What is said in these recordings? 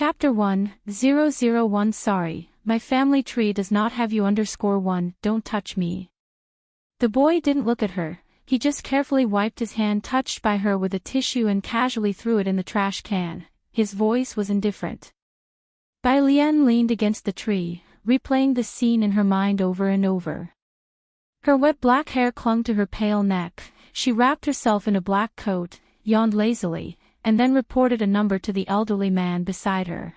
Chapter 1:001 Sorry, my family tree does not have you _1, don't touch me. The boy didn't look at her, he just carefully wiped his hand touched by her with a tissue and casually threw it in the trash can. His voice was indifferent. Bai Lian leaned against the tree, replaying the scene in her mind over and over. Her wet black hair clung to her pale neck, she wrapped herself in a black coat, yawned lazily, and then reported a number to the elderly man beside her.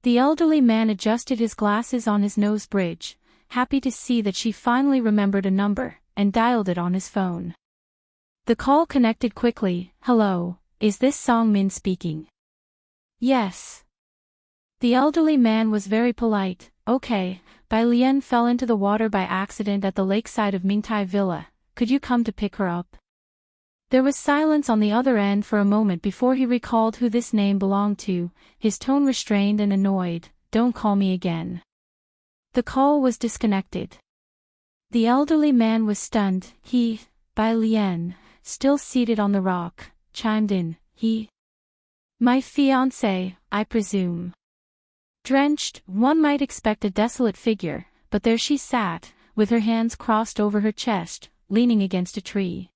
The elderly man adjusted his glasses on his nose bridge, happy to see that she finally remembered a number, and dialed it on his phone. The call connected quickly. Hello, is this Song Min speaking? Yes. The elderly man was very polite. Okay, Bai Lian fell into the water by accident at the lakeside of Mingtai Villa, could you come to pick her up? There was silence on the other end for a moment before he recalled who this name belonged to, his tone restrained and annoyed. Don't call me again. The call was disconnected. The elderly man was stunned. He, Bai Lian, still seated on the rock, chimed in. My fiancé, I presume. Drenched, one might expect a desolate figure, but there she sat, with her hands crossed over her chest, leaning against a tree.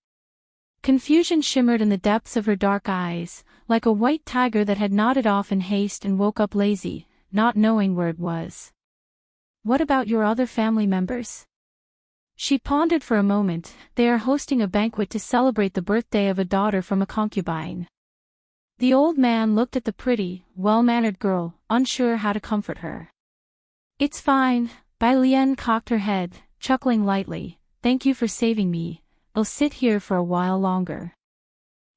Confusion shimmered in the depths of her dark eyes, like a white tiger that had nodded off in haste and woke up lazy, not knowing where it was. What about your other family members? She pondered for a moment. They are hosting a banquet to celebrate the birthday of a daughter from a concubine. The old man looked at the pretty, well-mannered girl, unsure how to comfort her. It's fine, Bai Lian cocked her head, chuckling lightly. Thank you for saving me, I'll sit here for a while longer.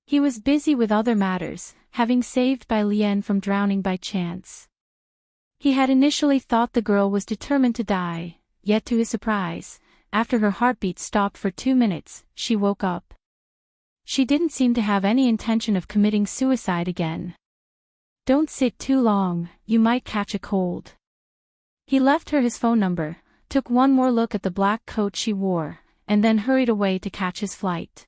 He was busy with other matters, having saved Bai Lian from drowning by chance. He had initially thought the girl was determined to die, yet to his surprise, after her heartbeat stopped for 2 minutes, she woke up. She didn't seem to have any intention of committing suicide again. Don't sit too long, you might catch a cold. He left her his phone number, took one more look at the black coat she wore, and then hurried away to catch his flight.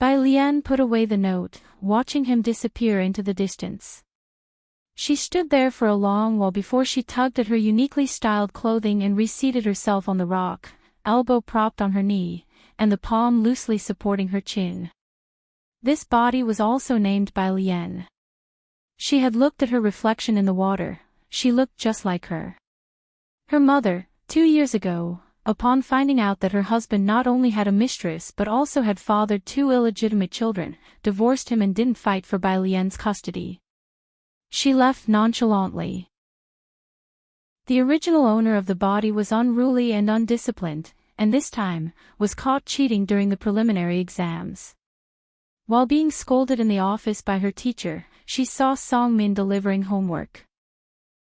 Bai Lian put away the note, watching him disappear into the distance. She stood there for a long while before she tugged at her uniquely styled clothing and reseated herself on the rock, elbow propped on her knee, and the palm loosely supporting her chin. This body was also named Bai Lian. She had looked at her reflection in the water, she looked just like her. Her mother, 2 years ago, upon finding out that her husband not only had a mistress but also had fathered 2 illegitimate children, divorced him and didn't fight for Bai Lian's custody. She left nonchalantly. The original owner of the body was unruly and undisciplined, and this time, was caught cheating during the preliminary exams. While being scolded in the office by her teacher, she saw Song Min delivering homework.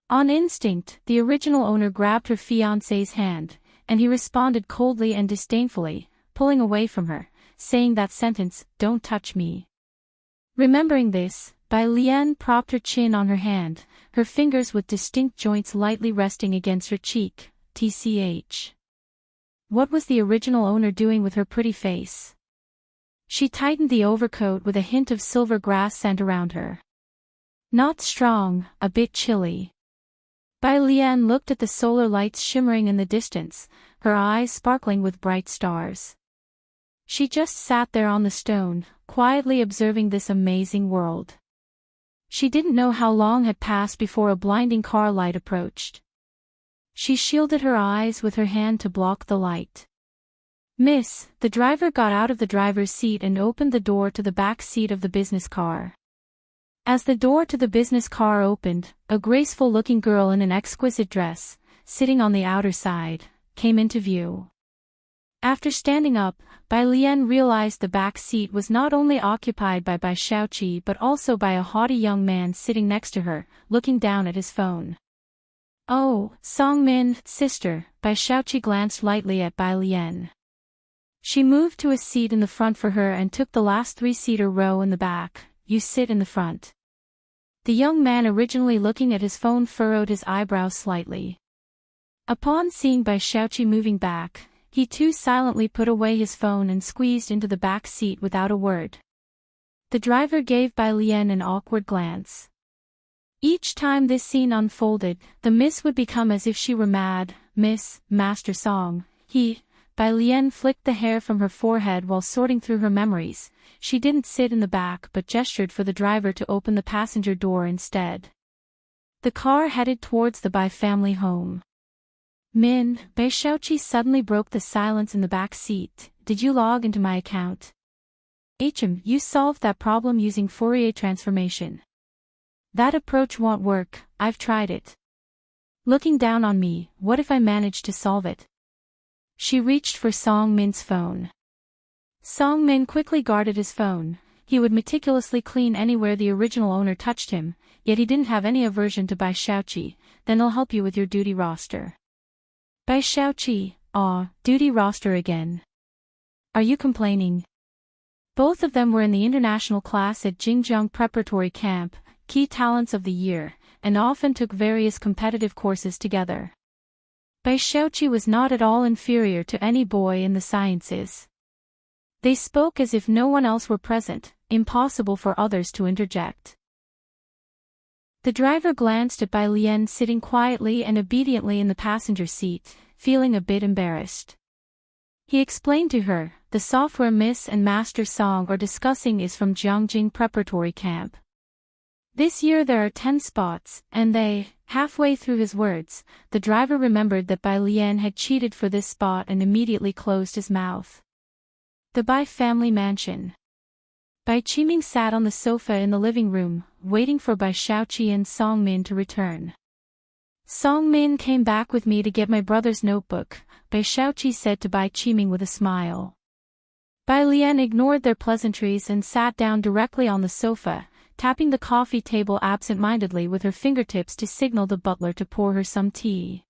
On instinct, the original owner grabbed her fiancé's hand, and he responded coldly and disdainfully, pulling away from her, saying that sentence, "Don't touch me." Remembering this, Bai Lian propped her chin on her hand, her fingers with distinct joints lightly resting against her cheek. Tch. What was the original owner doing with her pretty face? She tightened the overcoat with a hint of silver grass scent around her. Not strong, a bit chilly. Bai Lian looked at the solar lights shimmering in the distance, her eyes sparkling with bright stars. She just sat there on the stone, quietly observing this amazing world. She didn't know how long had passed before a blinding car light approached. She shielded her eyes with her hand to block the light. "Miss," the driver got out of the driver's seat and opened the door to the back seat of the business car. As the door to the business car opened, a graceful-looking girl in an exquisite dress, sitting on the outer side, came into view. After standing up, Bai Lian realized the back seat was not only occupied by Bai Xiaoqi but also by a haughty young man sitting next to her, looking down at his phone. "Oh, Song Min, sister," Bai Xiaoqi glanced lightly at Bai Lian. She moved to a seat in the front for her and took the last 3-seater row in the back. "You sit in the front." The young man originally looking at his phone furrowed his eyebrows slightly. Upon seeing Bai Xiaoqi moving back, he too silently put away his phone and squeezed into the back seat without a word. The driver gave Bai Lian an awkward glance. Each time this scene unfolded, the miss would become as if she were mad. Miss, Master Song, Bai Lian flicked the hair from her forehead while sorting through her memories. She didn't sit in the back but gestured for the driver to open the passenger door instead. The car headed towards the Bai family home. Min, Bai Xiaoqi suddenly broke the silence in the back seat. Did you log into my account? You solved that problem using Fourier transformation. That approach won't work, I've tried it. Looking down on me, what if I manage to solve it? She reached for Song Min's phone. Song Min quickly guarded his phone. He would meticulously clean anywhere the original owner touched him, yet he didn't have any aversion to Bai Xiaoqi. Then I'll help you with your duty roster. Bai Xiaoqi, duty roster again. Are you complaining? Both of them were in the international class at Jingjiang Preparatory Camp, Key Talents of the Year, and often took various competitive courses together. Bai Xiaoqi was not at all inferior to any boy in the sciences. They spoke as if no one else were present, impossible for others to interject. The driver glanced at Bai Lian sitting quietly and obediently in the passenger seat, feeling a bit embarrassed. He explained to her, the software Miss and Master Song are discussing is from Jiangjing Preparatory Camp. This year there are 10 spots, and halfway through his words, the driver remembered that Bai Lian had cheated for this spot and immediately closed his mouth. The Bai family mansion. Bai Qiming sat on the sofa in the living room, waiting for Bai Xiaoqi and Song Min to return. Song Min came back with me to get my brother's notebook, Bai Xiaoqi said to Bai Qiming with a smile. Bai Lian ignored their pleasantries and sat down directly on the sofa, tapping the coffee table absent-mindedly with her fingertips to signal the butler to pour her some tea.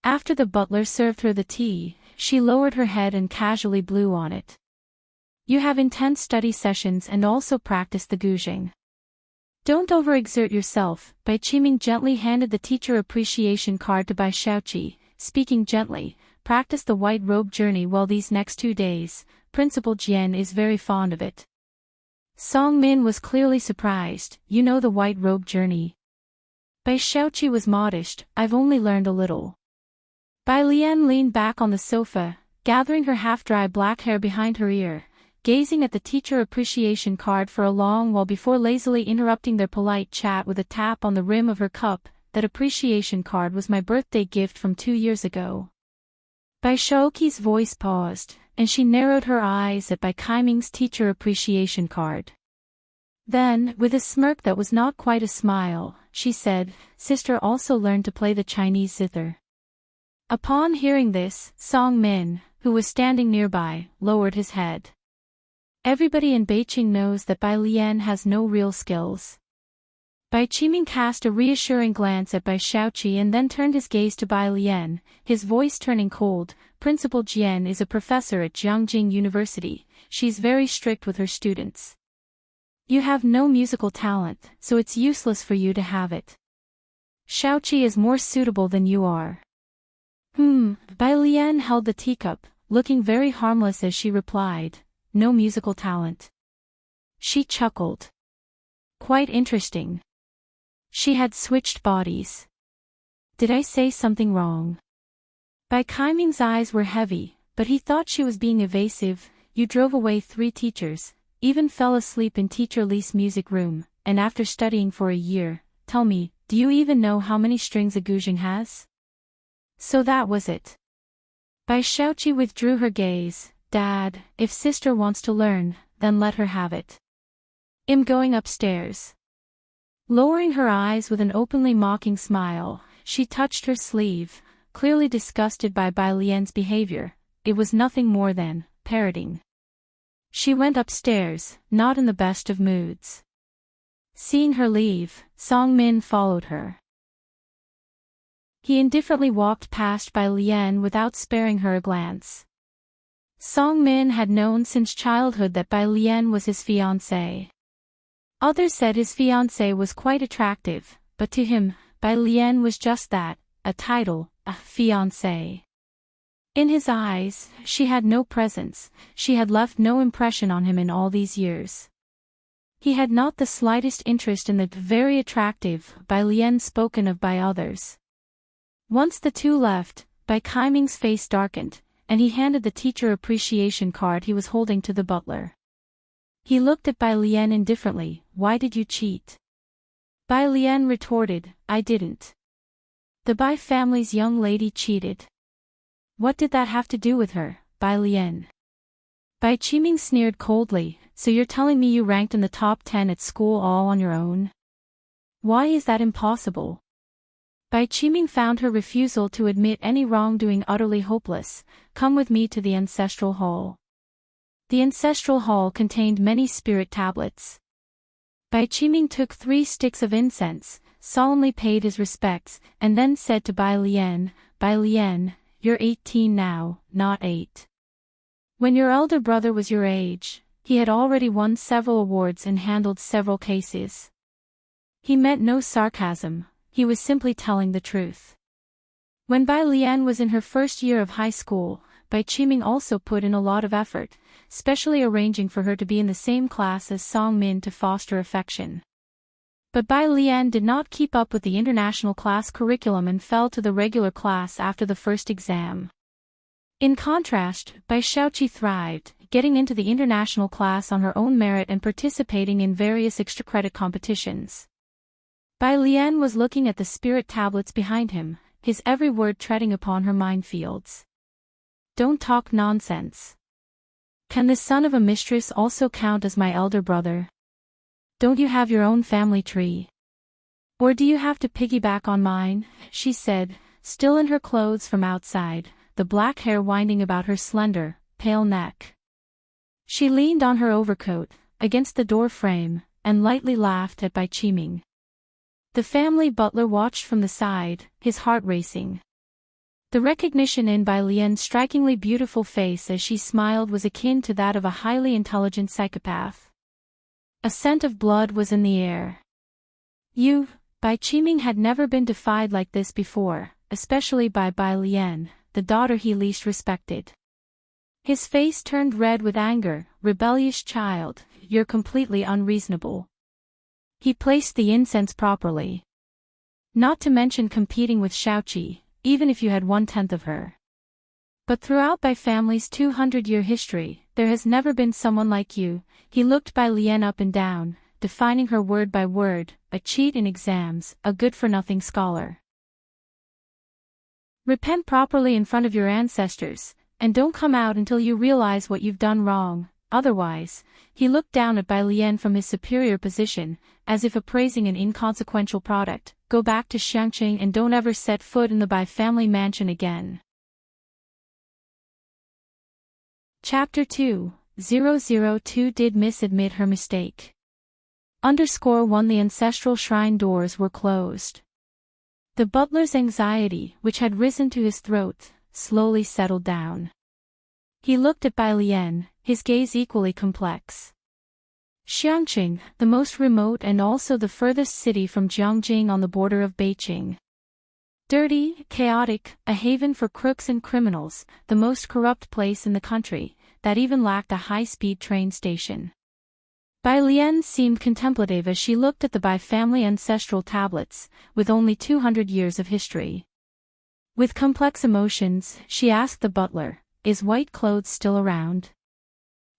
After the butler served her the tea, she lowered her head and casually blew on it. You have intense study sessions and also practice the guzheng. Don't overexert yourself. Bai Qiming gently handed the teacher appreciation card to Bai Xiaoqi, speaking gently, practice the white robe journey well these next 2 days, Principal Jian is very fond of it. Song Min was clearly surprised, you know the white robe journey. Bai Xiaoqi was modest, I've only learned a little. Bai Lian leaned back on the sofa, gathering her half-dry black hair behind her ear, gazing at the teacher appreciation card for a long while before lazily interrupting their polite chat with a tap on the rim of her cup. That appreciation card was my birthday gift from 2 years ago. Bai Xiaoqi's voice paused, and she narrowed her eyes at Bai Qiming's teacher appreciation card. Then, with a smirk that was not quite a smile, she said, Sister also learned to play the Chinese zither. Upon hearing this, Song Min, who was standing nearby, lowered his head. Everybody in Beijing knows that Bai Lian has no real skills. Bai Qiming cast a reassuring glance at Bai Xiaoqi and then turned his gaze to Bai Lian, his voice turning cold. Principal Jian is a professor at Jiangjing University. She's very strict with her students. You have no musical talent, so it's useless for you to have it. Xiaoqi is more suitable than you are. Bai Lian held the teacup, looking very harmless as she replied, no musical talent. She chuckled. Quite interesting. She had switched bodies. Did I say something wrong? Bai Qiming's eyes were heavy, but he thought she was being evasive. You drove away 3 teachers, even fell asleep in Teacher Li's music room, and after studying for a year, tell me, do you even know how many strings a guzheng has? So that was it. Bai Xiaoqi withdrew her gaze. Dad, if sister wants to learn, then let her have it. I'm going upstairs. Lowering her eyes with an openly mocking smile, she touched her sleeve, clearly disgusted by Bai Lian's behavior. It was nothing more than parroting. She went upstairs, not in the best of moods. Seeing her leave, Song Min followed her. He indifferently walked past Bai Lian without sparing her a glance. Song Min had known since childhood that Bai Lian was his fiancée. Others said his fiancée was quite attractive, but to him, Bai Lian was just that, a title, a fiancée. In his eyes, she had no presence, she had left no impression on him in all these years. He had not the slightest interest in the very attractive Bai Lian spoken of by others. Once the two left, Bai Kaiming's face darkened, and he handed the teacher appreciation card he was holding to the butler. He looked at Bai Lian indifferently. "Why did you cheat?" Bai Lian retorted, "I didn't. The Bai family's young lady cheated." "What did that have to do with her, Bai Lian?" Bai Qiming sneered coldly, "So you're telling me you ranked in the top 10 at school all on your own? Why is that impossible?" Bai Qiming found her refusal to admit any wrongdoing utterly hopeless. "Come with me to the ancestral hall." The ancestral hall contained many spirit tablets. Bai Qiming took 3 sticks of incense, solemnly paid his respects, and then said to Bai Lian, "Bai Lian, you're 18 now, not 8. When your elder brother was your age, he had already won several awards and handled several cases." He meant no sarcasm, he was simply telling the truth. When Bai Lian was in her first year of high school, Bai Qiming also put in a lot of effort, specially arranging for her to be in the same class as Song Min to foster affection. But Bai Lian did not keep up with the international class curriculum and fell to the regular class after the first exam. In contrast, Bai Shaoqi thrived, getting into the international class on her own merit and participating in various extra-credit competitions. Bai Lian was looking at the spirit tablets behind him, his every word treading upon her minefields. "Don't talk nonsense. Can the son of a mistress also count as my elder brother? Don't you have your own family tree? Or do you have to piggyback on mine?" she said, still in her clothes from outside, the black hair winding about her slender, pale neck. She leaned on her overcoat, against the door frame, and lightly laughed at Bai Qiming. The family butler watched from the side, his heart racing. The recognition in Bai Lian's strikingly beautiful face as she smiled was akin to that of a highly intelligent psychopath. A scent of blood was in the air. Bai Qiming had never been defied like this before, especially by Bai Lian, the daughter he least respected. His face turned red with anger. "Rebellious child, you're completely unreasonable." He placed the incense properly. "Not to mention competing with Shaoqi, even if you had 1/10 of her. But throughout Bai family's 200-year history, there has never been someone like you." He looked Bai Lian up and down, defining her word by word, "A cheat in exams, a good-for-nothing scholar. Repent properly in front of your ancestors, and don't come out until you realize what you've done wrong, otherwise." He looked down at Bai Lian from his superior position, as if appraising an inconsequential product. "Go back to Xiangqing and don't ever set foot in the Bai family mansion again." Chapter 2:002 Did Miss admit her mistake? _1 The ancestral shrine doors were closed. The butler's anxiety, which had risen to his throat, slowly settled down. He looked at Bai Lian, his gaze equally complex. Xiangqing, the most remote and also the furthest city from Jiangjing on the border of Beijing. Dirty, chaotic, a haven for crooks and criminals, the most corrupt place in the country, that even lacked a high-speed train station. Bai Lian seemed contemplative as she looked at the Bai family ancestral tablets, with only 200 years of history. With complex emotions, she asked the butler, "Is white clothes still around?"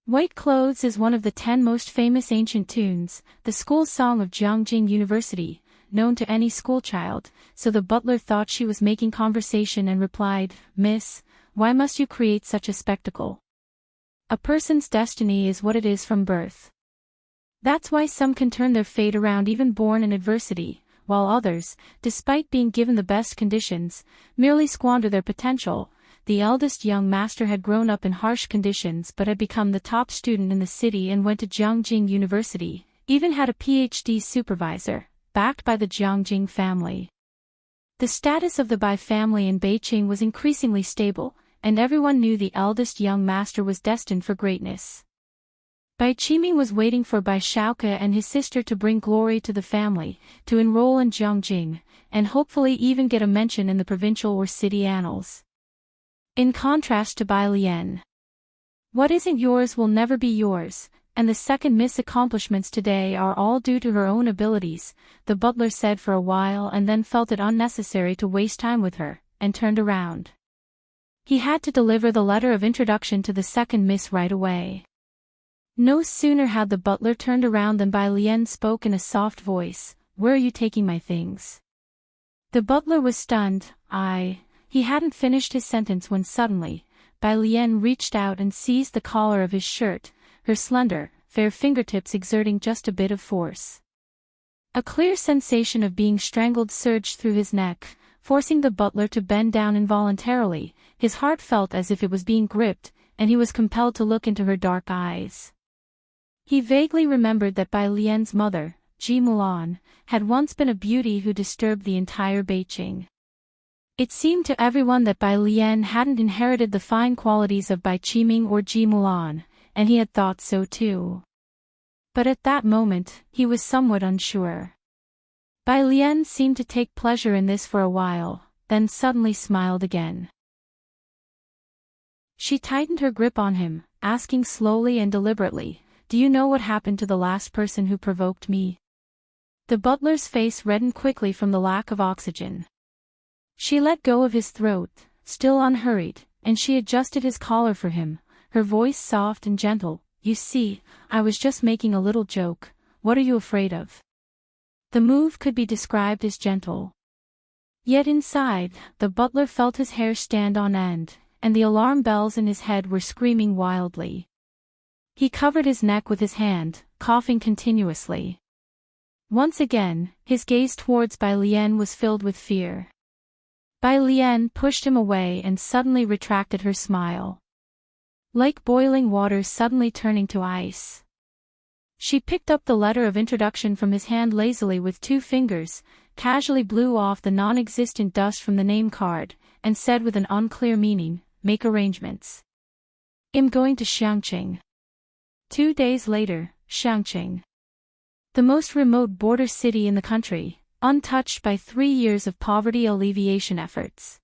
White Clothes is one of the 10 most famous ancient tunes, the school song of Jiangjing University, known to any schoolchild, so the butler thought she was making conversation and replied, "Miss, why must you create such a spectacle? A person's destiny is what it is from birth. That's why some can turn their fate around even born in adversity, while others, despite being given the best conditions, merely squander their potential." The eldest young master had grown up in harsh conditions but had become the top student in the city and went to Jiangjing University, even had a PhD supervisor, backed by the Jiangjing family. The status of the Bai family in Beijing was increasingly stable, and everyone knew the eldest young master was destined for greatness. Bai Qiming was waiting for Bai Shaoke and his sister to bring glory to the family, to enroll in Jiangjing, and hopefully even get a mention in the provincial or city annals. In contrast to Bai Lian. What isn't yours will never be yours. and the second Miss accomplishments today are all due to her own abilities, the butler said for a while and then felt it unnecessary to waste time with her, and turned around. He had to deliver the letter of introduction to the second Miss right away. No sooner had the butler turned around than Bai Lian spoke in a soft voice, "Where are you taking my things?" The butler was stunned. He hadn't finished his sentence when suddenly, Bai Lian reached out and seized the collar of his shirt, her slender, fair fingertips exerting just a bit of force. A clear sensation of being strangled surged through his neck, forcing the butler to bend down involuntarily. His heart felt as if it was being gripped, and he was compelled to look into her dark eyes. He vaguely remembered that Bai Lian's mother, Ji Mulan, had once been a beauty who disturbed the entire Beiqing. It seemed to everyone that Bai Lian hadn't inherited the fine qualities of Bai Qiming or Ji Mulan, and he had thought so too. But at that moment, he was somewhat unsure. Bai Lian seemed to take pleasure in this for a while, then suddenly smiled again. She tightened her grip on him, asking slowly and deliberately, "Do you know what happened to the last person who provoked me?" The butler's face reddened quickly from the lack of oxygen. She let go of his throat, still unhurried, and she adjusted his collar for him, her voice soft and gentle. "You see, I was just making a little joke. What are you afraid of?" The move could be described as gentle. Yet inside, the butler felt his hair stand on end, and the alarm bells in his head were screaming wildly. He covered his neck with his hand, coughing continuously. Once again, his gaze towards Bai Lian was filled with fear. Bai Lian pushed him away and suddenly retracted her smile. Like boiling water suddenly turning to ice. She picked up the letter of introduction from his hand lazily with 2 fingers, casually blew off the non-existent dust from the name card, and said with an unclear meaning, "Make arrangements. I'm going to Xiangqing." 2 days later, Xiangqing. The most remote border city in the country, untouched by 3 years of poverty alleviation efforts.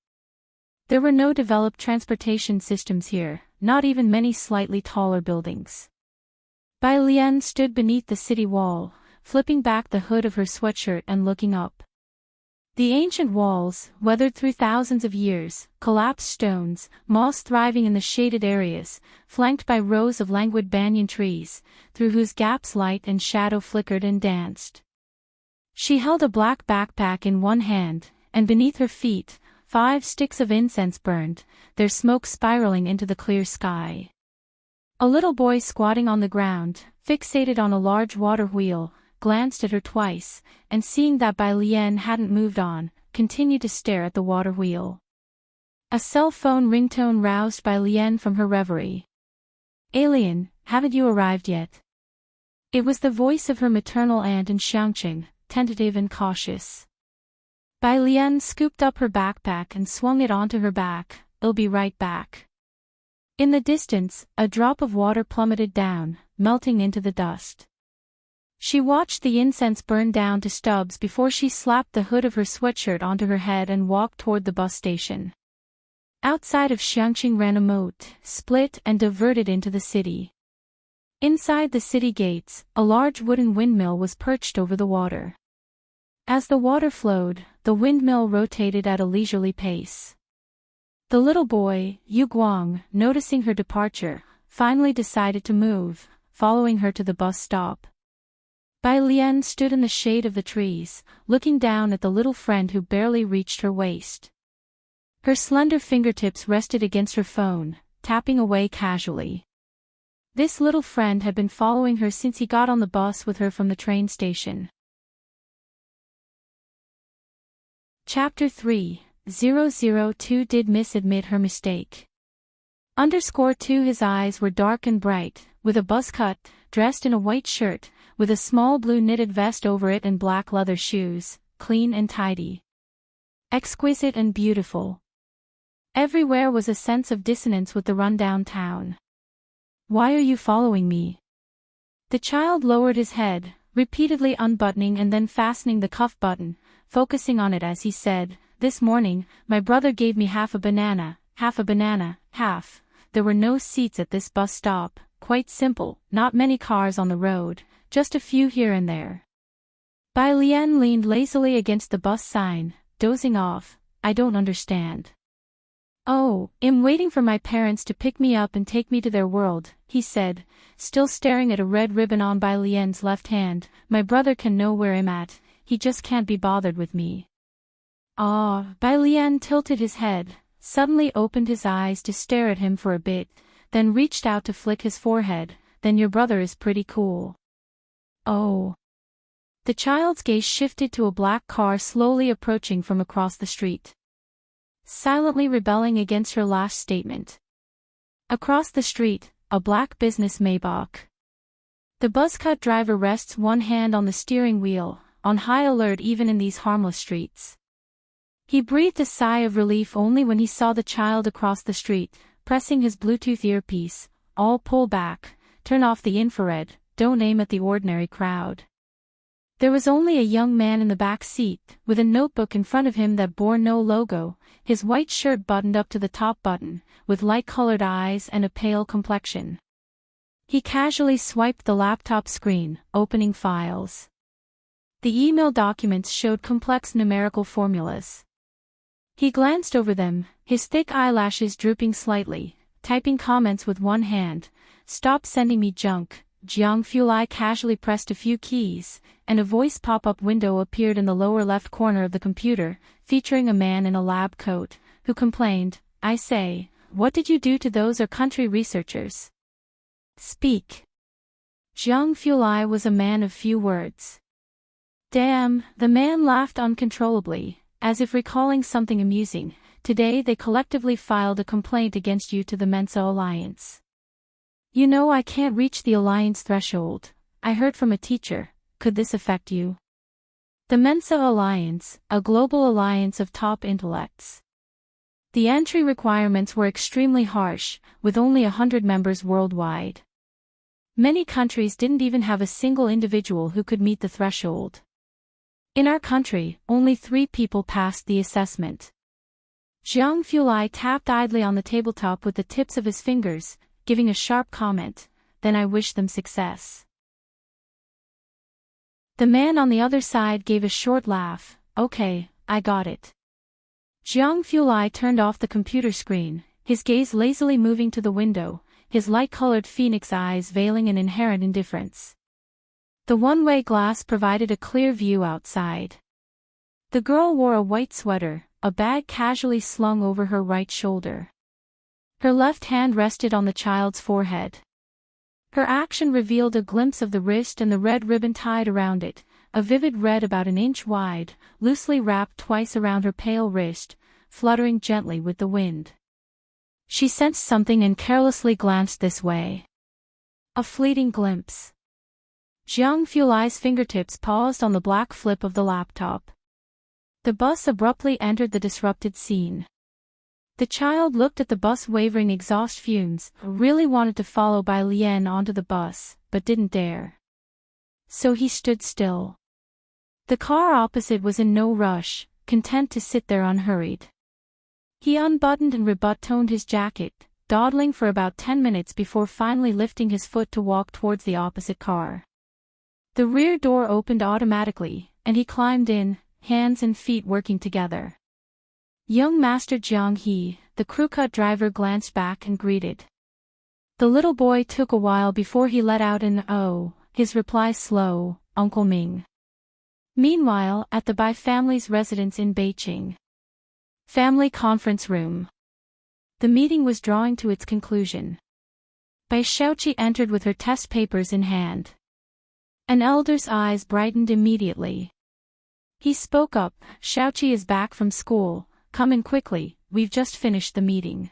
There were no developed transportation systems here, not even many slightly taller buildings. Bai Lian stood beneath the city wall, flipping back the hood of her sweatshirt and looking up. The ancient walls, weathered through thousands of years, collapsed stones, moss thriving in the shaded areas, flanked by rows of languid banyan trees, through whose gaps light and shadow flickered and danced. She held a black backpack in one hand, and beneath her feet, 5 sticks of incense burned, their smoke spiraling into the clear sky. A little boy squatting on the ground, fixated on a large water wheel, glanced at her twice, and seeing that Bai Lian hadn't moved on, continued to stare at the water wheel. A cell phone ringtone roused Bai Lian from her reverie. "Alien, haven't you arrived yet?" It was the voice of her maternal aunt in Xiangqing, tentative and cautious. Bai Lian scooped up her backpack and swung it onto her back. "I'll be right back." In the distance, a drop of water plummeted down, melting into the dust. She watched the incense burn down to stubs before she slapped the hood of her sweatshirt onto her head and walked toward the bus station. Outside of Xiangqing ran a moat, split and diverted into the city. Inside the city gates, a large wooden windmill was perched over the water. As the water flowed, the windmill rotated at a leisurely pace. The little boy, Yu Guang, noticing her departure, finally decided to move, following her to the bus stop. Bai Lian stood in the shade of the trees, looking down at the little friend who barely reached her waist. Her slender fingertips rested against her phone, tapping away casually. This little friend had been following her since he got on the bus with her from the train station. Chapter 3:002 Did Miss admit her mistake? _2 His eyes were dark and bright, with a buzz cut, dressed in a white shirt, with a small blue knitted vest over it and black leather shoes, clean and tidy. Exquisite and beautiful. Everywhere was a sense of dissonance with the rundown town. "Why are you following me?" The child lowered his head, repeatedly unbuttoning and then fastening the cuff button, focusing on it as he said, "This morning, my brother gave me half a banana, half. There were no seats at this bus stop, quite simple, not many cars on the road, just a few here and there. Bai Lian leaned lazily against the bus sign, dozing off. I don't understand. Oh, I'm waiting for my parents to pick me up and take me to their world, he said, still staring at a red ribbon on Bai Lian's left hand. My brother can know where I'm at, he just can't be bothered with me. Ah, Bai Lian tilted his head, suddenly opened his eyes to stare at him for a bit, then reached out to flick his forehead. Then your brother is pretty cool. Oh. The child's gaze shifted to a black car slowly approaching from across the street, silently rebelling against her last statement. Across the street, a black business Maybach. The buzzcut driver rests one hand on the steering wheel, on high alert even in these harmless streets. He breathed a sigh of relief only when he saw the child across the street, pressing his Bluetooth earpiece. All pull back, turn off the infrared, don't aim at the ordinary crowd. There was only a young man in the back seat, with a notebook in front of him that bore no logo, his white shirt buttoned up to the top button, with light-colored eyes and a pale complexion. He casually swiped the laptop screen, opening files. The email documents showed complex numerical formulas. He glanced over them, his thick eyelashes drooping slightly, typing comments with one hand. Stop sending me junk. Jiang Fulai casually pressed a few keys, and a voice pop-up window appeared in the lower left corner of the computer, featuring a man in a lab coat, who complained, I say, what did you do to those country researchers? Speak. Jiang Fulai was a man of few words. Damn, the man laughed uncontrollably, as if recalling something amusing. Today they collectively filed a complaint against you to the Mensa Alliance. You know I can't reach the Alliance threshold. I heard from a teacher. Could this affect you? The Mensa Alliance, a global alliance of top intellects. The entry requirements were extremely harsh, with only 100 members worldwide. Many countries didn't even have a single individual who could meet the threshold. In our country, only 3 people passed the assessment. Jiang Fulai tapped idly on the tabletop with the tips of his fingers, giving a sharp comment, then I wish them success. The man on the other side gave a short laugh. Okay, I got it. Jiang Fulai turned off the computer screen, his gaze lazily moving to the window, his light-colored phoenix eyes veiling an inherent indifference. The one-way glass provided a clear view outside. The girl wore a white sweater, a bag casually slung over her right shoulder. Her left hand rested on the child's forehead. Her action revealed a glimpse of the wrist and the red ribbon tied around it, a vivid red about an inch wide, loosely wrapped twice around her pale wrist, fluttering gently with the wind. She sensed something and carelessly glanced this way. A fleeting glimpse. Jiang Fulai's fingertips paused on the black flip of the laptop. The bus abruptly entered the disrupted scene. The child looked at the bus wavering exhaust fumes, really wanted to follow Bai Lian onto the bus, but didn't dare. So he stood still. The car opposite was in no rush, content to sit there unhurried. He unbuttoned and rebuttoned his jacket, dawdling for about 10 minutes before finally lifting his foot to walk towards the opposite car. The rear door opened automatically, and he climbed in, hands and feet working together. Young Master Jiang He, the crewcut driver, glanced back and greeted. The little boy took a while before he let out an "oh," his reply slow, Uncle Ming. Meanwhile, at the Bai family's residence in Beijing. Family conference room. The meeting was drawing to its conclusion. Bai Xiaoqi entered with her test papers in hand. An elder's eyes brightened immediately. He spoke up, Xiaoqi is back from school. Come in quickly, we've just finished the meeting.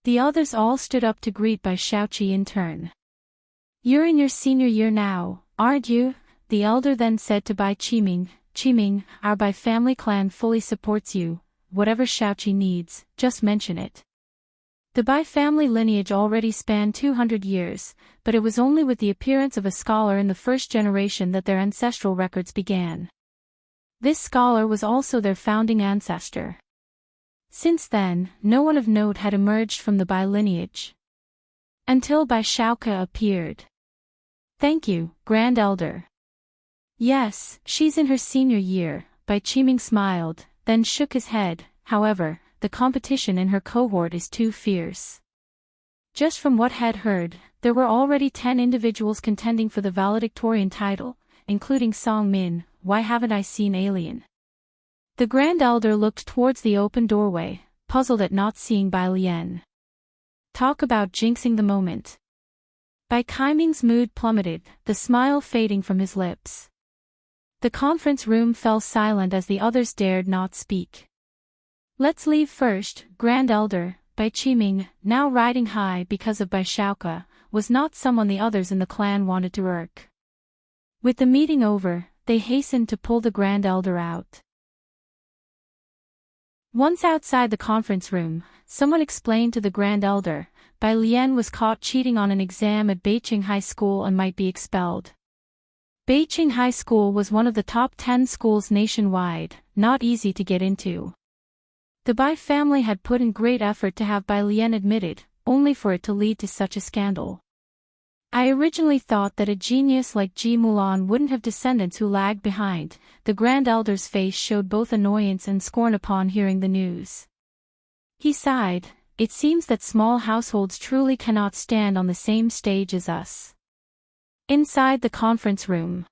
The others all stood up to greet Bai Xiaoqi in turn. You're in your senior year now, aren't you? The elder then said to Bai Qiming, Qiming, our Bai family clan fully supports you, whatever Xiaoqi needs, just mention it. The Bai family lineage already spanned 200 years, but it was only with the appearance of a scholar in the first generation that their ancestral records began. This scholar was also their founding ancestor. Since then, no one of note had emerged from the Bai lineage. Until Bai Shaoka appeared. Thank you, Grand Elder. Yes, she's in her senior year, Bai Qiming smiled, then shook his head. However, the competition in her cohort is too fierce. Just from what had heard, there were already 10 individuals contending for the valedictorian title, including Song Min. Why haven't I seen Alien? The Grand Elder looked towards the open doorway, puzzled at not seeing Bai Lian. Talk about jinxing the moment. Bai Qiming's mood plummeted, the smile fading from his lips. The conference room fell silent as the others dared not speak. Let's leave first, Grand Elder. Bai Qiming, now riding high because of Bai Shaoka, was not someone the others in the clan wanted to irk. With the meeting over, they hastened to pull the Grand Elder out. Once outside the conference room, someone explained to the Grand Elder, Bai Lian was caught cheating on an exam at Beiqing High School and might be expelled. Beiqing High School was one of the top 10 schools nationwide, not easy to get into. The Bai family had put in great effort to have Bai Lian admitted, only for it to lead to such a scandal. I originally thought that a genius like Ji Mulan wouldn't have descendants who lagged behind. The Grand Elder's face showed both annoyance and scorn upon hearing the news. He sighed, it seems that small households truly cannot stand on the same stage as us. Inside the conference room.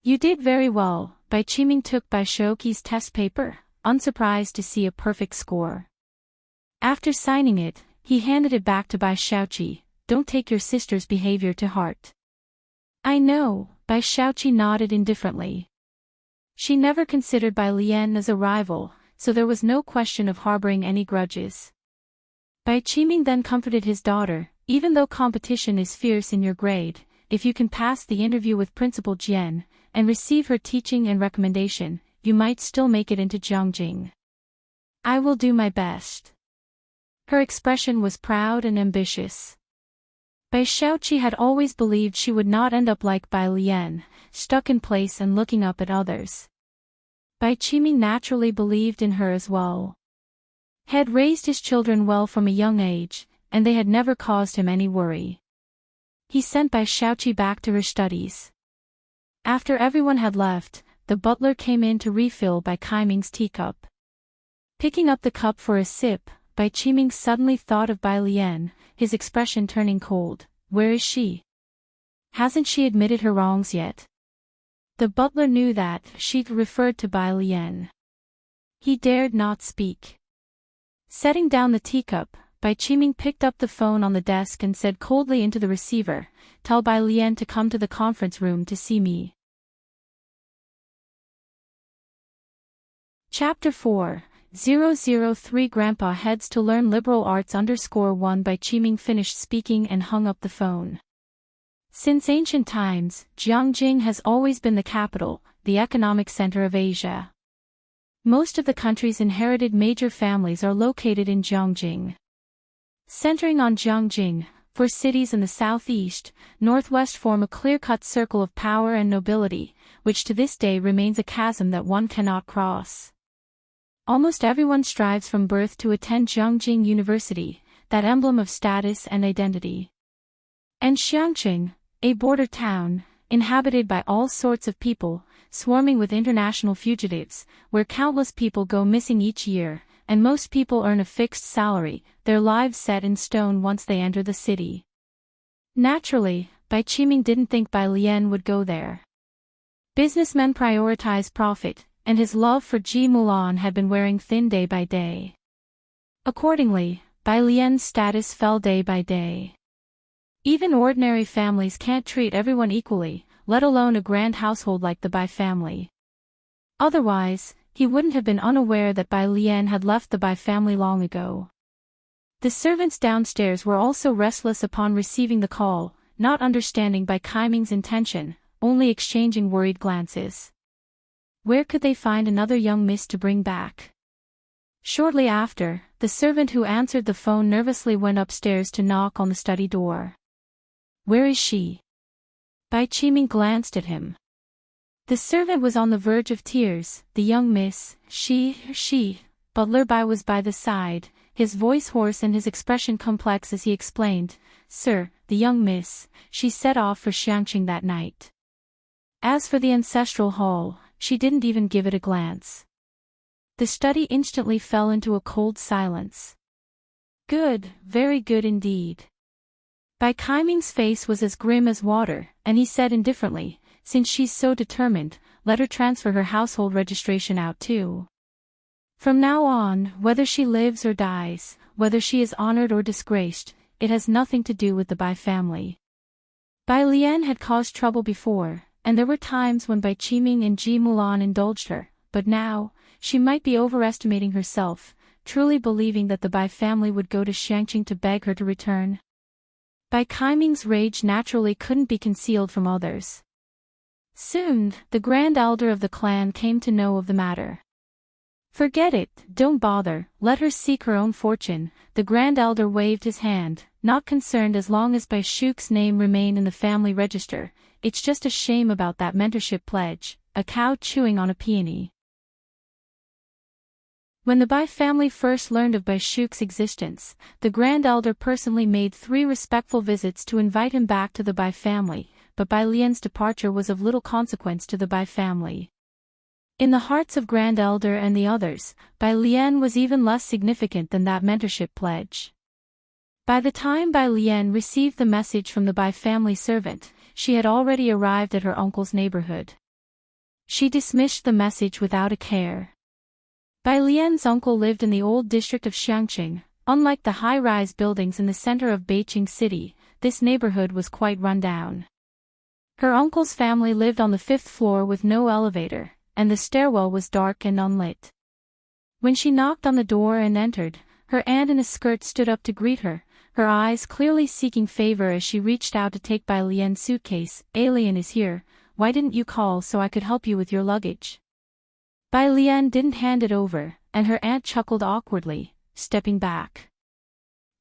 You did very well. Bai Qiming took Bai Shaoqi's test paper, unsurprised to see a perfect score. After signing it, he handed it back to Bai Shaoqi. Don't take your sister's behavior to heart. I know, Bai Shaoqi nodded indifferently. She never considered Bai Lian as a rival, so there was no question of harboring any grudges. Bai Qiming then comforted his daughter, even though competition is fierce in your grade, if you can pass the interview with Principal Jian, and receive her teaching and recommendation, you might still make it into Jiangjing. I will do my best. Her expression was proud and ambitious. Bai Shaoqi had always believed she would not end up like Bai Lian, stuck in place and looking up at others. Bai Qiming naturally believed in her as well. Had raised his children well from a young age, and they had never caused him any worry. He sent Bai Shaoqi back to her studies. After everyone had left, the butler came in to refill Bai Qiming's teacup. Picking up the cup for a sip, Bai Qiming suddenly thought of Bai Lian, his expression turning cold. Where is she? Hasn't she admitted her wrongs yet? The butler knew that she'd referred to Bai Lian. He dared not speak. Setting down the teacup, Bai Qiming picked up the phone on the desk and said coldly into the receiver, "Tell Bai Lian to come to the conference room to see me." Chapter 4:003 Grandpa heads to learn liberal arts _1 Bai Qiming finished speaking and hung up the phone. Since ancient times, Jiangjing has always been the capital, the economic center of Asia. Most of the country's inherited major families are located in Jiangjing. Centering on Jiangjing, 4 cities in the southeast, northwest form a clear-cut circle of power and nobility, which to this day remains a chasm that one cannot cross. Almost everyone strives from birth to attend Jiangjing University, that emblem of status and identity. And Xiangqing, a border town, inhabited by all sorts of people, swarming with international fugitives, where countless people go missing each year, and most people earn a fixed salary, their lives set in stone once they enter the city. Naturally, Bai Qiming didn't think Bai Lian would go there. Businessmen prioritize profit, and his love for Ji Mulan had been wearing thin day by day. Accordingly, Bai Lian's status fell day by day. Even ordinary families can't treat everyone equally, let alone a grand household like the Bai family. Otherwise, he wouldn't have been unaware that Bai Lian had left the Bai family long ago. The servants downstairs were also restless upon receiving the call, not understanding Bai Qiming's intention, only exchanging worried glances. Where could they find another young miss to bring back? Shortly after, the servant who answered the phone nervously went upstairs to knock on the study door. Where is she? Bai Qiming glanced at him. The servant was on the verge of tears. The young miss, she, butler Bai was by the side, his voice hoarse and his expression complex as he explained, "Sir, the young miss, she set off for Xiangqing that night. As for the ancestral hall, she didn't even give it a glance." The study instantly fell into a cold silence. "Good, very good indeed." Bai Kaiming's face was as grim as water, and he said indifferently, "Since she's so determined, let her transfer her household registration out too. From now on, whether she lives or dies, whether she is honored or disgraced, it has nothing to do with the Bai family." Bai Lian had caused trouble before, and there were times when Bai Qiming and Ji Mulan indulged her, but now, she might be overestimating herself, truly believing that the Bai family would go to Xiangqing to beg her to return. Bai Kaiming's rage naturally couldn't be concealed from others. Soon, the grand elder of the clan came to know of the matter. "Forget it, don't bother, let her seek her own fortune," the grand elder waved his hand, not concerned as long as Bai Shuk's name remained in the family register. "It's just a shame about that mentorship pledge," a cow chewing on a peony. When the Bai family first learned of Bai Shuk's existence, the grand elder personally made 3 respectful visits to invite him back to the Bai family, but Bai Lian's departure was of little consequence to the Bai family. In the hearts of Grand Elder and the others, Bai Lian was even less significant than that mentorship pledge. By the time Bai Lian received the message from the Bai family servant, she had already arrived at her uncle's neighborhood. She dismissed the message without a care. Bai Lian's uncle lived in the old district of Xiangqing. Unlike the high-rise buildings in the center of Beijing City, this neighborhood was quite run down. Her uncle's family lived on the 5th floor with no elevator, and the stairwell was dark and unlit. When she knocked on the door and entered, her aunt in a skirt stood up to greet her, her eyes clearly seeking favor as she reached out to take Bai Lian's suitcase. "Alien is here, why didn't you call so I could help you with your luggage?" Bai Lian didn't hand it over, and her aunt chuckled awkwardly, stepping back.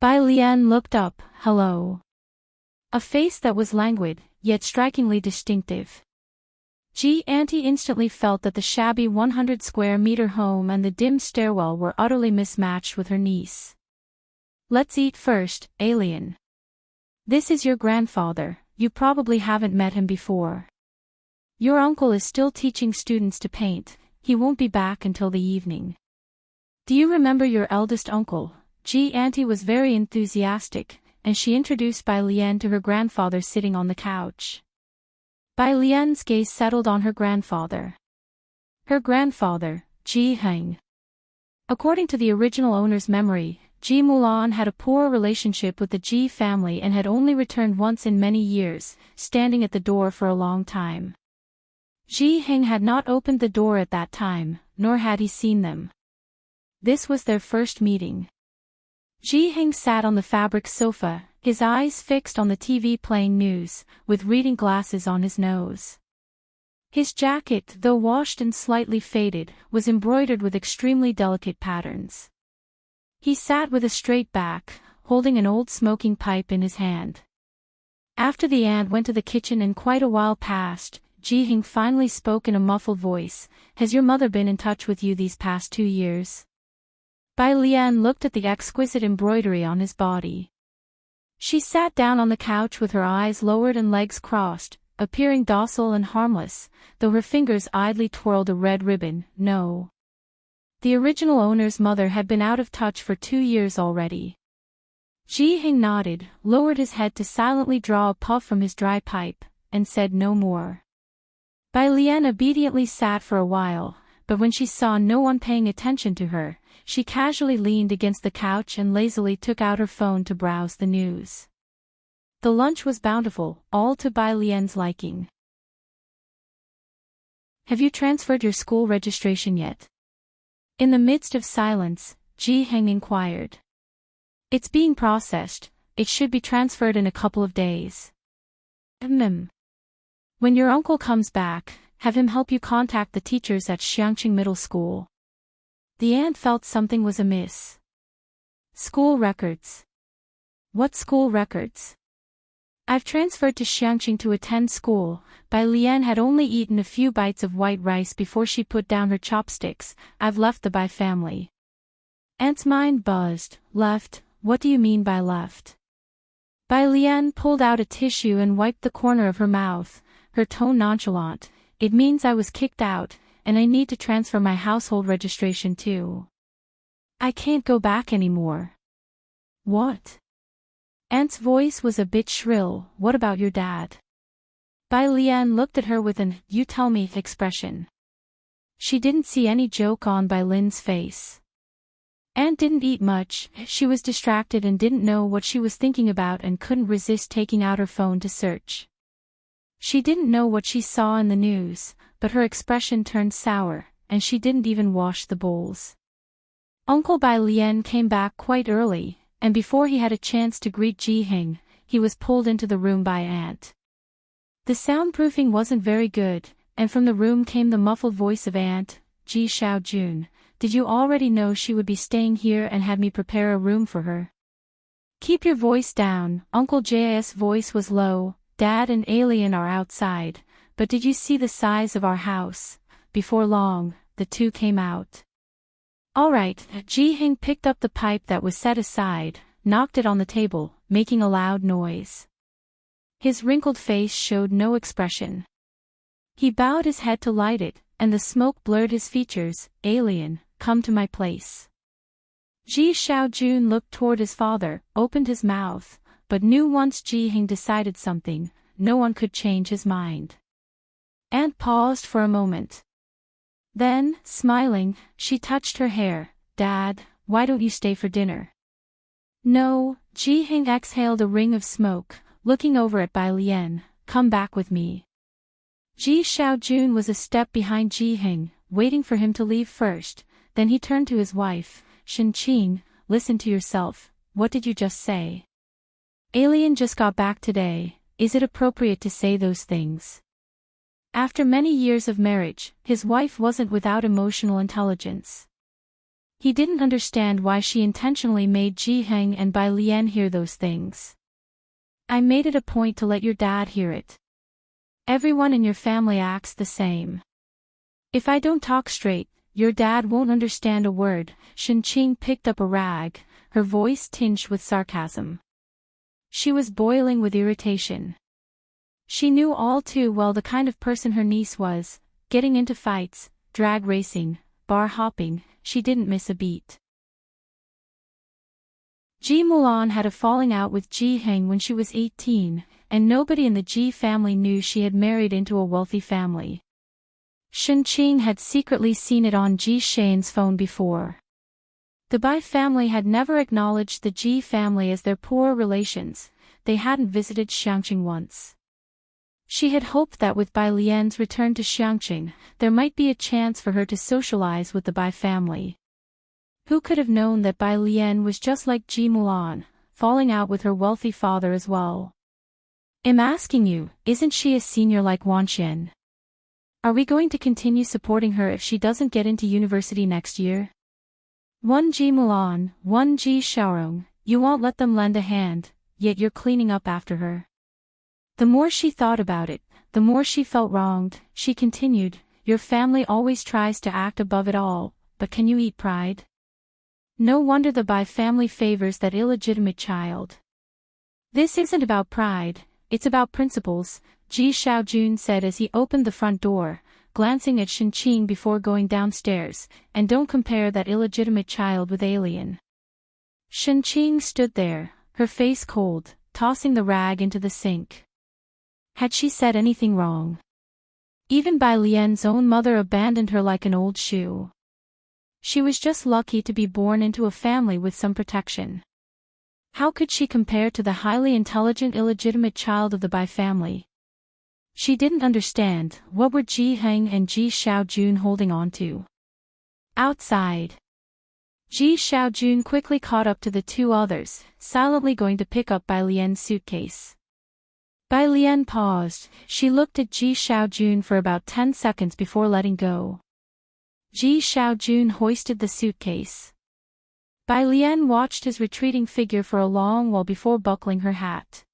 Bai Lian looked up. "Hello." A face that was languid, yet strikingly distinctive. Ji Auntie instantly felt that the shabby 100-square-meter home and the dim stairwell were utterly mismatched with her niece. "Let's eat first, alien. This is your grandfather, you probably haven't met him before. Your uncle is still teaching students to paint, he won't be back until the evening. Do you remember your eldest uncle?" Ji Auntie was very enthusiastic, and she introduced Bai Lian to her grandfather sitting on the couch. Bai Lian's gaze settled on her grandfather. Her grandfather, Ji Heng. According to the original owner's memory, Ji Mulan had a poor relationship with the Ji family and had only returned once in many years, standing at the door for a long time. Ji Heng had not opened the door at that time, nor had he seen them. This was their first meeting. Ji Heng sat on the fabric sofa, his eyes fixed on the TV playing news, with reading glasses on his nose. His jacket, though washed and slightly faded, was embroidered with extremely delicate patterns. He sat with a straight back, holding an old smoking pipe in his hand. After the aunt went to the kitchen and quite a while passed, Ji Heng finally spoke in a muffled voice. "Has your mother been in touch with you these past 2 years?" Bai Lian looked at the exquisite embroidery on his body. She sat down on the couch with her eyes lowered and legs crossed, appearing docile and harmless, though her fingers idly twirled a red ribbon. "No." The original owner's mother had been out of touch for 2 years already. Ji Heng nodded, lowered his head to silently draw a puff from his dry pipe, and said no more. Bai Lian obediently sat for a while, but when she saw no one paying attention to her, she casually leaned against the couch and lazily took out her phone to browse the news. The lunch was bountiful, all to Bai Lian's liking. "Have you transferred your school registration yet?" In the midst of silence, Ji Heng inquired. "It's being processed, it should be transferred in a couple of days." "When your uncle comes back, have him help you contact the teachers at Xiangqing Middle School." The aunt felt something was amiss. "School records." "What school records?" "I've transferred to Xiangqing to attend school." Bai Lian had only eaten a few bites of white rice before she put down her chopsticks. "I've left the Bai family." Aunt's mind buzzed. Left? What do you mean by left? Bai Lian pulled out a tissue and wiped the corner of her mouth, her tone nonchalant. It means I was kicked out, and I need to transfer my household registration too. I can't go back anymore. What? Aunt's voice was a bit shrill. What about your dad? Bai Lian looked at her with an "you tell me" expression. She didn't see any joke on Bai Lin's face. Aunt didn't eat much, she was distracted and didn't know what she was thinking about and couldn't resist taking out her phone to search. She didn't know what she saw in the news, but her expression turned sour, and she didn't even wash the bowls. Uncle Bai Lian came back quite early, and before he had a chance to greet Ji Hing, he was pulled into the room by Aunt. The soundproofing wasn't very good, and from the room came the muffled voice of Aunt, Ji Xiaojun. Did you already know she would be staying here and had me prepare a room for her? Keep your voice down. Uncle J's voice was low. Dad and Alien are outside, but did you see the size of our house? Before long, the two came out. All right. Ji Hing picked up the pipe that was set aside, knocked it on the table, making a loud noise. His wrinkled face showed no expression. He bowed his head to light it, and the smoke blurred his features. Alien, come to my place. Ji Xiaojun looked toward his father, opened his mouth, but knew once Ji Hing decided something, no one could change his mind. Aunt paused for a moment. Then, smiling, she touched her hair. Dad, why don't you stay for dinner? No, Ji Hing exhaled a ring of smoke, looking over at Bai Lian. Come back with me. Ji Xiaojun was a step behind Ji Hing, waiting for him to leave first, then he turned to his wife. Shenqing, listen to yourself, what did you just say? Alien just got back today, is it appropriate to say those things? After many years of marriage, his wife wasn't without emotional intelligence. He didn't understand why she intentionally made Ji Hing and Bai Lian hear those things. I made it a point to let your dad hear it. Everyone in your family acts the same. If I don't talk straight, your dad won't understand a word. Shenqing picked up a rag, her voice tinged with sarcasm. She was boiling with irritation. She knew all too well the kind of person her niece was, getting into fights, drag racing, bar hopping, she didn't miss a beat. Ji Mulan had a falling out with Ji Hing when she was 18, and nobody in the Ji family knew she had married into a wealthy family. Shenqing had secretly seen it on Ji Shane's phone before. The Bai family had never acknowledged the Ji family as their poor relations, they hadn't visited Xiangqing once. She had hoped that with Bai Lian's return to Xiangqing, there might be a chance for her to socialize with the Bai family. Who could have known that Bai Lian was just like Ji Mulan, falling out with her wealthy father as well? I'm asking you, isn't she a senior like Wanxian? Are we going to continue supporting her if she doesn't get into university next year? One Ji Mulan, one Ji Xiaorong, you won't let them lend a hand, yet you're cleaning up after her. The more she thought about it, the more she felt wronged. She continued, your family always tries to act above it all, but can you eat pride? No wonder the Bai family favors that illegitimate child. This isn't about pride, it's about principles, Ji Xiaojun said as he opened the front door, glancing at Shenqing before going downstairs, and don't compare that illegitimate child with Alien. Shenqing stood there, her face cold, tossing the rag into the sink. Had she said anything wrong? Even Bai Lian's own mother abandoned her like an old shoe. She was just lucky to be born into a family with some protection. How could she compare to the highly intelligent illegitimate child of the Bai family? She didn't understand, what were Ji Hing and Ji Xiaojun holding on to? Outside. Ji Xiaojun quickly caught up to the two others, silently going to pick up Bai Lian's suitcase. Bai Lian paused, she looked at Ji Xiaojun for about 10 seconds before letting go. Ji Xiaojun hoisted the suitcase. Bai Lian watched his retreating figure for a long while before buckling her hat.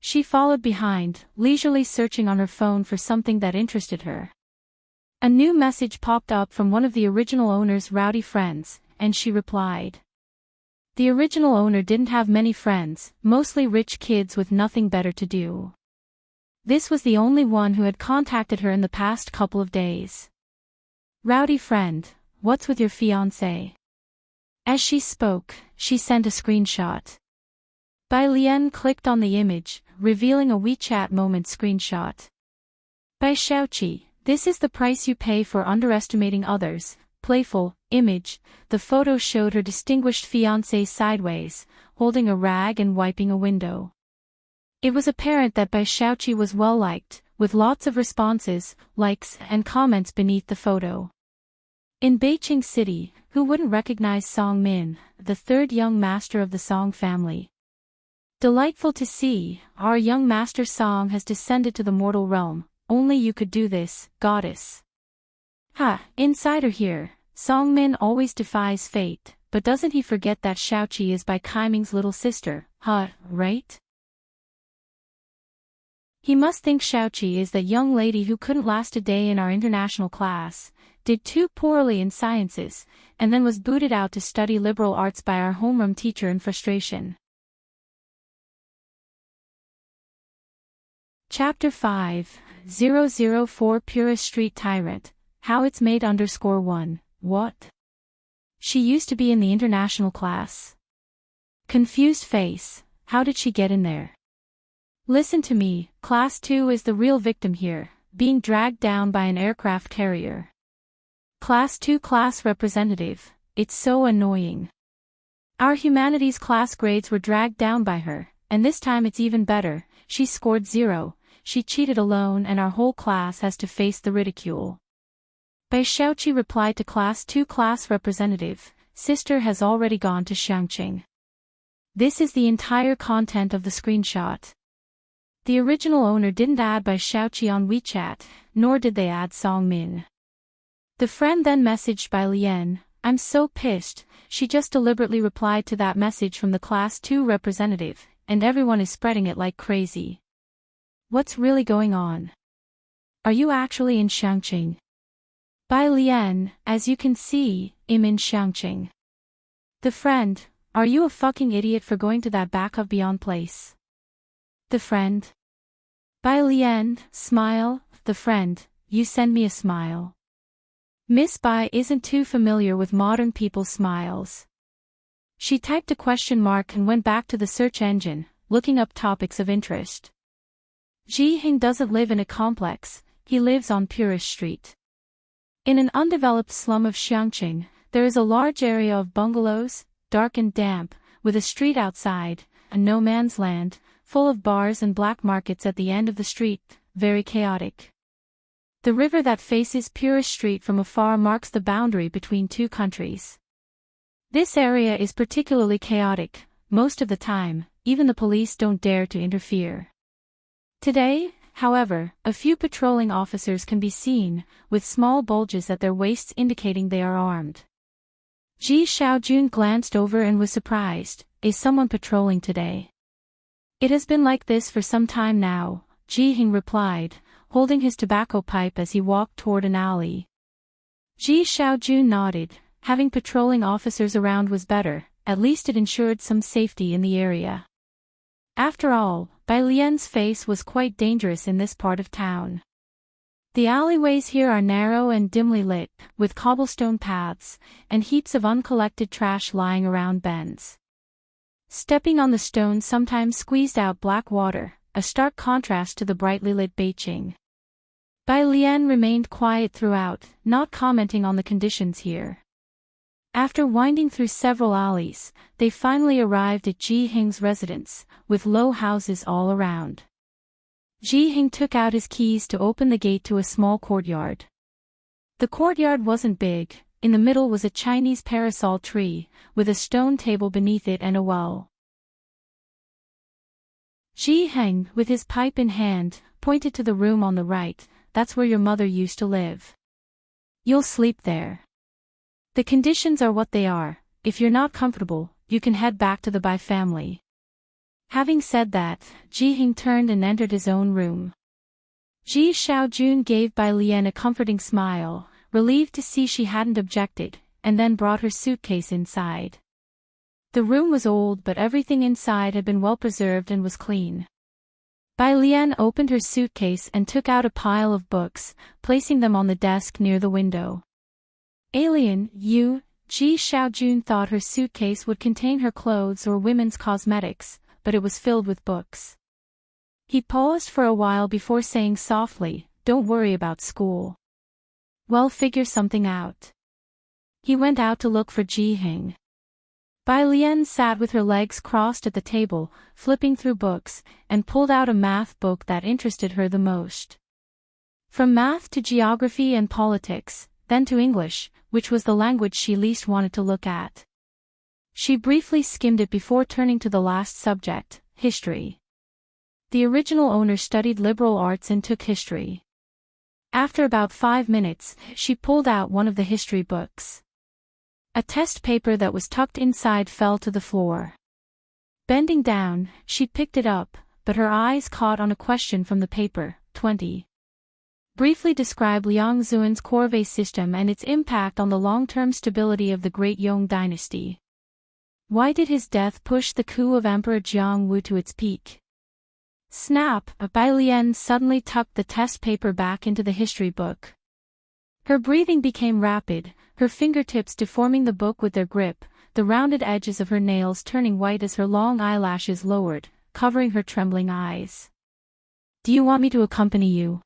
She followed behind, leisurely searching on her phone for something that interested her. A new message popped up from one of the original owner's rowdy friends, and she replied. The original owner didn't have many friends, mostly rich kids with nothing better to do. This was the only one who had contacted her in the past couple of days. Rowdy friend, what's with your fiancé? As she spoke, she sent a screenshot. Bai Lian clicked on the image, revealing a WeChat moment screenshot. Bai Xiaoqi, this is the price you pay for underestimating others. Playful image. The photo showed her distinguished fiancé sideways, holding a rag and wiping a window. It was apparent that Bai Xiaoqi was well liked, with lots of responses, likes, and comments beneath the photo. In Beijing City, who wouldn't recognize Song Min, the third young master of the Song family? Delightful to see, our young master Song has descended to the mortal realm. Only you could do this, goddess. Ha, insider here. Song Min always defies fate, but doesn't he forget that Xiaoqi is Bai Kaiming's little sister, right? He must think Xiaoqi is that young lady who couldn't last a day in our international class, did too poorly in sciences, and then was booted out to study liberal arts by our homeroom teacher in frustration. Chapter 5:004 Purist Street Tyrant, How It's Made _1, What? She used to be in the international class. Confused face, how did she get in there? Listen to me, Class 2 is the real victim here, being dragged down by an aircraft carrier. Class 2 class representative, it's so annoying. Our humanities class grades were dragged down by her, and this time it's even better, she scored 0. She cheated alone and our whole class has to face the ridicule. Bai Xiaoqi replied to Class 2 class representative, sister has already gone to Xiangqing. This is the entire content of the screenshot. The original owner didn't add Bai Xiaoqi on WeChat, nor did they add Song Min. The friend then messaged Bai Lian, I'm so pissed, she just deliberately replied to that message from the Class 2 representative, and everyone is spreading it like crazy. What's really going on? Are you actually in Xiangqing? Bai Lian, as you can see, I'm in Xiangqing. The friend, are you a fucking idiot for going to that backup beyond place? The friend. Bai Lian, smile, the friend, you send me a smile. Miss Bai isn't too familiar with modern people's smiles. She typed a question mark and went back to the search engine, looking up topics of interest. Ji Hing doesn't live in a complex, he lives on Purist Street. In an undeveloped slum of Xiangqing, there is a large area of bungalows, dark and damp, with a street outside, a no man's land, full of bars and black markets at the end of the street, very chaotic. The river that faces Purist Street from afar marks the boundary between two countries. This area is particularly chaotic, most of the time, even the police don't dare to interfere. Today, however, a few patrolling officers can be seen, with small bulges at their waists indicating they are armed. Ji Xiaojun glanced over and was surprised, is someone patrolling today? It has been like this for some time now, Ji Hing replied, holding his tobacco pipe as he walked toward an alley. Ji Xiaojun nodded, having patrolling officers around was better, at least it ensured some safety in the area. After all, Bai Lian's face was quite dangerous in this part of town. The alleyways here are narrow and dimly lit, with cobblestone paths, and heaps of uncollected trash lying around bends. Stepping on the stones sometimes squeezed out black water, a stark contrast to the brightly lit Beijing. Bai Lian remained quiet throughout, not commenting on the conditions here. After winding through several alleys, they finally arrived at Ji Hing's residence, with low houses all around. Ji Hing took out his keys to open the gate to a small courtyard. The courtyard wasn't big, in the middle was a Chinese parasol tree, with a stone table beneath it and a well. Ji Hing, with his pipe in hand, pointed to the room on the right, that's where your mother used to live. You'll sleep there. The conditions are what they are, if you're not comfortable, you can head back to the Bai family. Having said that, Ji Hing turned and entered his own room. Ji Xiaojun gave Bai Lian a comforting smile, relieved to see she hadn't objected, and then brought her suitcase inside. The room was old, but everything inside had been well preserved and was clean. Bai Lian opened her suitcase and took out a pile of books, placing them on the desk near the window. Alien, you, Ji Xiaojun thought her suitcase would contain her clothes or women's cosmetics, but it was filled with books. He paused for a while before saying softly, "Don't worry about school. We'll figure something out." He went out to look for Ji Hing. Bai Lian sat with her legs crossed at the table, flipping through books, and pulled out a math book that interested her the most. From math to geography and politics, then to English, which was the language she least wanted to look at. She briefly skimmed it before turning to the last subject, history. The original owner studied liberal arts and took history. After about 5 minutes, she pulled out one of the history books. A test paper that was tucked inside fell to the floor. Bending down, she picked it up, but her eyes caught on a question from the paper. 20. Briefly describe Liang Zuan's corvée system and its impact on the long-term stability of the Great Yong dynasty. Why did his death push the coup of Emperor Jiang Wu to its peak? Snap! Bai Lian suddenly tucked the test paper back into the history book. Her breathing became rapid, her fingertips deforming the book with their grip, the rounded edges of her nails turning white as her long eyelashes lowered, covering her trembling eyes. "Do you want me to accompany you?"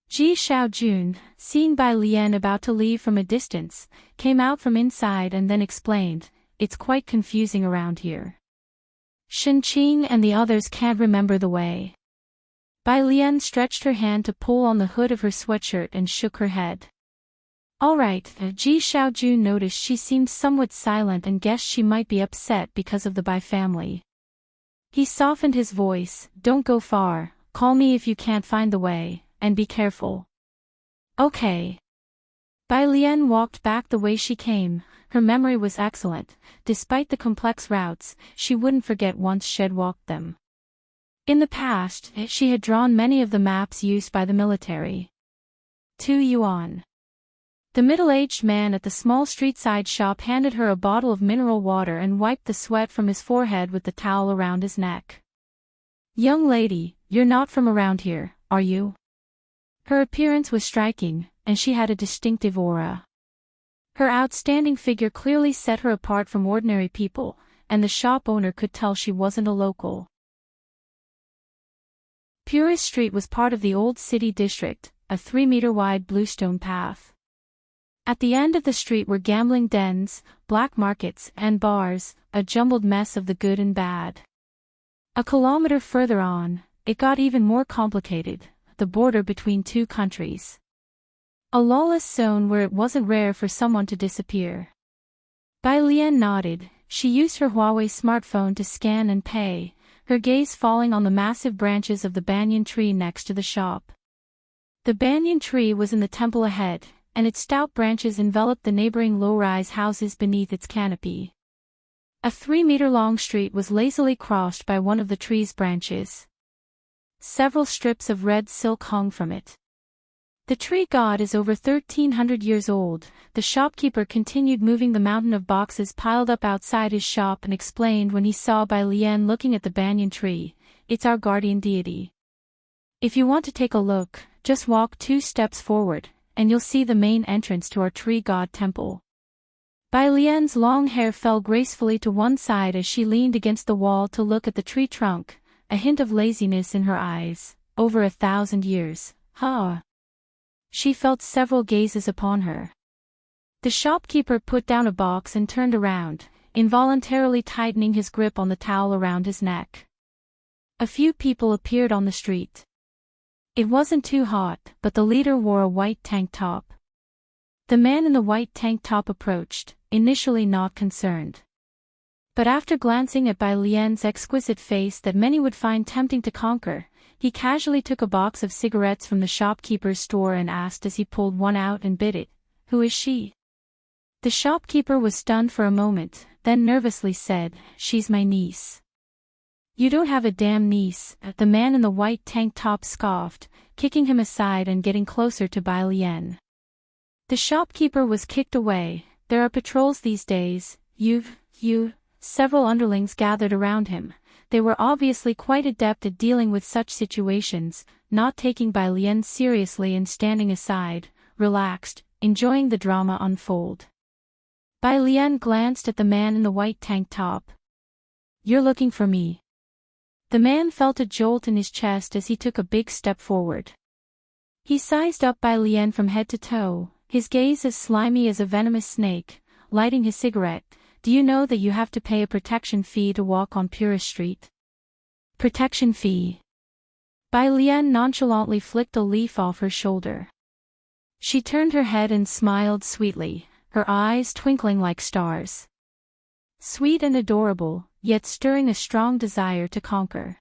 Ji Xiaojun, seeing Bai Lian about to leave from a distance, came out from inside and then explained, "It's quite confusing around here. Shen Qing and the others can't remember the way." Bai Lian stretched her hand to pull on the hood of her sweatshirt and shook her head. "All right." Ji Xiaojun noticed she seemed somewhat silent and guessed she might be upset because of the Bai family. He softened his voice, "Don't go far, call me if you can't find the way, and be careful." "Okay." Bai Lian walked back the way she came. Her memory was excellent. Despite the complex routes, she wouldn't forget once she'd walked them. In the past, she had drawn many of the maps used by the military. 2 yuan. The middle-aged man at the small street-side shop handed her a bottle of mineral water and wiped the sweat from his forehead with the towel around his neck. "Young lady, you're not from around here, are you?" Her appearance was striking, and she had a distinctive aura. Her outstanding figure clearly set her apart from ordinary people, and the shop owner could tell she wasn't a local. Purist Street was part of the old city district, a 3-meter-wide bluestone path. At the end of the street were gambling dens, black markets, and bars, a jumbled mess of the good and bad. A kilometer further on, it got even more complicated, the border between 2 countries. A lawless zone where it wasn't rare for someone to disappear. Bai Lian nodded. She used her Huawei smartphone to scan and pay, her gaze falling on the massive branches of the banyan tree next to the shop. The banyan tree was in the temple ahead, and its stout branches enveloped the neighboring low-rise houses beneath its canopy. A 3-meter-long street was lazily crossed by one of the tree's branches. Several strips of red silk hung from it. "The tree god is over 1,300 years old," the shopkeeper continued, moving the mountain of boxes piled up outside his shop, and explained when he saw Bai Lian looking at the banyan tree, "It's our guardian deity. If you want to take a look, just walk 2 steps forward, and you'll see the main entrance to our tree god temple." Bai Lian's long hair fell gracefully to one side as she leaned against the wall to look at the tree trunk, a hint of laziness in her eyes. "Over 1,000 years, huh?" She felt several gazes upon her. The shopkeeper put down a box and turned around, involuntarily tightening his grip on the towel around his neck. A few people appeared on the street. It wasn't too hot, but the leader wore a white tank top. The man in the white tank top approached, initially not concerned. But after glancing at Bai Lian's exquisite face that many would find tempting to conquer, he casually took a box of cigarettes from the shopkeeper's store and asked as he pulled one out and bit it, "Who is she?" The shopkeeper was stunned for a moment, then nervously said, "She's my niece." "You don't have a damn niece," the man in the white tank top scoffed, kicking him aside and getting closer to Bai Lian. The shopkeeper was kicked away, there are patrols these days, you. Several underlings gathered around him. They were obviously quite adept at dealing with such situations, not taking Bai Lian seriously and standing aside, relaxed, enjoying the drama unfold. Bai Lian glanced at the man in the white tank top. "You're looking for me." The man felt a jolt in his chest as he took a big step forward. He sized up Bai Lian from head to toe, his gaze as slimy as a venomous snake, lighting his cigarette. "Do you know that you have to pay a protection fee to walk on Purist Street?" "Protection fee?" Bai Lian nonchalantly flicked a leaf off her shoulder. She turned her head and smiled sweetly, her eyes twinkling like stars. Sweet and adorable, yet stirring a strong desire to conquer.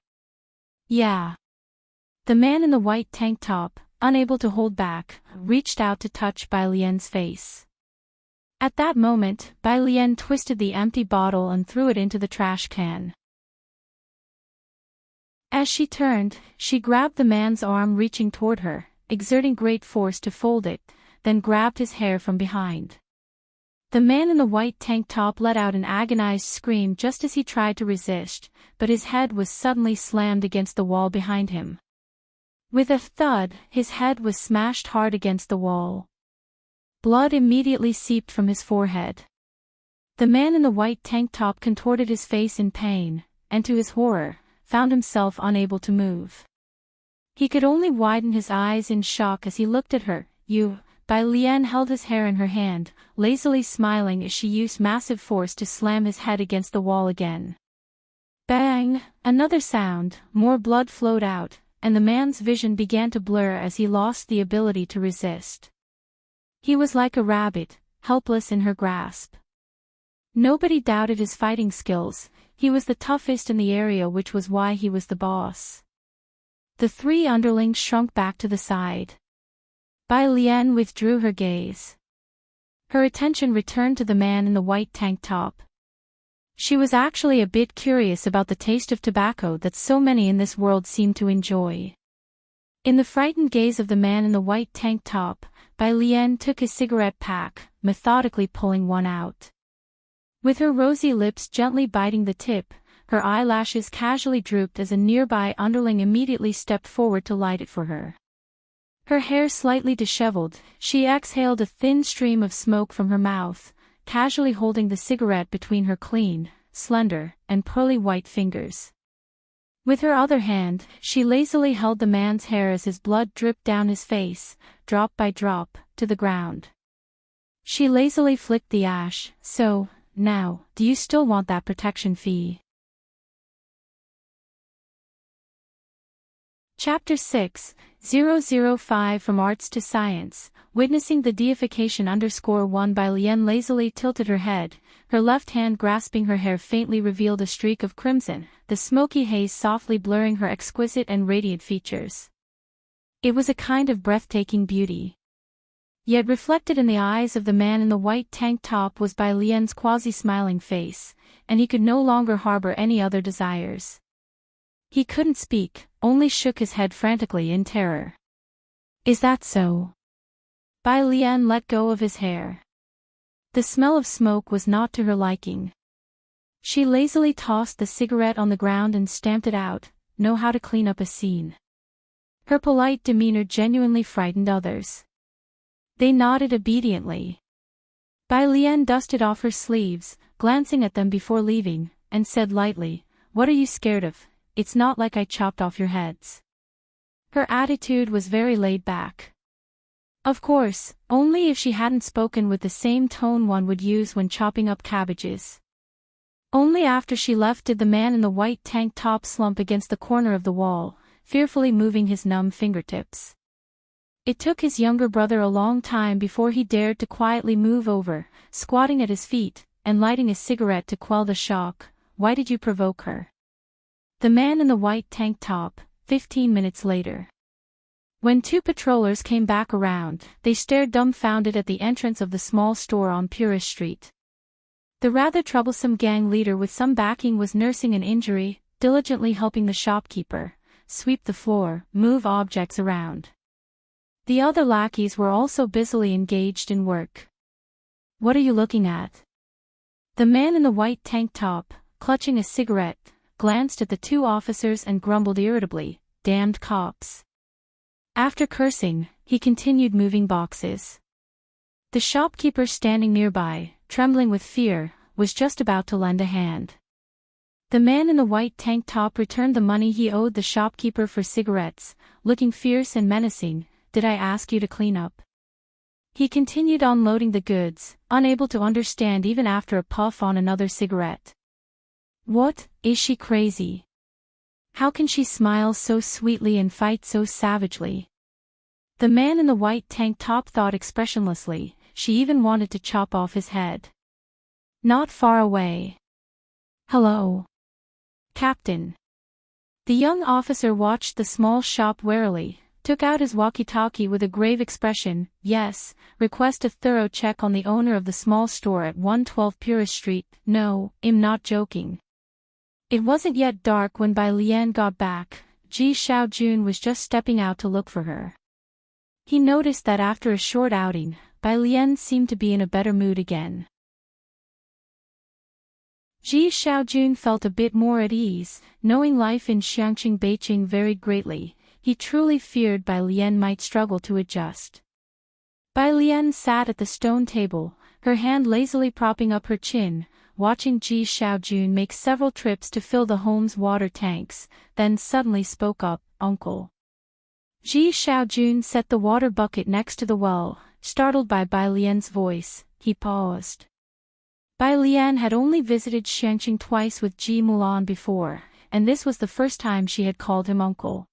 "Yeah." The man in the white tank top, unable to hold back, reached out to touch Bai Lian's face. At that moment, Bai Lian twisted the empty bottle and threw it into the trash can. As she turned, she grabbed the man's arm reaching toward her, exerting great force to fold it, then grabbed his hair from behind. The man in the white tank top let out an agonized scream just as he tried to resist, but his head was suddenly slammed against the wall behind him. With a thud, his head was smashed hard against the wall. Blood immediately seeped from his forehead. The man in the white tank top contorted his face in pain, and to his horror, found himself unable to move. He could only widen his eyes in shock as he looked at her. Bai Lian held his hair in her hand, lazily smiling as she used massive force to slam his head against the wall again. Bang! Another sound, more blood flowed out, and the man's vision began to blur as he lost the ability to resist. He was like a rabbit, helpless in her grasp. Nobody doubted his fighting skills, he was the toughest in the area, which was why he was the boss. The three underlings shrunk back to the side. Bai Lian withdrew her gaze. Her attention returned to the man in the white tank top. She was actually a bit curious about the taste of tobacco that so many in this world seemed to enjoy. In the frightened gaze of the man in the white tank top, Bai Lian took his cigarette pack, methodically pulling one out. With her rosy lips gently biting the tip, her eyelashes casually drooped as a nearby underling immediately stepped forward to light it for her. Her hair slightly disheveled, she exhaled a thin stream of smoke from her mouth, casually holding the cigarette between her clean, slender, and pearly white fingers. With her other hand, she lazily held the man's hair as his blood dripped down his face, drop by drop, to the ground. She lazily flicked the ash. "So, now, do you still want that protection fee?" Chapter 6, 005 From Arts to Science. Witnessing the deification _1 Bai Lian lazily tilted her head, her left hand grasping her hair faintly revealed a streak of crimson, the smoky haze softly blurring her exquisite and radiant features. It was a kind of breathtaking beauty. Yet reflected in the eyes of the man in the white tank top was Bai Lian's quasi-smiling face, and he could no longer harbor any other desires. He couldn't speak, only shook his head frantically in terror. "Is that so?" Bai Lian let go of his hair. The smell of smoke was not to her liking. She lazily tossed the cigarette on the ground and stamped it out, know how to clean up a scene. Her polite demeanor genuinely frightened others. They nodded obediently. Bai Lian dusted off her sleeves, glancing at them before leaving, and said lightly, "What are you scared of? It's not like I chopped off your heads." Her attitude was very laid back. Of course, only if she hadn't spoken with the same tone one would use when chopping up cabbages. Only after she left did the man in the white tank top slump against the corner of the wall, fearfully moving his numb fingertips. It took his younger brother a long time before he dared to quietly move over, squatting at his feet, and lighting a cigarette to quell the shock. "Why did you provoke her?" The man in the white tank top, 15 minutes later. When two patrollers came back around, they stared dumbfounded at the entrance of the small store on Purist Street. The rather troublesome gang leader with some backing was nursing an injury, diligently helping the shopkeeper sweep the floor, move objects around. The other lackeys were also busily engaged in work. What are you looking at? The man in the white tank top, clutching a cigarette, glanced at the two officers and grumbled irritably, "Damned cops." After cursing, he continued moving boxes. The shopkeeper standing nearby, trembling with fear, was just about to lend a hand. The man in the white tank top returned the money he owed the shopkeeper for cigarettes, looking fierce and menacing. "Did I ask you to clean up?" He continued unloading the goods, unable to understand even after a puff on another cigarette. What, is she crazy? How can she smile so sweetly and fight so savagely? The man in the white tank top thought expressionlessly. She even wanted to chop off his head. Not far away. "Hello, Captain." The young officer watched the small shop warily, took out his walkie-talkie with a grave expression. "Yes, request a thorough check on the owner of the small store at 112 Purist Street. No, I'm not joking." It wasn't yet dark when Bai Lian got back. Ji Xiaojun was just stepping out to look for her. He noticed that after a short outing, Bai Lian seemed to be in a better mood again. Ji Xiaojun felt a bit more at ease, knowing life in Xiangqing Beijing varied greatly. He truly feared Bai Lian might struggle to adjust. Bai Lian sat at the stone table, her hand lazily propping up her chin, watching Ji Xiaojun make several trips to fill the home's water tanks, then suddenly spoke up, "Uncle." Ji Xiaojun set the water bucket next to the well, startled by Bai Lian's voice. He paused. Bai Lian had only visited Xiangqing twice with Ji Mulan before, and this was the first time she had called him uncle.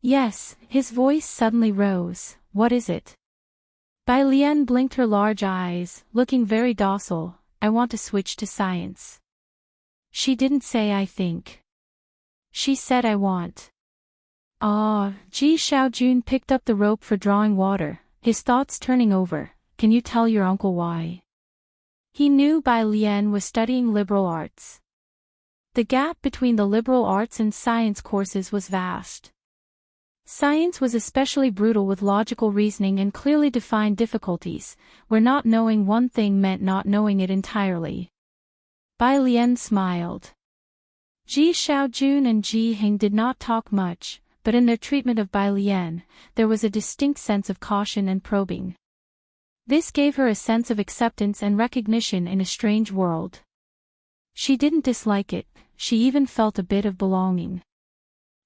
"Yes," his voice suddenly rose. "What is it?" Bai Lian blinked her large eyes, looking very docile. "I want to switch to science." She didn't say "I think." She said "I want." Ah, Ji Xiaojun picked up the rope for drawing water, his thoughts turning over. "Can you tell your uncle why?" He knew Bai Lian was studying liberal arts. The gap between the liberal arts and science courses was vast. Science was especially brutal with logical reasoning and clearly defined difficulties, where not knowing one thing meant not knowing it entirely. Bai Lian smiled. Ji Xiaojun and Ji Hing did not talk much, but in their treatment of Bai Lian, there was a distinct sense of caution and probing. This gave her a sense of acceptance and recognition in a strange world. She didn't dislike it, she even felt a bit of belonging.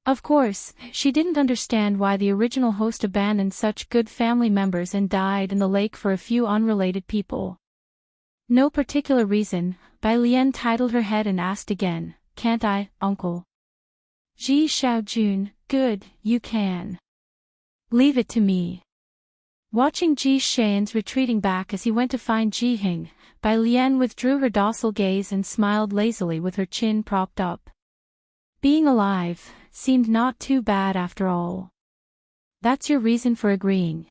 Of course, she didn't understand why the original host abandoned such good family members and died in the lake for a few unrelated people. No particular reason. Bai Lian titled her head and asked again, "Can't I, uncle?" Ji Xiaojun, "Good, you can. Leave it to me." Watching Ji Xian's retreating back as he went to find Ji Hing, Bai Lian withdrew her docile gaze and smiled lazily with her chin propped up. Being alive seemed not too bad after all. "That's your reason for agreeing."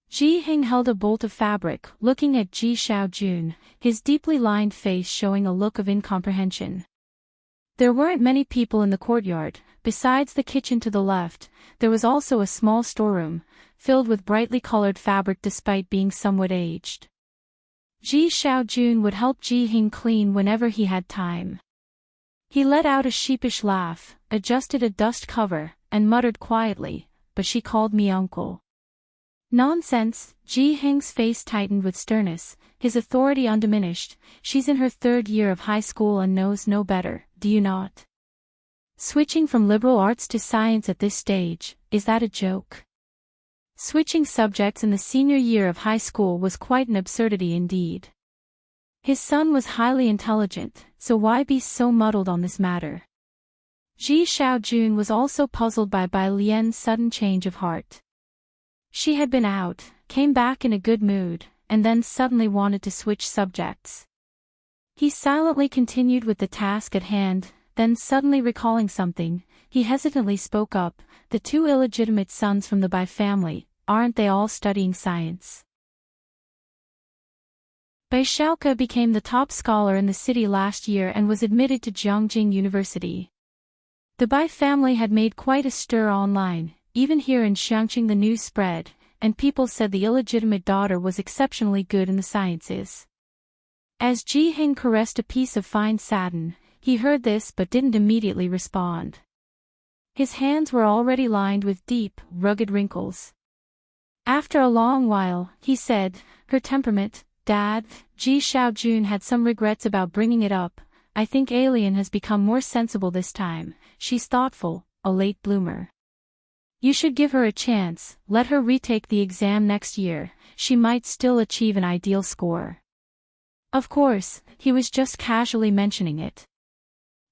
Ji Hing held a bolt of fabric, looking at Ji Xiaojun, his deeply lined face showing a look of incomprehension. There weren't many people in the courtyard. Besides the kitchen to the left, there was also a small storeroom, filled with brightly colored fabric despite being somewhat aged. Ji Xiaojun would help Ji Hing clean whenever he had time. He let out a sheepish laugh, adjusted a dust cover, and muttered quietly, "But she called me uncle." "Nonsense," Ji Hing's face tightened with sternness, his authority undiminished. "She's in her 3rd year of high school and knows no better, do you not? Switching from liberal arts to science at this stage, is that a joke?" Switching subjects in the senior year of high school was quite an absurdity indeed. His son was highly intelligent, so why be so muddled on this matter? Ji Xiaojun was also puzzled by Bai Lian's sudden change of heart. She had been out, came back in a good mood, and then suddenly wanted to switch subjects. He silently continued with the task at hand, then suddenly recalling something, he hesitantly spoke up, "The 2 illegitimate sons from the Bai family, aren't they all studying science?" Bai Xiaoke became the top scholar in the city last year and was admitted to Jiangjing University. The Bai family had made quite a stir online, even here in Xiangqing the news spread, and people said the illegitimate daughter was exceptionally good in the sciences. As Ji Hing caressed a piece of fine satin, he heard this but didn't immediately respond. His hands were already lined with deep, rugged wrinkles. After a long while, he said, "Her temperament, Dad." Ji Xiaojun had some regrets about bringing it up. "I think Alien has become more sensible this time. She's thoughtful, a late bloomer. You should give her a chance, let her retake the exam next year, she might still achieve an ideal score." Of course, he was just casually mentioning it.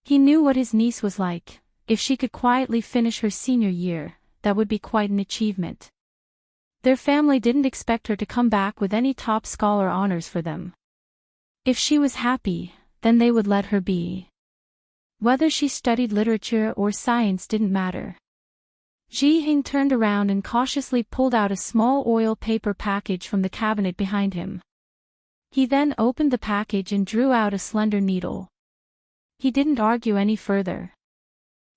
He knew what his niece was like. If she could quietly finish her senior year, that would be quite an achievement. Their family didn't expect her to come back with any top scholar honors for them. If she was happy, then they would let her be. Whether she studied literature or science didn't matter. Ji Hing turned around and cautiously pulled out a small oil paper package from the cabinet behind him. He then opened the package and drew out a slender needle. He didn't argue any further.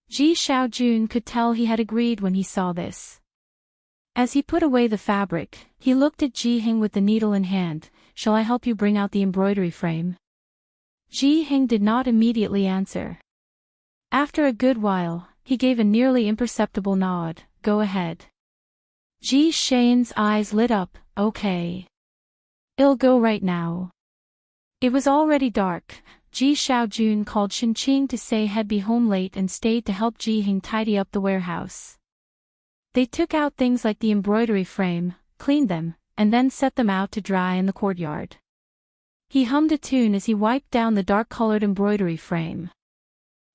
Ji Xiaojun could tell he had agreed when he saw this. As he put away the fabric, he looked at Ji Hing with the needle in hand. "Shall I help you bring out the embroidery frame?" Ji Hing did not immediately answer. After a good while, he gave a nearly imperceptible nod. "Go ahead." Ji Xian's eyes lit up. "Okay. I'll go right now." It was already dark. Ji Xiaojun called Shinqing to say he'd be home late and stayed to help Ji Hing tidy up the warehouse. They took out things like the embroidery frame, cleaned them, and then set them out to dry in the courtyard. He hummed a tune as he wiped down the dark-colored embroidery frame.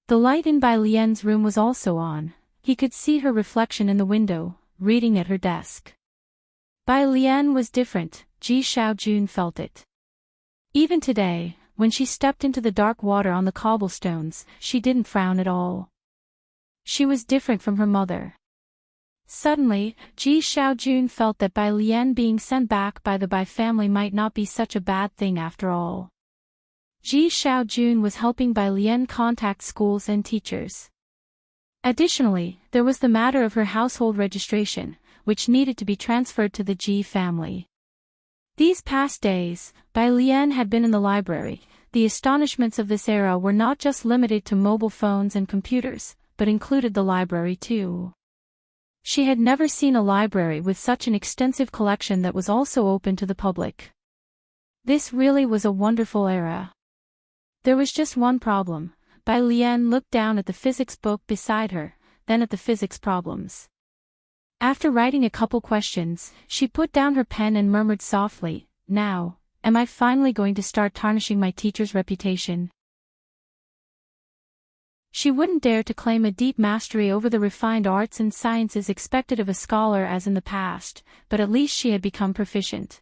The light in Bai Lian's room was also on. He could see her reflection in the window, reading at her desk. Bai Lian was different, Ji Xiaojun felt it. Even today, when she stepped into the dark water on the cobblestones, she didn't frown at all. She was different from her mother. Suddenly, Ji Xiaojun felt that Bai Lian being sent back by the Bai family might not be such a bad thing after all. Ji Xiaojun was helping Bai Lian contact schools and teachers. Additionally, there was the matter of her household registration, which needed to be transferred to the Ji family. These past days, Bai Lian had been in the library. The astonishments of this era were not just limited to mobile phones and computers, but included the library too. She had never seen a library with such an extensive collection that was also open to the public. This really was a wonderful era. There was just one problem. Bai Lian looked down at the physics book beside her, then at the physics problems. After writing a couple questions, she put down her pen and murmured softly, "Now, am I finally going to start tarnishing my teacher's reputation?" She wouldn't dare to claim a deep mastery over the refined arts and sciences expected of a scholar as in the past, but at least she had become proficient.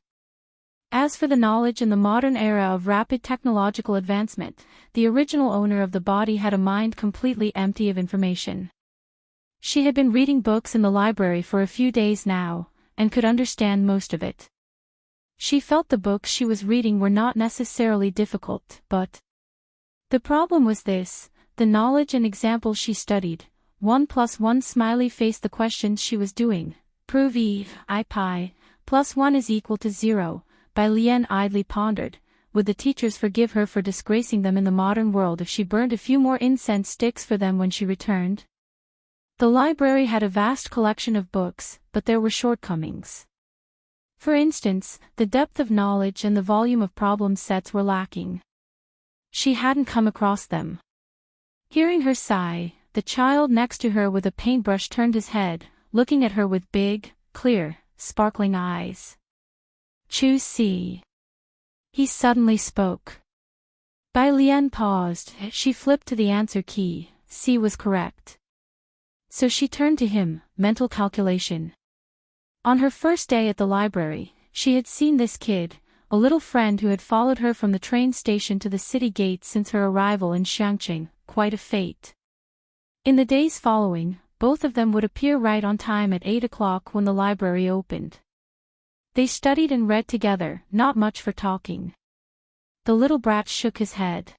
As for the knowledge in the modern era of rapid technological advancement, the original owner of the body had a mind completely empty of information. She had been reading books in the library for a few days now, and could understand most of it. She felt the books she was reading were not necessarily difficult, but the problem was this: the knowledge and examples she studied. 1 + 1 smiley face. The questions she was doing. Prove I pi plus 1 is equal to 0. Bai Lian idly pondered. Would the teachers forgive her for disgracing them in the modern world if she burned a few more incense sticks for them when she returned? The library had a vast collection of books, but there were shortcomings. For instance, the depth of knowledge and the volume of problem sets were lacking. She hadn't come across them. Hearing her sigh, the child next to her with a paintbrush turned his head, looking at her with big, clear, sparkling eyes. "Choose C." He suddenly spoke. Bai Lian paused. She flipped to the answer key. C was correct. So she turned to him, mental calculation. On her first day at the library, she had seen this kid, a little friend who had followed her from the train station to the city gates since her arrival in Xiangqing, quite a fate. In the days following, both of them would appear right on time at 8 o'clock when the library opened. They studied and read together, not much for talking. The little brat shook his head.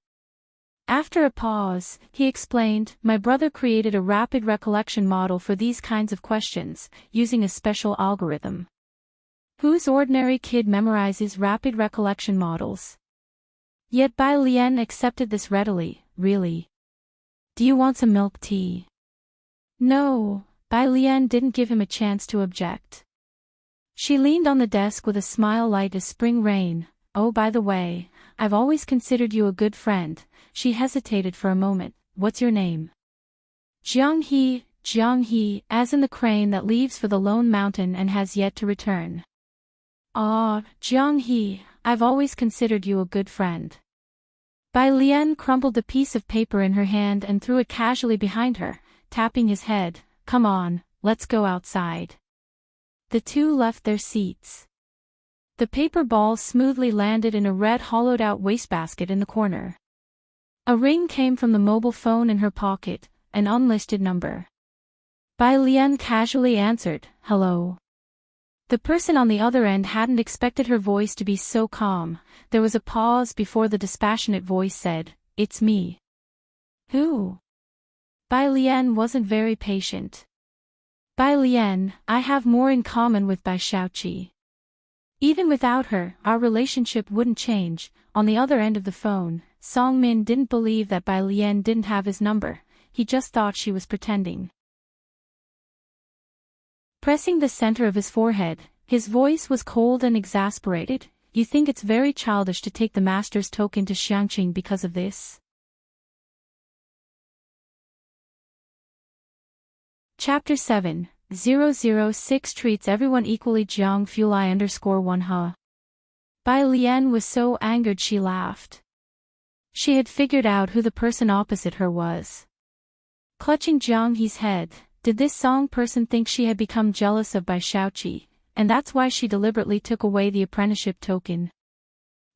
After a pause, he explained, "My brother created a rapid recollection model for these kinds of questions, using a special algorithm. Whose ordinary kid memorizes rapid recollection models? Yet Bai Lian accepted this readily. Really? Do you want some milk tea? No, Bai Lian didn't give him a chance to object. She leaned on the desk with a smile light as spring rain. Oh, by the way, I've always considered you a good friend. She hesitated for a moment. What's your name? Jiang He, as in the crane that leaves for the lone mountain and has yet to return. Ah, Jiang He, I've always considered you a good friend. Bai Lian crumpled the piece of paper in her hand and threw it casually behind her, tapping his head. Come on, let's go outside. The two left their seats. The paper ball smoothly landed in a red hollowed-out wastebasket in the corner. A ring came from the mobile phone in her pocket, an unlisted number. Bai Lian casually answered, "Hello." The person on the other end hadn't expected her voice to be so calm. There was a pause before the dispassionate voice said, "It's me." "Who?" Bai Lian wasn't very patient. "Bai Lian, I have more in common with Bai Shaoqi. Even without her, our relationship wouldn't change." On the other end of the phone, Song Min didn't believe that Bai Lian didn't have his number. He just thought she was pretending. Pressing the center of his forehead, his voice was cold and exasperated. "You think it's very childish to take the master's token to Xiangqing because of this?" Chapter 7, 006 treats everyone equally. Jiang Fulai _1 Bai Lian was so angered she laughed. She had figured out who the person opposite her was. Clutching Jiang He's head, did this Song person think she had become jealous of Bai Shaoqi, and that's why she deliberately took away the apprenticeship token?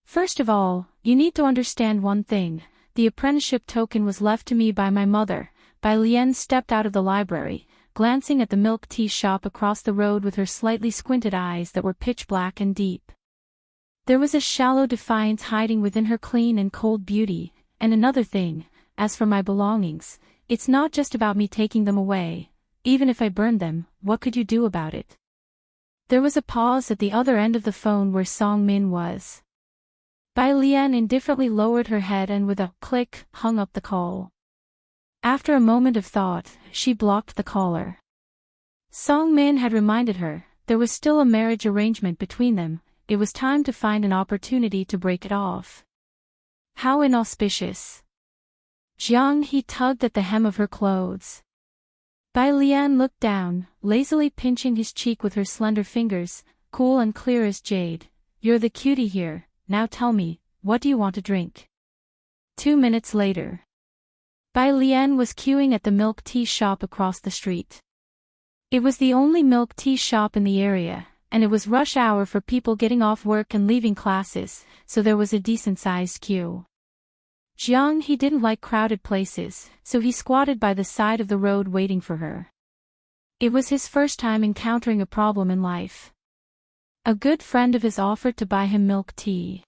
First of all, you need to understand one thing. The apprenticeship token was left to me by my mother. Bai Lian stepped out of the library, glancing at the milk tea shop across the road with her slightly squinted eyes that were pitch black and deep. There was a shallow defiance hiding within her clean and cold beauty. And another thing, as for my belongings, it's not just about me taking them away. Even if I burned them, what could you do about it? There was a pause at the other end of the phone where Song Min was. Bai Lian indifferently lowered her head and with a click, hung up the call. After a moment of thought, she blocked the caller. Song Min had reminded her, there was still a marriage arrangement between them. It was time to find an opportunity to break it off. How inauspicious. Jiang He tugged at the hem of her clothes. Bai Lian looked down, lazily pinching his cheek with her slender fingers, cool and clear as jade. "You're the cutie here, now tell me, what do you want to drink?" 2 minutes later. Bai Lian was queuing at the milk tea shop across the street. It was the only milk tea shop in the area, and it was rush hour for people getting off work and leaving classes, so there was a decent-sized queue. Jiang He didn't like crowded places, so he squatted by the side of the road waiting for her. It was his first time encountering a problem in life. A good friend of his offered to buy him milk tea.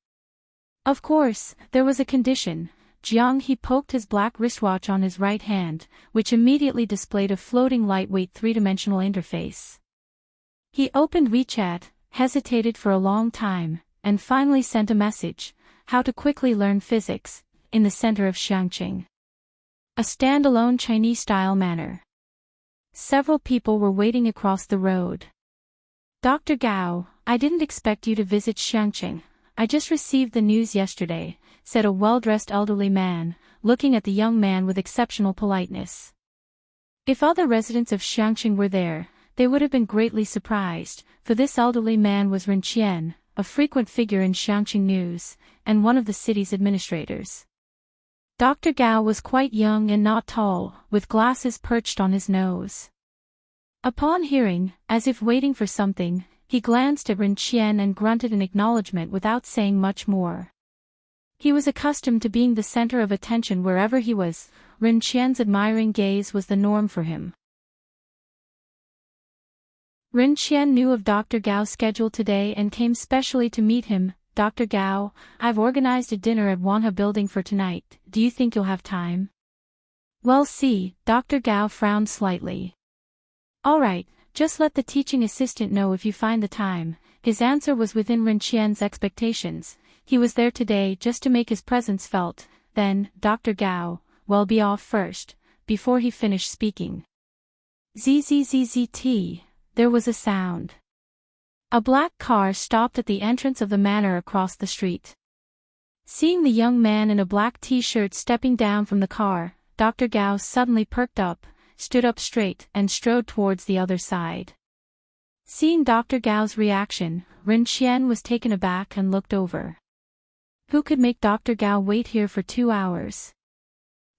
Of course, there was a condition. Jiang He poked his black wristwatch on his right hand, which immediately displayed a floating lightweight three-dimensional interface. He opened WeChat, hesitated for a long time, and finally sent a message: "How to quickly learn physics, in the center of Xiangqing. A standalone Chinese-style manor." Several people were waiting across the road. "Dr. Gao, I didn't expect you to visit Xiangqing. I just received the news yesterday," said a well-dressed elderly man, looking at the young man with exceptional politeness. If other residents of Xiangqing were there, they would have been greatly surprised, for this elderly man was Ren Qian, a frequent figure in Xiangqing news, and one of the city's administrators. Dr. Gao was quite young and not tall, with glasses perched on his nose. Upon hearing, as if waiting for something, he glanced at Ren Qian and grunted in acknowledgement without saying much more. He was accustomed to being the center of attention wherever he was. Ren Qian's admiring gaze was the norm for him. Ren Qian knew of Dr. Gao's schedule today and came specially to meet him. "Dr. Gao, I've organized a dinner at Wanha Building for tonight. Do you think you'll have time?" "Well, see," Dr. Gao frowned slightly. "All right, just let the teaching assistant know if you find the time. His answer was within Ren Qian's expectations. He was there today just to make his presence felt. Then, Dr. Gao, well, be off first, before he finished speaking. Zzzt, there was a sound. A black car stopped at the entrance of the manor across the street. Seeing the young man in a black t-shirt stepping down from the car, Dr. Gao suddenly perked up, stood up straight, and strode towards the other side. Seeing Dr. Gao's reaction, Ren Qian was taken aback and looked over. Who could make Dr. Gao wait here for 2 hours?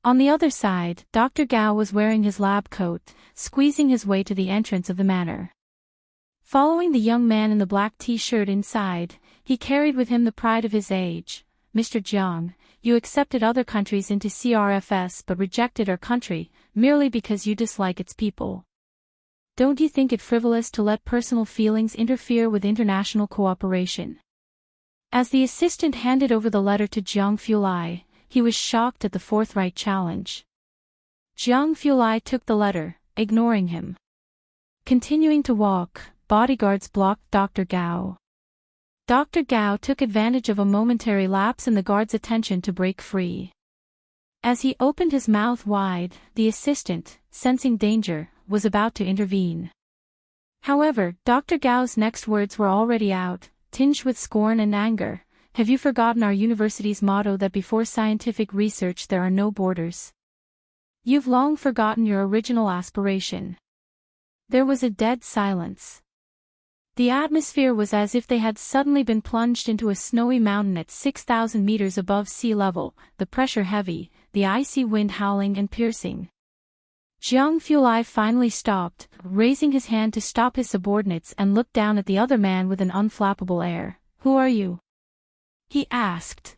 On the other side, Dr. Gao was wearing his lab coat, squeezing his way to the entrance of the manor. Following the young man in the black t-shirt inside, he carried with him the pride of his age. Mr. Jiang, you accepted other countries into CRFS but rejected our country, merely because you dislike its people. Don't you think it frivolous to let personal feelings interfere with international cooperation? As the assistant handed over the letter to Jiang Fulai, he was shocked at the forthright challenge. Jiang Fulai took the letter, ignoring him. Continuing to walk, bodyguards blocked Dr. Gao. Dr. Gao took advantage of a momentary lapse in the guard's attention to break free. As he opened his mouth wide, the assistant, sensing danger, was about to intervene. However, Dr. Gao's next words were already out, tinged with scorn and anger. Have you forgotten our university's motto that before scientific research there are no borders? You've long forgotten your original aspiration. There was a dead silence. The atmosphere was as if they had suddenly been plunged into a snowy mountain at 6,000 meters above sea level, the pressure heavy, the icy wind howling and piercing. Jiang Fulai finally stopped, raising his hand to stop his subordinates and looked down at the other man with an unflappable air. Who are you? He asked.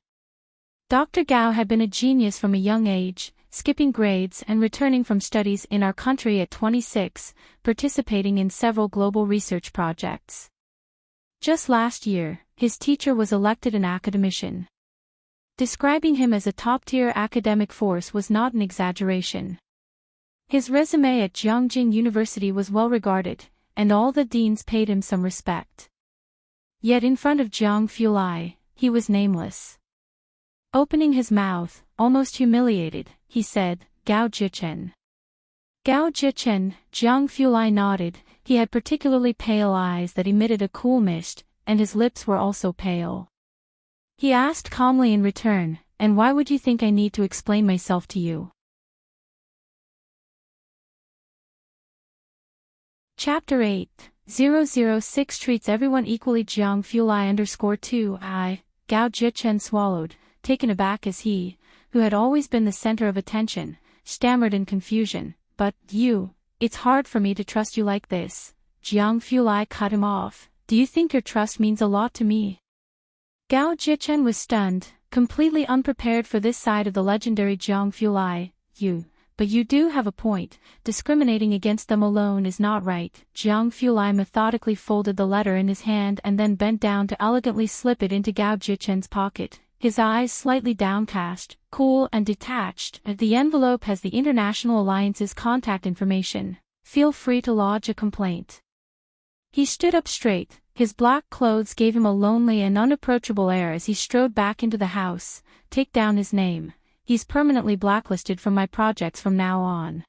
Dr. Gao had been a genius from a young age, skipping grades and returning from studies in our country at 26, participating in several global research projects. Just last year, his teacher was elected an academician. Describing him as a top-tier academic force was not an exaggeration. His resume at Jiangjing University was well regarded, and all the deans paid him some respect. Yet in front of Jiang Fulai, he was nameless. Opening his mouth, almost humiliated, he said, Gao Jichen. Gao Jichen, Jiang Fulai nodded. He had particularly pale eyes that emitted a cool mist, and his lips were also pale. He asked calmly in return, and why would you think I need to explain myself to you? Chapter 8:006 treats everyone equally. Jiang Fulai _2 Gao Jichen swallowed, taken aback as he, who had always been the center of attention, stammered in confusion. But, it's hard for me to trust you like this. Jiang Fulai cut him off. Do you think your trust means a lot to me? Gao Jichen was stunned, completely unprepared for this side of the legendary Jiang Fulai. But you do have a point. Discriminating against them alone is not right. Jiang Fulai methodically folded the letter in his hand and then bent down to elegantly slip it into Gao Jichen's pocket, his eyes slightly downcast, cool and detached. The envelope has the International Alliance's contact information. Feel free to lodge a complaint. He stood up straight. His black clothes gave him a lonely and unapproachable air as he strode back into the house. Take down his name. He's permanently blacklisted from my projects from now on.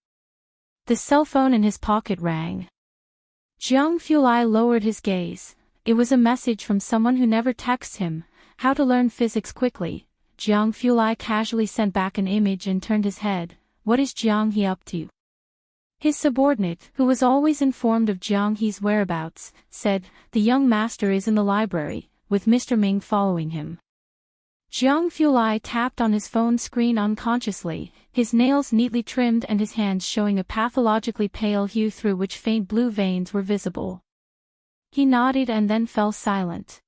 The cell phone in his pocket rang. Jiang Fulai lowered his gaze. It was a message from someone who never texts him. How to learn physics quickly. Jiang Fulai casually sent back an image and turned his head. What is Jiang He up to? His subordinate, who was always informed of Jiang He's whereabouts, said, the young master is in the library, with Mr. Ming following him. Jiang Fulai tapped on his phone screen unconsciously, his nails neatly trimmed and his hands showing a pathologically pale hue through which faint blue veins were visible. He nodded and then fell silent.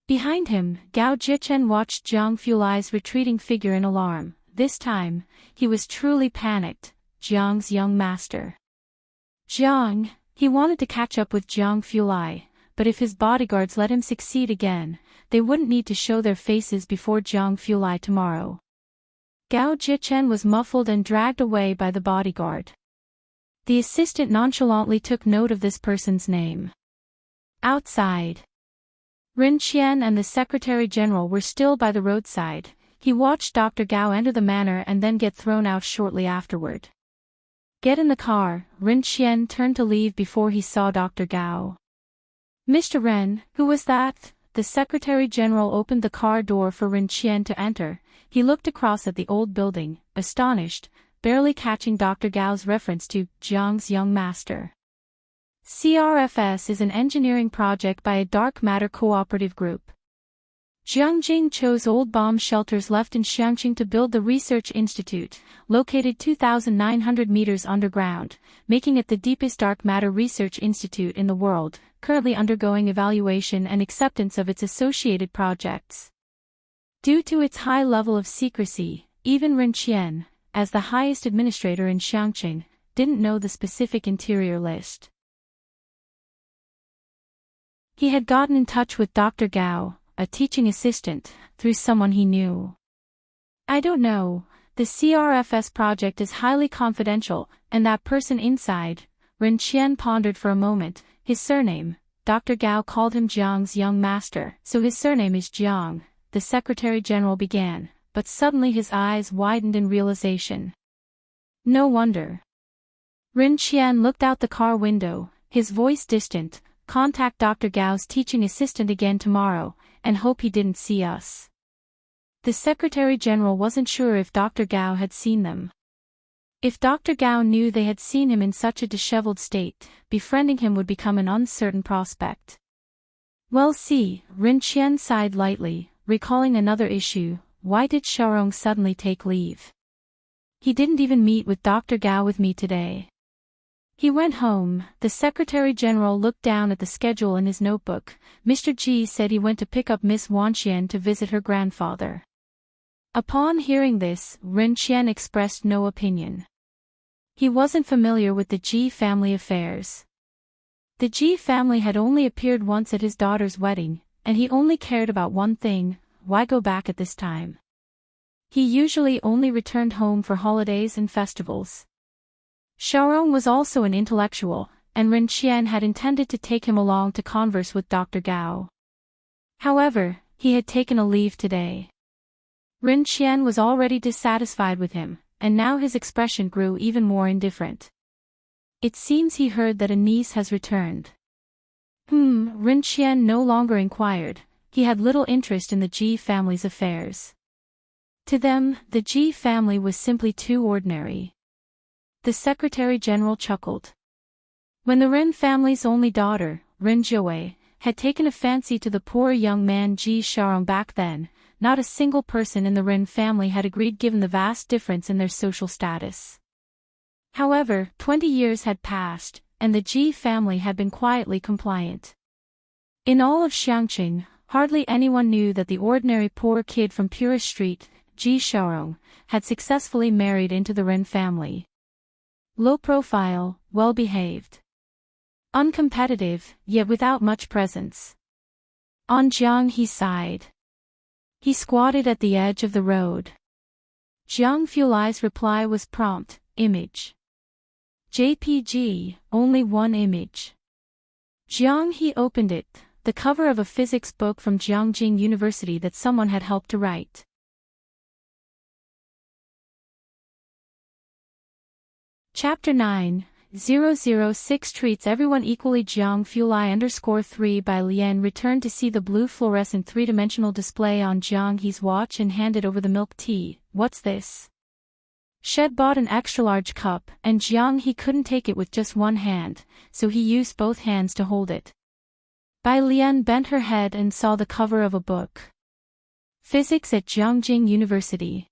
Behind him, Gao Jichen watched Jiang Fulai's retreating figure in alarm. This time, he was truly panicked. Jiang's young master. Jiang, he wanted to catch up with Jiang Fulai, but if his bodyguards let him succeed again, they wouldn't need to show their faces before Jiang Fulai tomorrow. Gao Jichen was muffled and dragged away by the bodyguard. The assistant nonchalantly took note of this person's name. Outside. Rin Qian and the Secretary General were still by the roadside. He watched Dr. Gao enter the manor and then get thrown out shortly afterward. Get in the car. Rin Qian turned to leave before he saw Dr. Gao. Mr. Ren, who was that? The Secretary General opened the car door for Rin Qian to enter. He looked across at the old building, astonished, barely catching Dr. Gao's reference to Jiang's young master. CRFS is an engineering project by a dark matter cooperative group. Jiangjing chose old bomb shelters left in Xiangqing to build the research institute, located 2,900 meters underground, making it the deepest dark matter research institute in the world, currently undergoing evaluation and acceptance of its associated projects. Due to its high level of secrecy, even Rin Qian, as the highest administrator in Xiangqing, didn't know the specific interior list. He had gotten in touch with Dr. Gao, a teaching assistant, through someone he knew. I don't know, the CRFS project is highly confidential, and that person inside, Rin Qian pondered for a moment, his surname, Dr. Gao called him Jiang's young master, so his surname is Jiang, the Secretary General began, but suddenly his eyes widened in realization. No wonder. Rin Qian looked out the car window, his voice distant, contact Dr. Gao's teaching assistant again tomorrow, and hope he didn't see us. The Secretary General wasn't sure if Dr. Gao had seen them. If Dr. Gao knew they had seen him in such a disheveled state, befriending him would become an uncertain prospect. Well, see, Rin Qian sighed lightly, recalling another issue. Why did Xiaorong suddenly take leave? He didn't even meet with Dr. Gao with me today. He went home. The Secretary General looked down at the schedule in his notebook. Mr. Ji said he went to pick up Miss Wanqian to visit her grandfather. Upon hearing this, Rin Qian expressed no opinion. He wasn't familiar with the Ji family affairs. The Ji family had only appeared once at his daughter's wedding, and he only cared about one thing: why go back at this time? He usually only returned home for holidays and festivals. Xiaorong was also an intellectual, and Rin Qian had intended to take him along to converse with Dr. Gao. However, he had taken a leave today. Rin Qian was already dissatisfied with him, and now his expression grew even more indifferent. It seems he heard that a niece has returned. Rin Qian no longer inquired. He had little interest in the Ji family's affairs. To them, the Ji family was simply too ordinary. The Secretary General chuckled. When the Ren family's only daughter, Rin Jiawei, had taken a fancy to the poor young man Ji Xiaorong back then, not a single person in the Ren family had agreed given the vast difference in their social status. However, 20 years had passed, and the Ji family had been quietly compliant. In all of Xiangqing, hardly anyone knew that the ordinary poor kid from Purist Street, Ji Xiaorong, had successfully married into the Ren family. Low profile, well-behaved. Uncompetitive, yet without much presence. On Jiang he sighed. He squatted at the edge of the road. Jiang Fulai's reply was prompt: image. JPG, only one image. Jiang he opened it, the cover of a physics book from Jiangjing University that someone had helped to write. Chapter 9, 006 treats everyone equally. Jiang Fulai _3 by Lian returned to see the blue fluorescent three-dimensional display on Jiang He's watch and handed over the milk tea. What's this? Shed bought an extra-large cup, and Jiang He couldn't take it with just one hand, so he used both hands to hold it. Bai Lian bent her head and saw the cover of a book. Physics at Jiangjing University.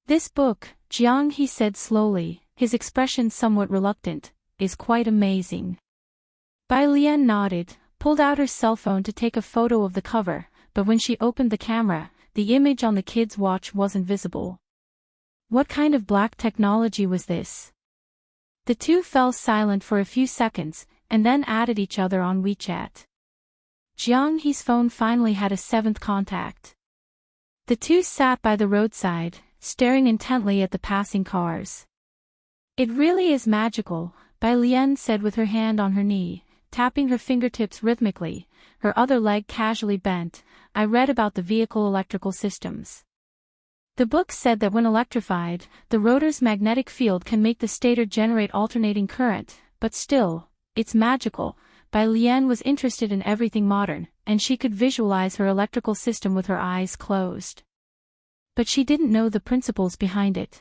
This book, Jiang He said slowly, his expression somewhat reluctant, is quite amazing. Bai Lian nodded, pulled out her cell phone to take a photo of the cover, but when she opened the camera, the image on the kid's watch wasn't visible. What kind of black technology was this? The two fell silent for a few seconds, and then added each other on WeChat. Jiang He's phone finally had a seventh contact. The two sat by the roadside, staring intently at the passing cars. It really is magical, Bai Lian said with her hand on her knee. tapping her fingertips rhythmically, her other leg casually bent. I read about the vehicle electrical systems. The book said that when electrified, the rotor's magnetic field can make the stator generate alternating current, but still, it's magical. Bai Lian was interested in everything modern, and she could visualize her electrical system with her eyes closed. But she didn't know the principles behind it.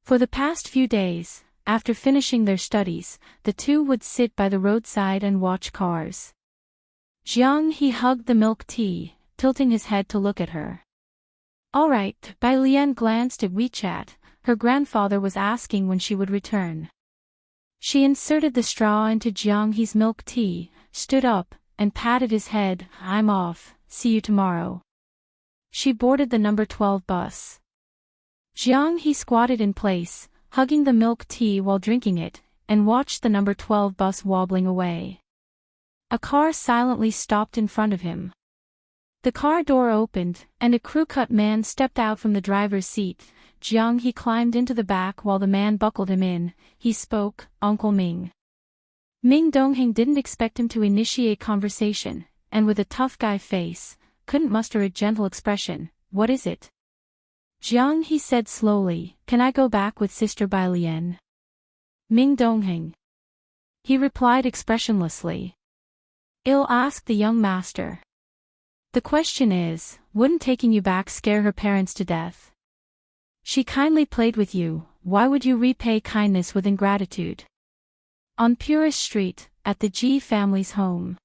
For the past few days, after finishing their studies, the two would sit by the roadside and watch cars. Jiang He hugged the milk tea, tilting his head to look at her. All right, Bai Lian glanced at WeChat. Her grandfather was asking when she would return. She inserted the straw into Jiang He's milk tea, stood up, and patted his head. I'm off, see you tomorrow. She boarded the number 12 bus. Jiang He squatted in place, hugging the milk tea while drinking it, and watched the number 12 bus wobbling away. A car silently stopped in front of him. The car door opened, and a crew-cut man stepped out from the driver's seat. Jiang He climbed into the back while the man buckled him in. He spoke, Uncle Ming. Ming Dongheng didn't expect him to initiate conversation, and with a tough guy face, couldn't muster a gentle expression. What is it? Jiang He said slowly, can I go back with Sister Bai Lian? Ming Dongheng. He replied expressionlessly. I'll ask the young master. The question is, wouldn't taking you back scare her parents to death? She kindly played with you, why would you repay kindness with ingratitude? On Purist Street, at the Ji family's home.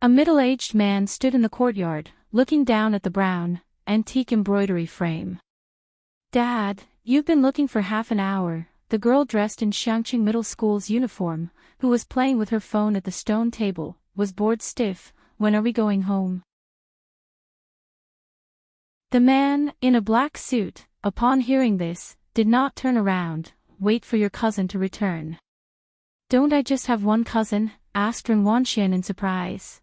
A middle-aged man stood in the courtyard, looking down at the brown, antique embroidery frame. Dad, you've been looking for half an hour. The girl dressed in Xiangqing Middle School's uniform, who was playing with her phone at the stone table, was bored stiff. When are we going home? The man, in a black suit, upon hearing this, did not turn around. Wait for your cousin to return. Don't I just have one cousin? Asked Ren Wanxian in surprise.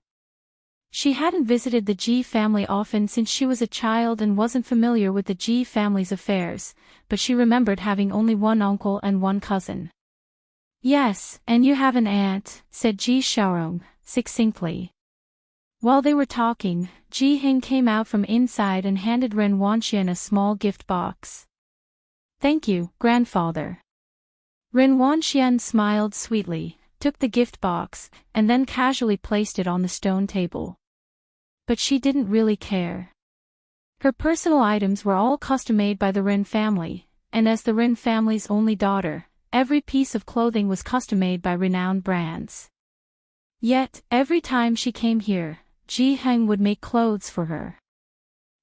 She hadn't visited the Ji family often since she was a child and wasn't familiar with the Ji family's affairs, but she remembered having only one uncle and one cousin. Yes, and you have an aunt, said Ji Xiaorong, succinctly. While they were talking, Ji Hing came out from inside and handed Ren Wanxian a small gift box. Thank you, grandfather. Ren Wanxian smiled sweetly, took the gift box, and then casually placed it on the stone table. But she didn't really care. Her personal items were all custom-made by the Ren family, and as the Ren family's only daughter, every piece of clothing was custom-made by renowned brands. Yet, every time she came here, Ji Heng would make clothes for her.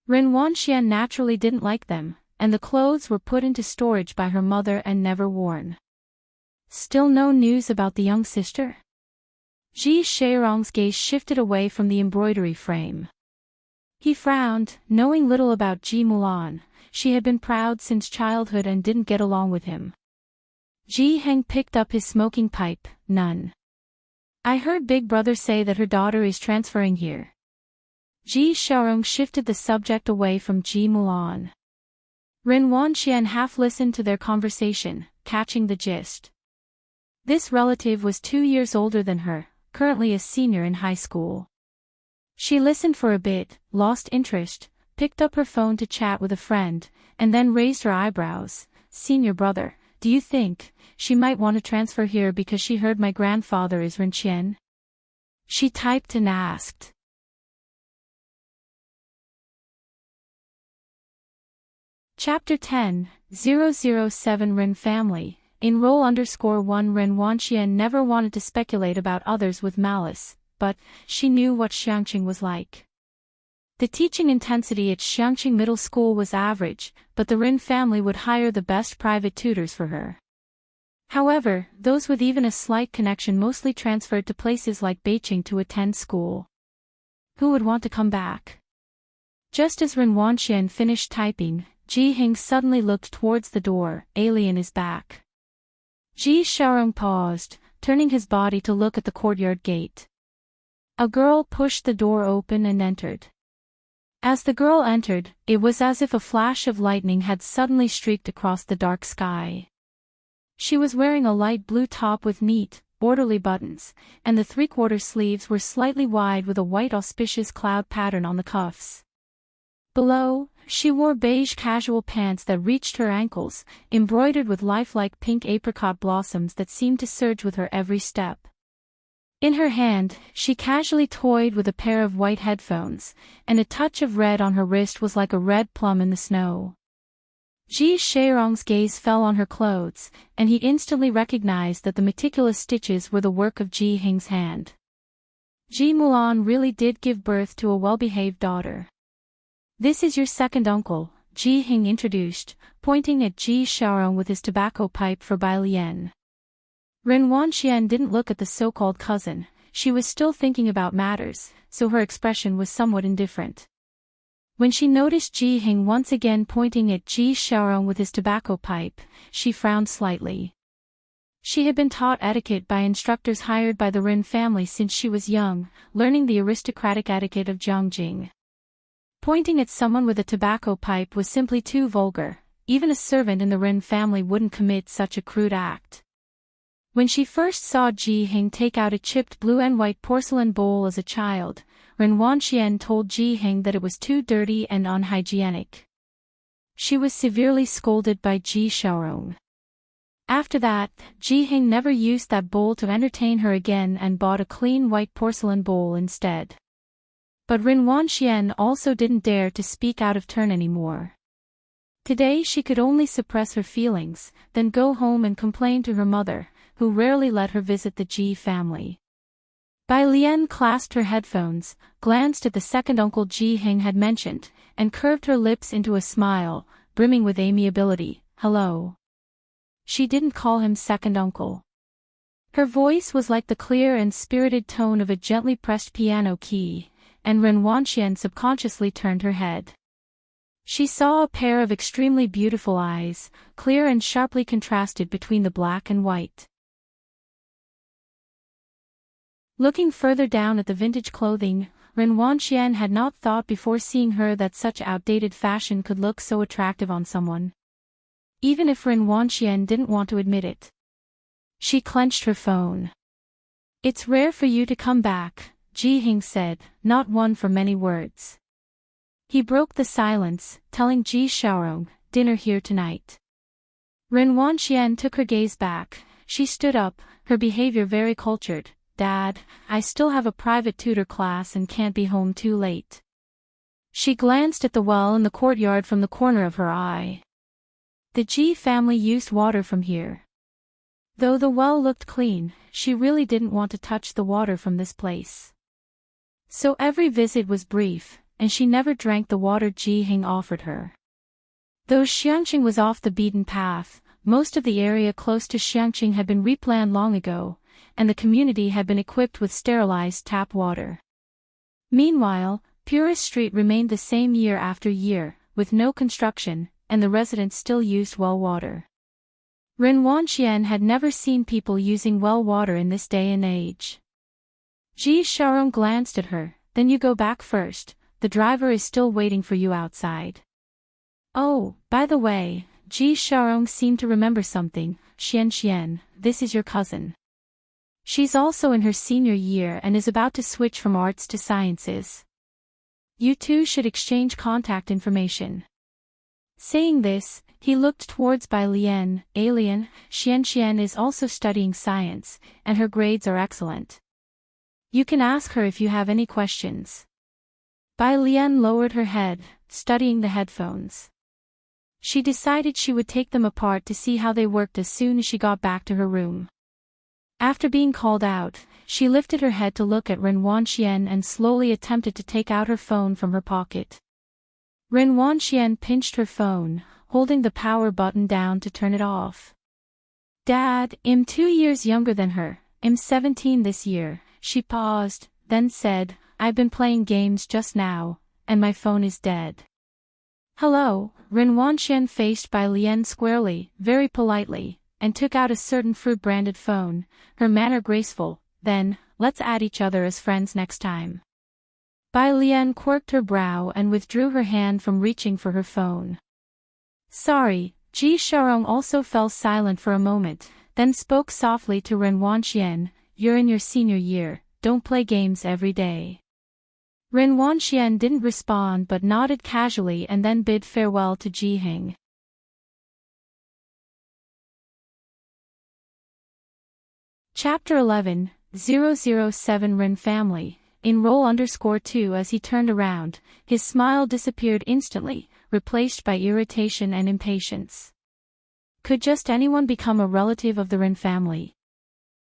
Ren Wanxian naturally didn't like them, and the clothes were put into storage by her mother and never worn. Still no news about the young sister? Ji Xiaorong's gaze shifted away from the embroidery frame. He frowned, knowing little about Ji Mulan. She had been proud since childhood and didn't get along with him. Ji Heng picked up his smoking pipe. None. I heard Big Brother say that her daughter is transferring here. Ji Xiaorong shifted the subject away from Ji Mulan. Ren Wanxian half listened to their conversation, catching the gist. This relative was 2 years older than her, currently a senior in high school. She listened for a bit, lost interest, picked up her phone to chat with a friend, and then raised her eyebrows. Senior brother, do you think she might want to transfer here because she heard my grandfather is Ren Qian? She typed and asked. Chapter 10, 007 Ren Family. Enroll _1 Ren Wanxian never wanted to speculate about others with malice, but she knew what Xiangqing was like. The teaching intensity at Xiangqing Middle School was average, but the Ren family would hire the best private tutors for her. However, those with even a slight connection mostly transferred to places like Beijing to attend school. Who would want to come back? Just as Ren Wanxian finished typing, Ji Hing suddenly looked towards the door. Alien is back. Ji Xiaorong paused, turning his body to look at the courtyard gate. A girl pushed the door open and entered. As the girl entered, it was as if a flash of lightning had suddenly streaked across the dark sky. She was wearing a light blue top with neat, orderly buttons, and the three-quarter sleeves were slightly wide with a white auspicious cloud pattern on the cuffs. Below, she wore beige casual pants that reached her ankles, embroidered with lifelike pink apricot blossoms that seemed to surge with her every step. In her hand, she casually toyed with a pair of white headphones, and a touch of red on her wrist was like a red plum in the snow. Ji Shaorong's gaze fell on her clothes, and he instantly recognized that the meticulous stitches were the work of Ji Hing's hand. Ji Mulan really did give birth to a well-behaved daughter. "This is your second uncle," Ji Hing introduced, pointing at Ji Shaorong with his tobacco pipe for Bai Lian. Ren Wanxian didn't look at the so-called cousin. She was still thinking about matters, so her expression was somewhat indifferent. When she noticed Ji Hing once again pointing at Ji Shaorong with his tobacco pipe, she frowned slightly. She had been taught etiquette by instructors hired by the Ren family since she was young, learning the aristocratic etiquette of Jiangjing. Pointing at someone with a tobacco pipe was simply too vulgar. Even a servant in the Ren family wouldn't commit such a crude act. When she first saw Ji Hing take out a chipped blue and white porcelain bowl as a child, Ren Wanxian told Ji Hing that it was too dirty and unhygienic. She was severely scolded by Ji Shaorong. After that, Ji Hing never used that bowl to entertain her again and bought a clean white porcelain bowl instead. But Ren Wanxian also didn't dare to speak out of turn anymore. Today she could only suppress her feelings, then go home and complain to her mother, who rarely let her visit the Ji family. Bai Lian clasped her headphones, glanced at the second uncle Ji Hing had mentioned, and curved her lips into a smile, brimming with amiability. "Hello." She didn't call him second uncle. Her voice was like the clear and spirited tone of a gently pressed piano key, and Ren Wanxian subconsciously turned her head. She saw a pair of extremely beautiful eyes, clear and sharply contrasted between the black and white. Looking further down at the vintage clothing, Ren Wanxian had not thought before seeing her that such outdated fashion could look so attractive on someone. Even if Ren Wanxian didn't want to admit it. She clenched her phone. "It's rare for you to come back," Ji Hing said, not one for many words. He broke the silence, telling Ji Shaorong, "Dinner here tonight." Ren Wanxian took her gaze back. She stood up, her behavior very cultured. "Dad, I still have a private tutor class and can't be home too late." She glanced at the well in the courtyard from the corner of her eye. The Ji family used water from here. Though the well looked clean, she really didn't want to touch the water from this place. So every visit was brief, and she never drank the water Ji Hing offered her. Though Xiangqing was off the beaten path, most of the area close to Xiangqing had been replanned long ago, and the community had been equipped with sterilized tap water. Meanwhile, Purist Street remained the same year after year, with no construction, and the residents still used well water. Ren Wanxian had never seen people using well water in this day and age. Ji Shaorong glanced at her. "Then you go back first, the driver is still waiting for you outside." "Oh, by the way," Ji Shaorong seemed to remember something, "Xian, this is your cousin. She's also in her senior year and is about to switch from arts to sciences. You two should exchange contact information." Saying this, he looked towards Bai Lian. "Alien, Xian is also studying science, and her grades are excellent. You can ask her if you have any questions." Bai Lian lowered her head, studying the headphones. She decided she would take them apart to see how they worked as soon as she got back to her room. After being called out, she lifted her head to look at Ren Wanxian and slowly attempted to take out her phone from her pocket. Ren Wanxian pinched her phone, holding the power button down to turn it off. "Dad, I'm 2 years younger than her. I'm 17 this year." She paused, then said, "I've been playing games just now, and my phone is dead." "Hello," Ren Wanxian faced Bai Lian squarely, very politely, and took out a certain fruit-branded phone, her manner graceful. "Then, let's add each other as friends next time." Bai Lian quirked her brow and withdrew her hand from reaching for her phone. "Sorry." Ji Shaorong also fell silent for a moment, then spoke softly to Ren Wanxian, "You're in your senior year, don't play games every day." Ren Wanxian didn't respond but nodded casually and then bid farewell to Jiheng. Chapter 11, 007 Ren Family. Enroll_2 As he turned around, his smile disappeared instantly, replaced by irritation and impatience. Could just anyone become a relative of the Ren family?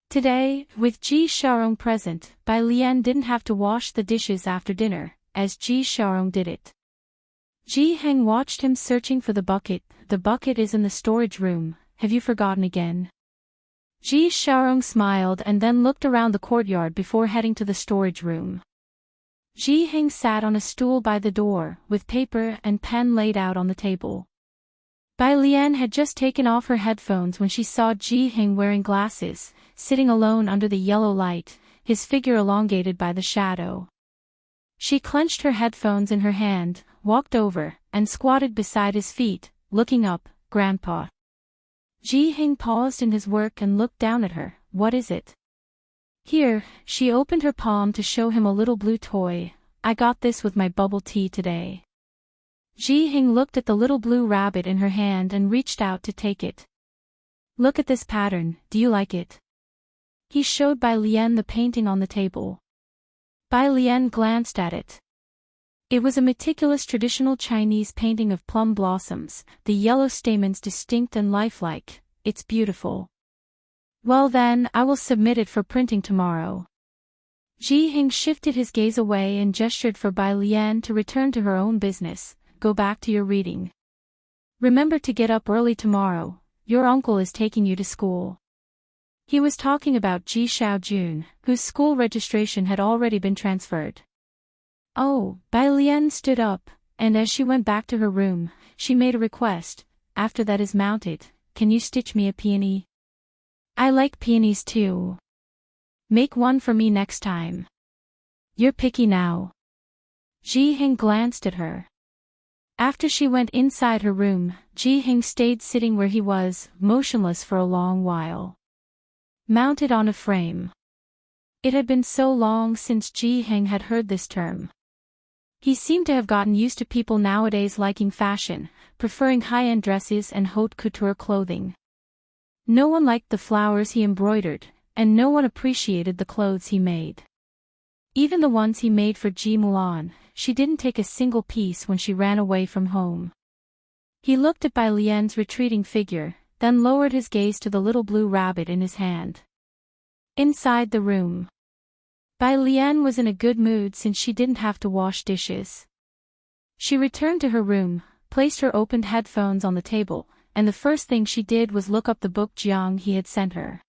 Today, with Ji Xiaorong present, Bai Lian didn't have to wash the dishes after dinner, as Ji Xiaorong did it. Jiheng watched him searching for the bucket. "The bucket is in the storage room, have you forgotten again?" Ji Xiaorong smiled and then looked around the courtyard before heading to the storage room. Jiheng sat on a stool by the door, with paper and pen laid out on the table. Bai Lian had just taken off her headphones when she saw Jiheng wearing glasses, sitting alone under the yellow light, his figure elongated by the shadow. She clenched her headphones in her hand, walked over, and squatted beside his feet, looking up. "Grandpa." Jiheng paused in his work and looked down at her. "What is it?" "Here," she opened her palm to show him a little blue toy. "I got this with my bubble tea today." Jiheng looked at the little blue rabbit in her hand and reached out to take it. "Look at this pattern, do you like it?" He showed Bai Lian the painting on the table. Bai Lian glanced at it. It was a meticulous traditional Chinese painting of plum blossoms, the yellow stamens distinct and lifelike. "It's beautiful." "Well then, I will submit it for printing tomorrow." Jiheng shifted his gaze away and gestured for Bai Lian to return to her own business. "Go back to your reading. Remember to get up early tomorrow, your uncle is taking you to school." He was talking about Ji Xiaojun, whose school registration had already been transferred. "Oh," Bai Lian stood up, and as she went back to her room, she made a request. "After that is mounted, can you stitch me a peony? I like peonies too. Make one for me next time." "You're picky now." Jiheng glanced at her. After she went inside her room, Jiheng stayed sitting where he was, motionless for a long while. Mounted on a frame. It had been so long since Jiheng had heard this term. He seemed to have gotten used to people nowadays liking fashion, preferring high-end dresses and haute couture clothing. No one liked the flowers he embroidered, and no one appreciated the clothes he made. Even the ones he made for Ji Mulan, she didn't take a single piece when she ran away from home. He looked at Bai Lian's retreating figure, then lowered his gaze to the little blue rabbit in his hand. Inside the room, Bai Lian was in a good mood since she didn't have to wash dishes. She returned to her room, placed her opened headphones on the table, and the first thing she did was look up the book Jiang he had sent her.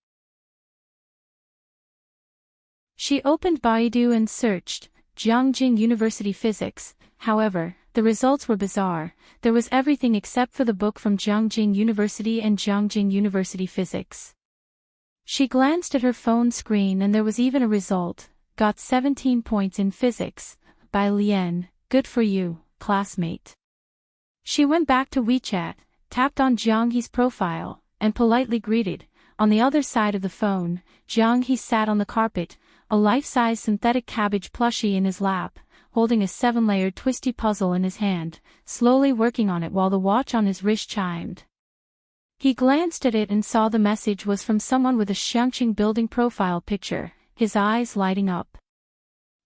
She opened Baidu and searched, Jiangjing University Physics. However, the results were bizarre. There was everything except for the book from Jiangjing University and Jiangjing University Physics. She glanced at her phone screen and there was even a result. Got 17 points in physics. Bai Lian, good for you, classmate. She went back to WeChat, tapped on Jiang He's profile, and politely greeted. On the other side of the phone, Jiang He sat on the carpet, a life-size synthetic cabbage plushie in his lap, holding a 7-layered twisty puzzle in his hand, slowly working on it while the watch on his wrist chimed. He glanced at it and saw the message was from someone with a Xiangqing building profile picture, his eyes lighting up.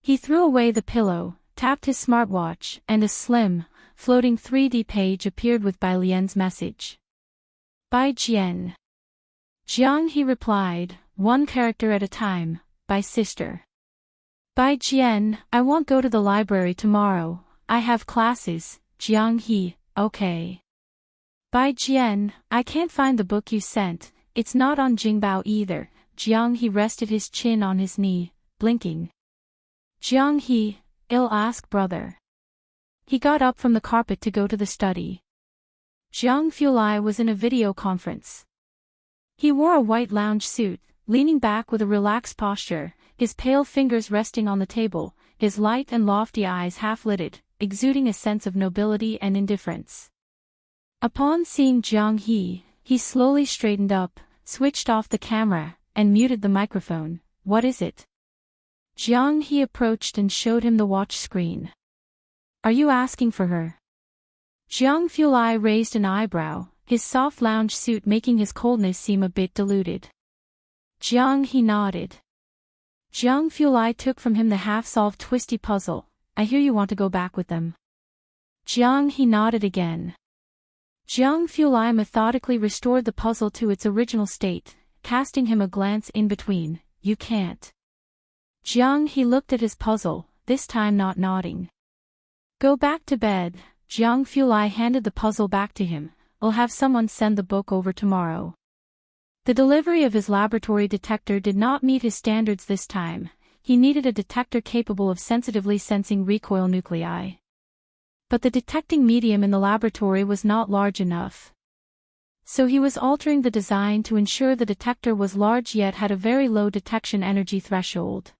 He threw away the pillow, tapped his smartwatch, and a slim, floating 3D page appeared with Bai Lian's message. Bai Jian. Jiang He replied, one character at a time, by sister. Bai Jian, I won't go to the library tomorrow, I have classes. Jiang He, okay. Bai Jian, I can't find the book you sent, it's not on Jingbao either. Jiang He rested his chin on his knee, blinking. Jiang He, I'll ask brother. He got up from the carpet to go to the study. Jiang Fulai was in a video conference. He wore a white lounge suit, leaning back with a relaxed posture, his pale fingers resting on the table, his light and lofty eyes half-lidded, exuding a sense of nobility and indifference. Upon seeing Jiang He, he slowly straightened up, switched off the camera, and muted the microphone. What is it? Jiang He approached and showed him the watch screen. Are you asking for her? Jiang Fulai raised an eyebrow, his soft lounge suit making his coldness seem a bit diluted. Jiang He nodded. Jiang Fulai took from him the half-solved twisty puzzle. I hear you want to go back with them. Jiang He nodded again. Jiang Fulai methodically restored the puzzle to its original state, casting him a glance in between. You can't. Jiang He looked at his puzzle, this time not nodding. Go back to bed. Jiang Fulai handed the puzzle back to him. I'll have someone send the book over tomorrow. The delivery of his laboratory detector did not meet his standards this time. He needed a detector capable of sensitively sensing recoil nuclei. But the detecting medium in the laboratory was not large enough. So he was altering the design to ensure the detector was large yet had a very low detection energy threshold.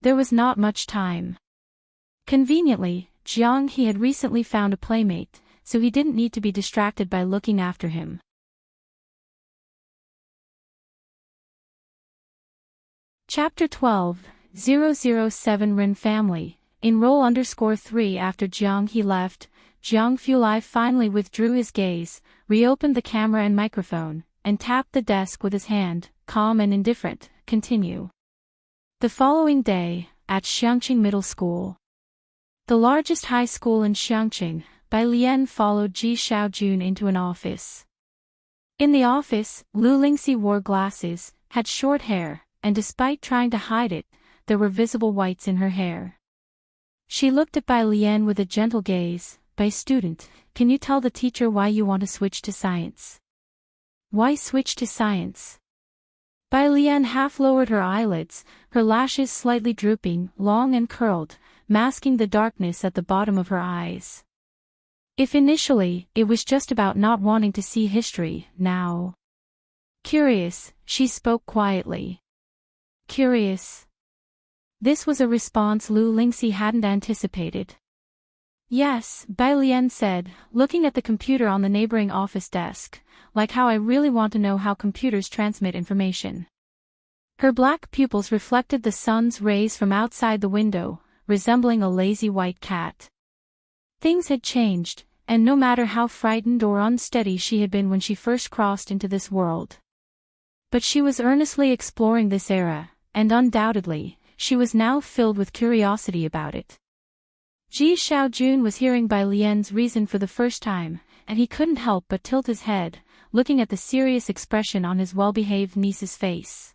There was not much time. Conveniently, Jiang He had recently found a playmate, so he didn't need to be distracted by looking after him. Chapter 12, 007 Rin Family. Enroll _3 After Jiang He left, Jiang Fulai finally withdrew his gaze, reopened the camera and microphone, and tapped the desk with his hand, calm and indifferent. Continue. The following day, at Xiangqing Middle School. The largest high school in Xiangqing, Bai Lian followed Ji Xiaojun into an office. In the office, Lu Lingxi wore glasses, had short hair, and despite trying to hide it, there were visible whites in her hair. She looked at Bai Lian with a gentle gaze. Bai student, can you tell the teacher why you want to switch to science? Why switch to science? Bai Lian half lowered her eyelids, her lashes slightly drooping, long and curled, masking the darkness at the bottom of her eyes. If initially, it was just about not wanting to see history, now. Curious, she spoke quietly. Curious. This was a response Lu Lingxi hadn't anticipated. Yes, Bai Lian said, looking at the computer on the neighboring office desk, like how I really want to know how computers transmit information. Her black pupils reflected the sun's rays from outside the window, resembling a lazy white cat. Things had changed, and no matter how frightened or unsteady she had been when she first crossed into this world. But she was earnestly exploring this era, and undoubtedly, she was now filled with curiosity about it. Ji Xiaojun was hearing Bai Lian's reason for the first time, and he couldn't help but tilt his head, looking at the serious expression on his well-behaved niece's face.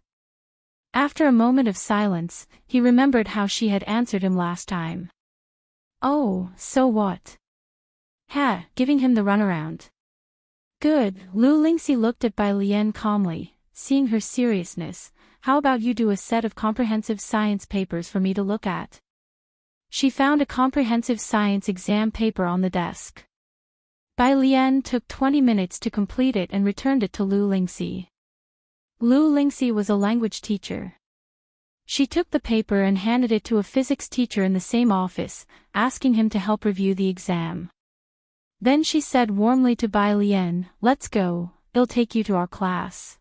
After a moment of silence, he remembered how she had answered him last time. Oh, so what? Giving him the runaround. Good, Lu Lingxi looked at Bai Lian calmly, seeing her seriousness. How about you do a set of comprehensive science papers for me to look at? She found a comprehensive science exam paper on the desk. Bai Lian took 20 minutes to complete it and returned it to Lu Lingxi. Lu Lingxi was a language teacher. She took the paper and handed it to a physics teacher in the same office, asking him to help review the exam. Then she said warmly to Bai Lian, let's go, it'll take you to our class.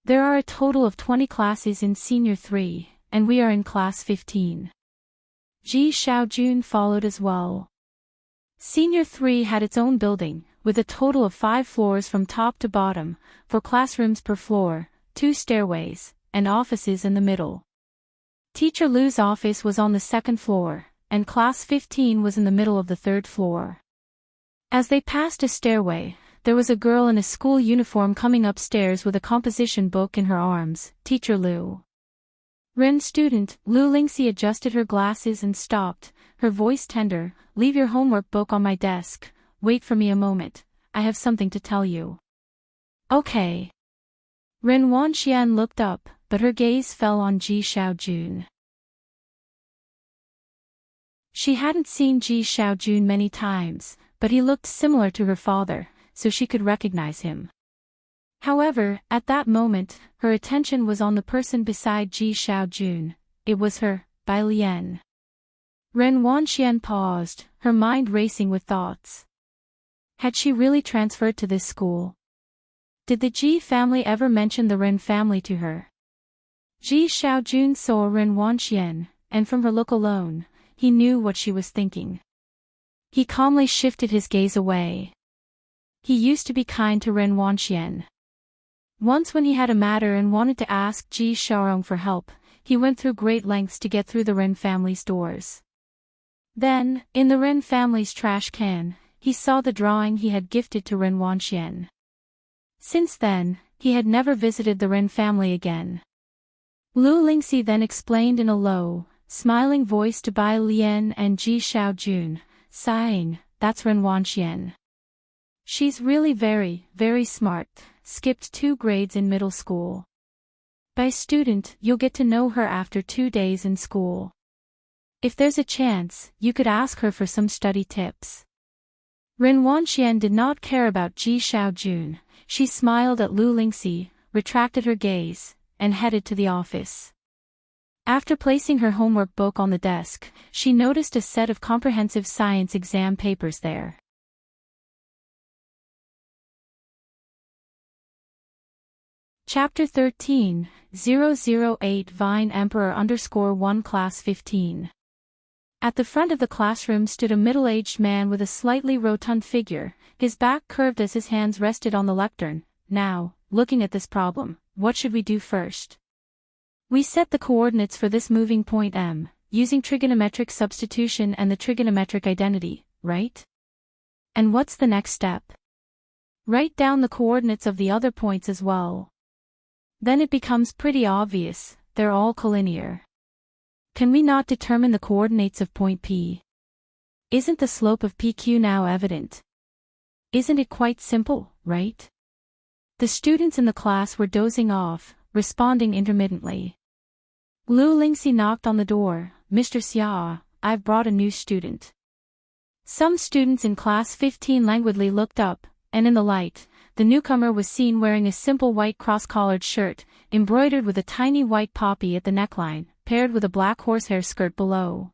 There are a total of 20 classes in Senior 3, and we are in Class 15. Ji Xiaojun followed as well. Senior 3 had its own building, with a total of 5 floors from top to bottom, 4 classrooms per floor, 2 stairways, and offices in the middle. Teacher Lu's office was on the 2nd floor, and Class 15 was in the middle of the 3rd floor. As they passed a stairway, there was a girl in a school uniform coming upstairs with a composition book in her arms. Teacher Lu. Ren student, Lu Lingxi adjusted her glasses and stopped, her voice tender. Leave your homework book on my desk, wait for me a moment, I have something to tell you. Okay. Ren Wanxian looked up, but her gaze fell on Ji Xiaojun. She hadn't seen Ji Xiaojun many times, but he looked similar to her father, so she could recognize him. However, at that moment, her attention was on the person beside Ji Xiaojun. It was her, Bai Lian. Ren Wanxian paused, her mind racing with thoughts. Had she really transferred to this school? Did the Ji family ever mention the Ren family to her? Ji Xiaojun saw Ren Wanxian, and from her look alone, he knew what she was thinking. He calmly shifted his gaze away. He used to be kind to Ren Wanxian. Once when he had a matter and wanted to ask Ji Xiaorong for help, he went through great lengths to get through the Ren family's doors. Then, in the Ren family's trash can, he saw the drawing he had gifted to Ren Wanxian. Since then, he had never visited the Ren family again. Lu Lingxi then explained in a low, smiling voice to Bai Lian and Ji Xiaojun, sighing, "That's Ren Wanxian. She's really very, very smart, skipped 2 grades in middle school. By student, you'll get to know her after 2 days in school. If there's a chance, you could ask her for some study tips." Ren Wanxian did not care about Ji Xiaojun. She smiled at Lu Lingxi, retracted her gaze, and headed to the office. After placing her homework book on the desk, she noticed a set of comprehensive science exam papers there. Chapter 13, 008 Vine Emperor _1 Class 15. At the front of the classroom stood a middle-aged man with a slightly rotund figure, his back curved as his hands rested on the lectern. "Now, looking at this problem, what should we do first? We set the coordinates for this moving point M, using trigonometric substitution and the trigonometric identity, right? And what's the next step? Write down the coordinates of the other points as well. Then it becomes pretty obvious, they're all collinear. Can we not determine the coordinates of point P? Isn't the slope of PQ now evident? Isn't it quite simple, right?" The students in the class were dozing off, responding intermittently. Lu Lingxi knocked on the door. "Mr. Xia, I've brought a new student." Some students in class 15 languidly looked up, and in the light, the newcomer was seen wearing a simple white cross-collared shirt, embroidered with a tiny white poppy at the neckline, paired with a black horsehair skirt below.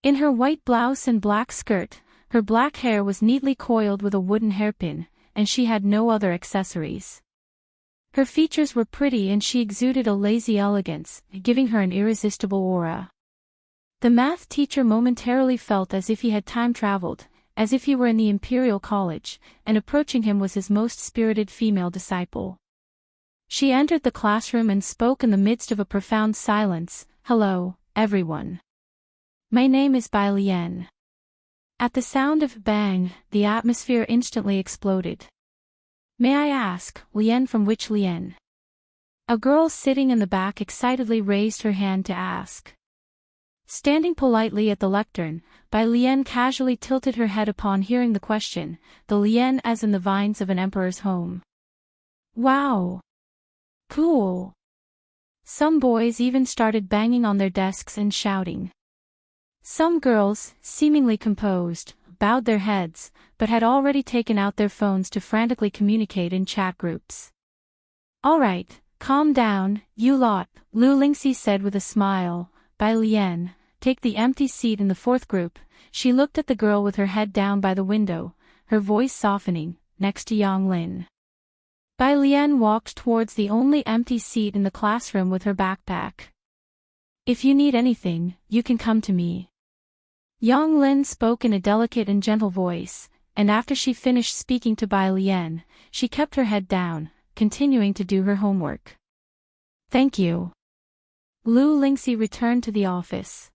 In her white blouse and black skirt, her black hair was neatly coiled with a wooden hairpin, and she had no other accessories. Her features were pretty and she exuded a lazy elegance, giving her an irresistible aura. The math teacher momentarily felt as if he had time-traveled, as if he were in the Imperial College, and approaching him was his most spirited female disciple. She entered the classroom and spoke in the midst of a profound silence. "Hello, everyone. My name is Bai Lian." At the sound of bang, the atmosphere instantly exploded. "May I ask, Lian from which Lian?" A girl sitting in the back excitedly raised her hand to ask. Standing politely at the lectern, Bai Lian casually tilted her head upon hearing the question, the Lian as in the vines of an emperor's home. "Wow! Cool." Some boys even started banging on their desks and shouting. Some girls, seemingly composed, bowed their heads, but had already taken out their phones to frantically communicate in chat groups. "All right, calm down, you lot," Lu Lingxi said with a smile. "Bai Lian, take the empty seat in the 4th group." She looked at the girl with her head down by the window, her voice softening, next to Yang Lin. Bai Lian walked towards the only empty seat in the classroom with her backpack. "If you need anything, you can come to me." Yang Lin spoke in a delicate and gentle voice, and after she finished speaking to Bai Lian, she kept her head down, continuing to do her homework. "Thank you." Lu Lingxi returned to the office.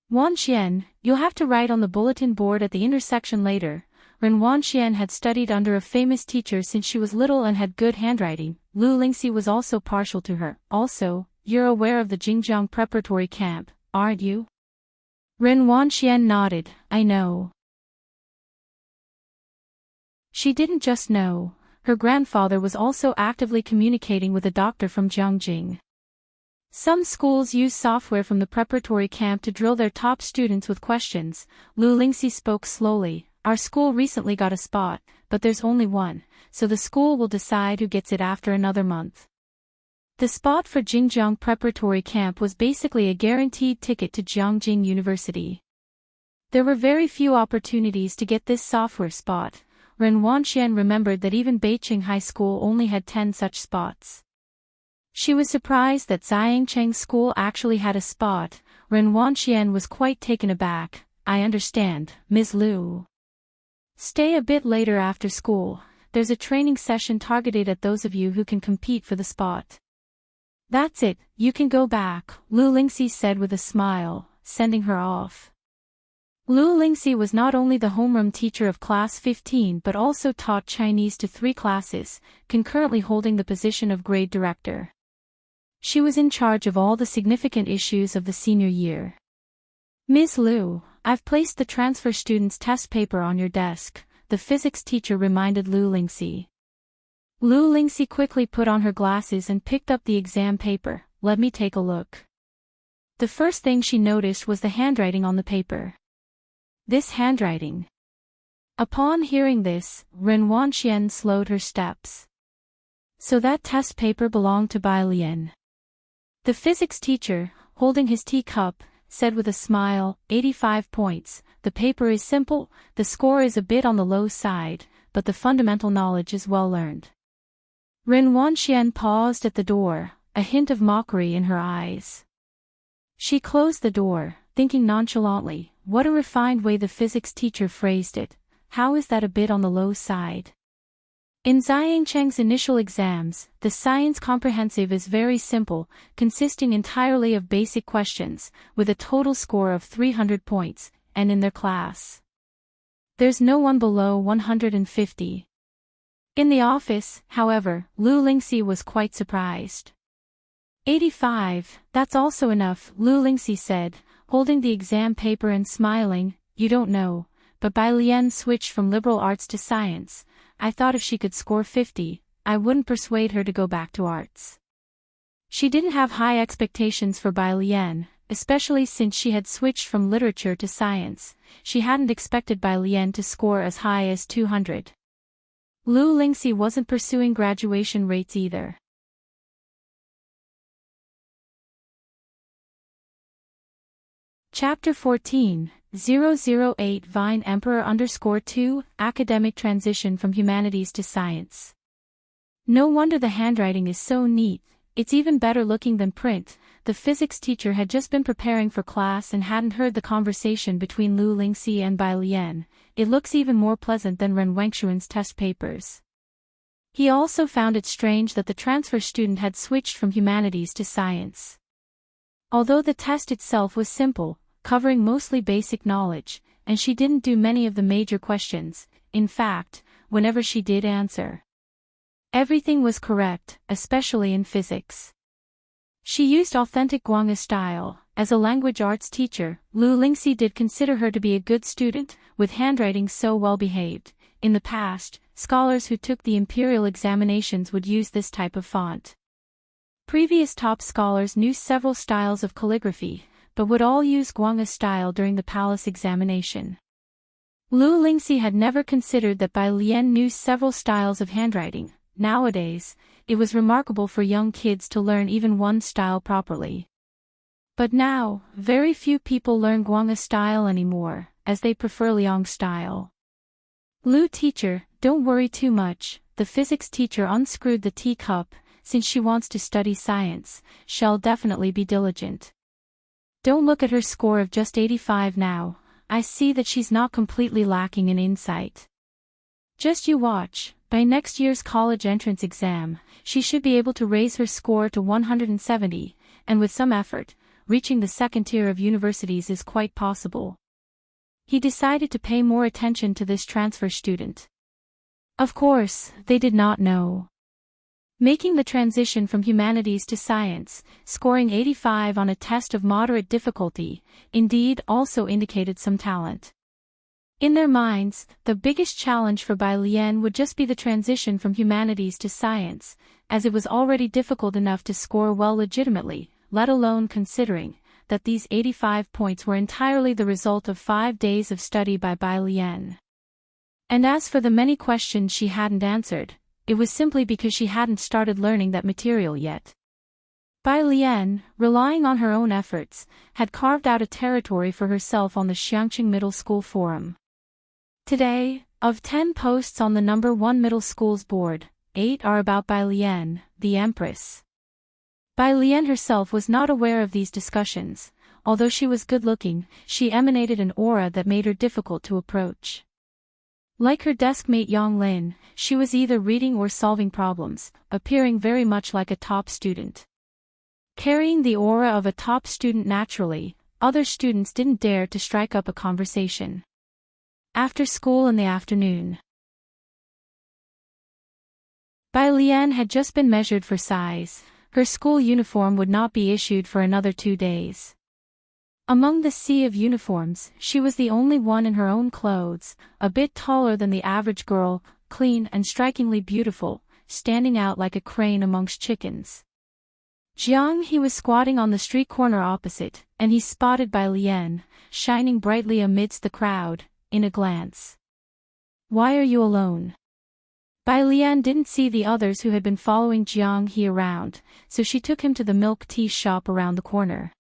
"Wanxian, you'll have to write on the bulletin board at the intersection later." Ren Wanxian had studied under a famous teacher since she was little and had good handwriting. Lu Lingxi was also partial to her. "Also, you're aware of the Jingjiang preparatory camp, aren't you?" Ren Wanxian nodded. "I know." She didn't just know, her grandfather was also actively communicating with a doctor from Jiangjing. Some schools use software from the preparatory camp to drill their top students with questions. Lu Lingxi spoke slowly. "Our school recently got a spot, but there's only one, so the school will decide who gets it after another month." The spot for Jingjiang preparatory camp was basically a guaranteed ticket to Jiangjing University. There were very few opportunities to get this software spot, Ren Wanxian remembered that even Beiqing High School only had 10 such spots. She was surprised that Xiangcheng's school actually had a spot. Ren Wanxian was quite taken aback. I understand, Ms. Liu. Stay a bit later after school. There's a training session targeted at those of you who can compete for the spot. That's it, you can go back, Lu Lingxi said with a smile, sending her off. Lu Lingxi was not only the homeroom teacher of class 15 but also taught Chinese to 3 classes, concurrently holding the position of grade director. She was in charge of all the significant issues of the senior year. Ms. Liu, I've placed the transfer student's test paper on your desk, the physics teacher reminded Lu Lingxi. Lu Lingxi quickly put on her glasses and picked up the exam paper. Let me take a look. The first thing she noticed was the handwriting on the paper. This handwriting. Upon hearing this, Ren Wanxian slowed her steps. So that test paper belonged to Bai Lian. The physics teacher, holding his teacup, said with a smile, 85 points, the paper is simple, the score is a bit on the low side, but the fundamental knowledge is well learned. Ren Wanxian paused at the door, a hint of mockery in her eyes. She closed the door, thinking nonchalantly, what a refined way the physics teacher phrased it. How is that a bit on the low side? In Xiangcheng's initial exams, the science comprehensive is very simple, consisting entirely of basic questions, with a total score of 300 points, and in their class. There's no one below 150. In the office, however, Lu Lingxi was quite surprised. 85, that's also enough, Lu Lingxi said, holding the exam paper and smiling. You don't know, but Bai Lian switched from liberal arts to science. I thought if she could score 50, I wouldn't persuade her to go back to arts. She didn't have high expectations for Bai Lian, especially since she had switched from literature to science. She hadn't expected Bai Lian to score as high as 200. Lu Lingxi wasn't pursuing graduation rates either. Chapter 14, 008 Vine Emperor _2, Academic Transition from Humanities to Science. No wonder the handwriting is so neat, it's even better looking than print. The physics teacher had just been preparing for class and hadn't heard the conversation between Lu Lingxi and Bai Lian. It looks even more pleasant than Ren Wengshuan's test papers. He also found it strange that the transfer student had switched from humanities to science. Although the test itself was simple, covering mostly basic knowledge, and she didn't do many of the major questions, in fact, whenever she did answer, everything was correct, especially in physics. She used authentic Guangha style. As a language arts teacher, Lu Lingxi did consider her to be a good student, with handwriting so well behaved. In the past, scholars who took the imperial examinations would use this type of font. Previous top scholars knew several styles of calligraphy, but would all use Guangha style during the palace examination. Lu Lingxi had never considered that Bai Lian knew several styles of handwriting. Nowadays, it was remarkable for young kids to learn even one style properly. But now, very few people learn Guangha style anymore, as they prefer Liang style. Lu teacher, don't worry too much, the physics teacher unscrewed the teacup. Since she wants to study science, she'll definitely be diligent. Don't look at her score of just 85 now, I see that she's not completely lacking in insight. Just you watch, by next year's college entrance exam, she should be able to raise her score to 170, and with some effort, reaching the second tier of universities is quite possible. He decided to pay more attention to this transfer student. Of course, they did not know. Making the transition from humanities to science, scoring 85 on a test of moderate difficulty, indeed also indicated some talent. In their minds, the biggest challenge for Bai Lian would just be the transition from humanities to science, as it was already difficult enough to score well legitimately, let alone considering that these 85 points were entirely the result of 5 days of study by Bai Lian. And as for the many questions she hadn't answered, it was simply because she hadn't started learning that material yet. Bai Lian, relying on her own efforts, had carved out a territory for herself on the Xiangqing Middle School Forum. Today, Of 10 posts on the number 1 middle school's board, 8 are about Bai Lian, the Empress. Bai Lian herself was not aware of these discussions. Although she was good-looking, she emanated an aura that made her difficult to approach. Like her deskmate Yang Lin, she was either reading or solving problems, appearing very much like a top student. Carrying the aura of a top student naturally, other students didn't dare to strike up a conversation. After school in the afternoon, Bai Lian had just been measured for size. Her school uniform would not be issued for another 2 days. Among the sea of uniforms, she was the only one in her own clothes, a bit taller than the average girl, clean and strikingly beautiful, standing out like a crane amongst chickens. Jiang He was squatting on the street corner opposite, and he spotted Bai Lian, shining brightly amidst the crowd, in a glance. "Why are you alone?" Bai Lian didn't see the others who had been following Jiang He around, so she took him to the milk tea shop around the corner.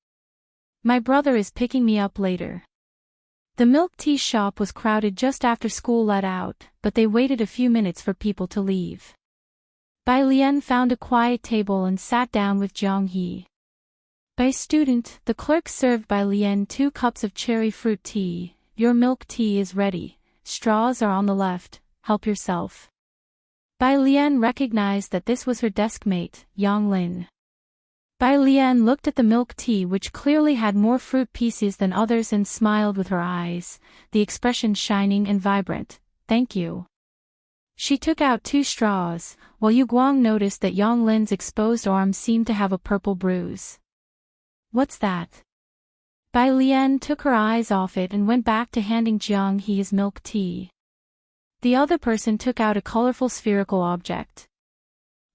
"My brother is picking me up later." The milk tea shop was crowded just after school let out, but they waited a few minutes for people to leave. Bai Lian found a quiet table and sat down with Jiang He. "Bai student," the clerk served Bai Lian 2 cups of cherry fruit tea. "Your milk tea is ready. Straws are on the left, help yourself." Bai Lian recognized that this was her deskmate, Yang Lin. Bai Lian looked at the milk tea, which clearly had more fruit pieces than others, and smiled with her eyes, the expression shining and vibrant. "Thank you." She took out 2 straws, while Yu Guang noticed that Yang Lin's exposed arm seemed to have a purple bruise. "What's that?" Bai Lian took her eyes off it and went back to handing Jiang He his milk tea. The other person took out a colorful spherical object.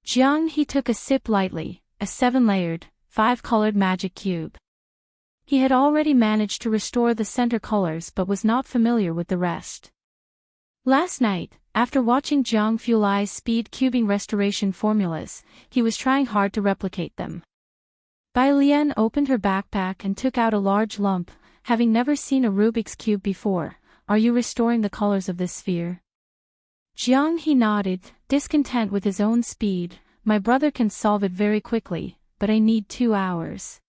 Jiang He took a sip lightly. A 7-layered, 5-colored magic cube. He had already managed to restore the center colors but was not familiar with the rest. Last night, after watching Jiang Fulai's speed cubing restoration formulas, he was trying hard to replicate them. Bai Lian opened her backpack and took out a large lump, having never seen a Rubik's Cube before. "Are you restoring the colors of this sphere?" Jiang He nodded, discontent with his own speed. "My brother can solve it very quickly, but I need 2 hours.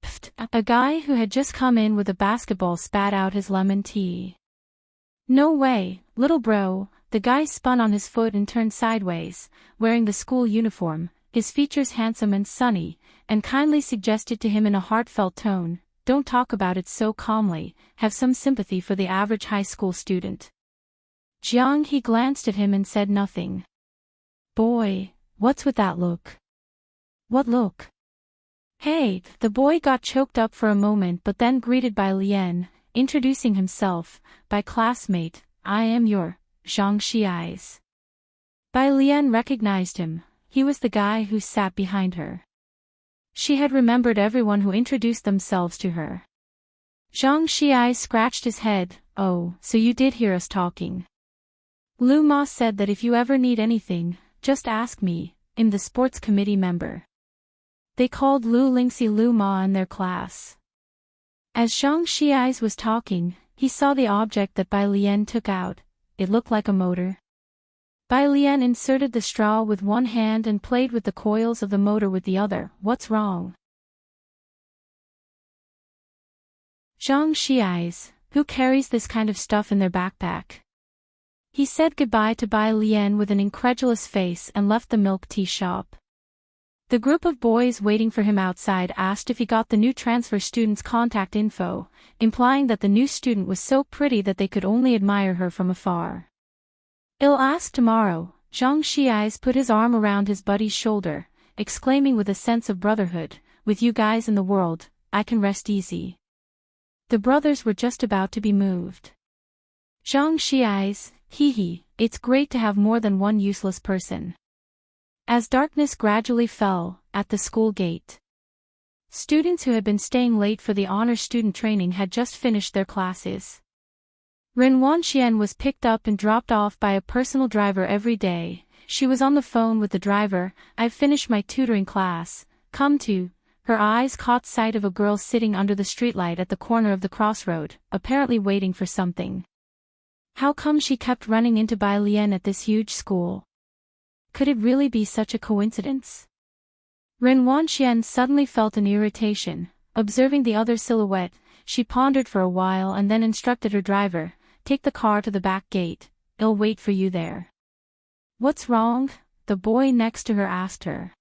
Pfft, a guy who had just come in with a basketball spat out his lemon tea. "No way, little bro." The guy spun on his foot and turned sideways, wearing the school uniform, his features handsome and sunny, and kindly suggested to him in a heartfelt tone, "Don't talk about it so calmly, have some sympathy for the average high school student." Jiang He glanced at him and said nothing. "Boy, what's with that look?" "What look?" "Hey," the boy got choked up for a moment but then greeted Bai Lian, introducing himself, "By classmate, I am your Zhang Xiais." Bai Lian recognized him. He was the guy who sat behind her. She had remembered everyone who introduced themselves to her. Zhang Xiais scratched his head. "Oh, so you did hear us talking. Lu Ma said that if you ever need anything, just ask me. I'm the sports committee member." They called Lu Lingxi Lu Ma in their class. As Zhang Xiais was talking, he saw the object that Bai Lian took out. It looked like a motor. Bai Lian inserted the straw with one hand and played with the coils of the motor with the other. "What's wrong?" Zhang Xiais, who carries this kind of stuff in their backpack? He said goodbye to Bai Lian with an incredulous face and left the milk tea shop. The group of boys waiting for him outside asked if he got the new transfer student's contact info, implying that the new student was so pretty that they could only admire her from afar. "I'll ask tomorrow." Zhang Xiais put his arm around his buddy's shoulder, exclaiming with a sense of brotherhood, "With you guys in the world, I can rest easy." The brothers were just about to be moved. Zhang Xiais, hee, it's great to have more than one useless person. As darkness gradually fell, at the school gate, students who had been staying late for the honor student training had just finished their classes. Ren Wanxian was picked up and dropped off by a personal driver every day. She was on the phone with the driver. "I've finished my tutoring class, come to." Her eyes caught sight of a girl sitting under the streetlight at the corner of the crossroad, apparently waiting for something. How come she kept running into Bai Lian at this huge school? Could it really be such a coincidence? Ren Wanxian suddenly felt an irritation. Observing the other silhouette, she pondered for a while and then instructed her driver, "Take the car to the back gate, it'll wait for you there." "What's wrong?" the boy next to her asked her.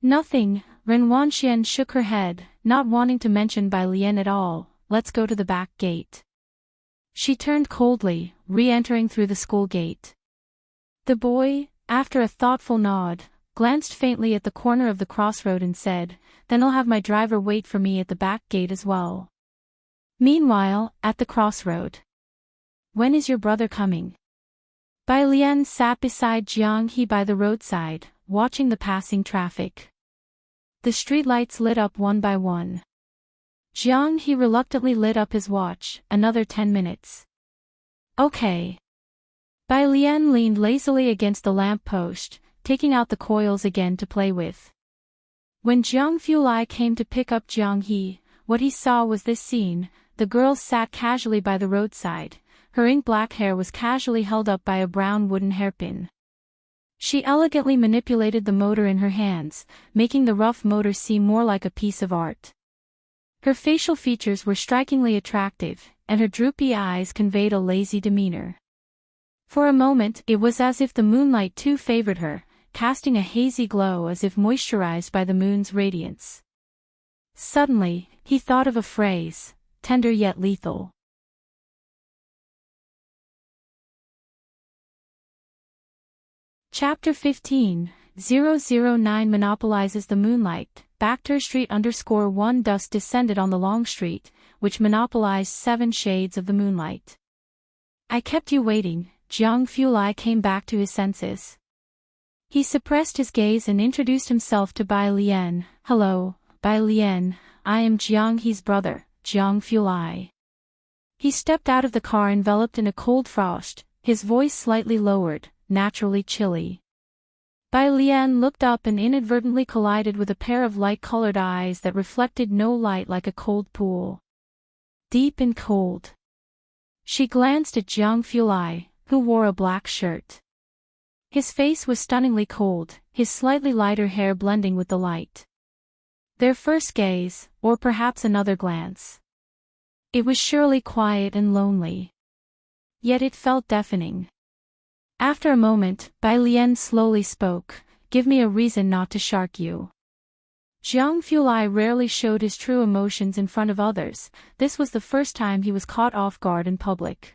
"Nothing," Ren Wanxian shook her head, not wanting to mention Bai Lian at all. "Let's go to the back gate." She turned coldly, re-entering through the school gate. The boy, after a thoughtful nod, glanced faintly at the corner of the crossroad and said, "Then I'll have my driver wait for me at the back gate as well." Meanwhile, at the crossroad. "When is your brother coming?" Bai Lian sat beside Jiang He by the roadside, watching the passing traffic. The streetlights lit up one by one. Jiang He reluctantly lit up his watch. "Another 10 minutes. Okay." Bai Lian leaned lazily against the lamp post, taking out the coils again to play with. When Jiang Fulai came to pick up Jiang He, what he saw was this scene. The girl sat casually by the roadside. Her ink-black hair was casually held up by a brown wooden hairpin. She elegantly manipulated the motor in her hands, making the rough motor seem more like a piece of art. Her facial features were strikingly attractive, and her droopy eyes conveyed a lazy demeanor. For a moment it was as if the moonlight too favored her, casting a hazy glow as if moisturized by the moon's radiance. Suddenly, he thought of a phrase, tender yet lethal. Chapter 15, 009 monopolizes the moonlight. Bacter Street _1 Dust descended on the long street, which monopolized 7 shades of the moonlight. "I kept you waiting." Jiang Fulai came back to his senses. He suppressed his gaze and introduced himself to Bai Lian. "Hello, Bai Lian, I am Jiang He's brother, Jiang Fulai." He stepped out of the car enveloped in a cold frost, his voice slightly lowered, naturally chilly. Bai Lian looked up and inadvertently collided with a pair of light-colored eyes that reflected no light like a cold pool. Deep and cold. She glanced at Jiang Fulai, who wore a black shirt. His face was stunningly cold, his slightly lighter hair blending with the light. Their first gaze, or perhaps another glance. It was surely quiet and lonely. Yet it felt deafening. After a moment, Bai Lian slowly spoke, "Give me a reason not to shark you." Jiang Fulai rarely showed his true emotions in front of others. This was the first time he was caught off guard in public.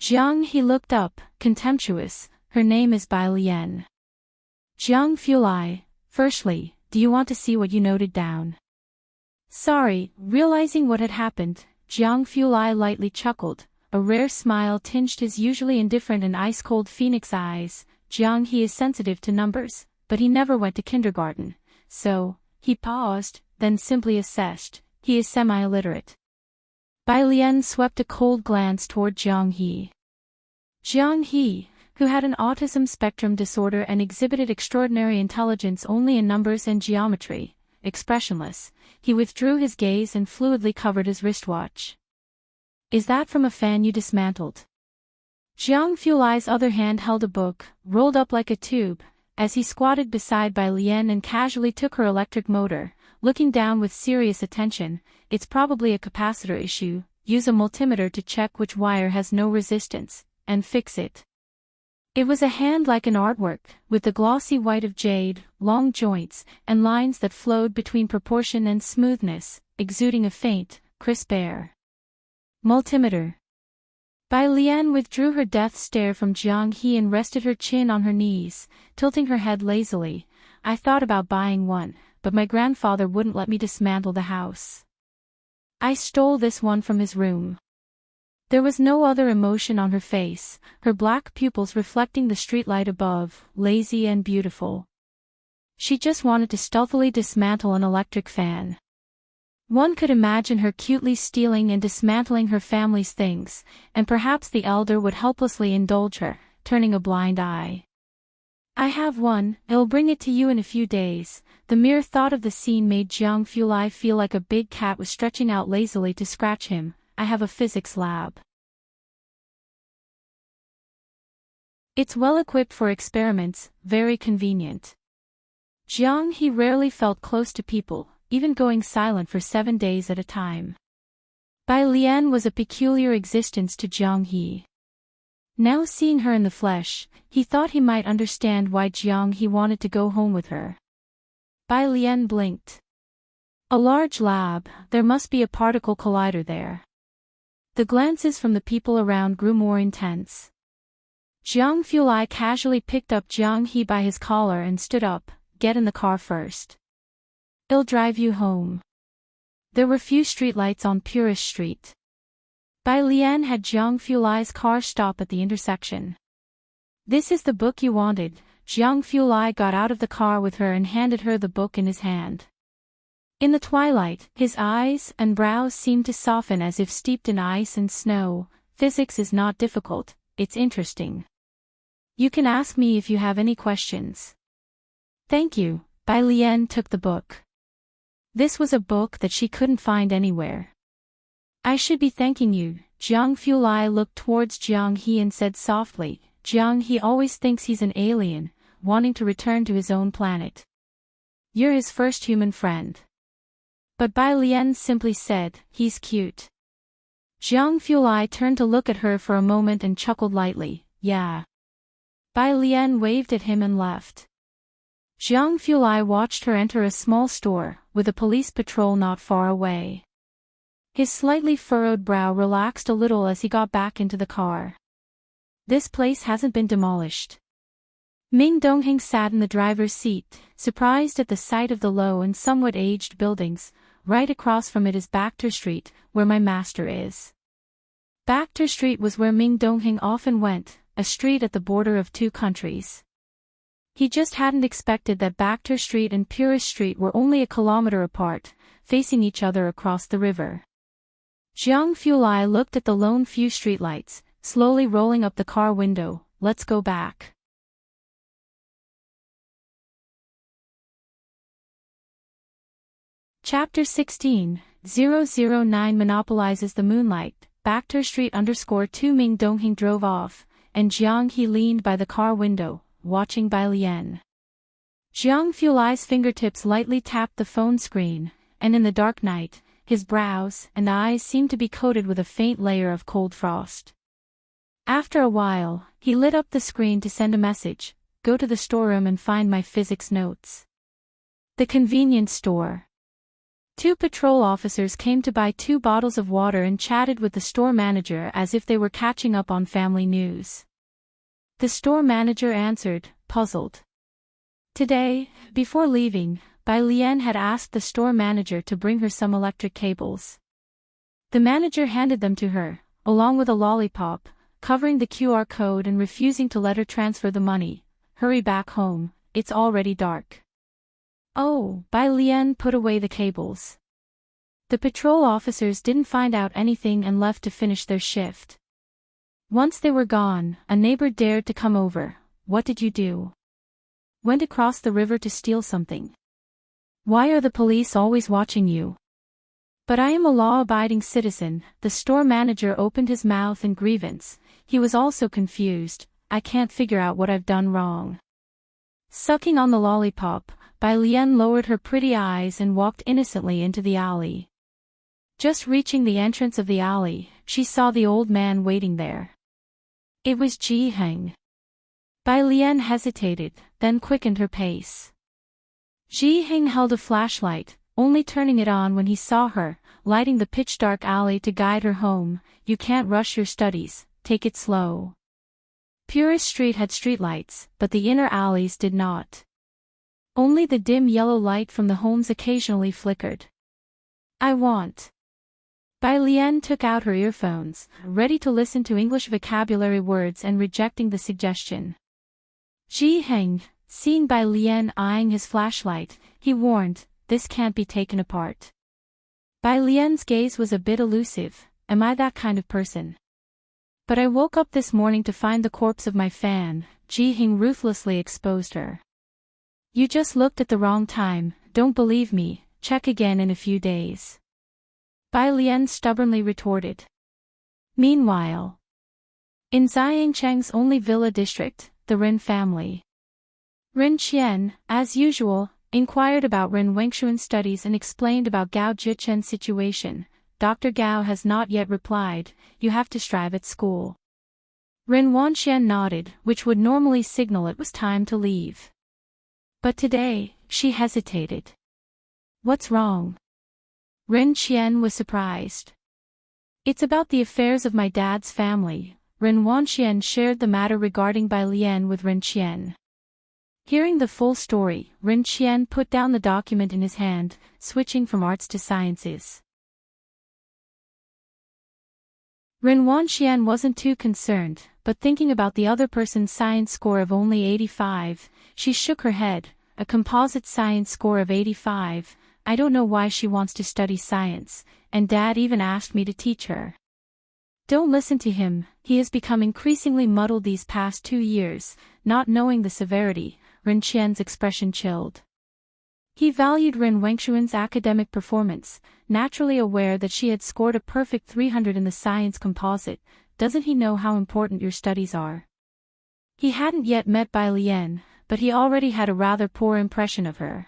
Jiang He looked up, contemptuous. "Her name is Bai Lian." Jiang Fulai, "Firstly, do you want to see what you noted down?" Sorry, realizing what had happened, Jiang Fulai lightly chuckled. A rare smile tinged his usually indifferent and ice-cold phoenix eyes. Jiang He is sensitive to numbers, but he never went to kindergarten, so, he paused, then simply assessed, he is semi-illiterate. Bai Lian swept a cold glance toward Jiang He. Jiang He, who had an autism spectrum disorder and exhibited extraordinary intelligence only in numbers and geometry, expressionless, he withdrew his gaze and fluidly covered his wristwatch. "Is that from a fan you dismantled?" Jiang Fulai's other hand held a book, rolled up like a tube, as he squatted beside Bai Lian and casually took her electric motor, looking down with serious attention. "It's probably a capacitor issue. Use a multimeter to check which wire has no resistance, and fix it." It was a hand like an artwork, with the glossy white of jade, long joints, and lines that flowed between proportion and smoothness, exuding a faint, crisp air. Multimeter. Bai Lian withdrew her death stare from Jiang He and rested her chin on her knees, tilting her head lazily. "I thought about buying one, but my grandfather wouldn't let me dismantle the house. I stole this one from his room." There was no other emotion on her face, her black pupils reflecting the streetlight above, lazy and beautiful. She just wanted to stealthily dismantle an electric fan. One could imagine her cutely stealing and dismantling her family's things, and perhaps the elder would helplessly indulge her, turning a blind eye. "I have one, I'll bring it to you in a few days." The mere thought of the scene made Jiang Fulai feel like a big cat was stretching out lazily to scratch him. "I have a physics lab." It's well equipped for experiments, very convenient. Jiang He rarely felt close to people, even going silent for 7 days at a time. Bai Lian was a peculiar existence to Jiang He. Now seeing her in the flesh, he thought he might understand why Jiang He wanted to go home with her. Bai Lian blinked. A large lab, there must be a particle collider there. The glances from the people around grew more intense. Jiang Fulai casually picked up Jiang He by his collar and stood up. Get in the car first. I'll drive you home. There were few streetlights on Purist Street. Bai Lian had Jiang Fulai's car stop at the intersection. This is the book you wanted. Jiang Fulai got out of the car with her and handed her the book in his hand. In the twilight, his eyes and brows seemed to soften as if steeped in ice and snow. Physics is not difficult, it's interesting. You can ask me if you have any questions. Thank you. Bai Lian took the book. This was a book that she couldn't find anywhere. I should be thanking you. Jiang Fulai looked towards Jiang He and said softly, Jiang He always thinks he's an alien, wanting to return to his own planet. You're his first human friend. But Bai Lian simply said, he's cute. Jiang Fulai turned to look at her for a moment and chuckled lightly, yeah. Bai Lian waved at him and left. Jiang Fulai watched her enter a small store, with a police patrol not far away. His slightly furrowed brow relaxed a little as he got back into the car. This place hasn't been demolished. Ming Dongheng sat in the driver's seat, surprised at the sight of the low and somewhat aged buildings. Right across from it is Bakhtar Street, where my master is. Bakhtar Street was where Ming Dongheng often went, a street at the border of two countries. He just hadn't expected that Bakhtar Street and Purist Street were only a kilometer apart, facing each other across the river. Jiang Fulai looked at the lone few streetlights, slowly rolling up the car window. Let's go back. Chapter 16, 009 monopolizes the moonlight. Bakhtar Street _2 Ming Dongheng drove off, and Jiang He leaned by the car window, watching Bai Lian. Jiang Fulai's fingertips lightly tapped the phone screen, and in the dark night, his brows and eyes seemed to be coated with a faint layer of cold frost. After a while, he lit up the screen to send a message, go to the storeroom and find my physics notes. The convenience store. 2 patrol officers came to buy 2 bottles of water and chatted with the store manager as if they were catching up on family news. The store manager answered, puzzled. Today, before leaving, Bai Lian had asked the store manager to bring her some electric cables. The manager handed them to her, along with a lollipop, covering the QR code and refusing to let her transfer the money. Hurry back home, it's already dark. Oh, Bai Lian put away the cables. The patrol officers didn't find out anything and left to finish their shift. Once they were gone, a neighbor dared to come over. What did you do? Went across the river to steal something. Why are the police always watching you? But I am a law-abiding citizen. The store manager opened his mouth in grievance. He was also confused. I can't figure out what I've done wrong. Sucking on the lollipop, Bai Lian lowered her pretty eyes and walked innocently into the alley. Just reaching the entrance of the alley, she saw the old man waiting there. It was Ji Heng. Bai Lian hesitated, then quickened her pace. Ji Heng held a flashlight, only turning it on when he saw her, lighting the pitch-dark alley to guide her home. You can't rush your studies, take it slow. Purist Street had streetlights, but the inner alleys did not. Only the dim yellow light from the homes occasionally flickered. I want. Bai Lian took out her earphones, ready to listen to English vocabulary words and rejecting the suggestion. Ji Heng, seeing Bai Lian eyeing his flashlight, he warned, this can't be taken apart. Bai Lian's gaze was a bit elusive. Am I that kind of person? But I woke up this morning to find the corpse of my fan. Ji Heng ruthlessly exposed her. You just looked at the wrong time. Don't believe me, check again in a few days. Bai Lian stubbornly retorted. Meanwhile, In Xiangcheng's only villa district, the Ren family. Ren Qian, as usual, inquired about Ren Wengshuan's studies and explained about Gao Zhichen's situation. Dr. Gao has not yet replied, you have to strive at school. Ren Wanxian nodded, which would normally signal it was time to leave. But today, she hesitated. What's wrong? Ren Qian was surprised. It's about the affairs of my dad's family. Ren Wanxian shared the matter regarding Bai Lian with Ren Qian. Hearing the full story, Ren Qian put down the document in his hand, switching from arts to sciences. Ren Wanxian wasn't too concerned, but thinking about the other person's science score of only 85, she shook her head. A composite science score of 85, I don't know why she wants to study science, and Dad even asked me to teach her. Don't listen to him, he has become increasingly muddled these past 2 years, not knowing the severity. Ren Qian's expression chilled. He valued Ren Wengshuan's academic performance, naturally aware that she had scored a perfect 300 in the science composite. Doesn't he know how important your studies are? He hadn't yet met Bai Lian, but he already had a rather poor impression of her.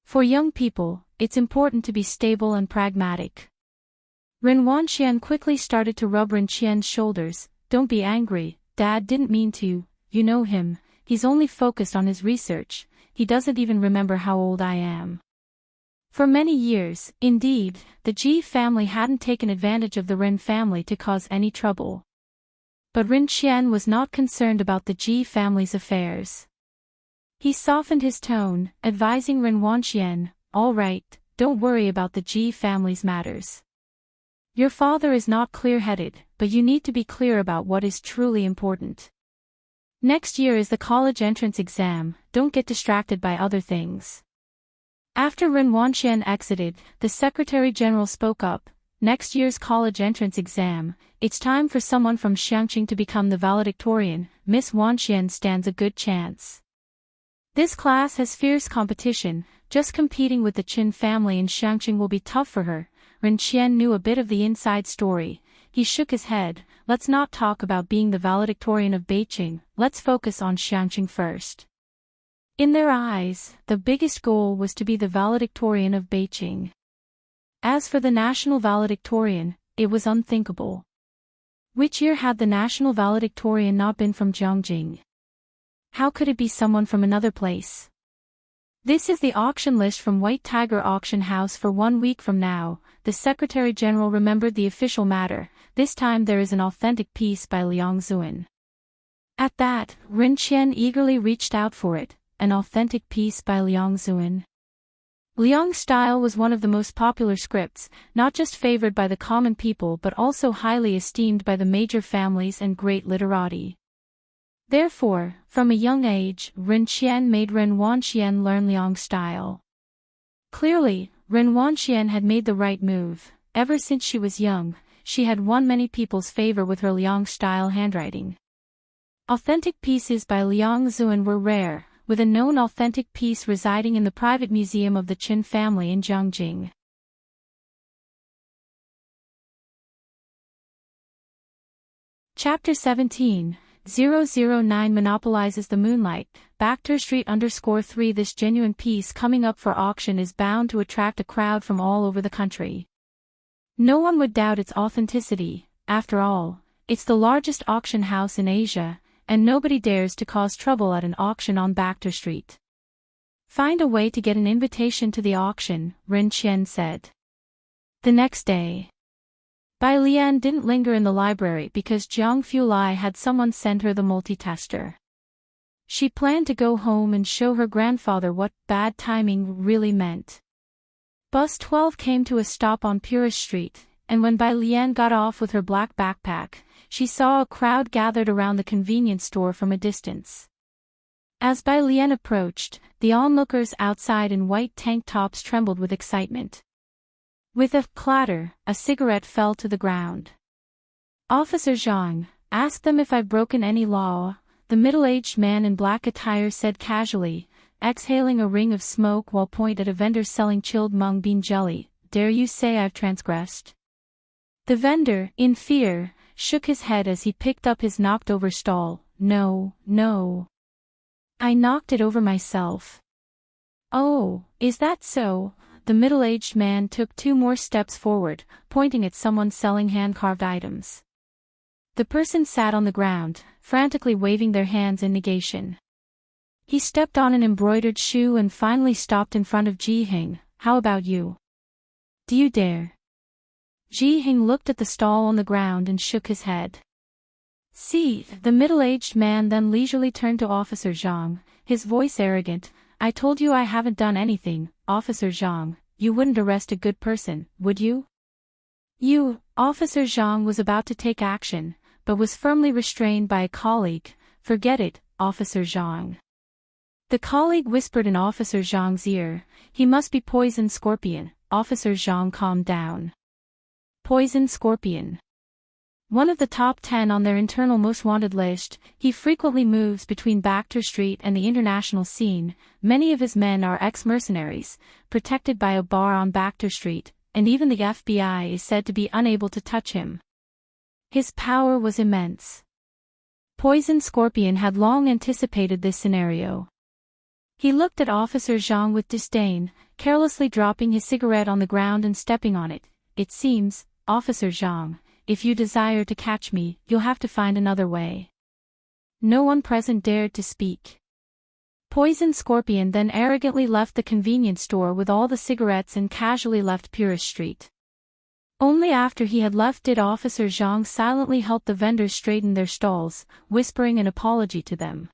For young people, it's important to be stable and pragmatic. Ren Wanxian quickly started to rub Ren Qian's shoulders. Don't be angry, Dad didn't mean to, you know him, he's only focused on his research, he doesn't even remember how old I am. For many years, indeed, the Ji family hadn't taken advantage of the Ren family to cause any trouble. But Ren Qian was not concerned about the Ji family's affairs. He softened his tone, advising Ren Wanxian, all right, don't worry about the Ji family's matters. Your father is not clear-headed, but you need to be clear about what is truly important. Next year is the college entrance exam, don't get distracted by other things. After Ren Wanxian exited, the Secretary-General spoke up, next year's college entrance exam, it's time for someone from Xiangqing to become the valedictorian. Miss Wanxian stands a good chance. This class has fierce competition, just competing with the Qin family in Xiangqing will be tough for her. Ren Qian knew a bit of the inside story. He shook his head, let's not talk about being the valedictorian of Beijing, let's focus on Xiangqing first. In their eyes, the biggest goal was to be the valedictorian of Beijing. As for the national valedictorian, it was unthinkable. Which year had the national valedictorian not been from Jiangjing? How could it be someone from another place? This is the auction list from White Tiger Auction House for 1 week from now. The Secretary-General remembered the official matter. This time there is an authentic piece by Liang Zuan. At that, Ren Qian eagerly reached out for it, an authentic piece by Liang Zuan. Liang's style was one of the most popular scripts, not just favored by the common people but also highly esteemed by the major families and great literati. Therefore, from a young age, Ren Qian made Ren Wanxian learn Liang's style. Clearly, Ren Wanxian had made the right move. Ever since she was young, she had won many people's favor with her Liang-style handwriting. Authentic pieces by Liang Zuan were rare, with a known authentic piece residing in the private museum of the Qin family in Jiangjing. Chapter 17, 009 monopolizes the moonlight. Backter Street _3 This genuine piece coming up for auction is bound to attract a crowd from all over the country. No one would doubt its authenticity. After all, it's the largest auction house in Asia, and nobody dares to cause trouble at an auction on Backter Street. Find a way to get an invitation to the auction, Ren Qian said. The next day, Bai Lian didn't linger in the library because Jiang Fulai had someone send her the multitasker. She planned to go home and show her grandfather what bad timing really meant. Bus 12 came to a stop on Purist Street, and when Bai Lian got off with her black backpack, she saw a crowd gathered around the convenience store from a distance. As Bai Lian approached, the onlookers outside in white tank tops trembled with excitement. With a clatter, a cigarette fell to the ground. Officer Zhang, ask them if I've broken any law, the middle-aged man in black attire said casually, exhaling a ring of smoke while pointing at a vendor selling chilled mung bean jelly. Dare you say I've transgressed? The vendor, in fear, shook his head as he picked up his knocked-over stall. No, no. I knocked it over myself. Oh, is that so? The middle-aged man took 2 more steps forward, pointing at someone selling hand-carved items. The person sat on the ground, frantically waving their hands in negation. He stepped on an embroidered shoe and finally stopped in front of Ji Hing. How about you? Do you dare? Ji Hing looked at the stall on the ground and shook his head. See, the middle-aged man then leisurely turned to Officer Zhang, his voice arrogant. I told you I haven't done anything, Officer Zhang. You wouldn't arrest a good person, would you? Officer Zhang was about to take action, but was firmly restrained by a colleague. Forget it, Officer Zhang. The colleague whispered in Officer Zhang's ear. He must be Poison Scorpion. Officer Zhang calmed down. Poison Scorpion. One of the top 10 on their internal most wanted list, he frequently moves between Bachter Street and the international scene. Many of his men are ex-mercenaries, protected by a bar on Bachter Street, and even the FBI is said to be unable to touch him. His power was immense. Poison Scorpion had long anticipated this scenario. He looked at Officer Zhang with disdain, carelessly dropping his cigarette on the ground and stepping on it. It seems, Officer Zhang, if you desire to catch me, you'll have to find another way. No one present dared to speak. Poison Scorpion then arrogantly left the convenience store with all the cigarettes and casually left Purist Street. Only after he had left did Officer Zhang silently help the vendors straighten their stalls, whispering an apology to them.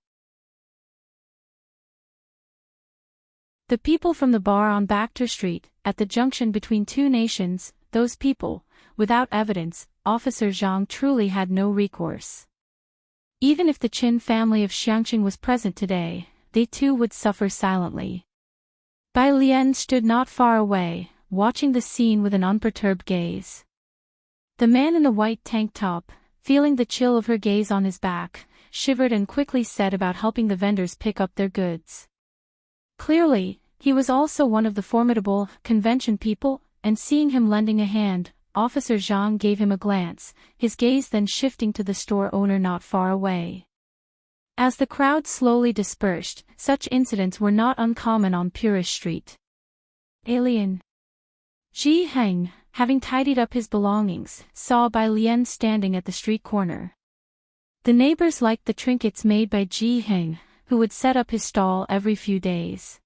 The people from the bar on Bachter Street, at the junction between 2 nations, those people, without evidence, Officer Zhang truly had no recourse. Even if the Qin family of Xiangqing was present today, they too would suffer silently. Bai Lian stood not far away, watching the scene with an unperturbed gaze. The man in the white tank top, feeling the chill of her gaze on his back, shivered and quickly set about helping the vendors pick up their goods. Clearly, he was also one of the formidable convention people, and seeing him lending a hand, Officer Zhang gave him a glance, his gaze then shifting to the store owner not far away. As the crowd slowly dispersed, such incidents were not uncommon on Purist Street. Alien. Ji Heng, having tidied up his belongings, saw Bai Lian standing at the street corner. The neighbors liked the trinkets made by Ji Heng, who would set up his stall every few days.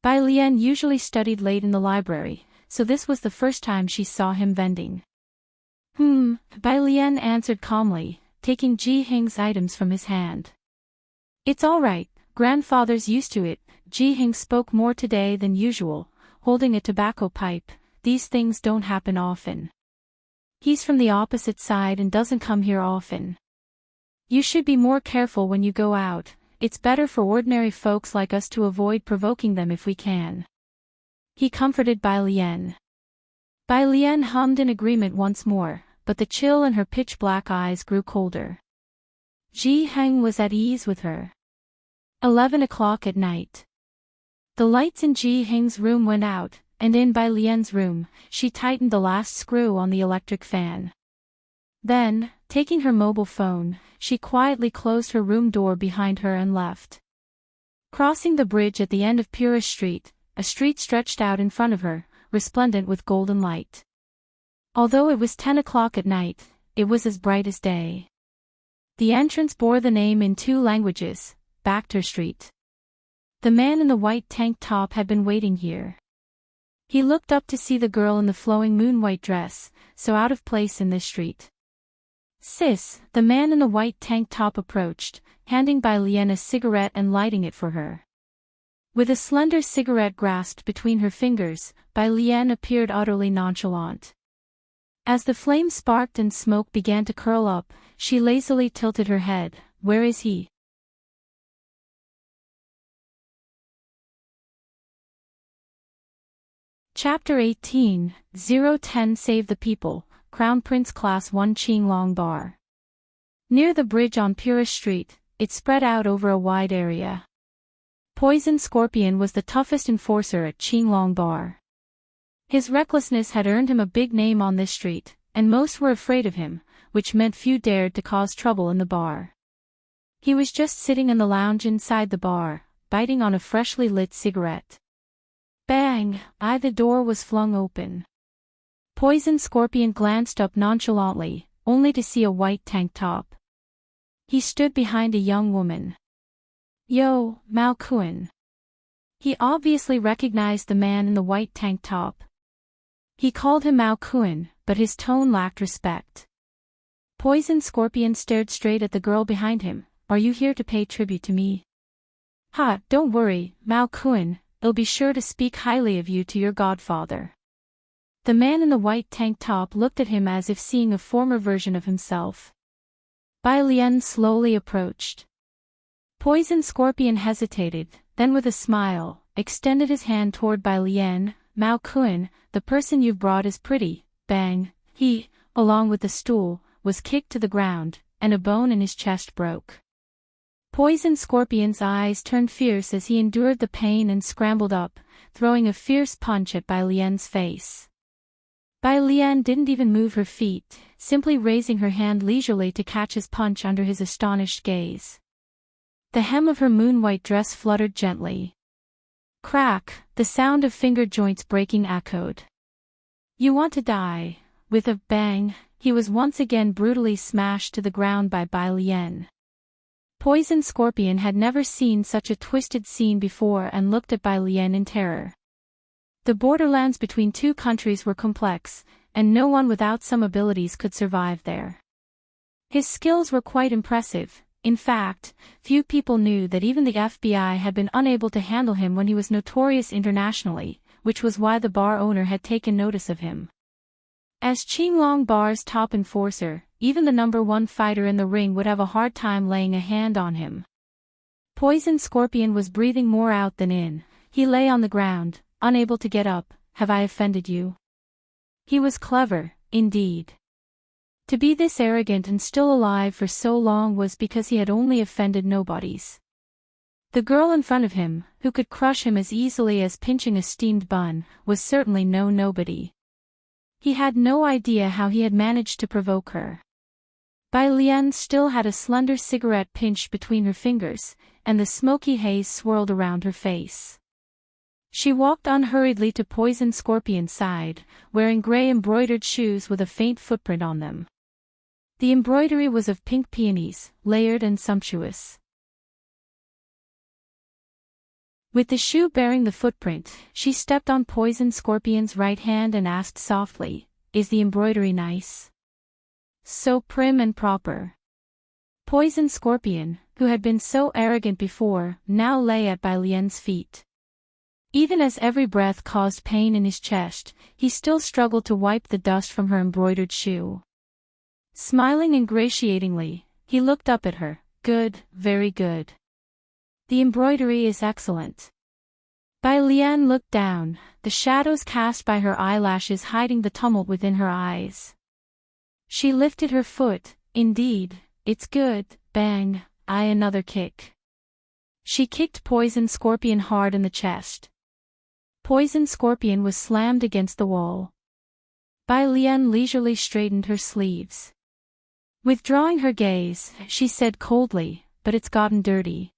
Bai Lian usually studied late in the library, so this was the first time she saw him vending. Bai Lian answered calmly, taking Ji Heng's items from his hand. It's all right, grandfather's used to it. Ji Heng spoke more today than usual, holding a tobacco pipe. These things don't happen often. He's from the opposite side and doesn't come here often. You should be more careful when you go out. It's better for ordinary folks like us to avoid provoking them if we can. He comforted Bai Lian. Bai Lian hummed in agreement once more, but the chill in her pitch-black eyes grew colder. Ji Heng was at ease with her. 11 o'clock at night. The lights in Ji Heng's room went out, and in Bai Lian's room, she tightened the last screw on the electric fan. Then, taking her mobile phone, she quietly closed her room door behind her and left. Crossing the bridge at the end of Purist Street, a street stretched out in front of her, resplendent with golden light. Although it was 10 o'clock at night, it was as bright as day. The entrance bore the name in 2 languages, Bachter Street. The man in the white tank top had been waiting here. He looked up to see the girl in the flowing moon-white dress, so out of place in this street. Sis, the man in the white tank top approached, handing Bai Lian a cigarette and lighting it for her. With a slender cigarette grasped between her fingers, Bai Lian appeared utterly nonchalant. As the flame sparked and smoke began to curl up, she lazily tilted her head. Where is he? Chapter 18, 010 Save the People, Crown Prince Class 1 Qinglong Bar. Near the bridge on Purist Street, it spread out over a wide area. Poison Scorpion was the toughest enforcer at Qinglong Bar. His recklessness had earned him a big name on this street, and most were afraid of him, which meant few dared to cause trouble in the bar. He was just sitting in the lounge inside the bar, biting on a freshly lit cigarette. Bang! The door was flung open. Poison Scorpion glanced up nonchalantly, only to see a white tank top. He stood behind a young woman. Yo, Mao Kun. He obviously recognized the man in the white tank top. He called him Mao Kun, but his tone lacked respect. Poison Scorpion stared straight at the girl behind him. Are you here to pay tribute to me? Ha, don't worry, Mao Kun, I'll be sure to speak highly of you to your godfather. The man in the white tank top looked at him as if seeing a former version of himself. Bai Lian slowly approached. Poison Scorpion hesitated, then with a smile, extended his hand toward Bai Lian. Mao Kun, the person you've brought is pretty. Bang! He, along with the stool, was kicked to the ground, and a bone in his chest broke. Poison Scorpion's eyes turned fierce as he endured the pain and scrambled up, throwing a fierce punch at Bai Lian's face. Bai Lian didn't even move her feet, simply raising her hand leisurely to catch his punch under his astonished gaze. The hem of her moon-white dress fluttered gently. Crack, the sound of finger joints breaking echoed. You want to die? With a bang, he was once again brutally smashed to the ground by Bai Lian. Poison Scorpion had never seen such a twisted scene before and looked at Bai Lian in terror. The borderlands between two countries were complex, and no one without some abilities could survive there. His skills were quite impressive. In fact, few people knew that even the FBI had been unable to handle him when he was notorious internationally, which was why the bar owner had taken notice of him. As Qinglong Bar's top enforcer, even the #1 fighter in the ring would have a hard time laying a hand on him. Poison Scorpion was breathing more out than in. He lay on the ground, unable to get up. Have I offended you? He was clever, indeed. To be this arrogant and still alive for so long was because he had only offended nobodies. The girl in front of him, who could crush him as easily as pinching a steamed bun, was certainly no nobody. He had no idea how he had managed to provoke her. Bai Lian still had a slender cigarette pinched between her fingers, and the smoky haze swirled around her face. She walked unhurriedly to Poison Scorpion's side, wearing gray embroidered shoes with a faint footprint on them. The embroidery was of pink peonies, layered and sumptuous. With the shoe bearing the footprint, she stepped on Poison Scorpion's right hand and asked softly, "Is the embroidery nice?" "So prim and proper." Poison Scorpion, who had been so arrogant before, now lay at Bai Lian's feet. Even as every breath caused pain in his chest, he still struggled to wipe the dust from her embroidered shoe. Smiling ingratiatingly, he looked up at her. "Good, very good. The embroidery is excellent." Bai Lian looked down, the shadows cast by her eyelashes hiding the tumult within her eyes. She lifted her foot. "Indeed, it's good." Bang! Another kick. She kicked Poison Scorpion hard in the chest. Poison Scorpion was slammed against the wall. Bai Lian leisurely straightened her sleeves. Withdrawing her gaze, she said coldly, "But it's gotten dirty."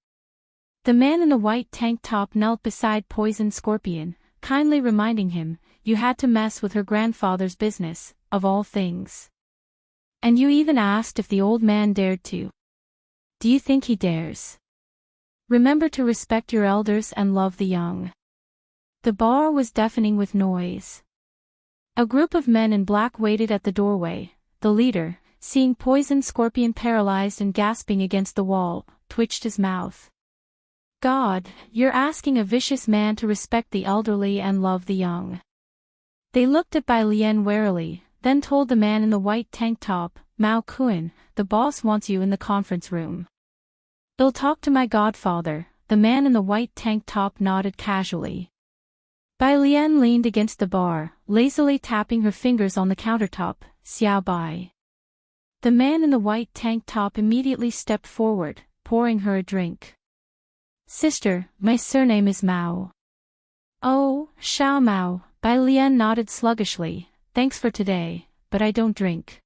The man in the white tank top knelt beside Poison Scorpion, kindly reminding him, "You had to mess with her grandfather's business, of all things. And you even asked if the old man dared to. Do you think he dares? Remember to respect your elders and love the young." The bar was deafening with noise. A group of men in black waited at the doorway. The leader, seeing Poison Scorpion paralyzed and gasping against the wall, twitched his mouth. "God, you're asking a vicious man to respect the elderly and love the young." They looked at Bai Lian warily, then told the man in the white tank top, "Mao Kun, the boss wants you in the conference room." "I'll talk to my godfather." The man in the white tank top nodded casually. Bai Lian leaned against the bar, lazily tapping her fingers on the countertop. "Xiao Bai." The man in the white tank top immediately stepped forward, pouring her a drink. "Sister, my surname is Mao." "Oh, Xiao Mao." Bai Lian nodded sluggishly. "Thanks for today, but I don't drink."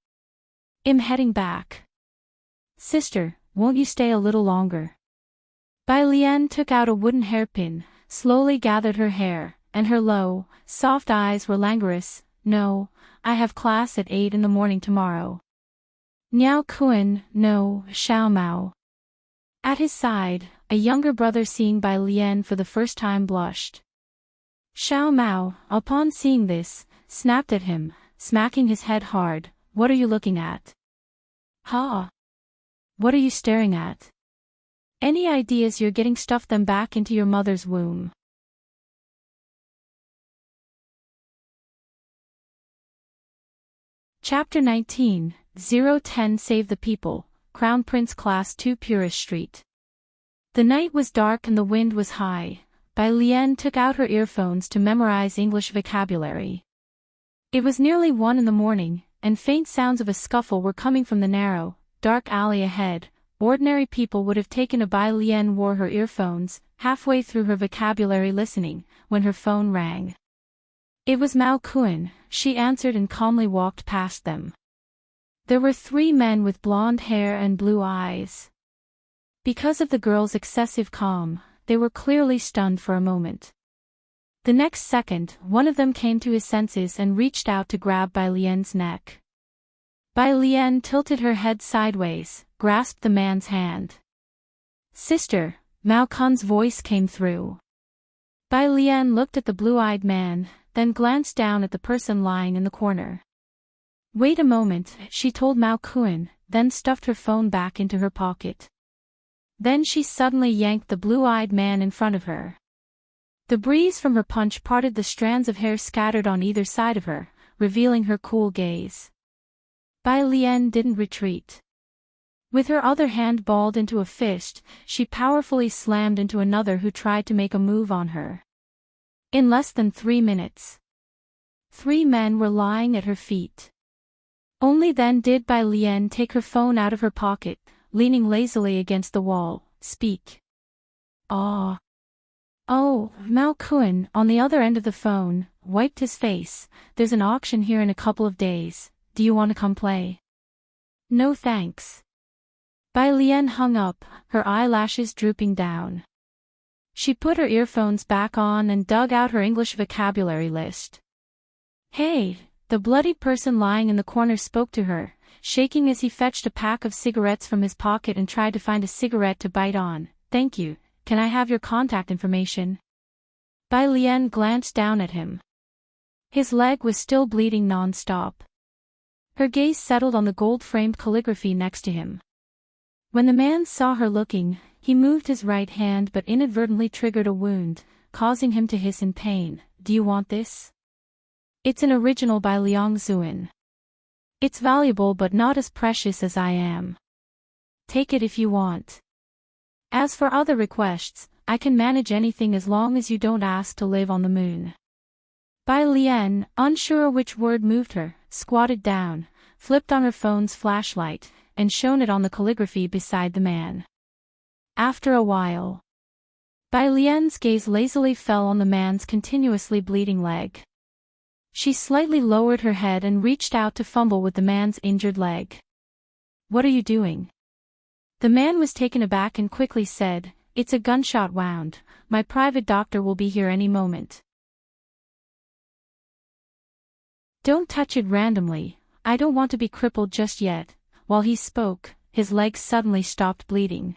I'm heading back. Sister, won't you stay a little longer? Bai Lian took out a wooden hairpin, slowly gathered her hair, and her low, soft eyes were languorous. No, I have class at 8 in the morning tomorrow. Niao Kuan, no, Xiao Mao. At his side, a younger brother seeing Bai Lian for the first time blushed. Xiao Mao, upon seeing this, snapped at him, smacking his head hard. What are you looking at? Ha! What are you staring at? Any ideas you're getting stuff them back into your mother's womb? Chapter 19, 010 Save the People, Crown Prince Class 2 Purist Street. The night was dark and the wind was high. Bai Lian took out her earphones to memorize English vocabulary. It was nearly 1 in the morning, and faint sounds of a scuffle were coming from the narrow, dark alley ahead. Ordinary people would have taken a Bai Lian wore her earphones, halfway through her vocabulary listening, when her phone rang. It was Mao Kuan, she answered and calmly walked past them. There were 3 men with blonde hair and blue eyes. Because of the girl's excessive calm, they were clearly stunned for a moment. The next second, one of them came to his senses and reached out to grab Bai Lian's neck. Bai Lian tilted her head sideways, grasped the man's hand. Sister, Mao Kun's voice came through. Bai Lian looked at the blue-eyed man, then glanced down at the person lying in the corner. Wait a moment, she told Mao Kuan, then stuffed her phone back into her pocket. Then she suddenly yanked the blue-eyed man in front of her. The breeze from her punch parted the strands of hair scattered on either side of her, revealing her cool gaze. Bai Lian didn't retreat. With her other hand balled into a fist, she powerfully slammed into another who tried to make a move on her. In less than 3 minutes, 3 men were lying at her feet. Only then did Bai Lian take her phone out of her pocket, leaning lazily against the wall. Speak. Ah. Oh, Mao Kuan, on the other end of the phone, wiped his face. There's an auction here in a couple of days. Do you want to come play? No thanks. Bai Lian hung up, her eyelashes drooping down. She put her earphones back on and dug out her English vocabulary list. Hey, the bloody person lying in the corner spoke to her, shaking as he fetched a pack of cigarettes from his pocket and tried to find a cigarette to bite on. Thank you, can I have your contact information? Bai Lian glanced down at him. His leg was still bleeding non-stop. Her gaze settled on the gold-framed calligraphy next to him. When the man saw her looking, he moved his right hand but inadvertently triggered a wound, causing him to hiss in pain. Do you want this? It's an original by Liang Zuan. It's valuable but not as precious as I am. Take it if you want. As for other requests, I can manage anything as long as you don't ask to live on the moon. Bai Lian, unsure which word moved her, squatted down, flipped on her phone's flashlight, and shone it on the calligraphy beside the man. After a while, Bai Lian's gaze lazily fell on the man's continuously bleeding leg. She slightly lowered her head and reached out to fumble with the man's injured leg. What are you doing? The man was taken aback and quickly said, It's a gunshot wound. My private doctor will be here any moment. Don't touch it randomly. I don't want to be crippled just yet. While he spoke, his legs suddenly stopped bleeding.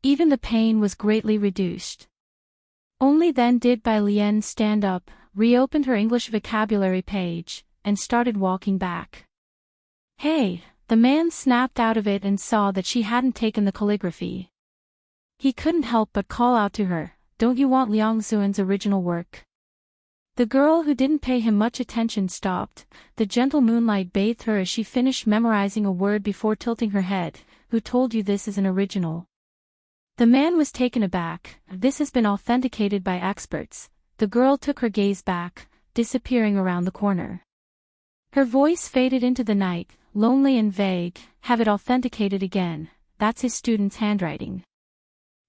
Even the pain was greatly reduced. Only then did Bai Lian stand up, reopened her English vocabulary page, and started walking back. Hey, the man snapped out of it and saw that she hadn't taken the calligraphy. He couldn't help but call out to her, Don't you want Liang Zuan's original work? The girl who didn't pay him much attention stopped. The gentle moonlight bathed her as she finished memorizing a word before tilting her head. Who told you this is an original? The man was taken aback. This has been authenticated by experts. The girl took her gaze back, disappearing around the corner. Her voice faded into the night, lonely and vague. Have it authenticated again. That's his student's handwriting.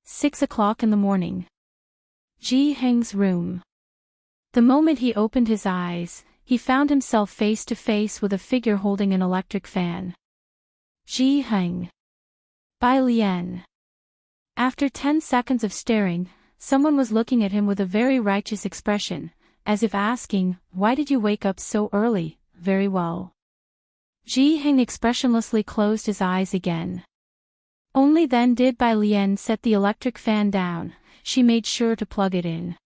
6 o'clock in the morning. Ji Heng's room. The moment he opened his eyes, he found himself face to face with a figure holding an electric fan. Ji Heng. Bai Lian. After 10 seconds of staring, someone was looking at him with a very righteous expression, as if asking, "Why did you wake up so early?" "Very well." Ji Heng expressionlessly closed his eyes again. Only then did Bai Lian set the electric fan down. She made sure to plug it in.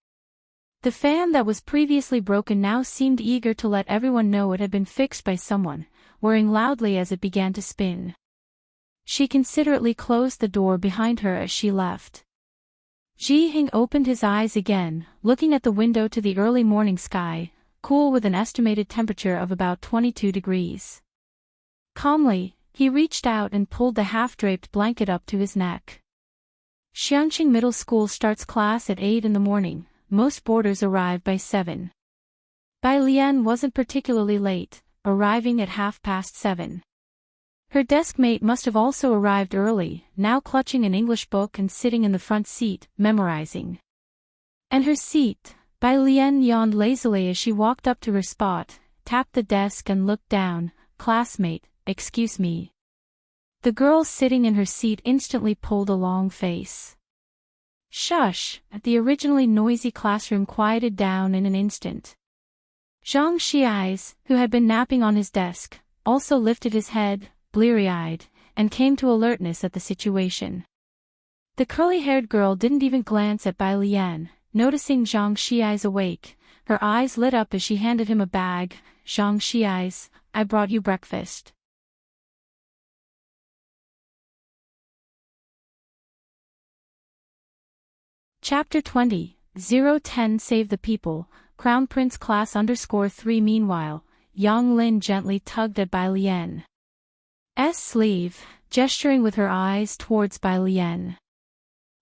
The fan that was previously broken now seemed eager to let everyone know it had been fixed by someone, whirring loudly as it began to spin. She considerately closed the door behind her as she left. Ji Heng opened his eyes again, looking at the window to the early morning sky, cool with an estimated temperature of about 22 degrees. Calmly, he reached out and pulled the half-draped blanket up to his neck. Xiangqing Middle School starts class at 8 in the morning. Most boarders arrive by 7. Bai Lian wasn't particularly late, arriving at 7:30. Her desk mate must have also arrived early, now clutching an English book and sitting in the front seat, memorizing. And her seat, Bai Lian yawned lazily as she walked up to her spot, tapped the desk and looked down. "Classmate, excuse me." The girl sitting in her seat instantly pulled a long face. "Shush!" The originally noisy classroom quieted down in an instant. Zhang Xi's, who had been napping on his desk, also lifted his head, bleary-eyed, and came to alertness at the situation. The curly-haired girl didn't even glance at Bai Lian, noticing Zhang Xi's awake. Her eyes lit up as she handed him a bag. "Zhang Xi's, I brought you breakfast." Chapter 20, 010 Save the People, Crown Prince Class _3 Meanwhile, Yang Lin gently tugged at Bai Lian's sleeve, gesturing with her eyes towards Bai Lian.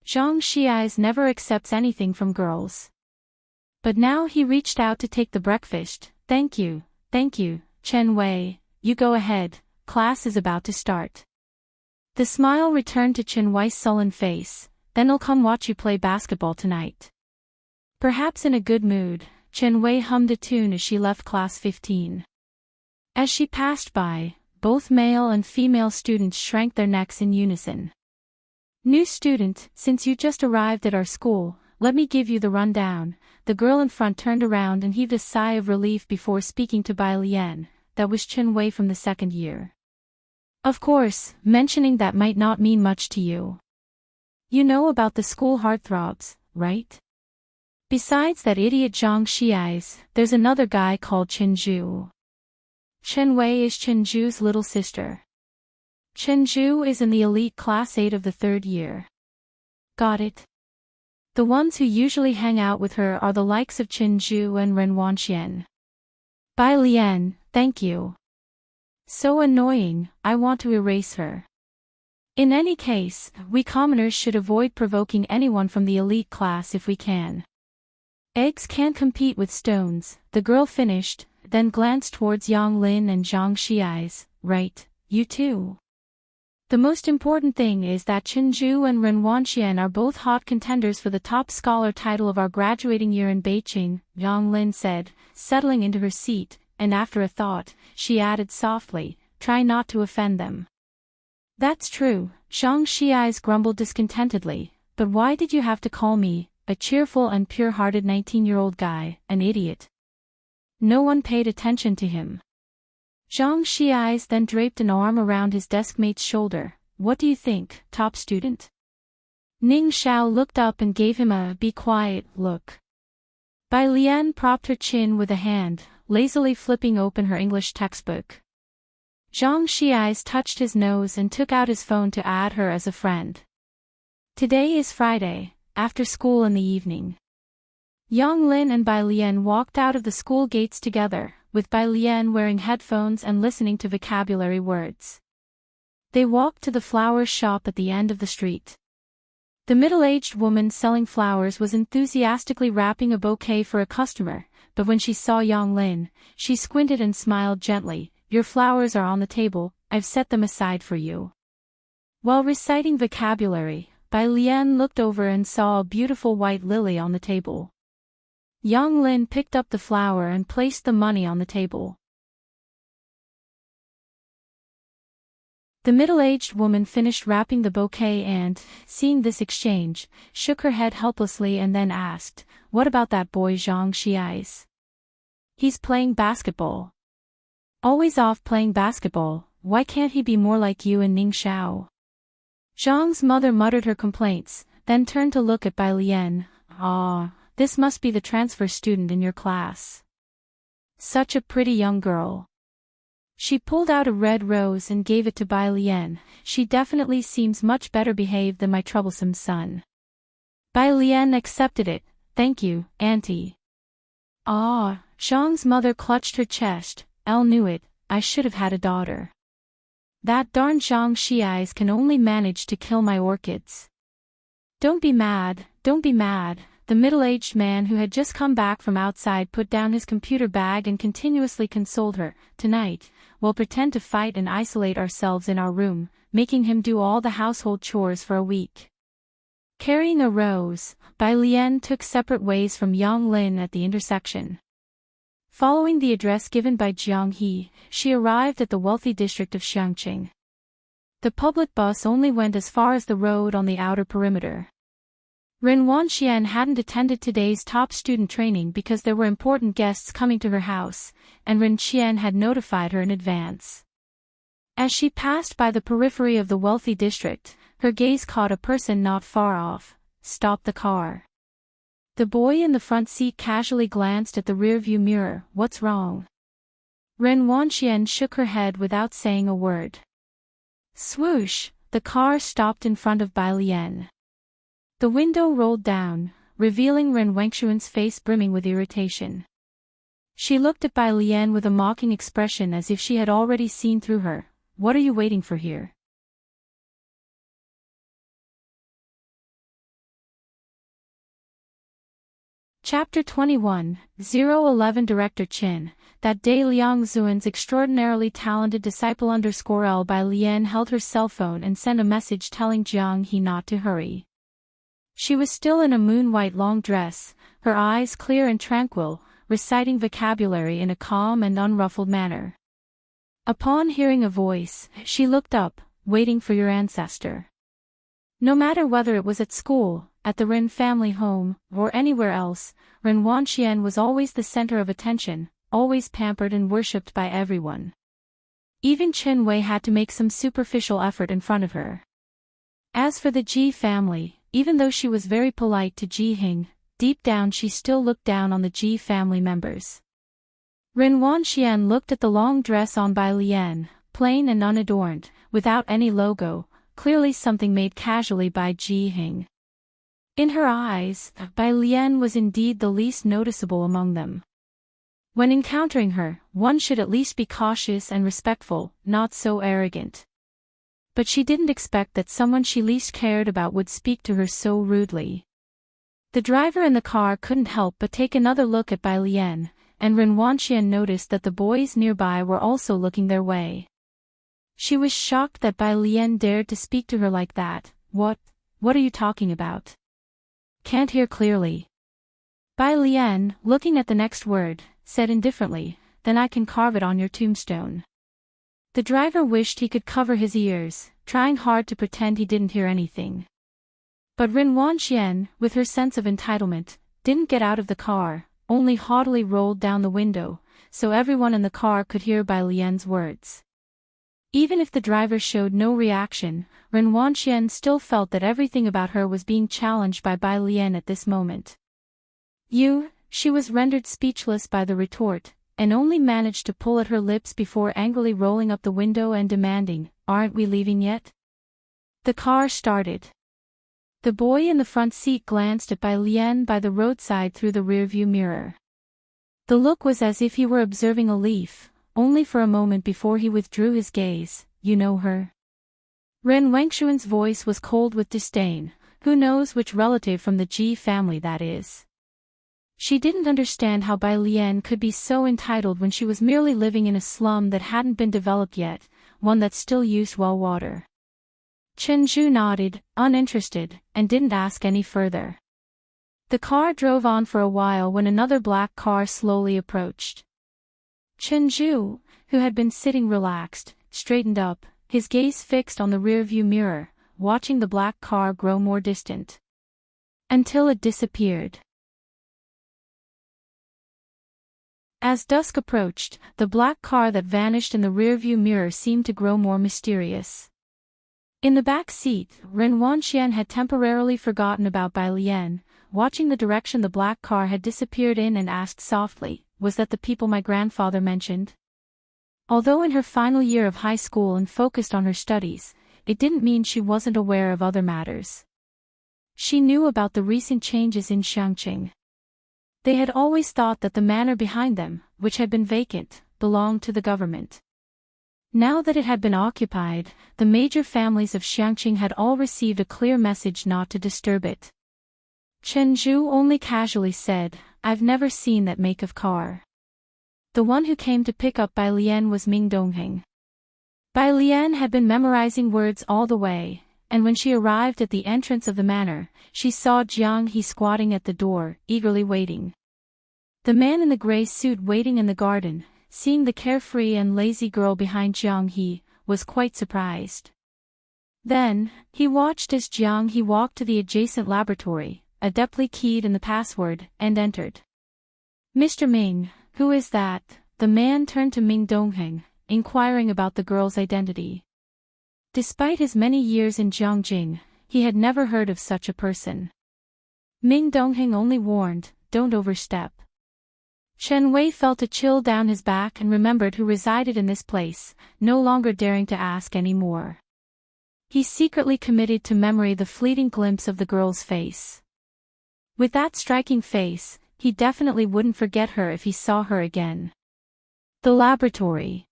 Zhang Xi's never accepts anything from girls. But now he reached out to take the breakfast. Thank you, Chen Wei, you go ahead, class is about to start." The smile returned to Chen Wei's sullen face. "Then I'll come watch you play basketball tonight." Perhaps in a good mood, Chen Wei hummed a tune as she left class 15. As she passed by, both male and female students shrank their necks in unison. "New student, since you just arrived at our school, let me give you the rundown." The girl in front turned around and heaved a sigh of relief before speaking to Bai Lian. That was Chen Wei from the second year. "Of course, mentioning that might not mean much to you. You know about the school heartthrobs, right? Besides that idiot Zhang Xi's, there's another guy called Chen Zhu." Chen Wei is Chen Zhu's little sister. Chen Zhu is in the elite class 8 of the third year. Got it. The ones who usually hang out with her are the likes of Chen Zhu and Ren Wanxian. Bai Lian, thank you. So annoying, I want to erase her. In any case, we commoners should avoid provoking anyone from the elite class if we can. Eggs can't compete with stones, the girl finished, then glanced towards Yang Lin and Zhang Xi's. Right, you too. The most important thing is that Chen Zhu and Ren Wanxian are both hot contenders for the top scholar title of our graduating year in Beijing, Yang Lin said, settling into her seat, and after a thought, she added softly, "Try not to offend them." "That's true," Zhang Xi's grumbled discontentedly, "but why did you have to call me, a cheerful and pure-hearted 19-year-old guy, an idiot?" No one paid attention to him. Zhang Xi's then draped an arm around his deskmate's shoulder. "What do you think, top student?" Ning Xiao looked up and gave him a "be quiet" look. Bai Lian propped her chin with a hand, lazily flipping open her English textbook. Zhang Xi's touched his nose and took out his phone to add her as a friend. Today is Friday, after school in the evening. Yang Lin and Bai Lian walked out of the school gates together, with Bai Lian wearing headphones and listening to vocabulary words. They walked to the flower shop at the end of the street. The middle-aged woman selling flowers was enthusiastically wrapping a bouquet for a customer, but when she saw Yang Lin, she squinted and smiled gently. "Your flowers are on the table, I've set them aside for you." While reciting vocabulary, Bai Lian looked over and saw a beautiful white lily on the table. Yang Lin picked up the flower and placed the money on the table. The middle-aged woman finished wrapping the bouquet and, seeing this exchange, shook her head helplessly and then asked, "What about that boy Zhang Xiai's? He's playing basketball. Always off playing basketball, why can't he be more like you and Ning Xiao?" Zhang's mother muttered her complaints, then turned to look at Bai Lian. "Ah, this must be the transfer student in your class. Such a pretty young girl." She pulled out a red rose and gave it to Bai Lian. "She definitely seems much better behaved than my troublesome son." Bai Lian accepted it. "Thank you, auntie." "Ah," Zhang's mother clutched her chest. "Elle knew it, I should have had a daughter. That darn Zhang Xiais can only manage to kill my orchids." Don't be mad, don't be mad." The middle-aged man who had just come back from outside put down his computer bag and continuously consoled her. "Tonight, we'll pretend to fight and isolate ourselves in our room, making him do all the household chores for a week." Carrying a rose, Bai Lian took separate ways from Yang Lin at the intersection. Following the address given by Jiang He, she arrived at the wealthy district of Xiangqing. The public bus only went as far as the road on the outer perimeter. Ren Wanxian hadn't attended today's top student training because there were important guests coming to her house, and Ren Qian had notified her in advance. As she passed by the periphery of the wealthy district, her gaze caught a person not far off. "Stop the car." The boy in the front seat casually glanced at the rearview mirror. "What's wrong?" Ren Wanxian shook her head without saying a word. Swoosh! The car stopped in front of Bai Lian. The window rolled down, revealing Ren Wangxuan's face brimming with irritation. She looked at Bai Lian with a mocking expression as if she had already seen through her. "What are you waiting for here?" Chapter 21, 011 Director Qin. That day Liang Zuan's extraordinarily talented disciple _L Bai Lian held her cell phone and sent a message telling Jiang He not to hurry. She was still in a moon-white long dress, her eyes clear and tranquil, reciting vocabulary in a calm and unruffled manner. Upon hearing a voice, she looked up, "Waiting for your ancestor." No matter whether it was at school, at the Ren family home, or anywhere else, Ren Wanxian was always the center of attention, always pampered and worshipped by everyone. Even Chen Wei had to make some superficial effort in front of her. As for the Ji family, even though she was very polite to Ji Hing, deep down she still looked down on the Ji family members. Ren Wanxian looked at the long dress on Bai Lian, plain and unadorned, without any logo, clearly something made casually by Ji Hing. In her eyes, Bai Lian was indeed the least noticeable among them. When encountering her, one should at least be cautious and respectful, not so arrogant. But she didn't expect that someone she least cared about would speak to her so rudely. The driver in the car couldn't help but take another look at Bai Lian, and Ren Wanxian noticed that the boys nearby were also looking their way. She was shocked that Bai Lian dared to speak to her like that. What are you talking about? Can't hear clearly." Bai Lian, looking at the next word, said indifferently, "Then I can carve it on your tombstone." The driver wished he could cover his ears, trying hard to pretend he didn't hear anything. But Ren Wanxian, with her sense of entitlement, didn't get out of the car, only haughtily rolled down the window, so everyone in the car could hear Bai Lian's words. Even if the driver showed no reaction, Ren Wanxian still felt that everything about her was being challenged by Bai Lian at this moment. She was rendered speechless by the retort, and only managed to pull at her lips before angrily rolling up the window and demanding, "Aren't we leaving yet?" The car started. The boy in the front seat glanced at Bai Lian by the roadside through the rearview mirror. The look was as if he were observing a leaf, only for a moment before he withdrew his gaze. "You know her?" Ren Wangxuan's voice was cold with disdain. "Who knows which relative from the Ji family that is?" She didn't understand how Bai Lian could be so entitled when she was merely living in a slum that hadn't been developed yet, one that still used well water. Chen Zhu nodded, uninterested, and didn't ask any further. The car drove on for a while when another black car slowly approached. Chen Zhu, who had been sitting relaxed, straightened up, his gaze fixed on the rearview mirror, watching the black car grow more distant. Until it disappeared. As dusk approached, the black car that vanished in the rearview mirror seemed to grow more mysterious. In the back seat, Ren Wanxian had temporarily forgotten about Bai Lian, watching the direction the black car had disappeared in, and asked softly, "Was that the people my grandfather mentioned?" Although in her final year of high school and focused on her studies, it didn't mean she wasn't aware of other matters. She knew about the recent changes in Xiangqing. They had always thought that the manor behind them, which had been vacant, belonged to the government. Now that it had been occupied, the major families of Xiangqing had all received a clear message not to disturb it. Chen Zhu only casually said, "I've never seen that make of car." The one who came to pick up Bai Lian was Ming Dongheng. Bai Lian had been memorizing words all the way, and when she arrived at the entrance of the manor, she saw Jiang He squatting at the door, eagerly waiting. The man in the gray suit waiting in the garden, seeing the carefree and lazy girl behind Jiang He, was quite surprised. Then, he watched as Jiang He walked to the adjacent laboratory, adeptly keyed in the password, and entered. "Mr. Ming, who is that?" The man turned to Ming Dongheng, inquiring about the girl's identity. Despite his many years in Jiangjing, he had never heard of such a person. Ming Dongheng only warned, "Don't overstep." Chen Wei felt a chill down his back and remembered who resided in this place, no longer daring to ask any more. He secretly committed to memory the fleeting glimpse of the girl's face. With that striking face, he definitely wouldn't forget her if he saw her again. The laboratory.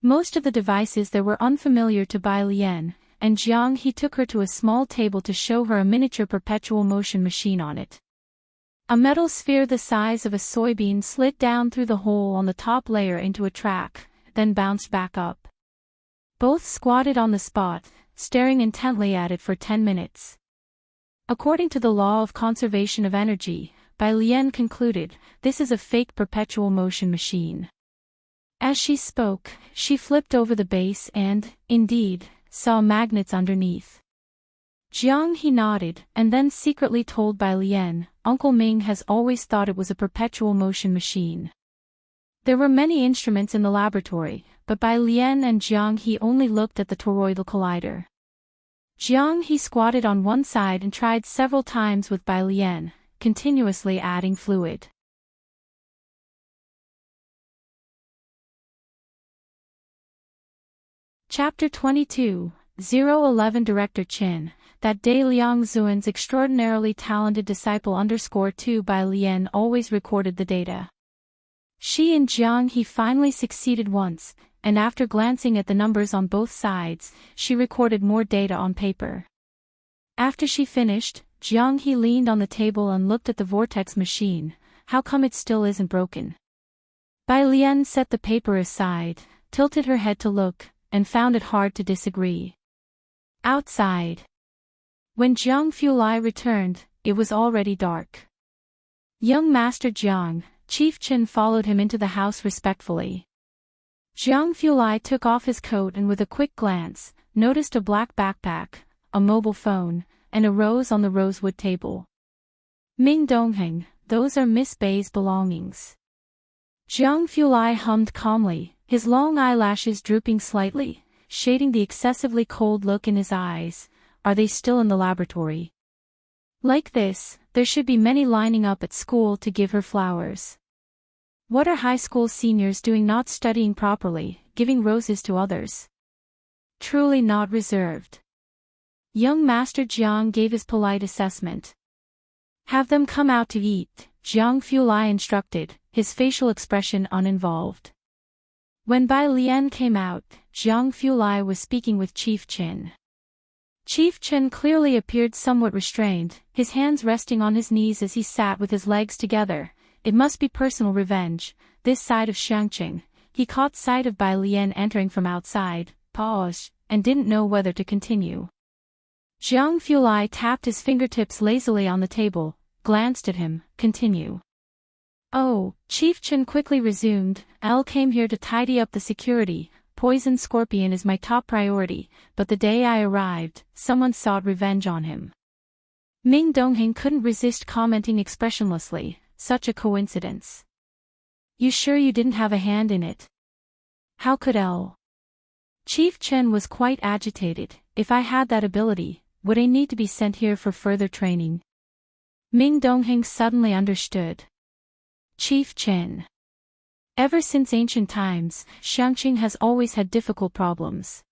Most of the devices there were unfamiliar to Bai Lian, and Jiang He took her to a small table to show her a miniature perpetual motion machine on it. A metal sphere the size of a soybean slid down through the hole on the top layer into a track, then bounced back up. Both squatted on the spot, staring intently at it for 10 minutes. According to the law of conservation of energy, Bai Lian concluded, this is a fake perpetual motion machine. As she spoke, she flipped over the base and, indeed, saw magnets underneath. Jiang He nodded, and then secretly told Bai Lian, "Uncle Ming has always thought it was a perpetual motion machine." There were many instruments in the laboratory, but Bai Lian and Jiang He only looked at the toroidal collider. Jiang He squatted on one side and tried several times with Bai Lian, continuously adding fluid. Chapter 22, 011 Director Qin. That day Liang Zuan's extraordinarily talented disciple _2 Bai Lian always recorded the data. She and Jiang He finally succeeded once, and after glancing at the numbers on both sides, she recorded more data on paper. After she finished, Jiang He leaned on the table and looked at the vortex machine. How come it still isn't broken? Bai Lian set the paper aside, tilted her head to look, and found it hard to disagree. Outside. When Jiang Fulai returned, it was already dark. Young Master Jiang, Chief Qin followed him into the house respectfully. Jiang Fulai took off his coat and with a quick glance, noticed a black backpack, a mobile phone, and a rose on the rosewood table. Ming Dongheng, those are Miss Bai's belongings. Jiang Fulai hummed calmly, his long eyelashes drooping slightly, shading the excessively cold look in his eyes. Are they still in the laboratory? Like this, there should be many lining up at school to give her flowers. What are high school seniors doing not studying properly, giving roses to others? Truly not reserved. Young Master Jiang gave his polite assessment. Have them come out to eat, Jiang Fulai instructed, his facial expression uninvolved. When Bai Lian came out, Jiang Fulai was speaking with Chief Qin. Chief Qin clearly appeared somewhat restrained, his hands resting on his knees as he sat with his legs together. It must be personal revenge, this side of Xiangqing. He caught sight of Bai Lian entering from outside, paused, and didn't know whether to continue. Jiang Fulai tapped his fingertips lazily on the table, glanced at him, continue. Oh, Chief Qin quickly resumed, L came here to tidy up the security, Poison Scorpion is my top priority, but the day I arrived, someone sought revenge on him. Ming Dongheng couldn't resist commenting expressionlessly, such a coincidence. You sure you didn't have a hand in it? How could L? Chief Chen was quite agitated. If I had that ability, would I need to be sent here for further training? Ming Dongheng suddenly understood. Chief Chen. Ever since ancient times, Xiangqing has always had difficult problems.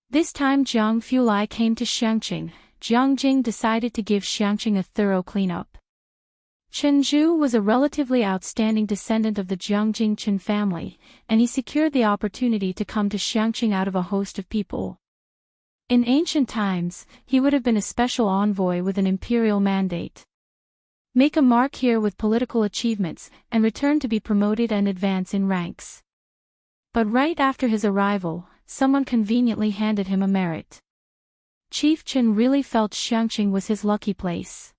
This time Jiang Fulai came to Xiangqing. Jiang Jing decided to give Xiangqing a thorough cleanup. Chen Zhu was a relatively outstanding descendant of the Jiangjing Chen family, and he secured the opportunity to come to Xiangqing out of a host of people. In ancient times, he would have been a special envoy with an imperial mandate. Make a mark here with political achievements, and return to be promoted and advance in ranks. But right after his arrival, someone conveniently handed him a merit. Chief Chen really felt Xiangqing was his lucky place.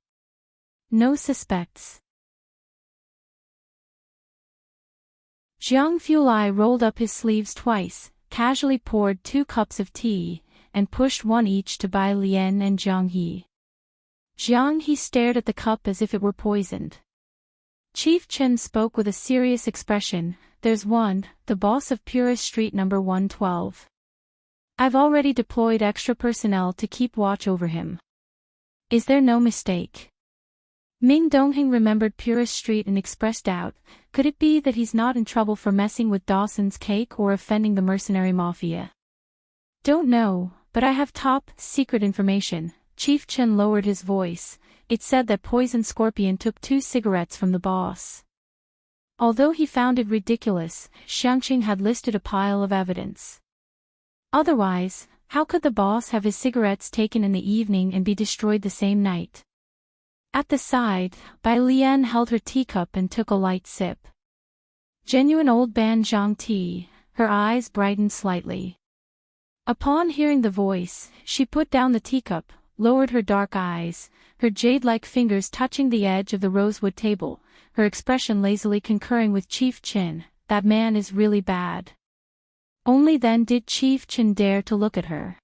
No suspects. Jiang Fulai rolled up his sleeves twice, casually poured 2 cups of tea, and pushed one each to Bai Lian and Jiang He. Jiang He stared at the cup as if it were poisoned. Chief Chen spoke with a serious expression. There's one, the boss of Purist Street number 112. I've already deployed extra personnel to keep watch over him. Is there no mistake? Ming Dongheng remembered Purist Street and expressed doubt. Could it be that he's not in trouble for messing with Dawson's cake or offending the mercenary mafia? Don't know, but I have top, secret information. Chief Chen lowered his voice. It said that Poison Scorpion took 2 cigarettes from the boss. Although he found it ridiculous, Xiangqing had listed a pile of evidence. Otherwise, how could the boss have his cigarettes taken in the evening and be destroyed the same night? At the side, Bai Lian held her teacup and took a light sip. Genuine old Banjiang tea, her eyes brightened slightly. Upon hearing the voice, she put down the teacup, lowered her dark eyes, her jade-like fingers touching the edge of the rosewood table, her expression lazily concurring with Chief Chen. That man is really bad. Only then did Chief Chen dare to look at her.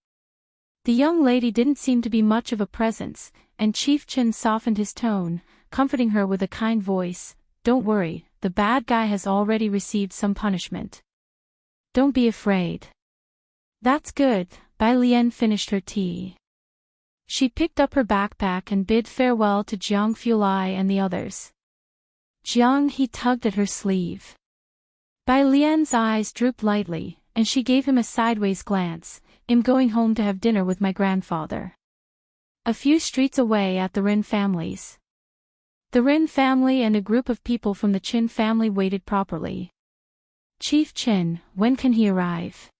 The young lady didn't seem to be much of a presence, and Chief Chen softened his tone, comforting her with a kind voice. Don't worry, the bad guy has already received some punishment. Don't be afraid. That's good. Bai Lian finished her tea. She picked up her backpack and bid farewell to Jiang Fulai and the others. Jiang He tugged at her sleeve. Bai Lian's eyes drooped lightly, and she gave him a sideways glance. I'm going home to have dinner with my grandfather. A few streets away at the Rin families. The Rin family and a group of people from the Qin family waited properly. Chief Chen, when can he arrive?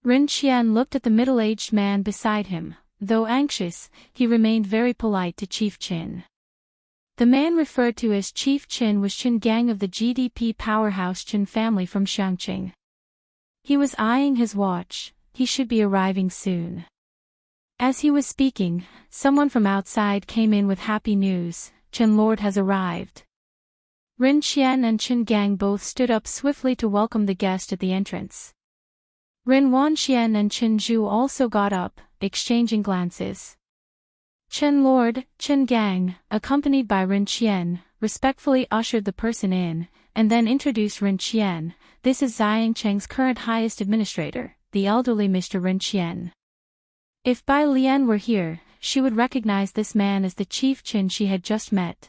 Rin Qian looked at the middle-aged man beside him. Though anxious, he remained very polite to Chief Chen. The man referred to as Chief Chen was Qin Gang of the GDP powerhouse Qin family from Xiangqing. He was eyeing his watch. He should be arriving soon. As he was speaking, someone from outside came in with happy news. Chen Lord has arrived. Rin Qian and Qin Gang both stood up swiftly to welcome the guest at the entrance. Rin Wanxian and Qin Zhu also got up, exchanging glances. Chen Lord, Qin Gang, accompanied by Rin Qian, respectfully ushered the person in, and then introduced Rin Qian. This is Ziyang Cheng's current highest administrator, the elderly Mr. Rin Qian. If Bai Lian were here, she would recognize this man as the Chief Chen she had just met.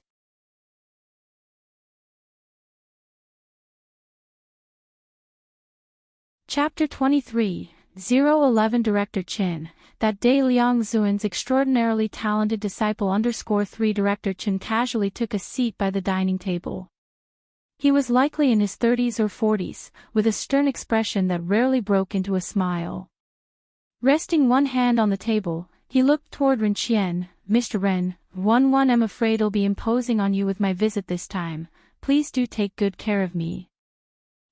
Chapter 23, 011 Director Qin. That day Liang Zuan's extraordinarily talented disciple _3 Director Qin casually took a seat by the dining table. He was likely in his 30s or 40s, with a stern expression that rarely broke into a smile. Resting one hand on the table, he looked toward Rin Qian. Mr. Ren, I'm afraid I'll be imposing on you with my visit this time. Please do take good care of me.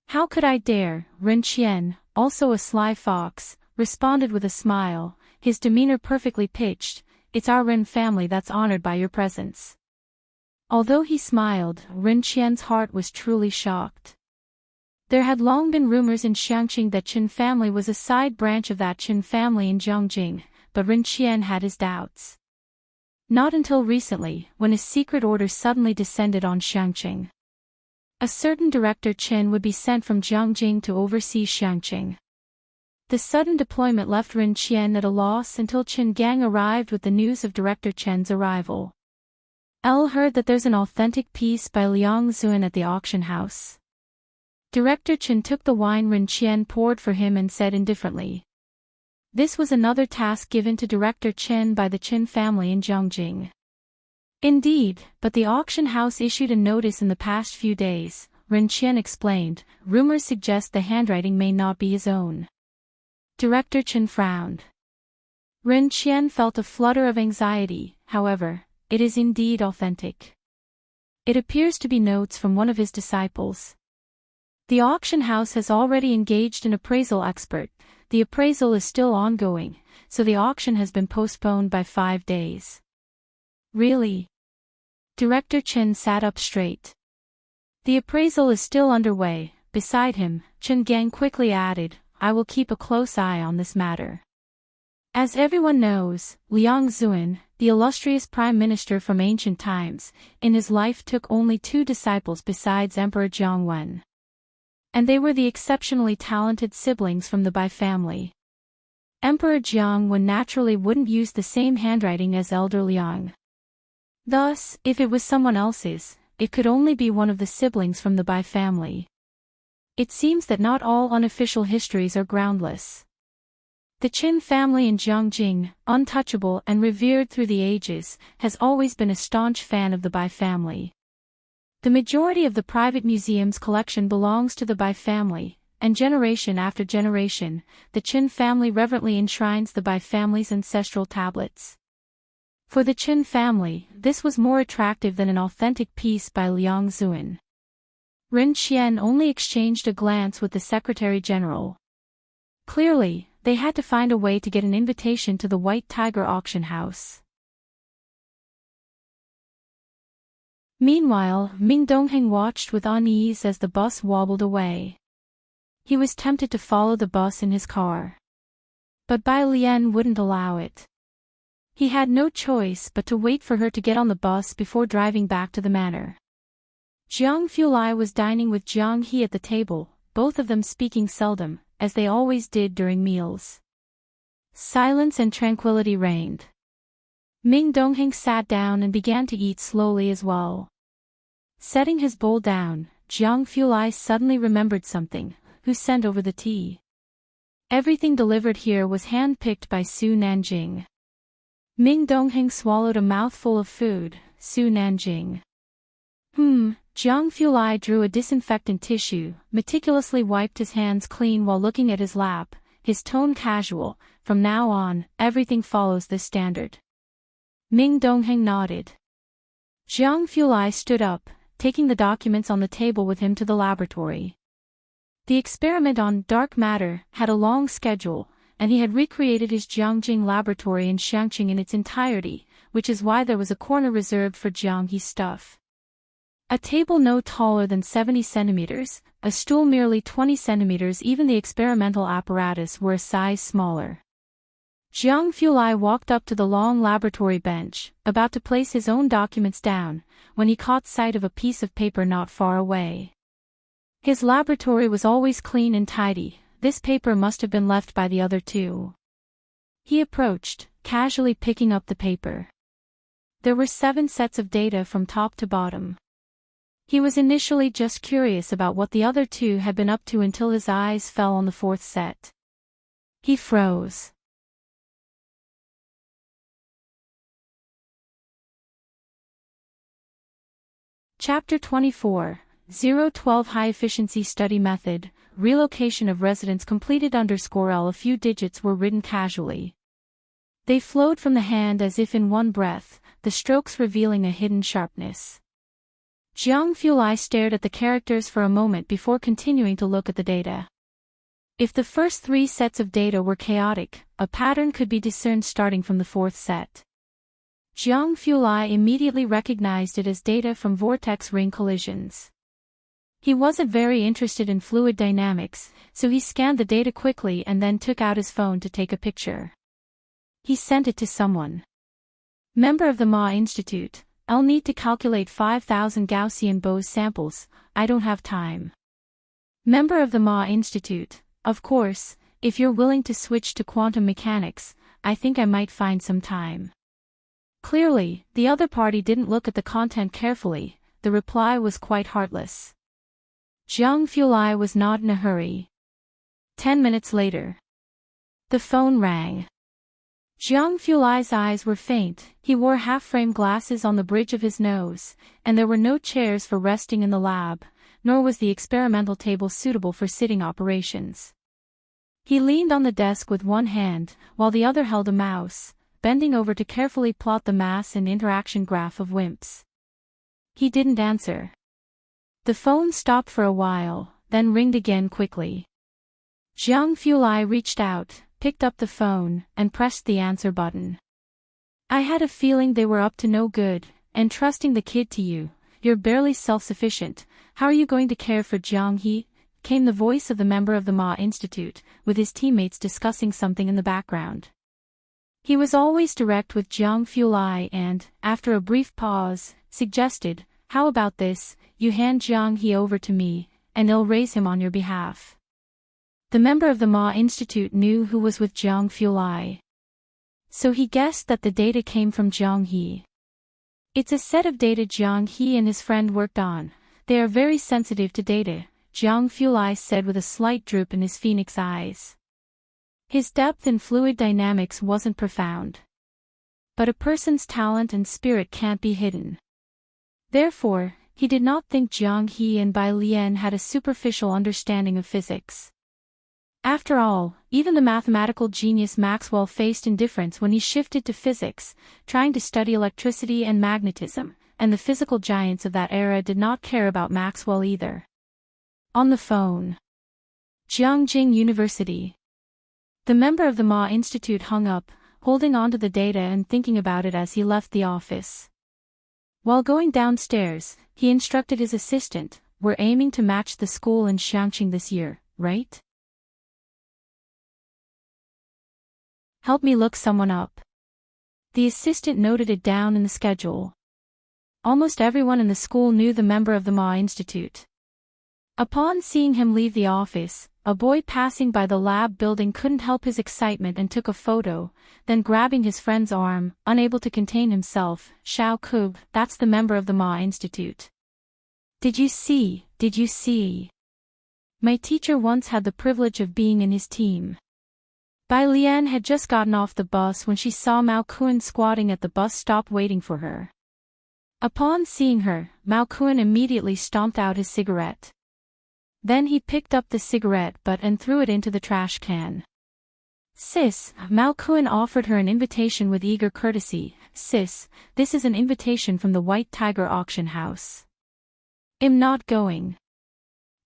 How could I dare? Rin Qian, also a sly fox, responded with a smile, his demeanor perfectly pitched. It's our Rin family that's honored by your presence. Although he smiled, Rin Qian's heart was truly shocked. There had long been rumors in Xiangqing that Qin family was a side branch of that Qin family in Zhongjing, but Ren Qian had his doubts. Not until recently, when a secret order suddenly descended on Xiangqing. A certain director Qin would be sent from Zhongjing to oversee Xiangqing. The sudden deployment left Ren Qian at a loss until Qin Gang arrived with the news of Director Chen's arrival. Elle heard that there's an authentic piece by Liang Zuan at the auction house. Director Qin took the wine Ren Qian poured for him and said indifferently. This was another task given to Director Chen by the Qin family in Zhongjing. Indeed, but the auction house issued a notice in the past few days, Ren Qian explained. Rumors suggest the handwriting may not be his own. Director Chen frowned. Ren Qian felt a flutter of anxiety. However, it is indeed authentic. It appears to be notes from one of his disciples. The auction house has already engaged an appraisal expert. The appraisal is still ongoing, so the auction has been postponed by 5 days. Really? Director Chen sat up straight. The appraisal is still underway. Beside him, Chen Gang quickly added, I will keep a close eye on this matter. As everyone knows, Liang Zuan, the illustrious prime minister from ancient times, in his life took only 2 disciples besides Emperor Jiang Wen. And they were the exceptionally talented siblings from the Bai family. Emperor Jiang Wen naturally wouldn't use the same handwriting as Elder Liang. Thus, if it was someone else's, it could only be one of the siblings from the Bai family. It seems that not all unofficial histories are groundless. The Qin family in Zhongjing, untouchable and revered through the ages, has always been a staunch fan of the Bai family. The majority of the private museum's collection belongs to the Bai family, and generation after generation, the Qin family reverently enshrines the Bai family's ancestral tablets. For the Qin family, this was more attractive than an authentic piece by Liang Zuan. Ren Qian only exchanged a glance with the Secretary General. Clearly, they had to find a way to get an invitation to the White Tiger auction house. Meanwhile, Ming Dongheng watched with unease as the bus wobbled away. He was tempted to follow the bus in his car. But Bai Lian wouldn't allow it. He had no choice but to wait for her to get on the bus before driving back to the manor. Jiang Fulai was dining with Jiang He at the table, both of them speaking seldom, as they always did during meals. Silence and tranquility reigned. Ming Dongheng sat down and began to eat slowly as well. Setting his bowl down, Jiang Fulai suddenly remembered something. Who sent over the tea? Everything delivered here was hand-picked by Su Nanjing. Ming Dongheng swallowed a mouthful of food. Su Nanjing. Jiang Fulai drew a disinfectant tissue, meticulously wiped his hands clean while looking at his lap, his tone casual. From now on, everything follows this standard. Ming Dongheng nodded. Jiang Fulai stood up, taking the documents on the table with him to the laboratory. The experiment on dark matter had a long schedule, and he had recreated his Jiangjing laboratory in Xiangqing in its entirety, which is why there was a corner reserved for Jiang He's stuff. A table no taller than 70 centimeters, a stool merely 20 centimeters, even the experimental apparatus were a size smaller. Jiang Fulai walked up to the long laboratory bench, about to place his own documents down, when he caught sight of a piece of paper not far away. His laboratory was always clean and tidy. This paper must have been left by the other 2. He approached, casually picking up the paper. There were 7 sets of data from top to bottom. He was initially just curious about what the other 2 had been up to until his eyes fell on the 4th set. He froze. Chapter 24, 012 High-Efficiency Study Method, Relocation of Residents completed _L. A few digits were written casually. They flowed from the hand as if in one breath, the strokes revealing a hidden sharpness. Jiang Fulai stared at the characters for a moment before continuing to look at the data. If the first 3 sets of data were chaotic, a pattern could be discerned starting from the 4th set. Jiang Fulai immediately recognized it as data from vortex ring collisions. He wasn't very interested in fluid dynamics, so he scanned the data quickly and then took out his phone to take a picture. He sent it to someone. Member of the Ma Institute, I'll need to calculate 5,000 Gaussian Bose samples, I don't have time. Member of the Ma Institute, of course, if you're willing to switch to quantum mechanics, I think I might find some time. Clearly, the other party didn't look at the content carefully, the reply was quite heartless. Jiang Fulai was not in a hurry. 10 minutes later. The phone rang. Jiang Fulai's eyes were faint, he wore half-frame glasses on the bridge of his nose, and there were no chairs for resting in the lab, nor was the experimental table suitable for sitting operations. He leaned on the desk with one hand, while the other held a mouse, bending over to carefully plot the mass and interaction graph of WIMPs. He didn't answer. The phone stopped for a while, then ringed again quickly. Jiang Fulai reached out, picked up the phone, and pressed the answer button. I had a feeling they were up to no good, entrusting the kid to you. You're barely self-sufficient, how are you going to care for Jiang He? Came the voice of the member of the Ma Institute, with his teammates discussing something in the background. He was always direct with Jiang Fulai and, after a brief pause, suggested, how about this, you hand Jiang He over to me, and I'll raise him on your behalf. The member of the Ma Institute knew who was with Jiang Fulai. So he guessed that the data came from Jiang He. It's a set of data Jiang He and his friend worked on. They are very sensitive to data, Jiang Fulai said with a slight droop in his phoenix eyes. His depth in fluid dynamics wasn't profound. But a person's talent and spirit can't be hidden. Therefore, he did not think Jiang He and Bai Lian had a superficial understanding of physics. After all, even the mathematical genius Maxwell faced indifference when he shifted to physics, trying to study electricity and magnetism, and the physical giants of that era did not care about Maxwell either. On the phone. Jiangjing University. The member of the Ma Institute hung up, holding on to the data and thinking about it as he left the office. While going downstairs, he instructed his assistant, we're aiming to match the school in Xiangqing this year, right? Help me look someone up. The assistant noted it down in the schedule. Almost everyone in the school knew the member of the Ma Institute. Upon seeing him leave the office, a boy passing by the lab building couldn't help his excitement and took a photo, then grabbing his friend's arm, unable to contain himself, Xiao Kub, that's the member of the Ma Institute. Did you see? My teacher once had the privilege of being in his team. Bai Lian had just gotten off the bus when she saw Mao Kun squatting at the bus stop waiting for her. Upon seeing her, Mao Kun immediately stomped out his cigarette. Then he picked up the cigarette butt and threw it into the trash can. Sis, Mao Kun offered her an invitation with eager courtesy. Sis, this is an invitation from the White Tiger Auction House. I'm not going.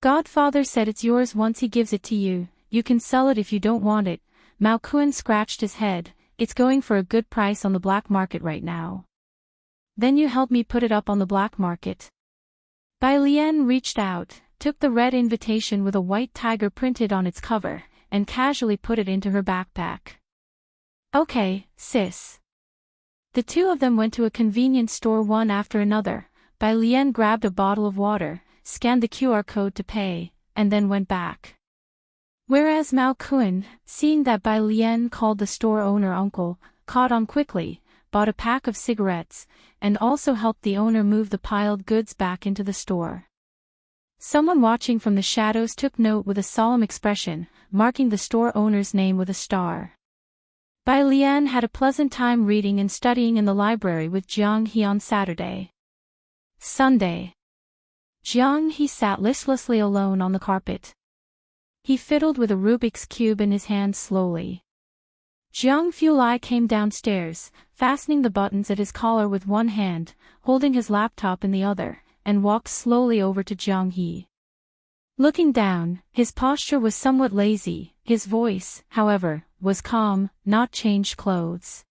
Godfather said it's yours once he gives it to you, you can sell it if you don't want it. Mao Kun scratched his head, it's going for a good price on the black market right now. Then you help me put it up on the black market. Bai Lian reached out, took the red invitation with a white tiger printed on its cover, and casually put it into her backpack. Okay, sis. The two of them went to a convenience store one after another. Bai Lian grabbed a bottle of water, scanned the QR code to pay, and then went back. Whereas Mao Kun, seeing that Bai Lian called the store owner uncle, caught on quickly, bought a pack of cigarettes, and also helped the owner move the piled goods back into the store. Someone watching from the shadows took note with a solemn expression, marking the store owner's name with a star. Bai Lian had a pleasant time reading and studying in the library with Jiang He on Saturday. Sunday. Jiang He sat listlessly alone on the carpet. He fiddled with a Rubik's Cube in his hand slowly. Jiang Fulai came downstairs, fastening the buttons at his collar with one hand, holding his laptop in the other, and walked slowly over to Jiang He. Looking down, his posture was somewhat lazy, his voice, however, was calm, not changed clothes.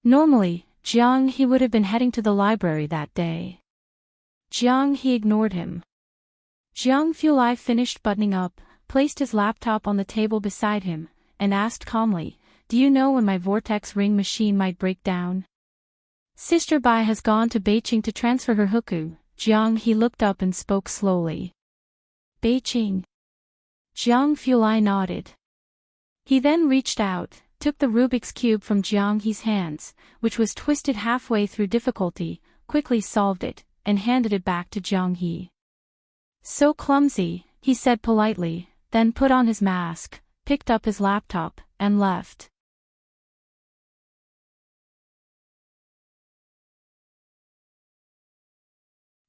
Normally, Jiang He would have been heading to the library that day. Jiang He ignored him. Jiang Fulai finished buttoning up, placed his laptop on the table beside him, and asked calmly, "Do you know when my vortex ring machine might break down?" "Sister Bai has gone to Beijing to transfer her huku." Jiang He looked up and spoke slowly. "Beijing?" Jiang Fulai nodded. He then reached out, took the Rubik's Cube from Jiang He's hands, which was twisted halfway through difficulty, quickly solved it, and handed it back to Jiang He. "So clumsy," he said politely, then put on his mask, picked up his laptop, and left.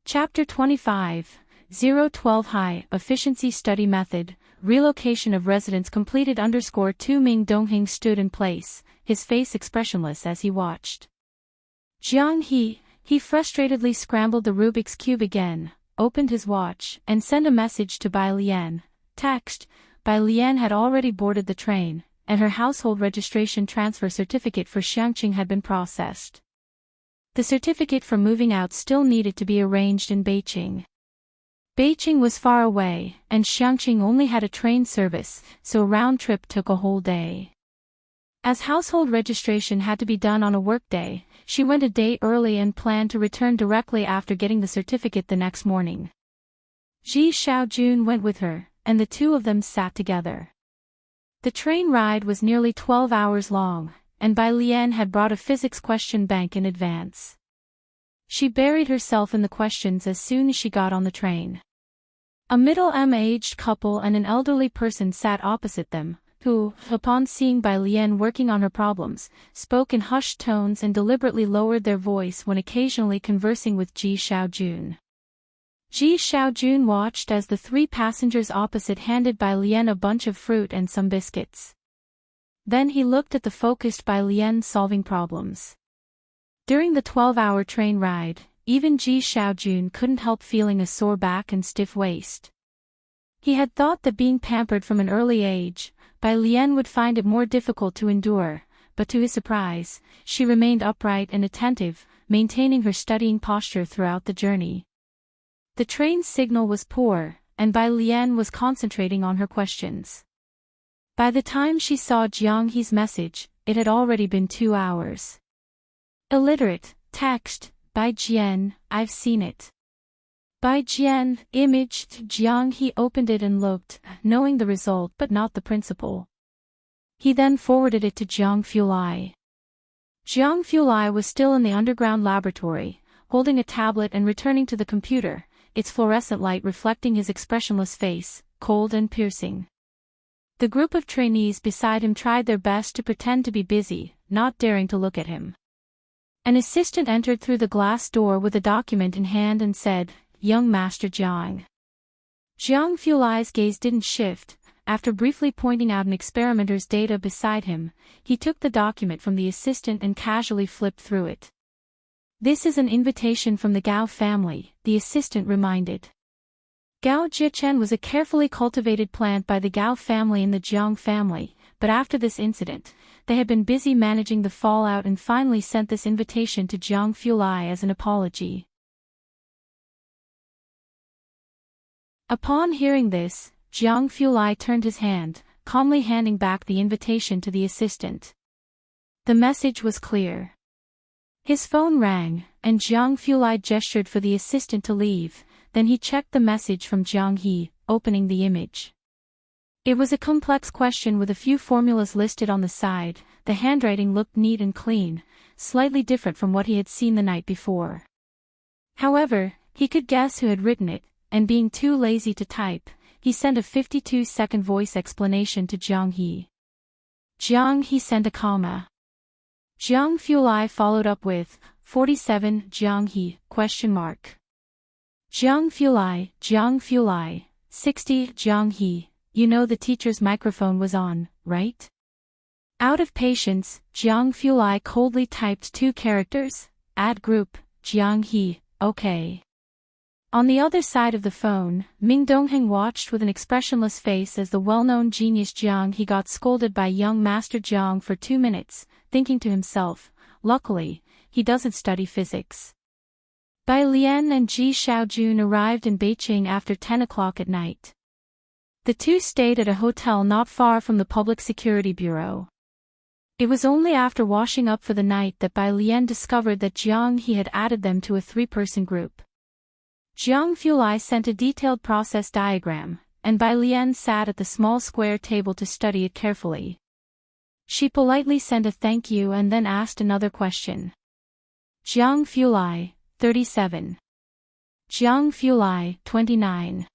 Chapter 25, 012 High Efficiency Study Method, Relocation of Residents completed. _2 Ming Dongheng stood in place, his face expressionless as he watched. Jiang he frustratedly scrambled the Rubik's Cube again, opened his watch, and sent a message to Bai Lian. Text: Bai Lian had already boarded the train, and her household registration transfer certificate for Xiangqing had been processed. The certificate for moving out still needed to be arranged in Beijing. Beijing was far away, and Xiangqing only had a train service, so a round trip took a whole day. As household registration had to be done on a workday, she went a day early and planned to return directly after getting the certificate the next morning. Ji Xiaojun went with her, and the two of them sat together. The train ride was nearly 12 hours long, and Bai Lian had brought a physics question bank in advance. She buried herself in the questions as soon as she got on the train. A middle-aged couple and an elderly person sat opposite them, who, upon seeing Bai Lian working on her problems, spoke in hushed tones and deliberately lowered their voice when occasionally conversing with Ji Xiaojun. Ji Xiaojun watched as the three passengers opposite handed Bai Lian a bunch of fruit and some biscuits. Then he looked at the focused Bai Lian solving problems. During the 12-hour train ride, even Ji Xiaojun couldn't help feeling a sore back and stiff waist. He had thought that being pampered from an early age, Bai Lian would find it more difficult to endure, but to his surprise, she remained upright and attentive, maintaining her studying posture throughout the journey. The train's signal was poor, and Bai Lian was concentrating on her questions. By the time she saw Jiang He's message, it had already been 2 hours. Illiterate, text, Bai Jian, I've seen it. Bai Jian, image, Jiang He opened it and looked, knowing the result but not the principle. He then forwarded it to Jiang Fulai. Jiang Fulai was still in the underground laboratory, holding a tablet and returning to the computer, its fluorescent light reflecting his expressionless face, cold and piercing. The group of trainees beside him tried their best to pretend to be busy, not daring to look at him. An assistant entered through the glass door with a document in hand and said, "Young Master Jiang." Jiang Fulai's gaze didn't shift. After briefly pointing out an experimenter's data beside him, he took the document from the assistant and casually flipped through it. "This is an invitation from the Gao family," the assistant reminded. Gao Jichen was a carefully cultivated plant by the Gao family and the Jiang family, but after this incident, they had been busy managing the fallout and finally sent this invitation to Jiang Fulai as an apology. Upon hearing this, Jiang Fulai turned his hand, calmly handing back the invitation to the assistant. The message was clear. His phone rang, and Jiang Fulai gestured for the assistant to leave. Then he checked the message from Jiang He, opening the image. It was a complex question with a few formulas listed on the side. The handwriting looked neat and clean, slightly different from what he had seen the night before. However, he could guess who had written it, and being too lazy to type, he sent a 52-second voice explanation to Jiang He. Jiang He sent a comma. Jiang Fulai followed up with, 47 Jiang He, ? Jiang Fulai, 60 Jiang He, you know the teacher's microphone was on, right? Out of patience, Jiang Fulai coldly typed 2 characters, add group, Jiang He, okay. On the other side of the phone, Ming Dongheng watched with an expressionless face as the well-known genius Jiang He got scolded by young Master Jiang for 2 minutes, thinking to himself, luckily, he doesn't study physics. Bai Lian and Ji Xiaojun arrived in Beijing after 10 o'clock at night. The two stayed at a hotel not far from the Public Security Bureau. It was only after washing up for the night that Bai Lian discovered that Jiang He had added them to a three-person group. Jiang Fulai sent a detailed process diagram, and Bai Lian sat at the small square table to study it carefully. She politely sent a thank you and then asked another question. Jiang Fulai, 37. Jiang Fulai, 29.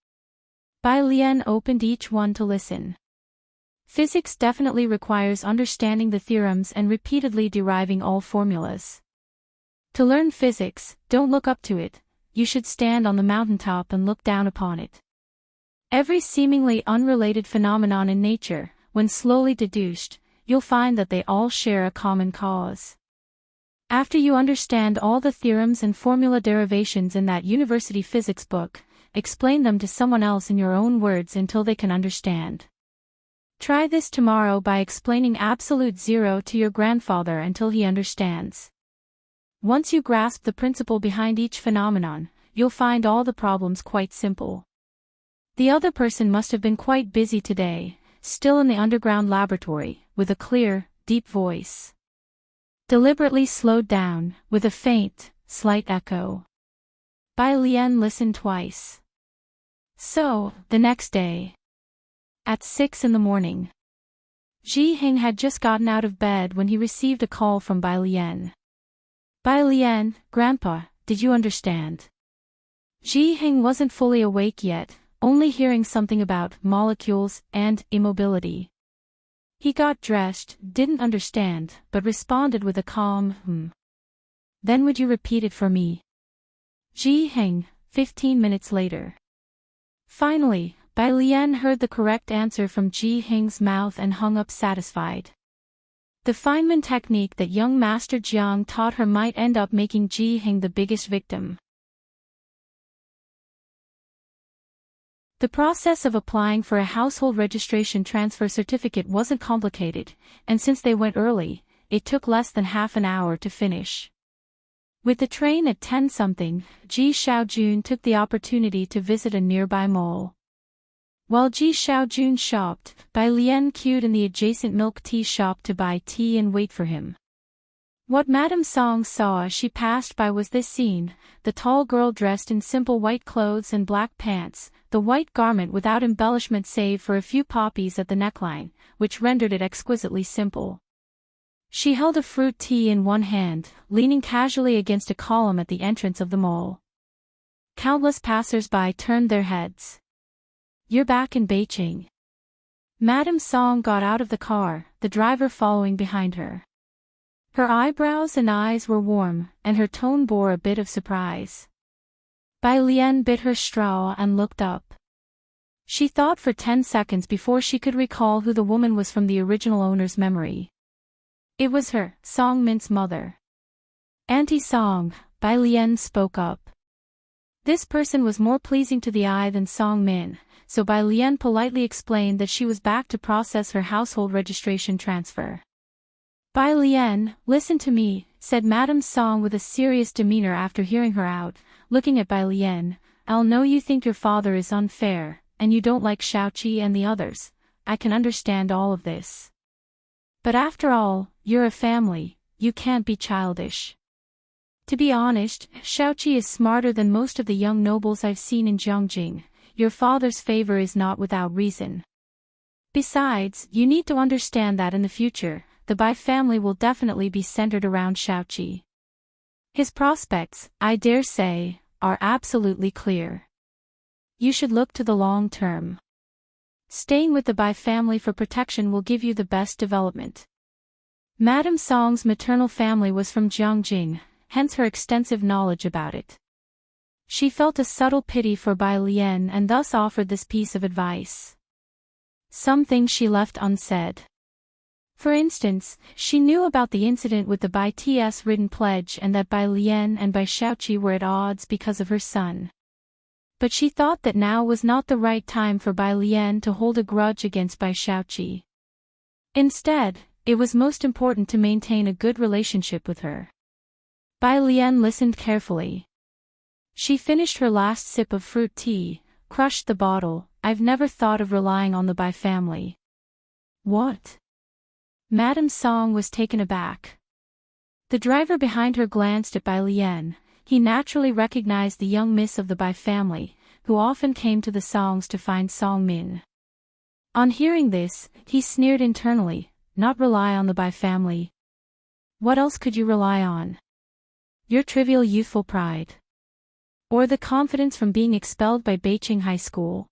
Bai Lian opened each one to listen. Physics definitely requires understanding the theorems and repeatedly deriving all formulas. To learn physics, don't look up to it, you should stand on the mountaintop and look down upon it. Every seemingly unrelated phenomenon in nature, when slowly deduced, you'll find that they all share a common cause. After you understand all the theorems and formula derivations in that university physics book, explain them to someone else in your own words until they can understand. Try this tomorrow by explaining absolute zero to your grandfather until he understands. Once you grasp the principle behind each phenomenon, you'll find all the problems quite simple. The other person must have been quite busy today, still in the underground laboratory, with a clear, deep voice. Deliberately slowed down, with a faint, slight echo. Bai Lian listened twice. So, the next day. At 6 in the morning. Ji Hing had just gotten out of bed when he received a call from Bai Lian. Bai Lian, Grandpa, did you understand? Ji Hing wasn't fully awake yet, only hearing something about molecules and immobility. He got dressed, didn't understand, but responded with a calm, Then would you repeat it for me? Ji Hing, 15 minutes later. Finally, Bai Lian heard the correct answer from Ji Hing's mouth and hung up satisfied. The Feynman technique that young Master Jiang taught her might end up making Ji Hing the biggest victim. The process of applying for a household registration transfer certificate wasn't complicated, and since they went early, it took less than half an hour to finish. With the train at 10-something, Ji Xiaojun took the opportunity to visit a nearby mall. While Ji Xiaojun shopped, Bai Lian queued in the adjacent milk tea shop to buy tea and wait for him. What Madame Song saw as she passed by was this scene: the tall girl dressed in simple white clothes and black pants, the white garment without embellishment save for a few poppies at the neckline, which rendered it exquisitely simple. She held a fruit tea in one hand, leaning casually against a column at the entrance of the mall. Countless passers-by turned their heads. You're back in Beijing. Madame Song got out of the car, the driver following behind her. Her eyebrows and eyes were warm, and her tone bore a bit of surprise. Bai Lian bit her straw and looked up. She thought for 10 seconds before she could recall who the woman was from the original owner's memory. It was her, Song Min's mother. Auntie Song, Bai Lian spoke up. This person was more pleasing to the eye than Song Min, so Bai Lian politely explained that she was back to process her household registration transfer. Bai Lian, listen to me, said Madame Song with a serious demeanor after hearing her out, looking at Bai Lian. I'll know you think your father is unfair, and you don't like Xiaoqi and the others. I can understand all of this. But after all, you're a family, you can't be childish. To be honest, Xiaoqi is smarter than most of the young nobles I've seen in Jiangjing. Your father's favor is not without reason. Besides, you need to understand that in the future, the Bai family will definitely be centered around Xiaoqi. His prospects, I dare say, are absolutely clear. You should look to the long term. Staying with the Bai family for protection will give you the best development. Madame Song's maternal family was from Jiangjing, hence her extensive knowledge about it. She felt a subtle pity for Bai Lian and thus offered this piece of advice. Some things she left unsaid. For instance, she knew about the incident with the Bai T's written pledge and that Bai Lian and Bai Xiaoqi were at odds because of her son. But she thought that now was not the right time for Bai Lian to hold a grudge against Bai Xiaoqi. Instead, it was most important to maintain a good relationship with her. Bai Lian listened carefully. She finished her last sip of fruit tea, crushed the bottle. I've never thought of relying on the Bai family. What? Madame Song was taken aback. The driver behind her glanced at Bai Lian. He naturally recognized the young miss of the Bai family, who often came to the Songs to find Song Min. On hearing this, he sneered internally. Not rely on the Bai family. What else could you rely on? Your trivial youthful pride. Or the confidence from being expelled by Beijing High School.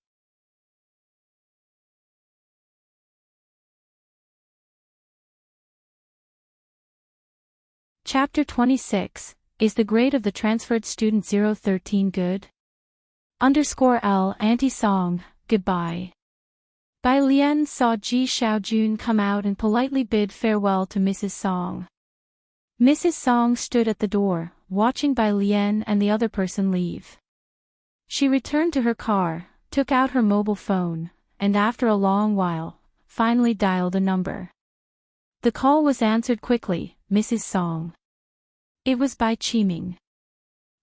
Chapter 26, Is the grade of the transferred student 013 good? _L anti-song, goodbye. Bai Lian saw Ji Xiaojun come out and politely bid farewell to Mrs. Song. Mrs. Song stood at the door, watching Bai Lian and the other person leave. She returned to her car, took out her mobile phone, and after a long while, finally dialed a number. The call was answered quickly, Mrs. Song. It was Bai Qiming.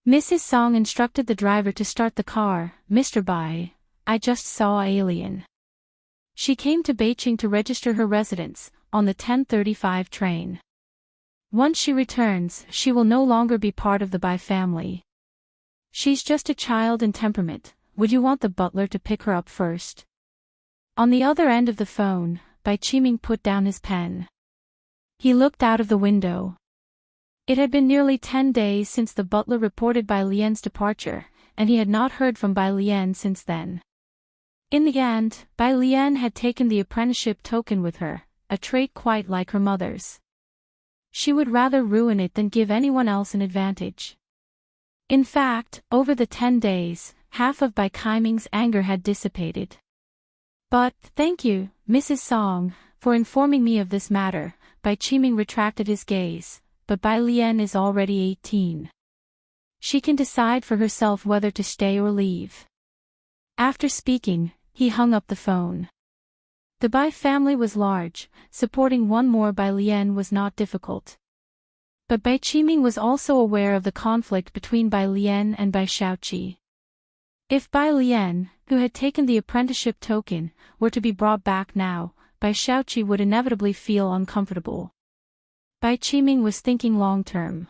Mrs. Song instructed the driver to start the car. Mr. Bai, I just saw an alien. She came to Beijing to register her residence, on the 10:35 train. Once she returns, she will no longer be part of the Bai family. She's just a child in temperament. Would you want the butler to pick her up first? On the other end of the phone, Bai Qiming put down his pen. He looked out of the window. It had been nearly 10 days since the butler reported Bai Lian's departure, and he had not heard from Bai Lian since then. In the end, Bai Lian had taken the apprenticeship token with her, a trait quite like her mother's. She would rather ruin it than give anyone else an advantage. In fact, over the 10 days, half of Bai Qiming's anger had dissipated. But, thank you, Mrs. Song, for informing me of this matter. Bai Qiming retracted his gaze, but Bai Lian is already 18. She can decide for herself whether to stay or leave. After speaking, he hung up the phone. The Bai family was large, supporting one more Bai Lian was not difficult. But Bai Qiming was also aware of the conflict between Bai Lian and Bai Shaoqi. If Bai Lian, who had taken the apprenticeship token, were to be brought back now, Bai Shaoqi would inevitably feel uncomfortable. Bai Qiming was thinking long-term.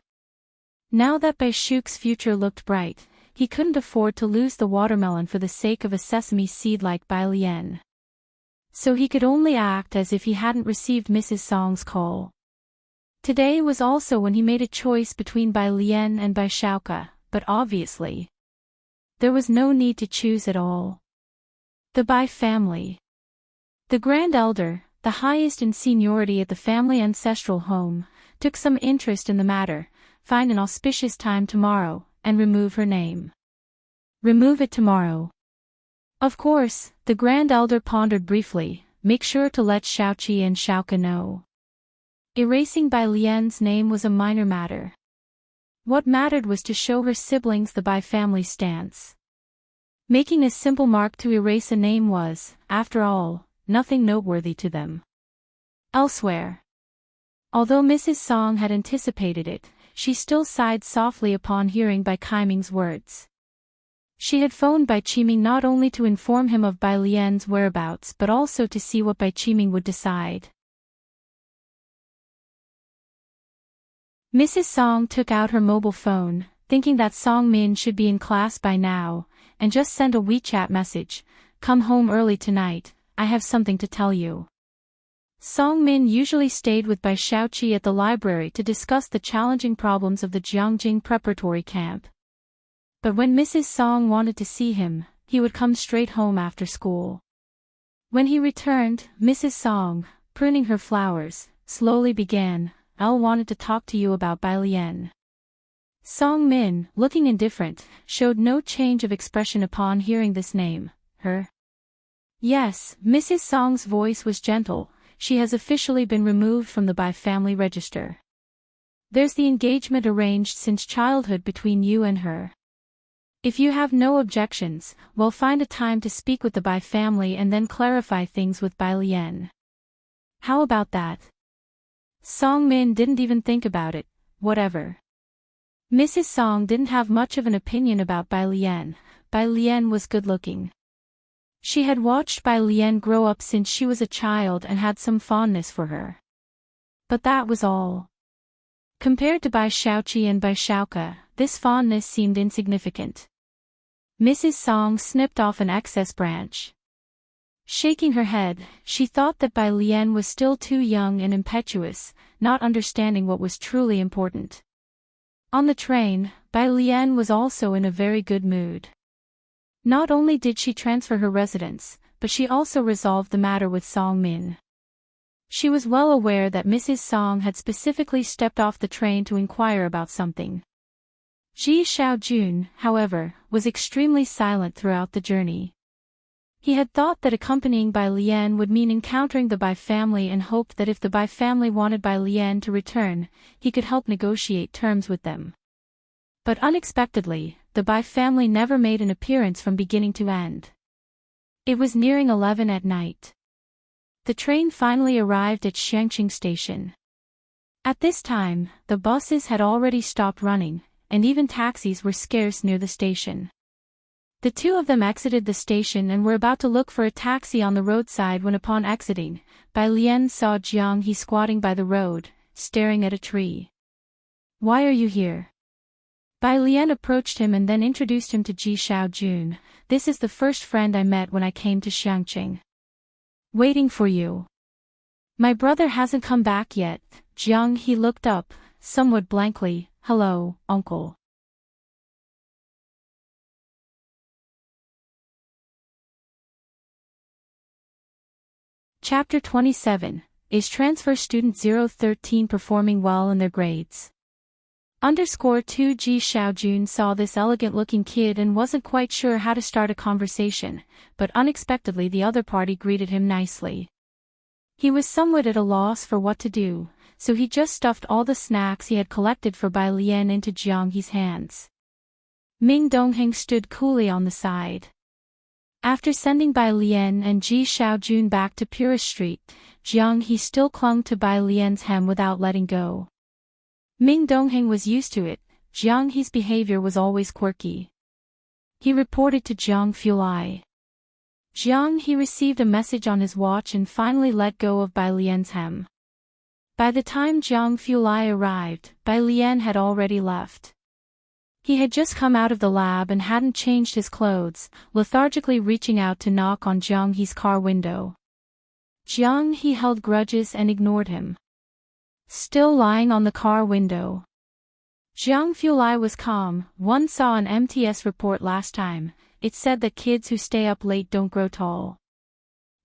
Now that Bai Shu's future looked bright, he couldn't afford to lose the watermelon for the sake of a sesame seed like Bai Lian. So he could only act as if he hadn't received Mrs. Song's call. Today was also when he made a choice between Bai Lian and Bai Shaoka, but obviously, there was no need to choose at all. The Bai family. The grand elder, the highest in seniority at the family ancestral home, took some interest in the matter. Find an auspicious time tomorrow, and remove her name. Remove it tomorrow. Of course, the grand elder pondered briefly. Make sure to let Shaoqi and Shaoka know. Erasing Bai Lian's name was a minor matter. What mattered was to show her siblings the Bai family stance. Making a simple mark to erase a name was, after all, nothing noteworthy to them. Elsewhere. Although Mrs. Song had anticipated it, she still sighed softly upon hearing Bai Qiming's words. She had phoned Bai Qiming not only to inform him of Bai Lian's whereabouts but also to see what Bai Qiming would decide. Mrs. Song took out her mobile phone, thinking that Song Min should be in class by now, and just sent a WeChat message. Come home early tonight, I have something to tell you. Song Min usually stayed with Bai Shaoqi at the library to discuss the challenging problems of the Jiangjing preparatory camp. But when Mrs. Song wanted to see him, he would come straight home after school. When he returned, Mrs. Song, pruning her flowers, slowly began, "I wanted to talk to you about Bai Lian." Song Min, looking indifferent, showed no change of expression upon hearing this name. Her? Yes, Mrs. Song's voice was gentle. She has officially been removed from the Bai family register. There's the engagement arranged since childhood between you and her. If you have no objections, we'll find a time to speak with the Bai family and then clarify things with Bai Lian. How about that? Song Min didn't even think about it. Whatever. Mrs. Song didn't have much of an opinion about Bai Lian. Bai Lian was good-looking. She had watched Bai Lian grow up since she was a child and had some fondness for her. But that was all. Compared to Bai Shaoqi and Bai Shaoka, this fondness seemed insignificant. Mrs. Song snipped off an excess branch. Shaking her head, she thought that Bai Lian was still too young and impetuous, not understanding what was truly important. On the train, Bai Lian was also in a very good mood. Not only did she transfer her residence, but she also resolved the matter with Song Min. She was well aware that Mrs. Song had specifically stepped off the train to inquire about something. Ji Xiaojun, however, was extremely silent throughout the journey. He had thought that accompanying Bai Lian would mean encountering the Bai family and hoped that if the Bai family wanted Bai Lian to return, he could help negotiate terms with them. But unexpectedly, the Bai family never made an appearance from beginning to end. It was nearing 11 at night. The train finally arrived at Xiangqing Station. At this time, the buses had already stopped running, and even taxis were scarce near the station. The two of them exited the station and were about to look for a taxi on the roadside when upon exiting, Bai Lian saw Jiang He squatting by the road, staring at a tree. "Why are you here?" Bai Lian approached him and then introduced him to Ji Xiaojun. "This is the first friend I met when I came to Xiangqing. Waiting for you. My brother hasn't come back yet." Jiang He looked up, somewhat blankly. "Hello, uncle." Chapter 27. Is Transfer Student 013 performing well in their grades? _2 Ji Xiaojun saw this elegant-looking kid and wasn't quite sure how to start a conversation, but unexpectedly the other party greeted him nicely. He was somewhat at a loss for what to do, so he just stuffed all the snacks he had collected for Bai Lian into Jiang He's hands. Ming Dongheng stood coolly on the side. After sending Bai Lian and Ji Xiaojun back to Purist Street, Jiang He still clung to Bai Lian's hem without letting go. Ming Dongheng was used to it. Jiang He's behavior was always quirky. He reported to Jiang Fulai. Jiang He received a message on his watch and finally let go of Bai Lian's hem. By the time Jiang Fulai arrived, Bai Lian had already left. He had just come out of the lab and hadn't changed his clothes, lethargically reaching out to knock on Jiang He's car window. Jiang He held grudges and ignored him. Still lying on the car window. Jiang Fulai was calm. "One saw an MTS report last time. It said that kids who stay up late don't grow tall."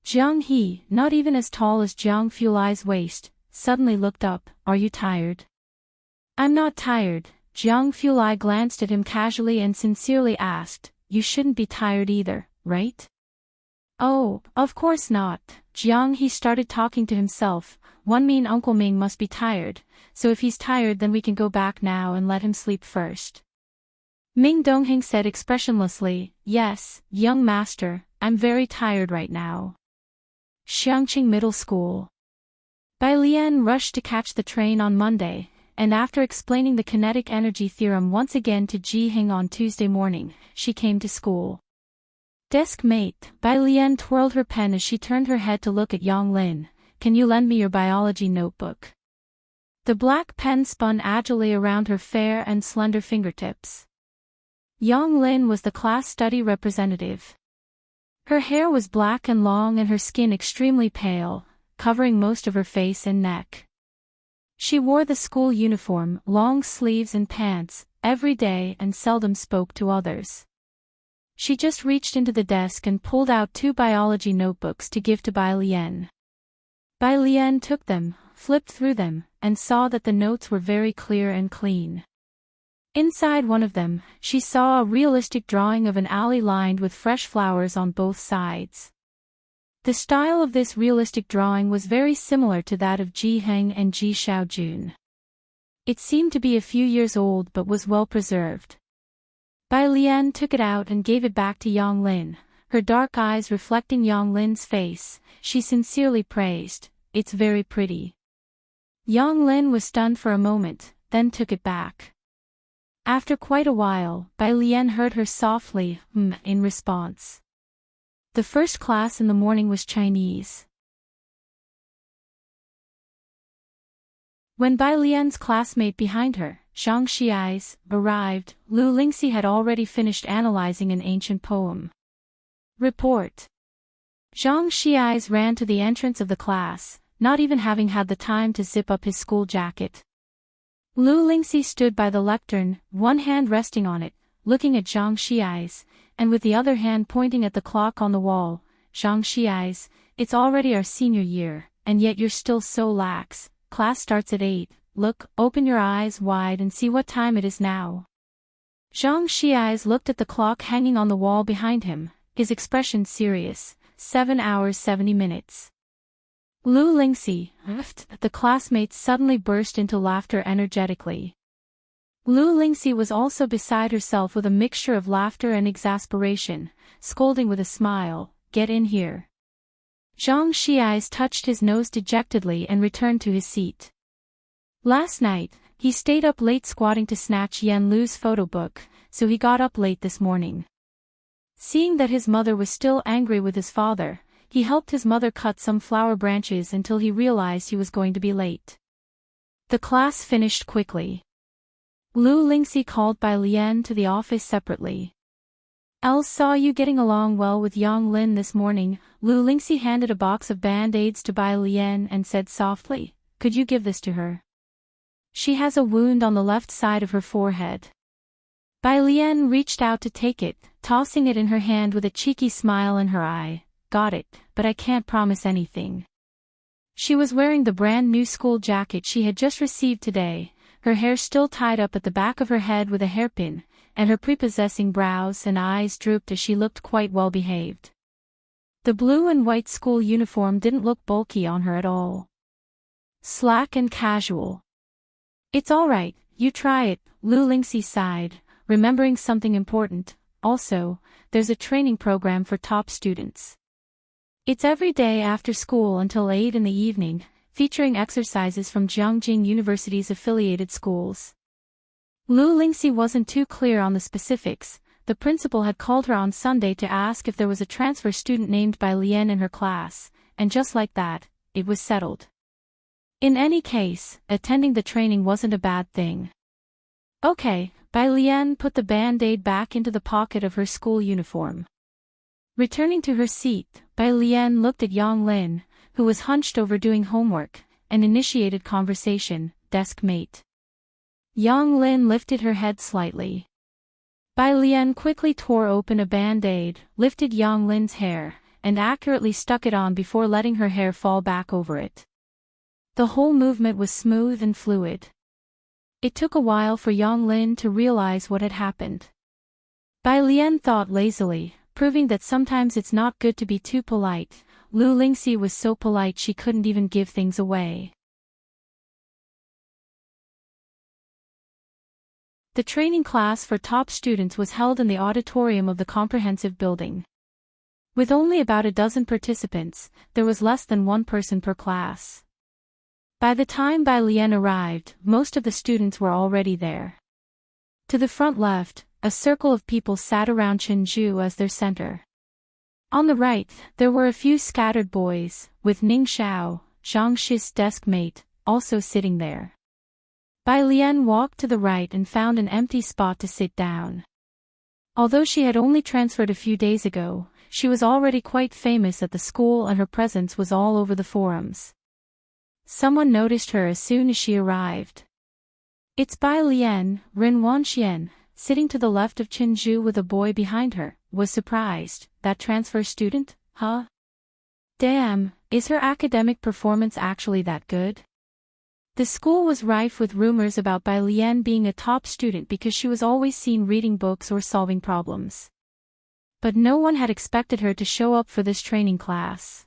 Jiang He, not even as tall as Jiang Fulai's waist, suddenly looked up. "Are you tired?" "I'm not tired." Jiang Fulai glanced at him casually and sincerely asked, "You shouldn't be tired either, right?" "Oh, of course not." Jiang He started talking to himself. "One mean Uncle Ming must be tired, so if he's tired then we can go back now and let him sleep first." Ming Dongheng said expressionlessly, "Yes, young master, I'm very tired right now." Xiangqing Middle School. Bai Lian rushed to catch the train on Monday, and after explaining the kinetic energy theorem once again to Ji Hing on Tuesday morning, she came to school. Desk mate, Bai Lian twirled her pen as she turned her head to look at Yang Lin. "Can you lend me your biology notebook?" The black pen spun agilely around her fair and slender fingertips. Yang Lin was the class study representative. Her hair was black and long and her skin extremely pale, covering most of her face and neck. She wore the school uniform, long sleeves and pants, every day and seldom spoke to others. She just reached into the desk and pulled out 2 biology notebooks to give to Bai Lian. Bai Lian took them, flipped through them, and saw that the notes were very clear and clean. Inside one of them, she saw a realistic drawing of an alley lined with fresh flowers on both sides. The style of this realistic drawing was very similar to that of Ji Heng and Ji Xiaojun. It seemed to be a few years old but was well preserved. Bai Lian took it out and gave it back to Yang Lin, her dark eyes reflecting Yang Lin's face. She sincerely praised, "It's very pretty." Yang Lin was stunned for a moment, then took it back. After quite a while, Bai Lian heard her softly, in response. The first class in the morning was Chinese. When Bai Lian's classmate behind her, Zhang Xiai's, arrived, Lu Lingxi had already finished analyzing an ancient poem. Report. Zhang Xiai's ran to the entrance of the class, not even having had the time to zip up his school jacket. Lu Lingxi stood by the lectern, one hand resting on it, looking at Zhang Xiai's, and with the other hand pointing at the clock on the wall. Zhang Xiai's, it's already our senior year, and yet you're still so lax. Class starts at 8, look, open your eyes wide and see what time it is now. Zhang Xiai's looked at the clock hanging on the wall behind him, his expression serious, 7 hours 70 minutes. Lu Lingxi, the classmates suddenly burst into laughter energetically. Lu Lingxi was also beside herself with a mixture of laughter and exasperation, scolding with a smile, get in here. Zhang Xiai's touched his nose dejectedly and returned to his seat. Last night, he stayed up late squatting to snatch Yan Lu's photo book, so he got up late this morning. Seeing that his mother was still angry with his father, he helped his mother cut some flower branches until he realized he was going to be late. The class finished quickly. Lu Lingxi called Bai Lian to the office separately. "Elle saw you getting along well with Yang Lin this morning." Lu Lingxi handed a box of band-aids to Bai Lian and said softly, "Could you give this to her? She has a wound on the left side of her forehead." Bai Lian reached out to take it, tossing it in her hand with a cheeky smile in her eye. "Got it, but I can't promise anything." She was wearing the brand new school jacket she had just received today, her hair still tied up at the back of her head with a hairpin, and her prepossessing brows and eyes drooped as she looked quite well behaved. The blue and white school uniform didn't look bulky on her at all. Slack and casual. "It's all right, you try it," Lu Lingxi sighed, remembering something important. "Also, there's a training program for top students. It's every day after school until 8 in the evening, featuring exercises from Jiangjing University's affiliated schools." Lu Lingxi wasn't too clear on the specifics. The principal had called her on Sunday to ask if there was a transfer student named Bai Lian in her class, and just like that, it was settled. In any case, attending the training wasn't a bad thing. Okay, Bai Lian put the band-aid back into the pocket of her school uniform. Returning to her seat, Bai Lian looked at Yang Lin, who was hunched over doing homework, and initiated conversation. "Desk mate." Yang Lin lifted her head slightly. Bai Lian quickly tore open a band-aid, lifted Yang Lin's hair, and accurately stuck it on before letting her hair fall back over it. The whole movement was smooth and fluid. It took a while for Yang Lin to realize what had happened. Bai Lian thought lazily, proving that sometimes it's not good to be too polite. Lu Lingxi was so polite she couldn't even give things away. The training class for top students was held in the auditorium of the comprehensive building. With only about a dozen participants, there was less than one person per class. By the time Bai Lian arrived, most of the students were already there. To the front left, a circle of people sat around Chen Zhu as their center. On the right, there were a few scattered boys, with Ning Xiao, Zhang Shi's desk mate, also sitting there. Bai Lian walked to the right and found an empty spot to sit down. Although she had only transferred a few days ago, she was already quite famous at the school and her presence was all over the forums. Someone noticed her as soon as she arrived. "It's Bai Lian." Ren Wanxian, sitting to the left of Chen Zhu with a boy behind her, was surprised. "That transfer student, huh? Damn, is her academic performance actually that good?" The school was rife with rumors about Bai Lian being a top student because she was always seen reading books or solving problems. But no one had expected her to show up for this training class.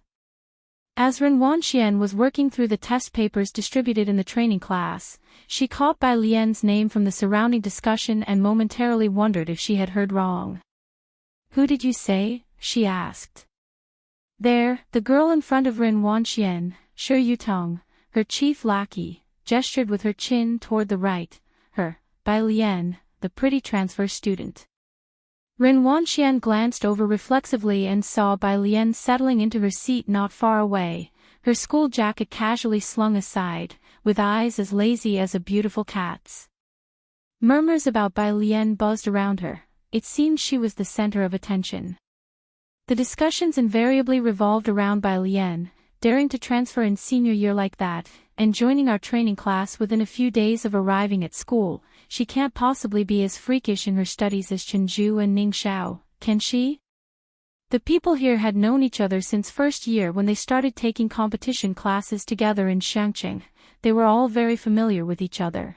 As Ren Wanxian was working through the test papers distributed in the training class, she caught Bai Lian's name from the surrounding discussion and momentarily wondered if she had heard wrong. "Who did you say?" she asked. There, the girl in front of Ren Wanxian, Shi Yutong, her chief lackey, gestured with her chin toward the right. "Her, Bai Lian, the pretty transfer student. Ren Wanxian glanced over reflexively and saw Bai Lian settling into her seat not far away, her school jacket casually slung aside, with eyes as lazy as a beautiful cat's. Murmurs about Bai Lian buzzed around her. It seemed she was the center of attention. The discussions invariably revolved around Bai Lian, daring to transfer in senior year like that, and joining our training class within a few days of arriving at school. She can't possibly be as freakish in her studies as Chenju and Ning Xiao, can she? The people here had known each other since first year when they started taking competition classes together in Shangqing. They were all very familiar with each other.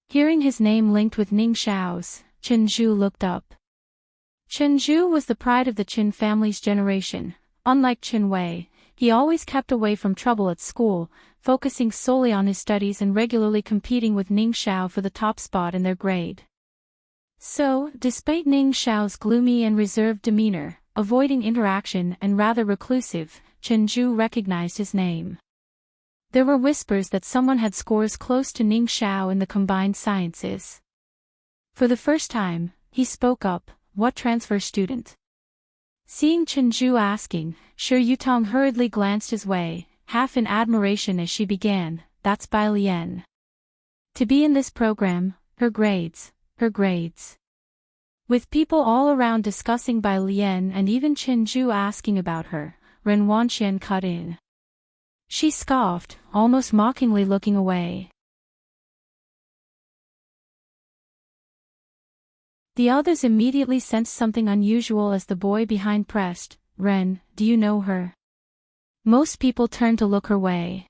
Hearing his name linked with Ning Xiao's, Chenju looked up. Chenju was the pride of the Qin family's generation. Unlike Qin Wei, he always kept away from trouble at school, focusing solely on his studies and regularly competing with Ning Xiao for the top spot in their grade. So, despite Ning Xiao's gloomy and reserved demeanor, avoiding interaction and rather reclusive, Chenju recognized his name. There were whispers that someone had scores close to Ning Xiao in the combined sciences. For the first time, he spoke up, "What transfer student?" Seeing Chenju asking, Shi Yutong hurriedly glanced his way, half in admiration as she began, "That's Bai Lian. To be in this program, her grades. With people all around discussing Bai Lian and even Chenju asking about her, Ren Wanxian cut in. She scoffed, almost mockingly looking away. The others immediately sensed something unusual as the boy behind pressed, "Ren, do you know her?" Most people turned to look her way.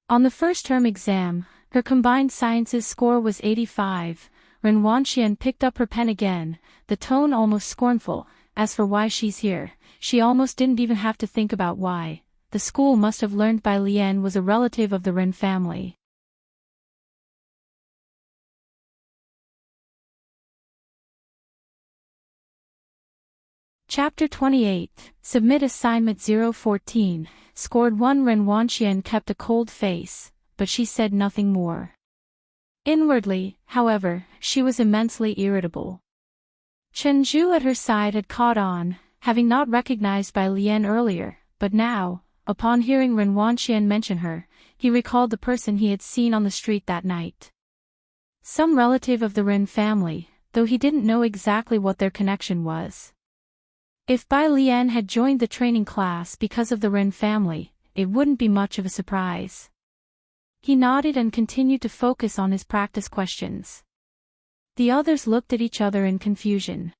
On the first term exam, her combined sciences score was 85. Ren Wanxian picked up her pen again, the tone almost scornful. As for why she's here, she almost didn't even have to think about why. The school must have learned Bai Lian was a relative of the Ren family. Chapter 28, Submit Assignment 014, Scored 1. Ren Wanxian kept a cold face, but she said nothing more. Inwardly, however, she was immensely irritable. Chenju at her side had caught on, having not recognized Bai Lian earlier, but now, upon hearing Ren Wanxian mention her, he recalled the person he had seen on the street that night. Some relative of the Ren family, though he didn't know exactly what their connection was. If Bai Lian had joined the training class because of the Ren family, it wouldn't be much of a surprise. He nodded and continued to focus on his practice questions. The others looked at each other in confusion.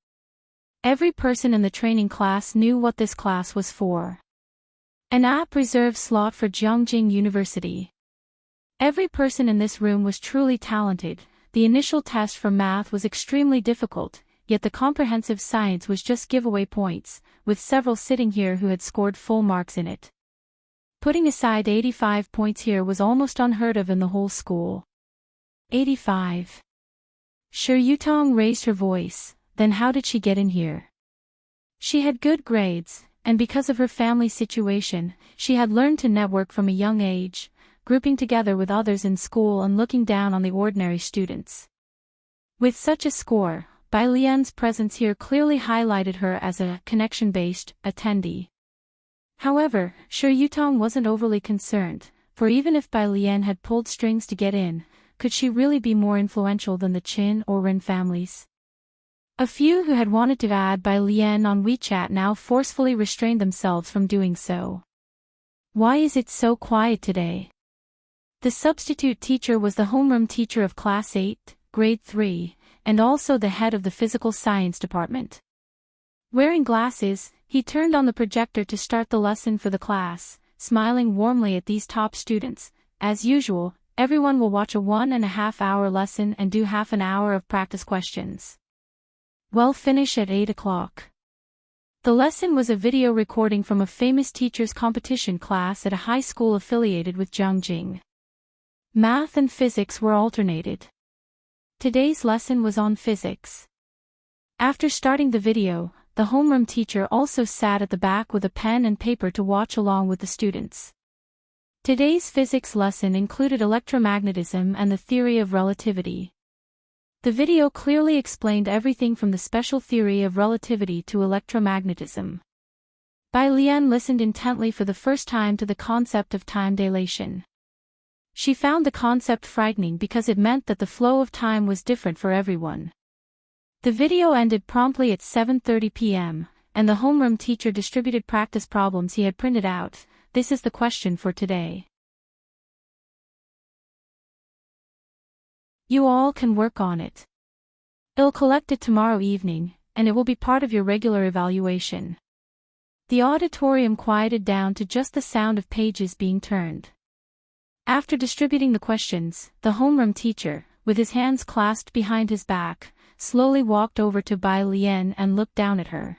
Every person in the training class knew what this class was for. An app-reserved slot for Jiangjing University. Every person in this room was truly talented. The initial test for math was extremely difficult, yet the comprehensive science was just giveaway points, with several sitting here who had scored full marks in it. Putting aside 85 points here was almost unheard of in the whole school. 85. Shi Yutong raised her voice, then how did she get in here? She had good grades, and because of her family situation, she had learned to network from a young age, grouping together with others in school and looking down on the ordinary students. With such a score, Bai Lian's presence here clearly highlighted her as a connection-based attendee. However, Shi Yutong wasn't overly concerned, for even if Bai Lian had pulled strings to get in, could she really be more influential than the Qin or Ren families? A few who had wanted to add Bai Lian on WeChat now forcefully restrained themselves from doing so. Why is it so quiet today? The substitute teacher was the homeroom teacher of Class 8, Grade 3, and also the head of the physical science department. Wearing glasses, he turned on the projector to start the lesson for the class, smiling warmly at these top students. As usual, everyone will watch a 1.5-hour lesson and do half an hour of practice questions. We'll finish at 8 o'clock. The lesson was a video recording from a famous teacher's competition class at a high school affiliated with Jiangjing. Math and physics were alternated. Today's lesson was on physics. After starting the video, the homeroom teacher also sat at the back with a pen and paper to watch along with the students. Today's physics lesson included electromagnetism and the theory of relativity. The video clearly explained everything from the special theory of relativity to electromagnetism. Bai Lian listened intently for the first time to the concept of time dilation. She found the concept frightening because it meant that the flow of time was different for everyone. The video ended promptly at 7:30 p.m., and the homeroom teacher distributed practice problems he had printed out. This is the question for today. You all can work on it. I'll collect it tomorrow evening, and it will be part of your regular evaluation. The auditorium quieted down to just the sound of pages being turned. After distributing the questions, the homeroom teacher, with his hands clasped behind his back, slowly walked over to Bai Lian and looked down at her.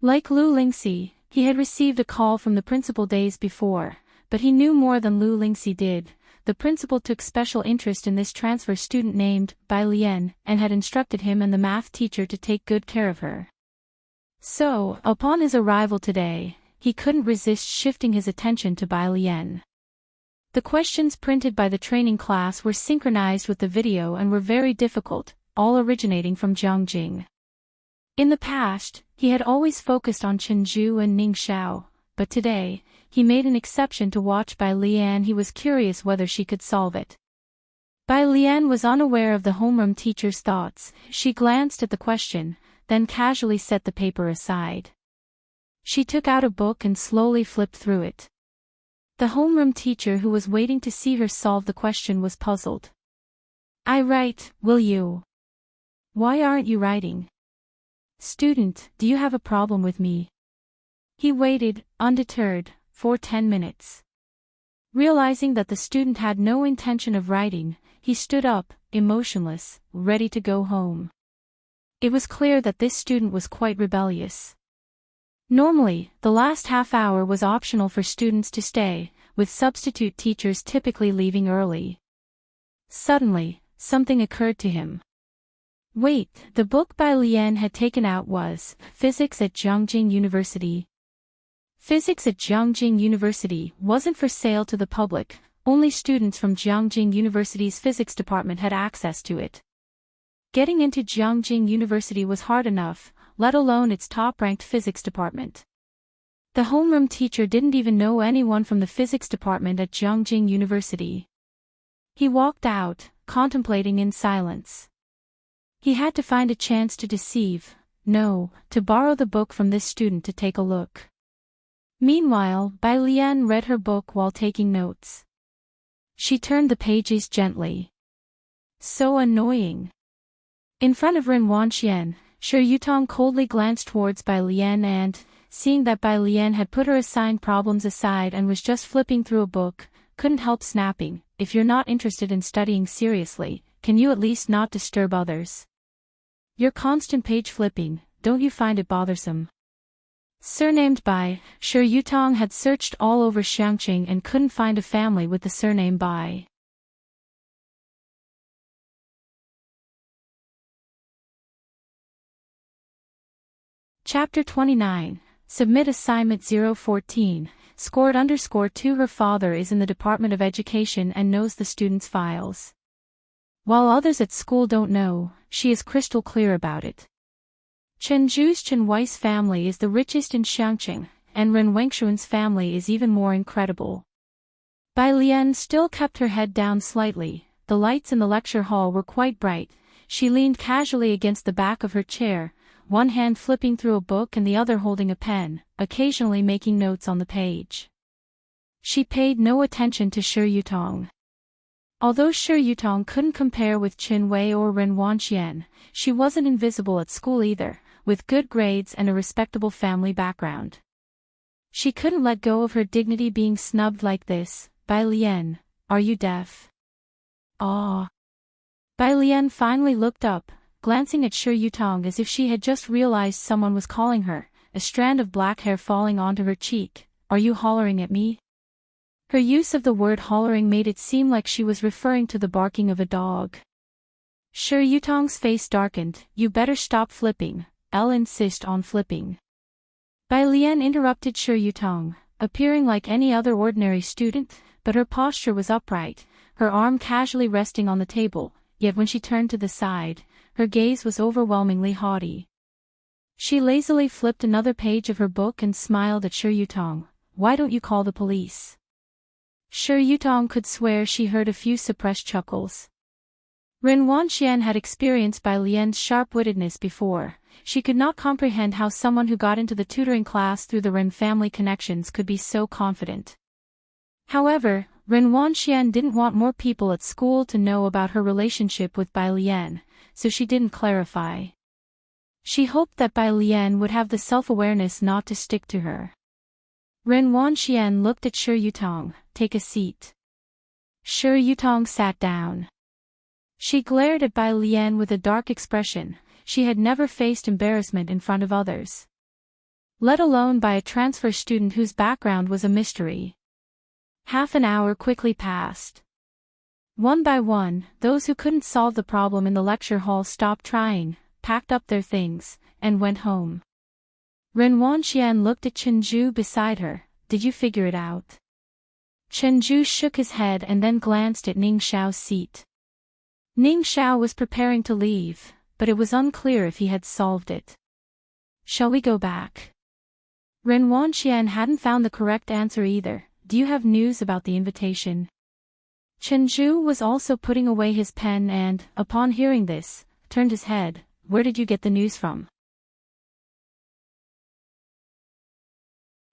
Like Lu Lingxi, he had received a call from the principal days before, but he knew more than Lu Lingxi did. The principal took special interest in this transfer student named Bai Lian and had instructed him and the math teacher to take good care of her. So, upon his arrival today, he couldn't resist shifting his attention to Bai Lian. The questions printed by the training class were synchronized with the video and were very difficult, all originating from Jiang Jing. In the past, he had always focused on Chen Zhu and Ning Xiao, but today, he made an exception to watch Bai Lian. He was curious whether she could solve it. Bai Lian was unaware of the homeroom teacher's thoughts. She glanced at the question, then casually set the paper aside. She took out a book and slowly flipped through it. The homeroom teacher who was waiting to see her solve the question was puzzled. I write, will you? Why aren't you writing? Student, do you have a problem with me? He waited, undeterred, for 10 minutes. Realizing that the student had no intention of writing, he stood up, emotionless, ready to go home. It was clear that this student was quite rebellious. Normally, the last half hour was optional for students to stay, with substitute teachers typically leaving early. Suddenly, something occurred to him. Wait, the book Bai Lian had taken out was Physics at Jiangjing University. Physics at Jiangjing University wasn't for sale to the public, only students from Jiangjing University's physics department had access to it. Getting into Jiangjing University was hard enough, let alone its top-ranked physics department. The homeroom teacher didn't even know anyone from the physics department at Jiangjing University. He walked out, contemplating in silence. He had to find a chance to deceive, no, to borrow the book from this student to take a look. Meanwhile, Bai Lian read her book while taking notes. She turned the pages gently. So annoying. In front of Ren Wanxian, Shi Yutong coldly glanced towards Bai Lian and, seeing that Bai Lian had put her assigned problems aside and was just flipping through a book, couldn't help snapping, if you're not interested in studying seriously, can you at least not disturb others? Your constant page flipping, don't you find it bothersome? Surnamed Bai, Shi Yutong had searched all over Xiangqing and couldn't find a family with the surname Bai. Chapter 29, Submit Assignment 014, scored _2. Her father is in the Department of Education and knows the students' files. While others at school don't know, she is crystal clear about it. Chen Zhu's Chen Wei's family is the richest in Xiangqing, and Ren Wengshuan's family is even more incredible. Bai Lian still kept her head down slightly. The lights in the lecture hall were quite bright. She leaned casually against the back of her chair, one hand flipping through a book and the other holding a pen, occasionally making notes on the page. She paid no attention to Shi Yutong. Although Shi Yutong couldn't compare with Qin Wei or Ren Wanxian, she wasn't invisible at school either, with good grades and a respectable family background. She couldn't let go of her dignity being snubbed like this. Bai Lian, are you deaf? Ah. Bai Lian finally looked up, glancing at Shi Yutong as if she had just realized someone was calling her, a strand of black hair falling onto her cheek. Are you hollering at me? Her use of the word hollering made it seem like she was referring to the barking of a dog. Shi Yutong's face darkened. You better stop flipping, I'll insist on flipping. Bai Lian interrupted Shi Yutong, appearing like any other ordinary student, but her posture was upright, her arm casually resting on the table, yet when she turned to the side, her gaze was overwhelmingly haughty. She lazily flipped another page of her book and smiled at Shi Yutong. "Why don't you call the police?" Shi Yutong could swear she heard a few suppressed chuckles. Ren Wanxian had experienced Bai Lian's sharp-wittedness before. She could not comprehend how someone who got into the tutoring class through the Ren family connections could be so confident. However, Ren Wanxian didn't want more people at school to know about her relationship with Bai Lian, so she didn't clarify. She hoped that Bai Lian would have the self-awareness not to stick to her. Ren Wanxian looked at Shi Yutong. "Take a seat." Shi Yutong sat down. She glared at Bai Lian with a dark expression. She had never faced embarrassment in front of others, let alone by a transfer student whose background was a mystery. Half an hour quickly passed. One by one, those who couldn't solve the problem in the lecture hall stopped trying, packed up their things, and went home. Ren Wanxian looked at Chen Zhu beside her. "Did you figure it out?" Chen Zhu shook his head and then glanced at Ning Xiao's seat. Ning Xiao was preparing to leave, but it was unclear if he had solved it. "Shall we go back?" Ren Wanxian hadn't found the correct answer either. "Do you have news about the invitation?" Chen Zhu was also putting away his pen and, upon hearing this, turned his head. "Where did you get the news from?"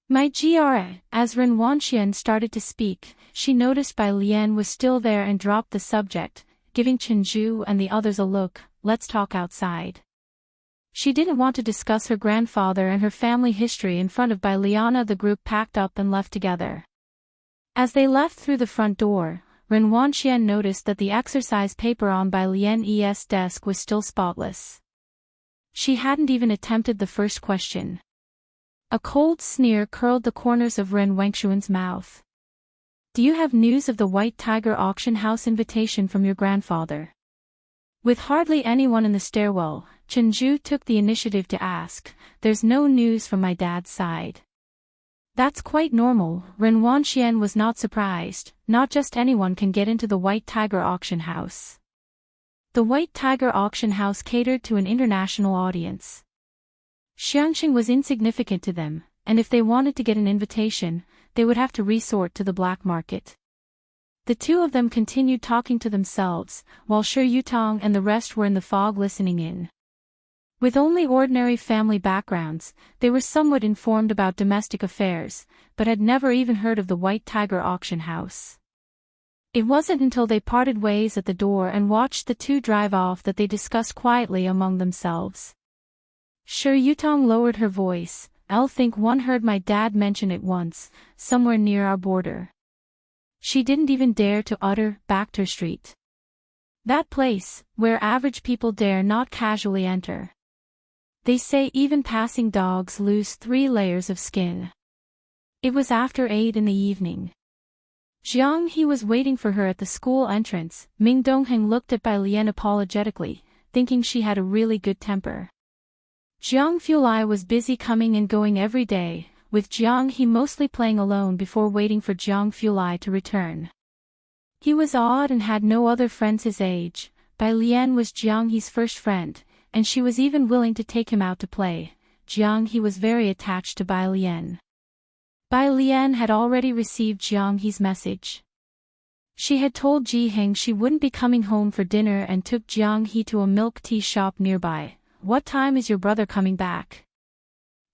"My GRA." As Ren Wanxian started to speak, she noticed Bai Lian was still there and dropped the subject, giving Chen Zhu and the others a look. "Let's talk outside." She didn't want to discuss her grandfather and her family history in front of Bai Liana. The group packed up and left together. As they left through the front door, Ren Wanxian noticed that the exercise paper on Bai Lian's desk was still spotless. She hadn't even attempted the first question. A cold sneer curled the corners of Ren Wangshuan's mouth. "Do you have news of the White Tiger auction house invitation from your grandfather?" With hardly anyone in the stairwell, Chen Zhu took the initiative to ask. "There's no news from my dad's side." "That's quite normal." Ren Wanxian was not surprised. Not just anyone can get into the White Tiger auction house. The White Tiger auction house catered to an international audience. Xiangxing was insignificant to them, and if they wanted to get an invitation, they would have to resort to the black market. The two of them continued talking to themselves, while Shi Yutong and the rest were in the fog listening in. With only ordinary family backgrounds, they were somewhat informed about domestic affairs, but had never even heard of the White Tiger auction house. It wasn't until they parted ways at the door and watched the two drive off that they discussed quietly among themselves. Shi Yutong lowered her voice. "I'll think one heard my dad mention it once, somewhere near our border." She didn't even dare to utter Bacter Street. That place, where average people dare not casually enter. They say even passing dogs lose 3 layers of skin. It was after 8 in the evening. Jiang He was waiting for her at the school entrance. Ming Dongheng looked at Bai Lian apologetically, thinking she had a really good temper. Jiang Fulai was busy coming and going every day, with Jiang He mostly playing alone before waiting for Jiang Fulai to return. He was odd and had no other friends his age. Bai Lian was Jiang He's first friend, and she was even willing to take him out to play. Jiang He was very attached to Bai Lian. Bai Lian had already received Jiang He's message. She had told Ji Heng she wouldn't be coming home for dinner and took Jiang He to a milk tea shop nearby. "What time is your brother coming back?"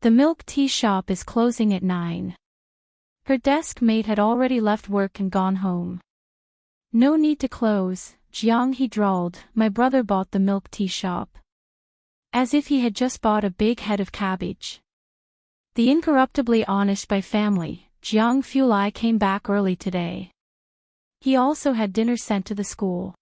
"The milk tea shop is closing at 9. Her desk mate had already left work and gone home. "No need to close," Jiang He drawled. "My brother bought the milk tea shop." As if he had just bought a big head of cabbage. The incorruptibly honest Bai family, Jiang Fulai came back early today. He also had dinner sent to the school.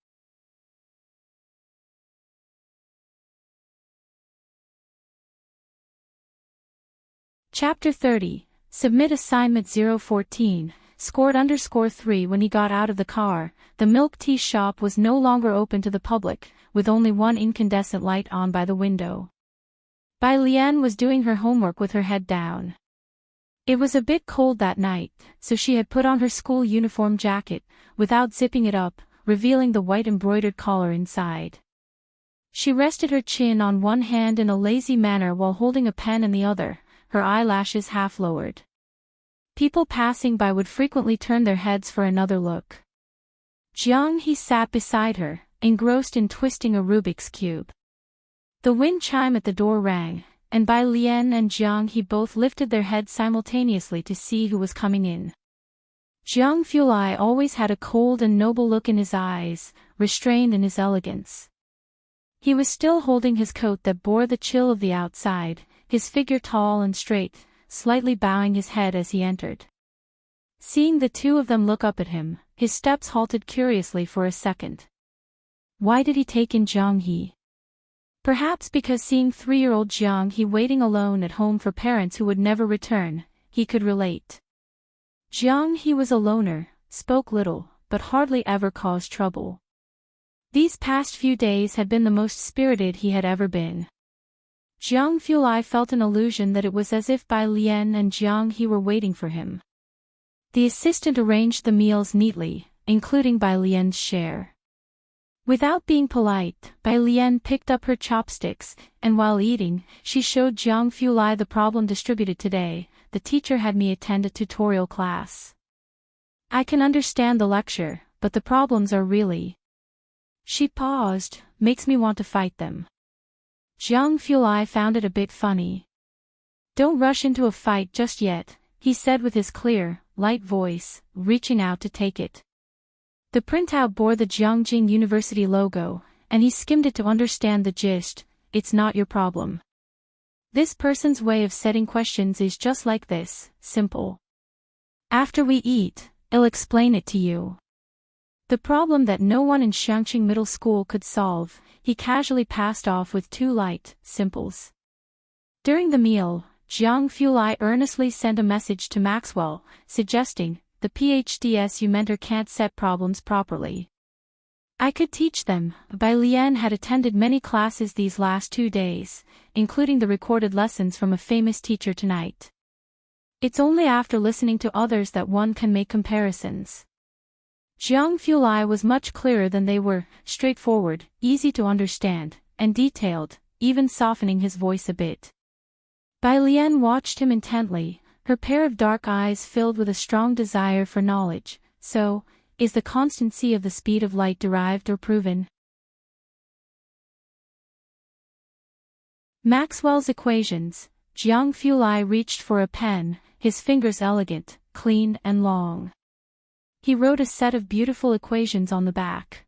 Chapter 30. Submit Assignment 014, scored _3. When he got out of the car, the milk tea shop was no longer open to the public, with only one incandescent light on by the window. Bai Lian was doing her homework with her head down. It was a bit cold that night, so she had put on her school uniform jacket, without zipping it up, revealing the white embroidered collar inside. She rested her chin on one hand in a lazy manner while holding a pen in the other, her eyelashes half lowered. People passing by would frequently turn their heads for another look. Jiang He sat beside her, engrossed in twisting a Rubik's cube. The wind chime at the door rang, and Bai Lian and Jiang He both lifted their heads simultaneously to see who was coming in. Jiang Fulai always had a cold and noble look in his eyes, restrained in his elegance. He was still holding his coat that bore the chill of the outside, his figure tall and straight, slightly bowing his head as he entered. Seeing the two of them look up at him, his steps halted curiously for a second. Why did he take in Jiang He? Perhaps because seeing 3-year-old Jiang He waiting alone at home for parents who would never return, he could relate. Jiang He was a loner, spoke little, but hardly ever caused trouble. These past few days had been the most spirited he had ever been. Jiang Fulai felt an illusion that it was as if Bai Lian and Jiang He were waiting for him. The assistant arranged the meals neatly, including Bai Lian's share. Without being polite, Bai Lian picked up her chopsticks, and while eating, she showed Jiang Fulai the problem distributed today. The teacher had me attend a tutorial class. I can understand the lecture, but the problems are really... She paused, makes me want to fight them. Jiang Fulai found it a bit funny. Don't rush into a fight just yet, he said with his clear, light voice, reaching out to take it. The printout bore the Jiangjing University logo, and he skimmed it to understand the gist. It's not your problem. This person's way of setting questions is just like this, simple. After we eat, I'll explain it to you. The problem that no one in Xiangqing Middle School could solve, he casually passed off with 2 light simples. During the meal, Jiang Fulai earnestly sent a message to Maxwell, suggesting, the PhDSU mentor can't set problems properly. I could teach them. Bai Lian had attended many classes these last 2 days, including the recorded lessons from a famous teacher tonight. It's only after listening to others that one can make comparisons. Jiang Fulai was much clearer than they were, straightforward, easy to understand, and detailed, even softening his voice a bit. Bai Lian watched him intently, her pair of dark eyes filled with a strong desire for knowledge. So, is the constancy of the speed of light derived or proven? Maxwell's equations. Jiang Fulai reached for a pen, his fingers elegant, clean and long. He wrote a set of beautiful equations on the back.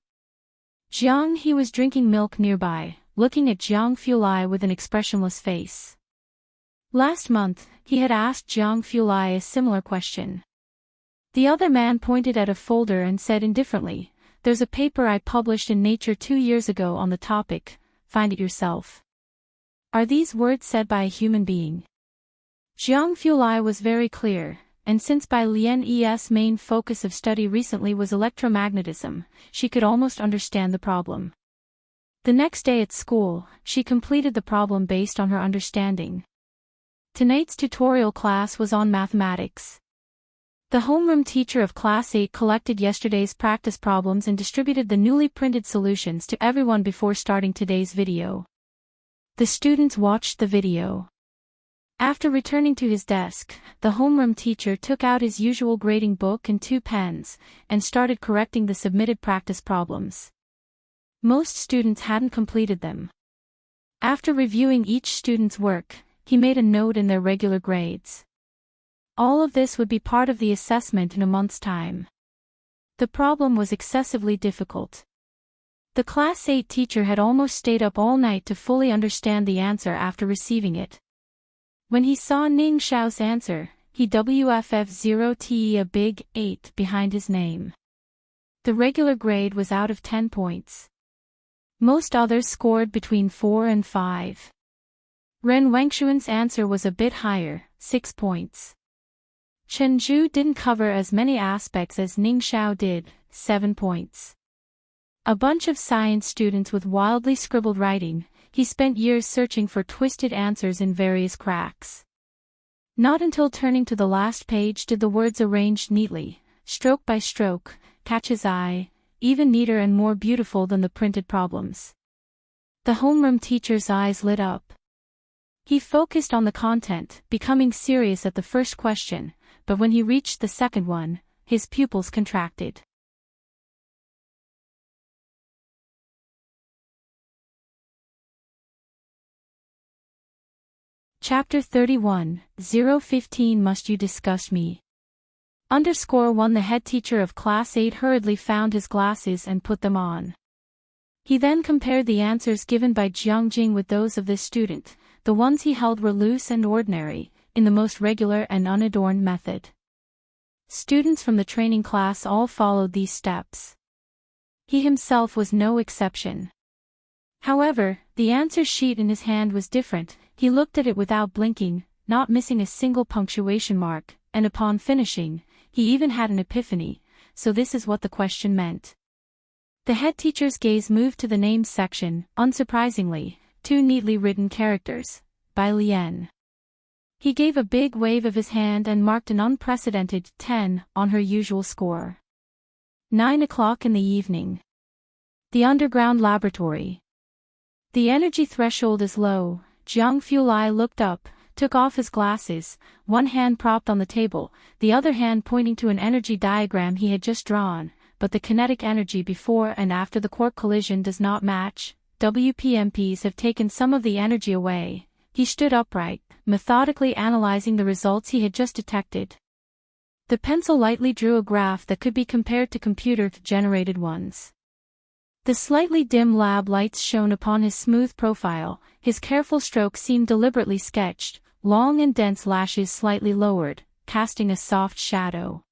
Jiang He was drinking milk nearby, looking at Jiang Fulai with an expressionless face. Last month, he had asked Jiang Fulai a similar question. The other man pointed at a folder and said indifferently, "There's a paper I published in Nature 2 years ago on the topic, find it yourself." Are these words said by a human being? Jiang Fulai was very clear. And since Bai Lian's main focus of study recently was electromagnetism, she could almost understand the problem. The next day at school, she completed the problem based on her understanding. Tonight's tutorial class was on mathematics. The homeroom teacher of Class 8 collected yesterday's practice problems and distributed the newly printed solutions to everyone before starting today's video. The students watched the video. After returning to his desk, the homeroom teacher took out his usual grading book and 2 pens, and started correcting the submitted practice problems. Most students hadn't completed them. After reviewing each student's work, he made a note in their regular grades. All of this would be part of the assessment in a month's time. The problem was excessively difficult. The Class 8 teacher had almost stayed up all night to fully understand the answer after receiving it. When he saw Ning Xiao's answer, he WFF0TE a big 8 behind his name. The regular grade was out of 10 points. Most others scored between 4 and 5. Ren Wengshuan's answer was a bit higher, 6 points. Chen Zhu didn't cover as many aspects as Ning Xiao did, 7 points. A bunch of science students with wildly scribbled writing, he spent years searching for twisted answers in various cracks. Not until turning to the last page did the words arranged neatly, stroke by stroke, catch his eye. even neater and more beautiful than the printed problems. The homeroom teacher's eyes lit up. He focused on the content, becoming serious at the first question, but when he reached the second one, his pupils contracted. Chapter 31, 015 Must You Discuss Me? _1 The head teacher of Class 8 hurriedly found his glasses and put them on. He then compared the answers given by Jiangjing with those of this student. The ones he held were loose and ordinary, in the most regular and unadorned method. Students from the training class all followed these steps. He himself was no exception. However, the answer sheet in his hand was different. He looked at it without blinking, not missing a single punctuation mark, and upon finishing, he even had an epiphany. So this is what the question meant. The head teacher's gaze moved to the names section, unsurprisingly, 2 neatly written characters, by Lian. He gave a big wave of his hand and marked an unprecedented 10 on her usual score. 9 o'clock in the evening. The underground laboratory. The energy threshold is low. Jiang Fulai looked up, took off his glasses, one hand propped on the table, the other hand pointing to an energy diagram he had just drawn, but the kinetic energy before and after the quark collision does not match. WPMPs have taken some of the energy away. He stood upright, methodically analyzing the results he had just detected. The pencil lightly drew a graph that could be compared to computer-generated ones. The slightly dim lab lights shone upon his smooth profile, his careful strokes seemed deliberately sketched, long and dense lashes slightly lowered, casting a soft shadow.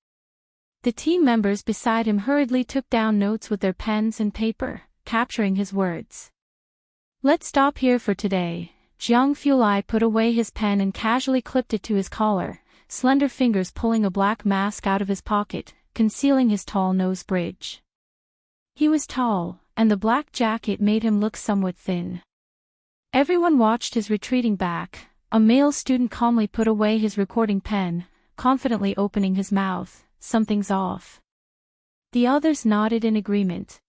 The team members beside him hurriedly took down notes with their pens and paper, capturing his words. Let's stop here for today. Jiang Fulai put away his pen and casually clipped it to his collar, slender fingers pulling a black mask out of his pocket, concealing his tall nose bridge. He was tall, and the black jacket made him look somewhat thin. Everyone watched his retreating back. A male student calmly put away his recording pen, confidently opening his mouth. Something's off. The others nodded in agreement.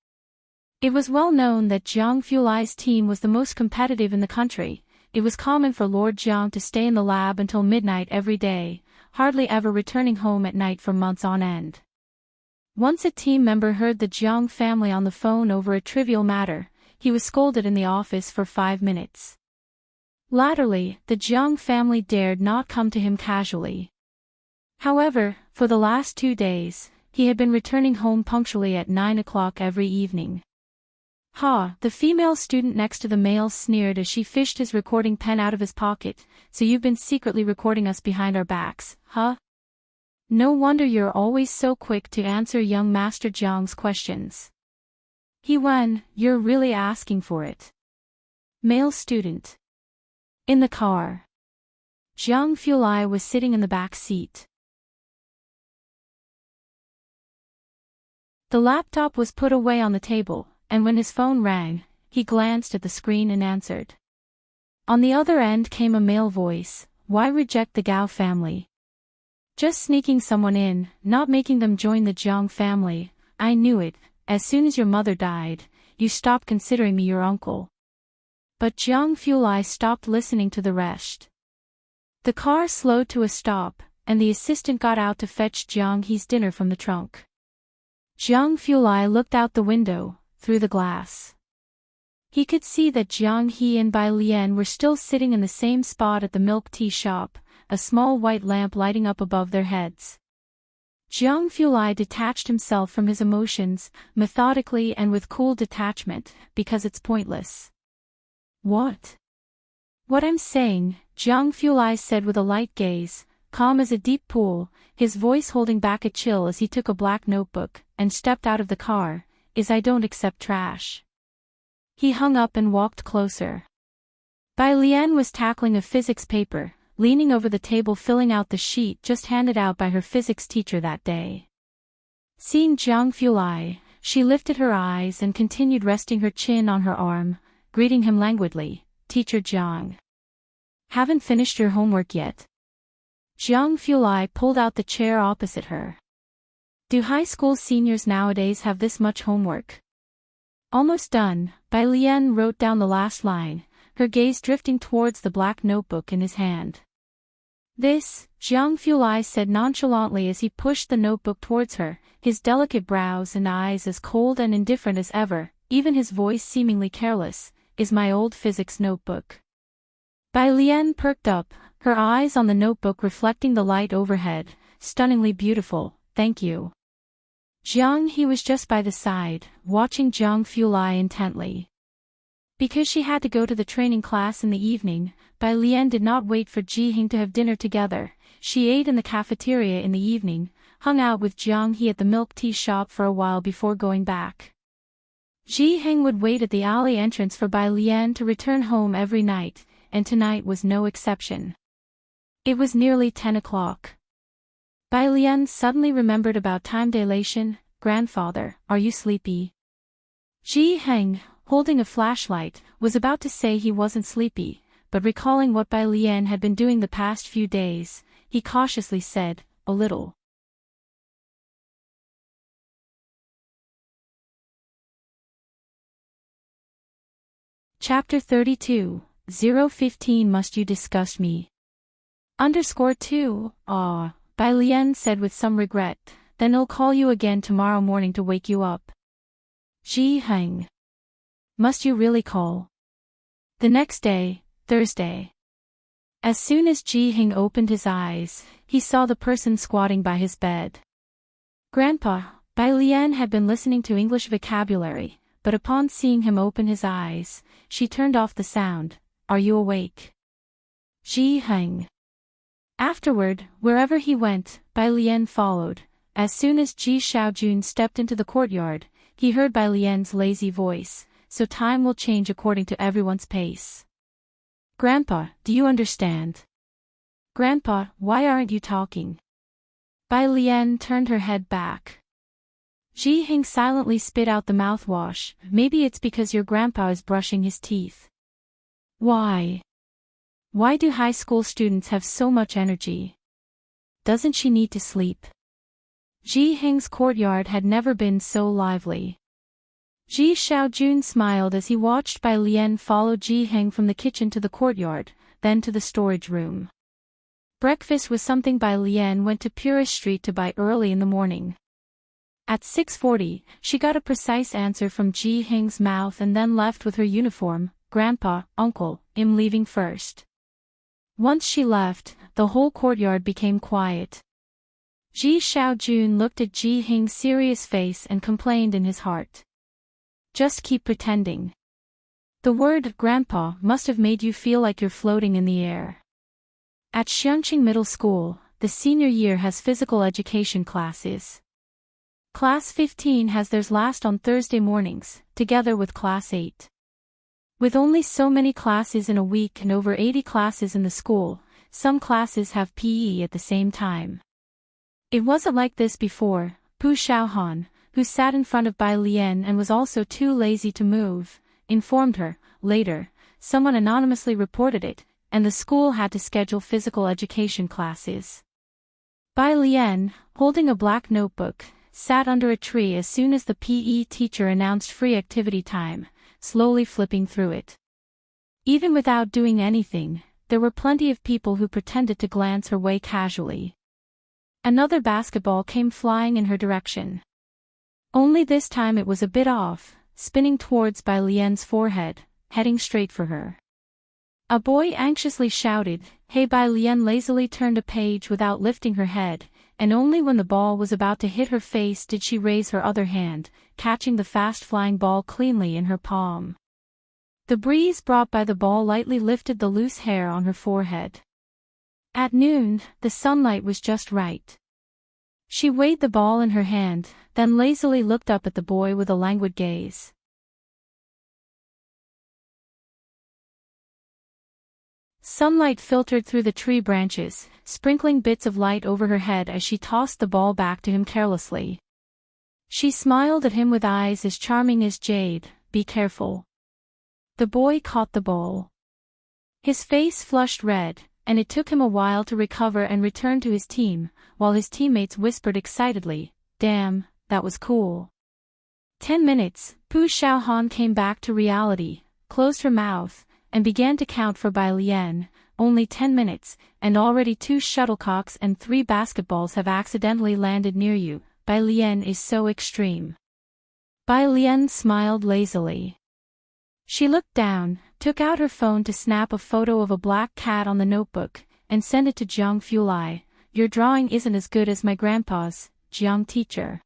It was well known that Jiang Fulai's team was the most competitive in the country. It was common for Lord Jiang to stay in the lab until midnight every day, hardly ever returning home at night for months on end. Once a team member heard the Jiang family on the phone over a trivial matter. He was scolded in the office for 5 minutes. Latterly, the Jiang family dared not come to him casually. However, for the last 2 days, he had been returning home punctually at 9 o'clock every evening. Ha! The female student next to the male sneered as she fished his recording pen out of his pocket. So you've been secretly recording us behind our backs, huh? No wonder you're always so quick to answer young Master Jiang's questions. He won, you're really asking for it. Male student. In the car. Jiang Fulai was sitting in the back seat. The laptop was put away on the table, and when his phone rang, he glanced at the screen and answered. On the other end came a male voice, why reject the Gao family? Just sneaking someone in, not making them join the Jiang family. I knew it. As soon as your mother died, you stopped considering me your uncle. But Jiang Fulai stopped listening to the rest. The car slowed to a stop, and the assistant got out to fetch Jiang He's dinner from the trunk. Jiang Fulai looked out the window, through the glass. He could see that Jiang He and Bai Lian were still sitting in the same spot at the milk tea shop, a small white lamp lighting up above their heads. Jiang Fulai detached himself from his emotions, methodically and with cool detachment, because it's pointless. What? What I'm saying, Jiang Fulai said with a light gaze, calm as a deep pool, his voice holding back a chill as he took a black notebook, and stepped out of the car, is I don't accept trash. He hung up and walked closer. Bai Lian was tackling a physics paper, leaning over the table filling out the sheet just handed out by her physics teacher that day. Seeing Jiang Fulai, she lifted her eyes and continued resting her chin on her arm, greeting him languidly, Teacher Jiang. Haven't finished your homework yet? Jiang Fulai pulled out the chair opposite her. Do high school seniors nowadays have this much homework? Almost done, Bai Lian wrote down the last line, her gaze drifting towards the black notebook in his hand. This, Jiang Fulai said nonchalantly as he pushed the notebook towards her, his delicate brows and eyes as cold and indifferent as ever, even his voice seemingly careless, is my old physics notebook. Bai Lian perked up, her eyes on the notebook reflecting the light overhead, stunningly beautiful, thank you. Jiang He was just by the side, watching Jiang Fulai intently. Because she had to go to the training class in the evening, Bai Lian did not wait for Ji Hing to have dinner together. She ate in the cafeteria in the evening, hung out with Jiang He at the milk tea shop for a while before going back. Ji Hing would wait at the alley entrance for Bai Lian to return home every night, and tonight was no exception. It was nearly 10 o'clock. Bai Lian suddenly remembered about time dilation. Grandfather, are you sleepy? Ji Heng, holding a flashlight, was about to say he wasn't sleepy, but recalling what Bai Lian had been doing the past few days, he cautiously said, a little. Chapter 32, 015 Must you disgust me? _2, Bai Lian said with some regret, then I'll call you again tomorrow morning to wake you up. Ji Heng. Must you really call? The next day, Thursday. As soon as Ji Heng opened his eyes, he saw the person squatting by his bed. Grandpa, Bai Lian had been listening to English vocabulary, but upon seeing him open his eyes, she turned off the sound. Are you awake? Ji Heng. Afterward, wherever he went, Bai Lian followed. As soon as Ji Xiaojun stepped into the courtyard, he heard Bai Lian's lazy voice, so time will change according to everyone's pace. Grandpa, do you understand? Grandpa, why aren't you talking? Bai Lian turned her head back. Ji Hing silently spit out the mouthwash. Maybe it's because your grandpa is brushing his teeth. Why? Why do high school students have so much energy? Doesn't she need to sleep? Ji Hing's courtyard had never been so lively. Ji Xiaojun smiled as he watched Bai Lian follow Ji Hing from the kitchen to the courtyard, then to the storage room. Breakfast was something Bai Lian went to Purist Street to buy early in the morning. At 6:40, she got a precise answer from Ji Hing's mouth and then left with her uniform. Grandpa, Uncle, I'm leaving first. Once she left, the whole courtyard became quiet. Ji Xiaojun looked at Ji Hing's serious face and complained in his heart. Just keep pretending. The word grandpa must have made you feel like you're floating in the air. At Xiangqing Middle School, the senior year has physical education classes. Class 15 has theirs last on Thursday mornings, together with Class 8. With only so many classes in a week and over 80 classes in the school, some classes have PE at the same time. It wasn't like this before. Pu Xiaohan, who sat in front of Bai Lian and was also too lazy to move, informed her. Later, someone anonymously reported it, and the school had to schedule physical education classes. Bai Lian, holding a black notebook, sat under a tree as soon as the PE teacher announced free activity time, slowly flipping through it. Even without doing anything, there were plenty of people who pretended to glance her way casually. Another basketball came flying in her direction. Only this time it was a bit off, spinning towards Bai Lian's forehead, heading straight for her. A boy anxiously shouted, "Hey!" Bai Lian lazily turned a page without lifting her head, and only when the ball was about to hit her face did she raise her other hand, catching the fast-flying ball cleanly in her palm. The breeze brought by the ball lightly lifted the loose hair on her forehead. At noon, the sunlight was just right. She weighed the ball in her hand, then lazily looked up at the boy with a languid gaze. Sunlight filtered through the tree branches, sprinkling bits of light over her head as she tossed the ball back to him carelessly. She smiled at him with eyes as charming as jade. "Be careful." The boy caught the ball. His face flushed red, and it took him a while to recover and return to his team, while his teammates whispered excitedly, Damn, that was cool. 10 minutes, Pu Xiaohan came back to reality, closed her mouth, and began to count for Bai Lian. Only 10 minutes, and already 2 shuttlecocks and 3 basketballs have accidentally landed near you. Bai Lian is so extreme. Bai Lian smiled lazily. She looked down, took out her phone to snap a photo of a black cat on the notebook, and sent it to Jiang Fulai. Your drawing isn't as good as my grandpa's, Jiang teacher.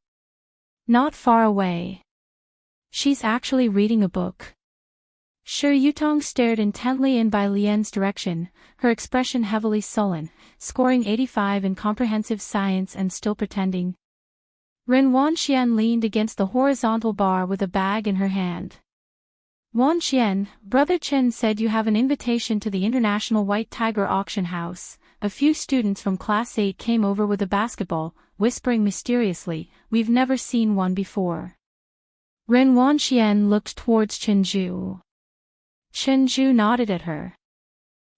Not far away. She's actually reading a book. Shi Yutong stared intently in Bai Lian's direction, her expression heavily sullen, scoring 85 in comprehensive science and still pretending. Ren Wanxian leaned against the horizontal bar with a bag in her hand. Wanxian, Brother Chen said you have an invitation to the International White Tiger Auction House. A few students from Class 8 came over with a basketball, whispering mysteriously, we've never seen one before. Ren Wanxian looked towards Chen Zhu. Chen Zhu nodded at her.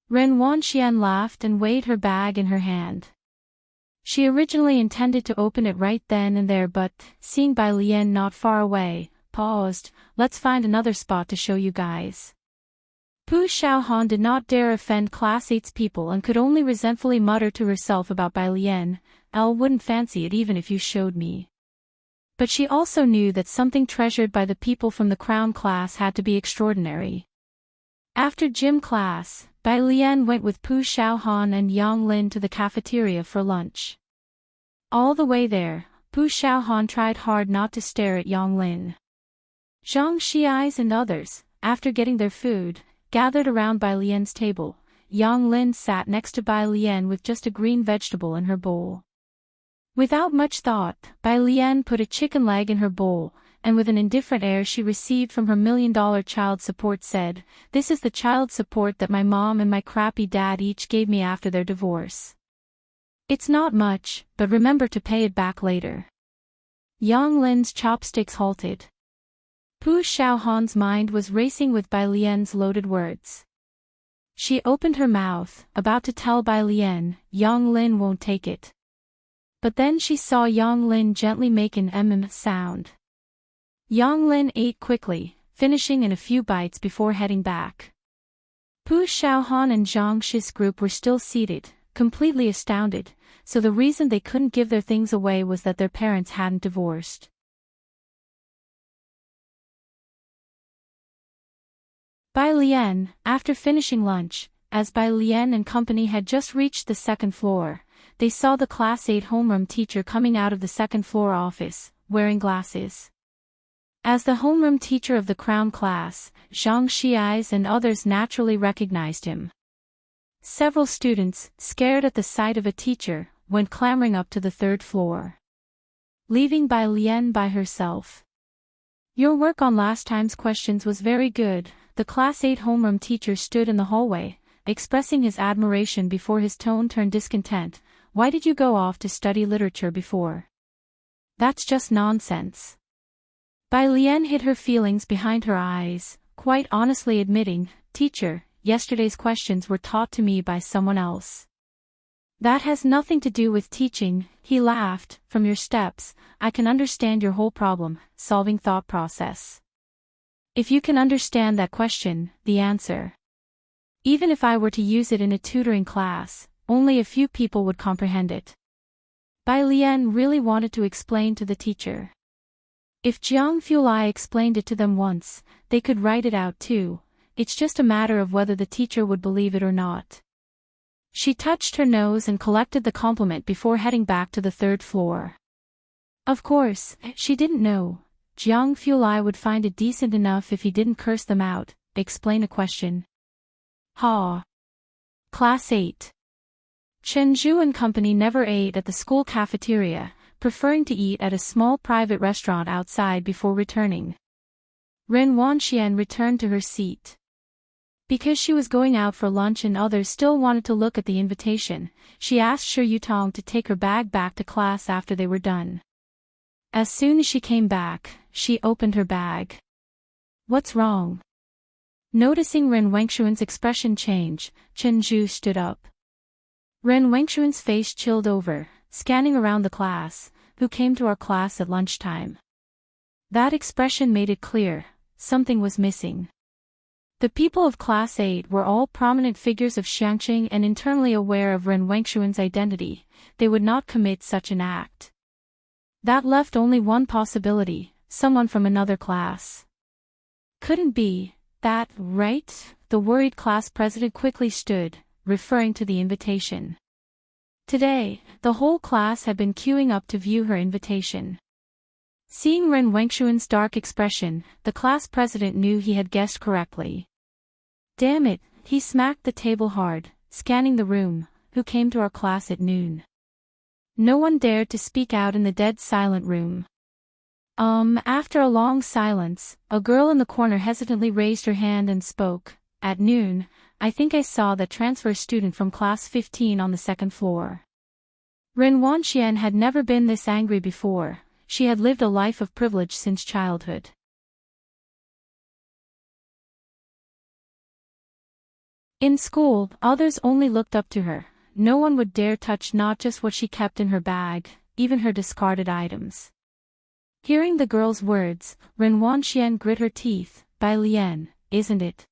Ren Wanxian laughed and weighed her bag in her hand. She originally intended to open it right then and there but, seeing Bai Lian not far away, paused. Let's find another spot to show you guys. Pu Xiaohan did not dare offend Class 8's people and could only resentfully mutter to herself about Bai Lian, I wouldn't fancy it even if you showed me. But she also knew that something treasured by the people from the crown class had to be extraordinary. After gym class, Bai Lian went with Pu Xiaohan and Yang Lin to the cafeteria for lunch. All the way there, Pu Xiaohan tried hard not to stare at Yang Lin. Zhang Xiais and others, after getting their food, gathered around Bai Lian's table. Yang Lin sat next to Bai Lian with just a green vegetable in her bowl. Without much thought, Bai Lian put a chicken leg in her bowl, and with an indifferent air she received from her $1 million child support said, this is the child support that my mom and my crappy dad each gave me after their divorce. It's not much, but remember to pay it back later. Yang Lin's chopsticks halted. Pu Xiaohan's mind was racing with Bai Lian's loaded words. She opened her mouth, about to tell Bai Lian, Yang Lin won't take it. But then she saw Yang Lin gently make an sound. Yang Lin ate quickly, finishing in a few bites before heading back. Pu Xiaohan and Zhang Shi's group were still seated, completely astounded, so the reason they couldn't give their things away was that their parents hadn't divorced. Bai Lian, after finishing lunch, as Bai Lian and company had just reached the second floor, they saw the Class 8 homeroom teacher coming out of the second floor office, wearing glasses. As the homeroom teacher of the crown class, Zhang Xiais and others naturally recognized him. Several students, scared at the sight of a teacher, went clambering up to the third floor, leaving Bai Lian by herself. Your work on last time's questions was very good. The Class 8 homeroom teacher stood in the hallway, expressing his admiration before his tone turned discontent. Why did you go off to study literature before? That's just nonsense. Bai Lian hid her feelings behind her eyes, quite honestly admitting, Teacher, yesterday's questions were taught to me by someone else. That has nothing to do with teaching, he laughed. From your steps, I can understand your whole problem-solving thought process. If you can understand that question, the answer. Even if I were to use it in a tutoring class, only a few people would comprehend it. Bai Lian really wanted to explain to the teacher. If Jiang Fulai explained it to them once, they could write it out too. It's just a matter of whether the teacher would believe it or not. She touched her nose and collected the compliment before heading back to the third floor. Of course, she didn't know. Jiang Fulai would find it decent enough if he didn't curse them out, explain a question. Class 8. Chen Zhu and company never ate at the school cafeteria, preferring to eat at a small private restaurant outside before returning. Ren Wanxian returned to her seat. Because she was going out for lunch and others still wanted to look at the invitation, she asked Shi Yutong to take her bag back to class after they were done. As soon as she came back, she opened her bag. What's wrong? Noticing Ren Wangxuan's expression change, Chen Zhu stood up. Ren Wangxuan's face chilled over, scanning around the class, who came to our class at lunchtime. That expression made it clear, something was missing. The people of Class 8 were all prominent figures of Xiangqing and internally aware of Ren Wangxuan's identity. They would not commit such an act. That left only one possibility, someone from another class. Couldn't be that, right? The worried class president quickly stood, referring to the invitation. Today, the whole class had been queuing up to view her invitation. Seeing Ren Wangxuan's dark expression, the class president knew he had guessed correctly. Damn it, he smacked the table hard, scanning the room. Who came to our class at noon? No one dared to speak out in the dead silent room. After a long silence, a girl in the corner hesitantly raised her hand and spoke. At noon, I think I saw that transfer student from class 15 on the second floor. Ren Wanxian had never been this angry before. She had lived a life of privilege since childhood. In school, others only looked up to her. No one would dare touch not just what she kept in her bag, even her discarded items. Hearing the girl's words, Ren Wanxian grit her teeth. Bai Lian, isn't it?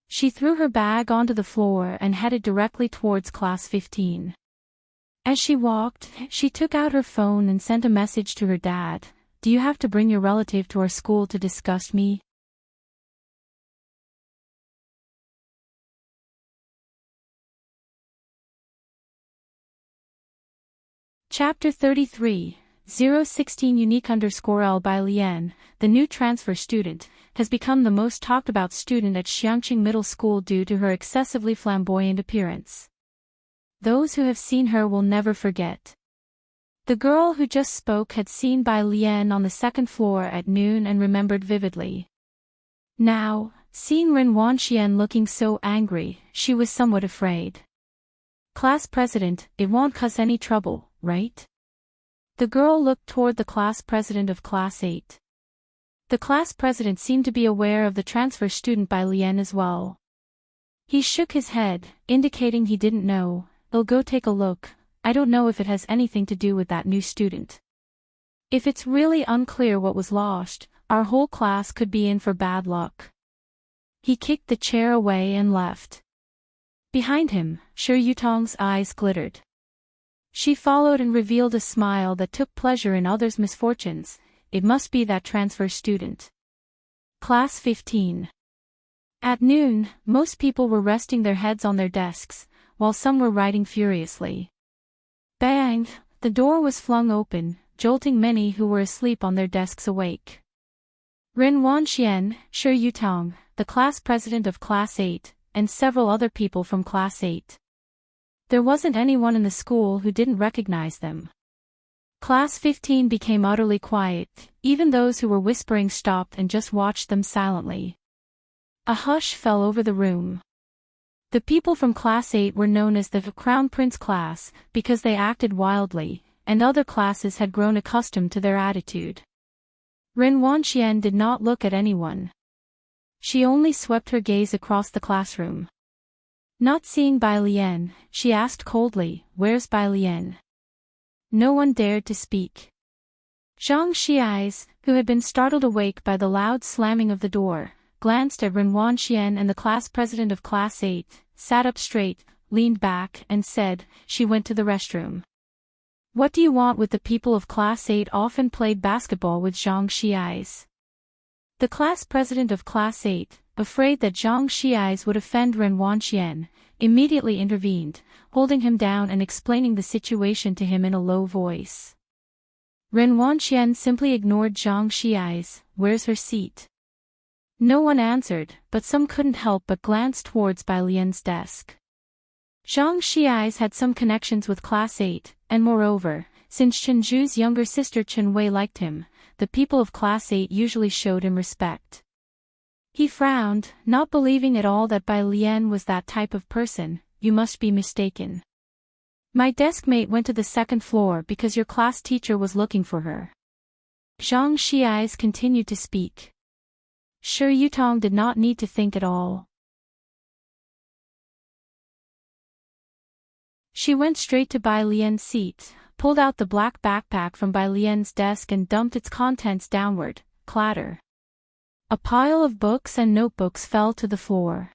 She threw her bag onto the floor and headed directly towards class 15. As she walked, she took out her phone and sent a message to her dad. Do you have to bring your relative to our school to disgust me? Chapter 33, 016 Unique_L Bai Lian, the new transfer student, has become the most talked about student at Xiangqing Middle School due to her excessively flamboyant appearance. Those who have seen her will never forget. The girl who just spoke had seen Bai Lian on the second floor at noon and remembered vividly. Now, seeing Ren Wanxian looking so angry, she was somewhat afraid. Class president, it won't cause any trouble, right? The girl looked toward the class president of class 8. The class president seemed to be aware of the transfer student Bai Lian as well. He shook his head, indicating he didn't know. I'll go take a look. I don't know if it has anything to do with that new student. If it's really unclear what was lost, our whole class could be in for bad luck. He kicked the chair away and left. Behind him, Shi Yutong's eyes glittered. She followed and revealed a smile that took pleasure in others' misfortunes. It must be that transfer student. Class 15. At noon, most people were resting their heads on their desks, while some were writing furiously. Bang! The door was flung open, jolting many who were asleep on their desks awake. Ren Wanxian, Shi Yutong, the class president of class 8, and several other people from class 8. There wasn't anyone in the school who didn't recognize them. Class 15 became utterly quiet, even those who were whispering stopped and just watched them silently. A hush fell over the room. The people from class 8 were known as the Crown Prince class because they acted wildly, and other classes had grown accustomed to their attitude. Ren Wanxian did not look at anyone. She only swept her gaze across the classroom. Not seeing Bai Lian, she asked coldly, "Where's Bai Lian?" No one dared to speak. Zhang Xiais, who had been startled awake by the loud slamming of the door, glanced at Ren Wanxian and the class president of class 8, sat up straight, leaned back, and said, "She went to the restroom." What do you want with the people of class 8? Often played basketball with Zhang Xiais. The class president of class 8, afraid that Zhang Xiais would offend Ren Wanxian, immediately intervened, holding him down and explaining the situation to him in a low voice. Ren Wanxian simply ignored Zhang Xiais. "Where's her seat?" No one answered, but some couldn't help but glance towards Bai Lian's desk. Zhang Xiais had some connections with class 8, and moreover, since Chen Zhu's younger sister Chen Wei liked him, the people of class 8 usually showed him respect. He frowned, not believing at all that Bai Lian was that type of person. "You must be mistaken. My desk mate went to the second floor because your class teacher was looking for her." Zhang Xiais continued to speak. Shi Yutong did not need to think at all. She went straight to Bai Lian's seat. pulled out the black backpack from Bai Lian's desk and dumped its contents downward. Clatter. A pile of books and notebooks fell to the floor.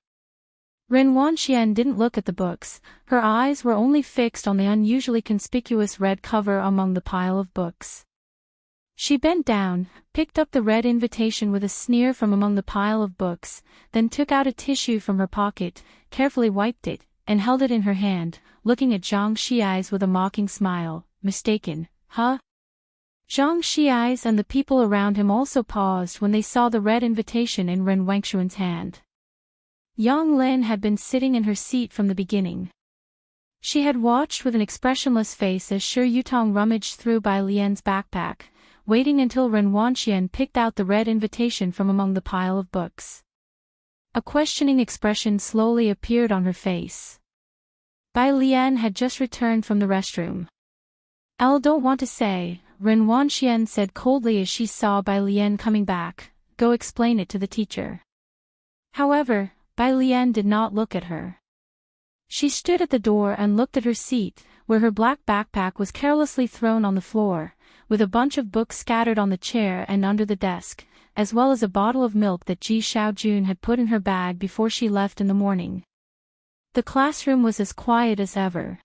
Ren Wanxian didn't look at the books, her eyes were only fixed on the unusually conspicuous red cover among the pile of books. She bent down, picked up the red invitation with a sneer from among the pile of books, then took out a tissue from her pocket, carefully wiped it, and held it in her hand, looking at Zhang Xi's with a mocking smile. Mistaken, huh? Zhang Xi's and the people around him also paused when they saw the red invitation in Ren Wangxuan's hand. Yang Lin had been sitting in her seat from the beginning. She had watched with an expressionless face as Shi Yutong rummaged through Bai Lian's backpack, waiting until Ren Wanxian picked out the red invitation from among the pile of books. A questioning expression slowly appeared on her face. Bai Lian had just returned from the restroom. "I don't want to say," Ren Wanxian said coldly as she saw Bai Lian coming back. "Go explain it to the teacher." However, Bai Lian did not look at her. She stood at the door and looked at her seat, where her black backpack was carelessly thrown on the floor, with a bunch of books scattered on the chair and under the desk, as well as a bottle of milk that Ji Xiaojun had put in her bag before she left in the morning. The classroom was as quiet as ever.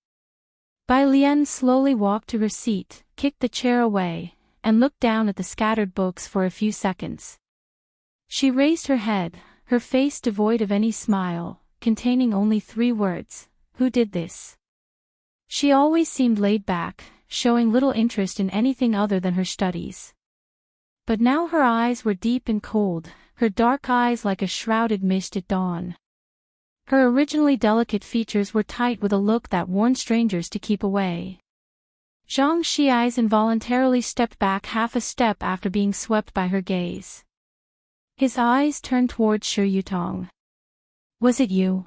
Bai Lian slowly walked to her seat, kicked the chair away, and looked down at the scattered books for a few seconds. She raised her head, her face devoid of any smile, containing only 3 words: "Who did this?" She always seemed laid back, showing little interest in anything other than her studies. But now her eyes were deep and cold, her dark eyes like a shrouded mist at dawn. Her originally delicate features were tight with a look that warned strangers to keep away. Zhang Xi's involuntarily stepped back half a step after being swept by her gaze. His eyes turned towards Shi Yutong. "Was it you?"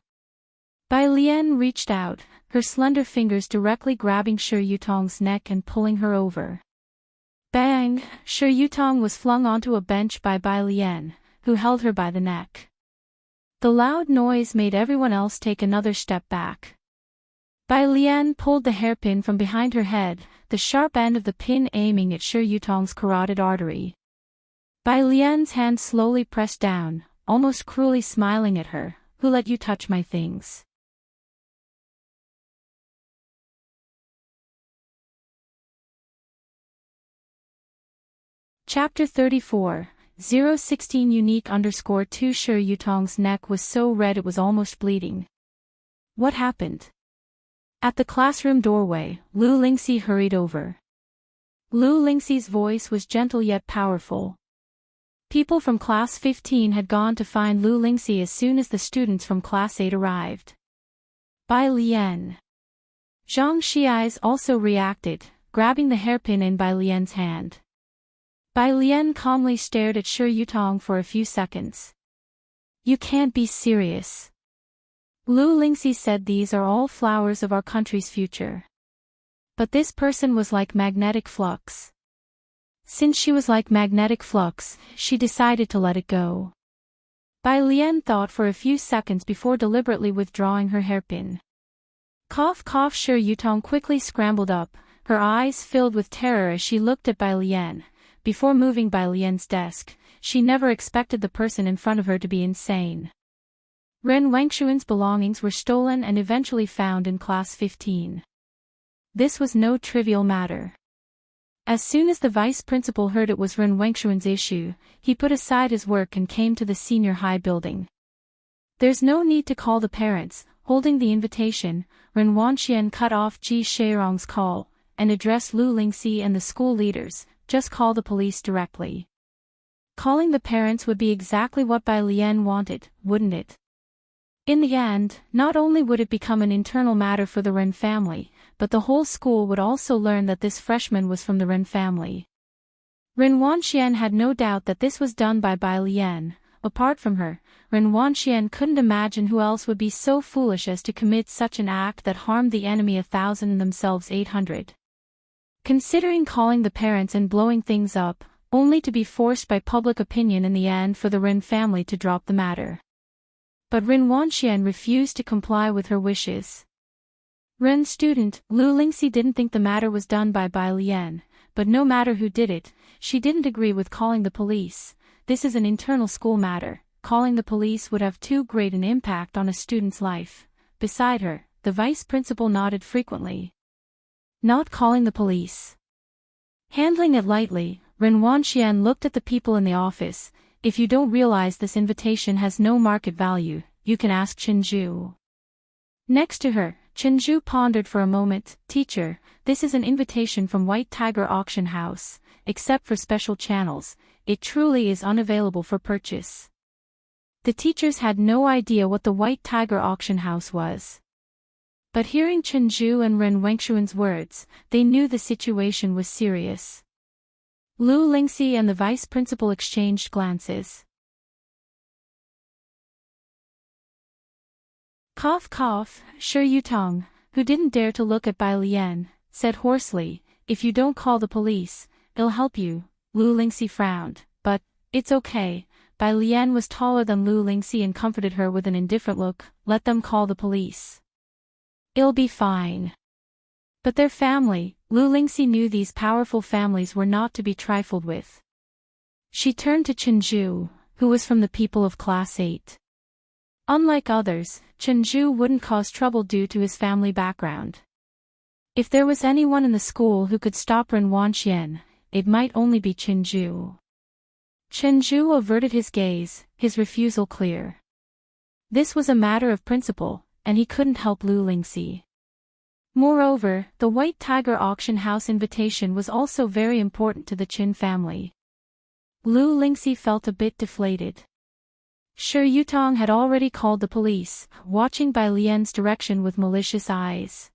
Bai Lian reached out, her slender fingers directly grabbing Shi Yutong's neck and pulling her over. Bang! Shi Yutong was flung onto a bench by Bai Lian, who held her by the neck. The loud noise made everyone else take another step back. Bai Lian pulled the hairpin from behind her head, the sharp end of the pin aiming at Shi Yutong's carotid artery. Bai Lian's hand slowly pressed down, almost cruelly smiling at her. "Who let you touch my things?" Chapter 34, 016-2 Shi Yutong's neck was so red it was almost bleeding. What happened? At the classroom doorway, Lu Lingxi hurried over. Lu Lingxi's voice was gentle yet powerful. People from Class 15 had gone to find Lu Lingxi as soon as the students from Class 8 arrived. Bai Lian. Zhang Xi's also reacted, grabbing the hairpin in Bai Lian's hand. Bai Lian calmly stared at Shi Yutong for a few seconds. "You can't be serious." Lu Lingxi said, "These are all flowers of our country's future." But this person was like magnetic flux. Since she was like magnetic flux, she decided to let it go. Bai Lian thought for a few seconds before deliberately withdrawing her hairpin. Cough cough. Shi Yutong quickly scrambled up, her eyes filled with terror as she looked at Bai Lian. Before moving Bai Lian's desk, she never expected the person in front of her to be insane. Ren Wangxuan's belongings were stolen and eventually found in Class 15. This was no trivial matter. As soon as the vice principal heard it was Ren Wangxuan's issue, he put aside his work and came to the senior high building. "There's no need to call the parents." Holding the invitation, Ren Wanxian cut off Ji Sheirong's call, and addressed Lu Lingxi and the school leaders. "Just call the police directly." Calling the parents would be exactly what Bai Lian wanted, wouldn't it? In the end, not only would it become an internal matter for the Ren family, but the whole school would also learn that this freshman was from the Ren family. Ren Wanxian had no doubt that this was done by Bai Lian. Apart from her, Ren Wanxian couldn't imagine who else would be so foolish as to commit such an act that harmed the enemy 1,000 and themselves 800. Considering calling the parents and blowing things up, only to be forced by public opinion in the end for the Ren family to drop the matter. But Ren Wanxian refused to comply with her wishes. Ren's student, Lu Lingxi, didn't think the matter was done by Bai Lian, but no matter who did it, she didn't agree with calling the police. This is an internal school matter. Calling the police would have too great an impact on a student's life. Beside her, the vice principal nodded frequently. Not calling the police. Handling it lightly, Ren Wanxian looked at the people in the office. If you don't realize this invitation has no market value, you can ask Chenju. Next to her, Chenju pondered for a moment. Teacher, this is an invitation from White Tiger Auction House. Except for special channels, it truly is unavailable for purchase. The teachers had no idea what the White Tiger Auction House was. But hearing Chenju and Ren Wengxuan's words, they knew the situation was serious. Lu Lingxi and the vice principal exchanged glances. Cough cough, Shi Yutong, who didn't dare to look at Bai Lian, said hoarsely, if you don't call the police, it'll help you. Lu Lingxi frowned, but, it's okay. Bai Lian was taller than Lu Lingxi and comforted her with an indifferent look, let them call the police. It'll be fine. But their family, Lu Lingxi knew these powerful families were not to be trifled with. She turned to Chenju, who was from the people of Class 8. Unlike others, Chenju wouldn't cause trouble due to his family background. If there was anyone in the school who could stop Ren Wanxian, it might only be Chenju. Chenju averted his gaze, his refusal clear. This was a matter of principle, and he couldn't help Lu Lingxi. Moreover, the White Tiger Auction House invitation was also very important to the Qin family. Lu Lingxi felt a bit deflated. Shi Yutong had already called the police, watching Bai Lian's direction with malicious eyes.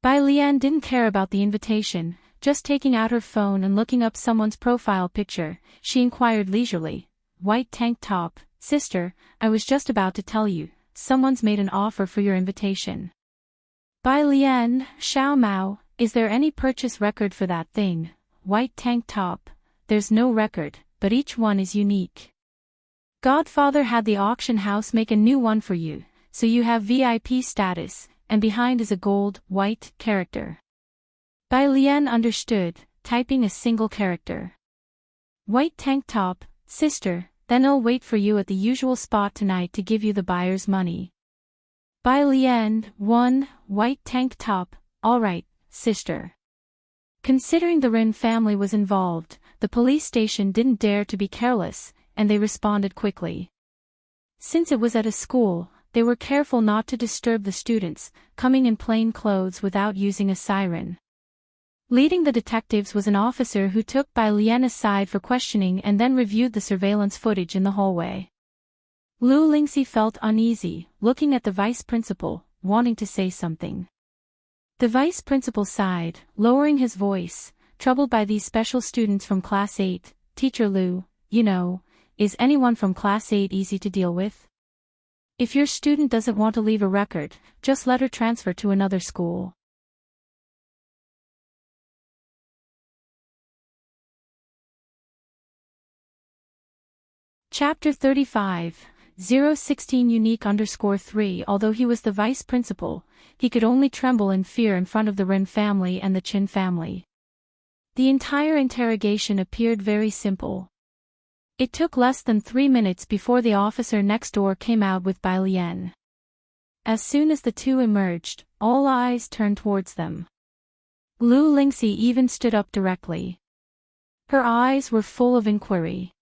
Bai Lian didn't care about the invitation, just taking out her phone and looking up someone's profile picture, she inquired leisurely, white tank top, sister, I was just about to tell you, someone's made an offer for your invitation. Bai Lian, Xiao Mao, is there any purchase record for that thing? White tank top, there's no record, but each one is unique. Godfather had the auction house make a new one for you, so you have VIP status, and behind is a gold, white, character. Bai Lian understood, typing a single character. White tank top, sister, then I'll wait for you at the usual spot tonight to give you the buyer's money. Bai Lian, 1, white tank top, alright, sister. Considering the Ren family was involved, the police station didn't dare to be careless, and they responded quickly. Since it was at a school, they were careful not to disturb the students, coming in plain clothes without using a siren. Leading the detectives was an officer who took Bai Lian aside for questioning and then reviewed the surveillance footage in the hallway. Lu Lingxi felt uneasy, looking at the vice principal, wanting to say something. The vice principal sighed, lowering his voice, troubled by these special students from Class 8, Teacher Lu, you know, is anyone from Class 8 easy to deal with? If your student doesn't want to leave a record, just let her transfer to another school. Chapter 35, 016 unique_3 Although he was the vice principal, he could only tremble in fear in front of the Ren family and the Qin family. The entire interrogation appeared very simple. It took less than 3 minutes before the officer next door came out with Bai Lian. As soon as the two emerged, all eyes turned towards them. Lu Lingxi even stood up directly. Her eyes were full of inquiry.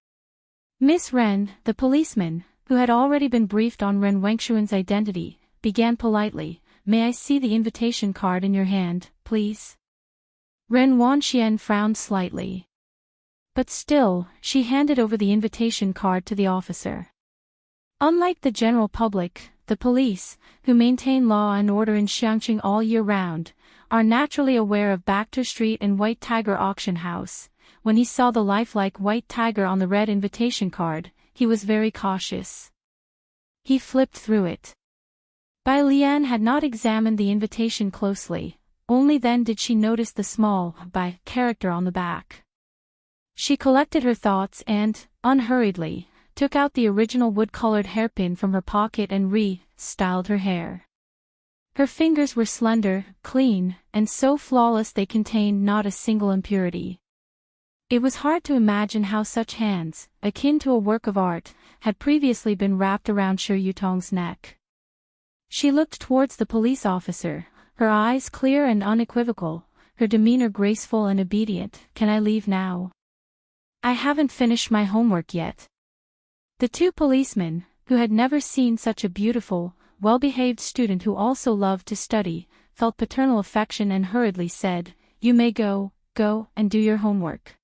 Miss Ren, the policeman, who had already been briefed on Ren Wengxuan's identity, began politely, may I see the invitation card in your hand, please? Ren Wanxian frowned slightly. But still, she handed over the invitation card to the officer. Unlike the general public, the police, who maintain law and order in Xiangqing all year round, are naturally aware of Bachter Street and White Tiger Auction House. When he saw the lifelike white tiger on the red invitation card, he was very cautious. He flipped through it. Bai Lian had not examined the invitation closely, only then did she notice the small Bai character on the back. She collected her thoughts and, unhurriedly, took out the original wood-colored hairpin from her pocket and re-styled her hair. Her fingers were slender, clean, and so flawless they contained not a single impurity. It was hard to imagine how such hands, akin to a work of art, had previously been wrapped around Shi Yutong's neck. She looked towards the police officer, her eyes clear and unequivocal, her demeanor graceful and obedient. "Can I leave now? I haven't finished my homework yet." The two policemen, who had never seen such a beautiful, well-behaved student who also loved to study, felt paternal affection and hurriedly said, "You may go and do your homework."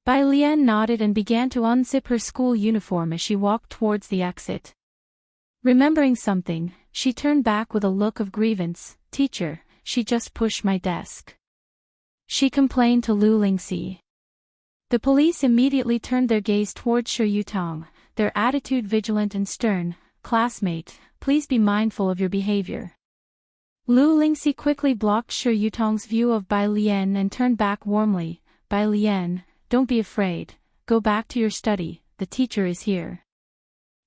Bai Lian nodded and began to unzip her school uniform as she walked towards the exit. Remembering something, she turned back with a look of grievance. "Teacher, she just pushed my desk," she complained to Lu Lingxi. The police immediately turned their gaze towards Shi Yutong, their attitude vigilant and stern. "Classmate, please be mindful of your behavior." Lu Lingxi quickly blocked Shi Yutong's view of Bai Lian and turned back warmly. "Bai Lian, don't be afraid, go back to your study, the teacher is here."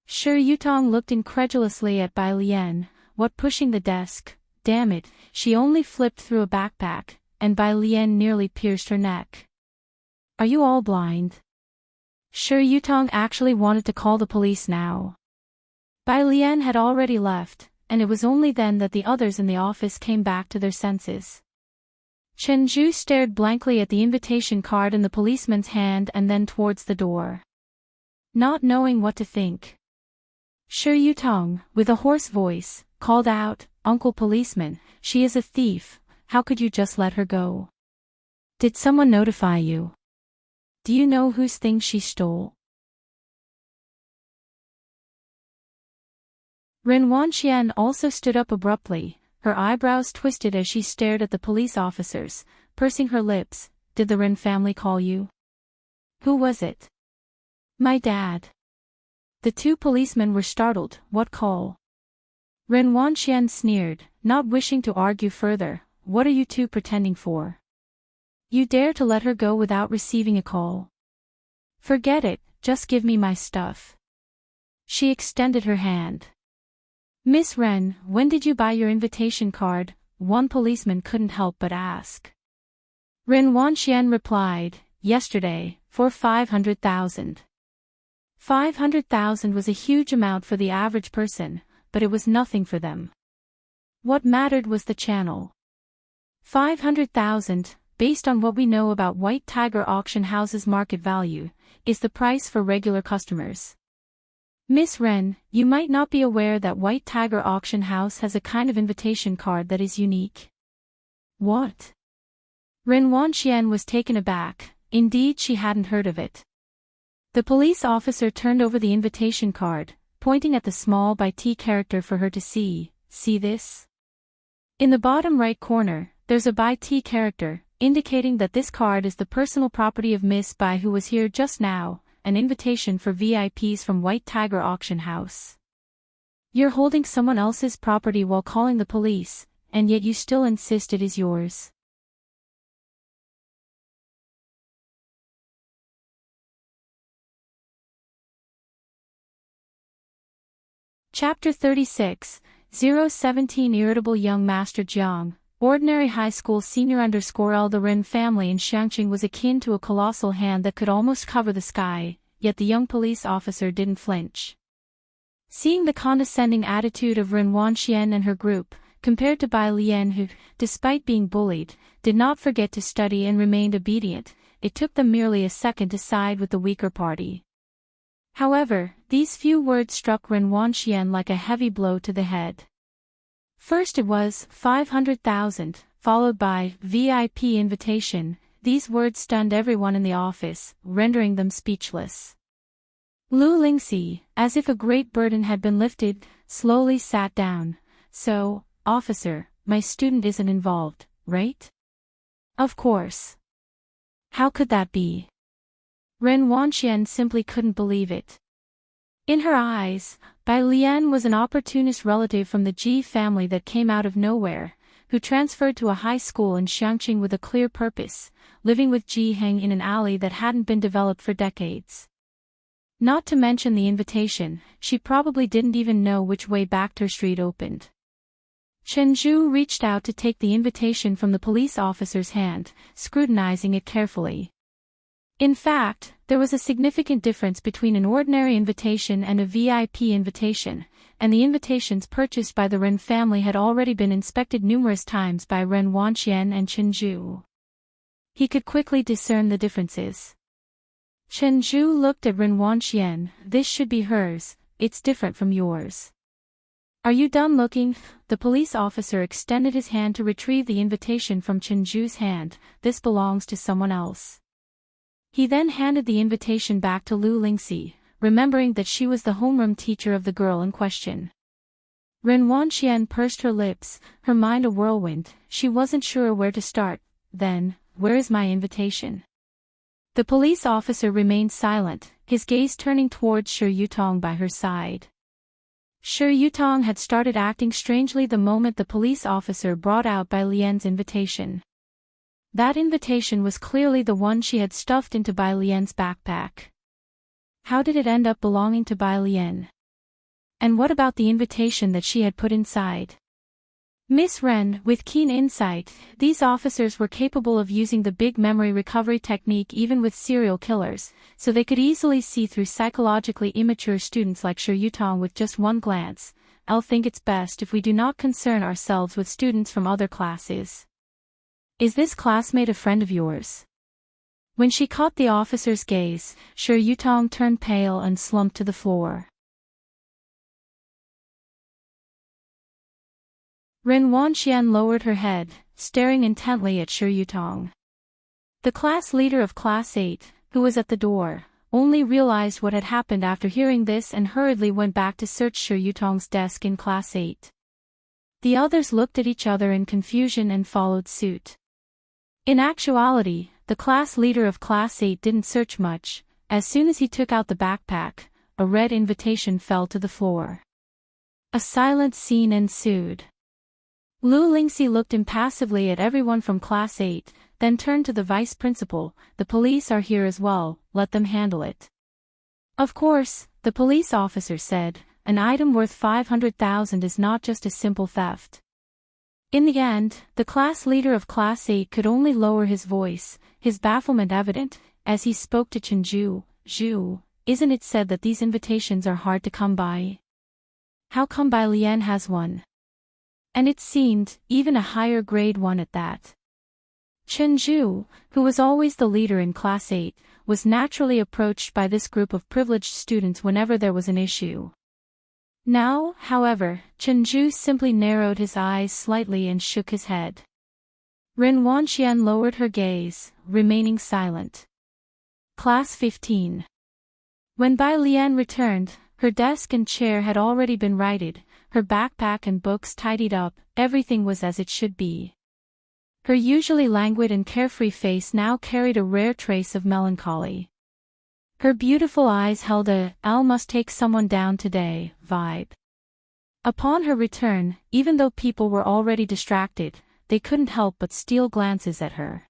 Shi Yutong looked incredulously at Bai Lian. "What, pushing the desk? Damn it, she only flipped through a backpack," and Bai Lian nearly pierced her neck. "Are you all blind?" Shi Yutong actually wanted to call the police now. Bai Lian had already left, and it was only then that the others in the office came back to their senses. Chen Zhu stared blankly at the invitation card in the policeman's hand and then towards the door. Not knowing what to think, Shi Yutong, with a hoarse voice, called out, "Uncle Policeman, she is a thief, how could you just let her go? Did someone notify you? Do you know whose things she stole?" Ren Wanxian also stood up abruptly, her eyebrows twisted as she stared at the police officers, pursing her lips. "Did the Ren family call you?" "Who was it?" "My dad." The two policemen were startled. "What call?" Ren Wanxian sneered, not wishing to argue further. "What are you two pretending for? You dare to let her go without receiving a call? Forget it, just give me my stuff." She extended her hand. "Miss Ren, when did you buy your invitation card?" one policeman couldn't help but ask. Ren Wanxian replied, "Yesterday, for 500,000. 500,000 was a huge amount for the average person, but it was nothing for them. What mattered was the channel. 500,000, based on what we know about White Tiger auction house's market value, is the price for regular customers. Miss Ren, you might not be aware that White Tiger auction house has a kind of invitation card that is unique." "What?" Ren Wanxian was taken aback, indeed she hadn't heard of it. The police officer turned over the invitation card, pointing at the small by T character for her to see. "See this? In the bottom right corner, there's a by T character, indicating that this card is the personal property of Miss Bai who was here just now, an invitation for VIPs from White Tiger auction house. You're holding someone else's property while calling the police, and yet you still insist it is yours." Chapter 36, 017 Irritable Young Master Jiang, Ordinary High School Senior _L. The Ren family in Shangqing was akin to a colossal hand that could almost cover the sky, yet the young police officer didn't flinch. Seeing the condescending attitude of Ren Wanxian and her group, compared to Bai Lian who, despite being bullied, did not forget to study and remained obedient, it took them merely a second to side with the weaker party. However, these few words struck Ren Wanxian like a heavy blow to the head. First it was 500,000, followed by VIP invitation. These words stunned everyone in the office, rendering them speechless. Lu Lingxi, as if a great burden had been lifted, slowly sat down. "So, officer, my student isn't involved, right?" "Of course. How could that be?" Ren Wanxian simply couldn't believe it. In her eyes, Bai Lian was an opportunist relative from the Ji family that came out of nowhere, who transferred to a high school in Shangqing with a clear purpose, living with Ji Heng in an alley that hadn't been developed for decades. Not to mention the invitation, she probably didn't even know which way back to her street opened. Chenju reached out to take the invitation from the police officer's hand, scrutinizing it carefully. In fact, there was a significant difference between an ordinary invitation and a VIP invitation, and the invitations purchased by the Ren family had already been inspected numerous times by Ren Wanxian and Chenju. He could quickly discern the differences. Chenju looked at Ren Wanxian. This should be hers, it's different from yours. Are you done looking? The police officer extended his hand to retrieve the invitation from Chenju's hand. This belongs to someone else. He then handed the invitation back to Lu Lingxi, remembering that she was the homeroom teacher of the girl in question. Ren Wanxian pursed her lips, her mind a whirlwind. She wasn't sure where to start. Then, where is my invitation? The police officer remained silent, his gaze turning towards Shi Yutong by her side. Shi Yutong had started acting strangely the moment the police officer brought out Bai Lian's invitation. That invitation was clearly the one she had stuffed into Bai Lian's backpack. How did it end up belonging to Bai Lian? And what about the invitation that she had put inside? Miss Ren, with keen insight, these officers were capable of using the big memory recovery technique even with serial killers, so they could easily see through psychologically immature students like Shi Yutong with just one glance. I'll think it's best if we do not concern ourselves with students from other classes. Is this classmate a friend of yours? When she caught the officer's gaze, Shi Yutong turned pale and slumped to the floor. Ren Wanxian lowered her head, staring intently at Shi Yutong. The class leader of Class 8, who was at the door, only realized what had happened after hearing this and hurriedly went back to search Shi Yutong's desk in Class 8. The others looked at each other in confusion and followed suit. In actuality, the class leader of Class 8 didn't search much. As soon as he took out the backpack, a red invitation fell to the floor. A silent scene ensued. Lu Lingxi looked impassively at everyone from Class 8, then turned to the vice principal. The police are here as well, let them handle it. Of course, the police officer said, an item worth 500,000 is not just a simple theft. In the end, the class leader of Class 8 could only lower his voice, his bafflement evident, as he spoke to Chenju. Zhu, isn't it said that these invitations are hard to come by? How come Bai Lian has one? And it seemed, even a higher grade one at that. Chenju, who was always the leader in Class 8, was naturally approached by this group of privileged students whenever there was an issue. Now, however, Chenju simply narrowed his eyes slightly and shook his head. Ren Wanxian lowered her gaze, remaining silent. Class 15. When Bai Lian returned, her desk and chair had already been righted, her backpack and books tidied up, everything was as it should be. Her usually languid and carefree face now carried a rare trace of melancholy. Her beautiful eyes held a "I'll must take someone down today" vibe. Upon her return, even though people were already distracted, they couldn't help but steal glances at her.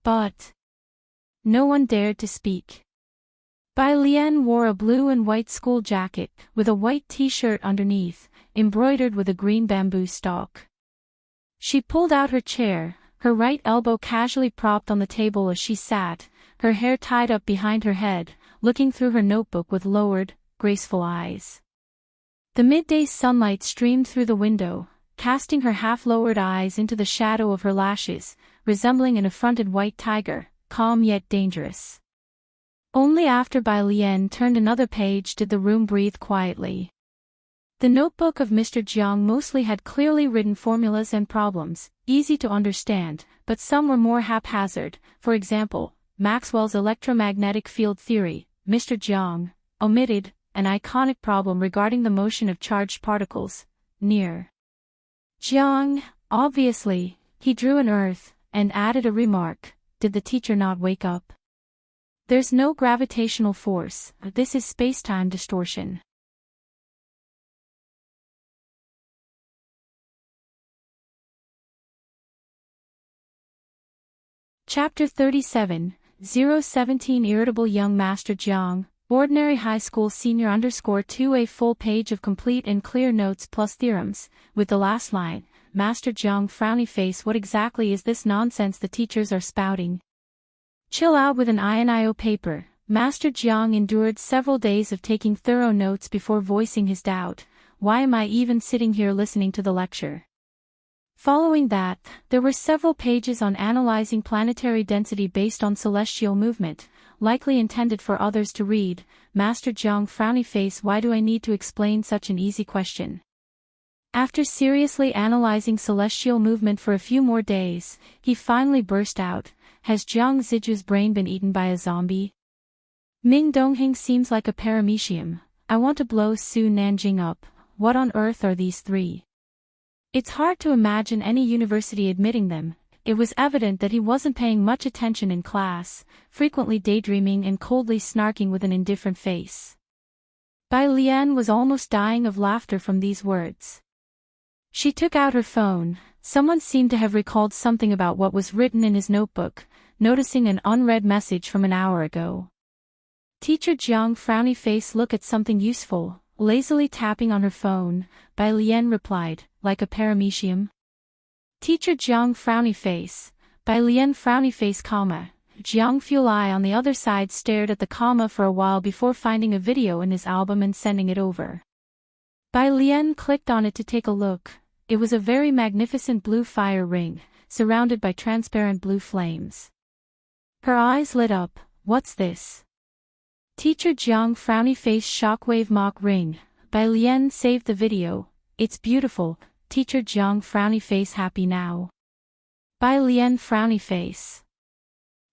But no one dared to speak. Bai Lian wore a blue and white school jacket, with a white t-shirt underneath, embroidered with a green bamboo stalk. She pulled out her chair, her right elbow casually propped on the table as she sat, her hair tied up behind her head, looking through her notebook with lowered, graceful eyes. The midday sunlight streamed through the window, casting her half-lowered eyes into the shadow of her lashes, resembling an affronted white tiger, calm yet dangerous. Only after Bai Lian turned another page did the room breathe quietly. The notebook of Mr. Jiang mostly had clearly written formulas and problems, easy to understand, but some were more haphazard. For example, Maxwell's electromagnetic field theory. Mr. Jiang omitted an iconic problem regarding the motion of charged particles near Jiang. Obviously, he drew an earth, and added a remark: did the teacher not wake up? There's no gravitational force, this is space-time distortion. Chapter 37, 017 Irritable young Master Jiang, Ordinary high school senior _2 a full page of complete and clear notes plus theorems, with the last line, Master Jiang frowny face. What exactly is this nonsense the teachers are spouting? Chill out with an INIO paper. Master Jiang endured several days of taking thorough notes before voicing his doubt. Why am I even sitting here listening to the lecture? Following that, there were several pages on analyzing planetary density based on celestial movement, likely intended for others to read. Master Jiang frowny face. Why do I need to explain such an easy question? After seriously analyzing celestial movement for a few more days, he finally burst out, has Jiang Ziju's brain been eaten by a zombie? Ming Dongheng seems like a paramecium. I want to blow Su Nanjing up. What on earth are these three? It's hard to imagine any university admitting them. It was evident that he wasn't paying much attention in class, frequently daydreaming and coldly snarking with an indifferent face. Bai Lian was almost dying of laughter from these words. She took out her phone. Someone seemed to have recalled something about what was written in his notebook, noticing an unread message from an hour ago. Teacher Jiang frowny face. Look at something useful. Lazily tapping on her phone, Bai Lian replied, like a paramecium. Teacher Jiang frowny face. Bai Lian frowny face, comma. Jiang Fuel Eye on the other side stared at the comma for a while before finding a video in his album and sending it over. Bai Lian clicked on it to take a look. It was a very magnificent blue fire ring, surrounded by transparent blue flames. Her eyes lit up. What's this? Teacher Jiang frowny face. Shockwave mock ring. Bai Lian saved the video. It's beautiful. Teacher Jiang frowny face. Happy now? Bai Lian frowny face.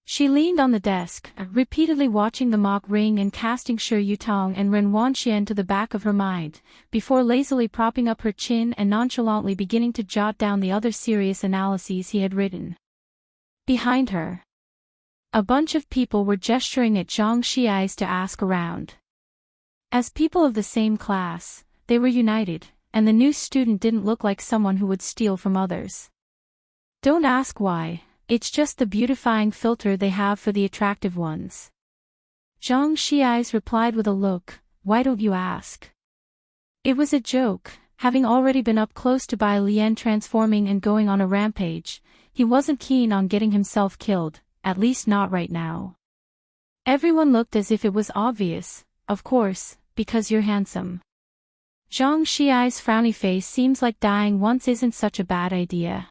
She leaned on the desk, repeatedly watching the mock ring and casting Shi Yutong and Ren Wanxian to the back of her mind, before lazily propping up her chin and nonchalantly beginning to jot down the other serious analyses he had written. Behind her, a bunch of people were gesturing at Zhang Xiai's to ask around. As people of the same class, they were united, and the new student didn't look like someone who would steal from others. Don't ask why, it's just the beautifying filter they have for the attractive ones. Zhang Xiai's replied with a look, why don't you ask? It was a joke. Having already been up close to Bai Lian transforming and going on a rampage, he wasn't keen on getting himself killed. At least not right now. Everyone looked as if it was obvious, of course, because you're handsome. Zhang Xiai's frowny face. Seems like dying once isn't such a bad idea.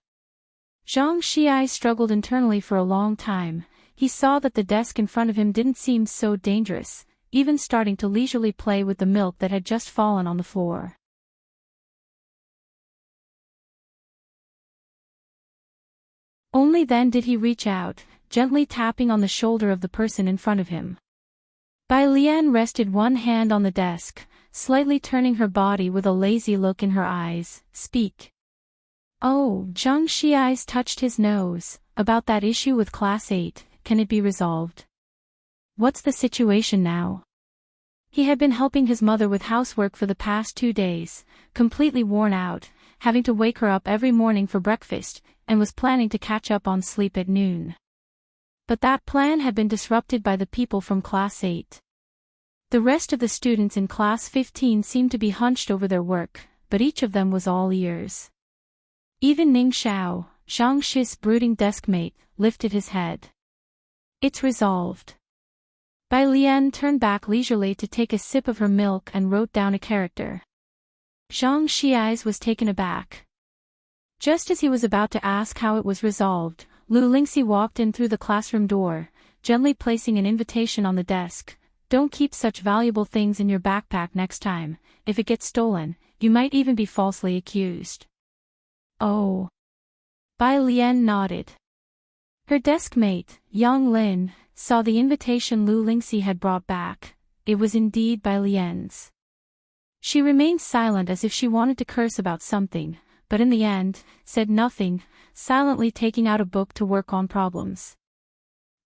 Zhang Xiai struggled internally for a long time. He saw that the desk in front of him didn't seem so dangerous, even starting to leisurely play with the milk that had just fallen on the floor. Only then did he reach out, gently tapping on the shoulder of the person in front of him. Bai Lian rested one hand on the desk, slightly turning her body with a lazy look in her eyes. Speak. Oh, Zhang Xiai's touched his nose. About that issue with Class 8, can it be resolved? What's the situation now? He had been helping his mother with housework for the past 2 days, completely worn out, having to wake her up every morning for breakfast, and was planning to catch up on sleep at noon. But that plan had been disrupted by the people from Class 8. The rest of the students in Class 15 seemed to be hunched over their work, but each of them was all ears. Even Ning Xiao, Zhang Shi's brooding deskmate, lifted his head. It's resolved. Bai Lian turned back leisurely to take a sip of her milk and wrote down a character. Zhang Xiai's was taken aback. Just as he was about to ask how it was resolved, Lu Lingxi walked in through the classroom door, gently placing an invitation on the desk. Don't keep such valuable things in your backpack next time. If it gets stolen, you might even be falsely accused. Oh. Bai Lian nodded. Her deskmate, Yang Lin, saw the invitation Lu Lingxi had brought back. It was indeed Bai Lian's. She remained silent as if she wanted to curse about something, but in the end, said nothing, silently taking out a book to work on problems.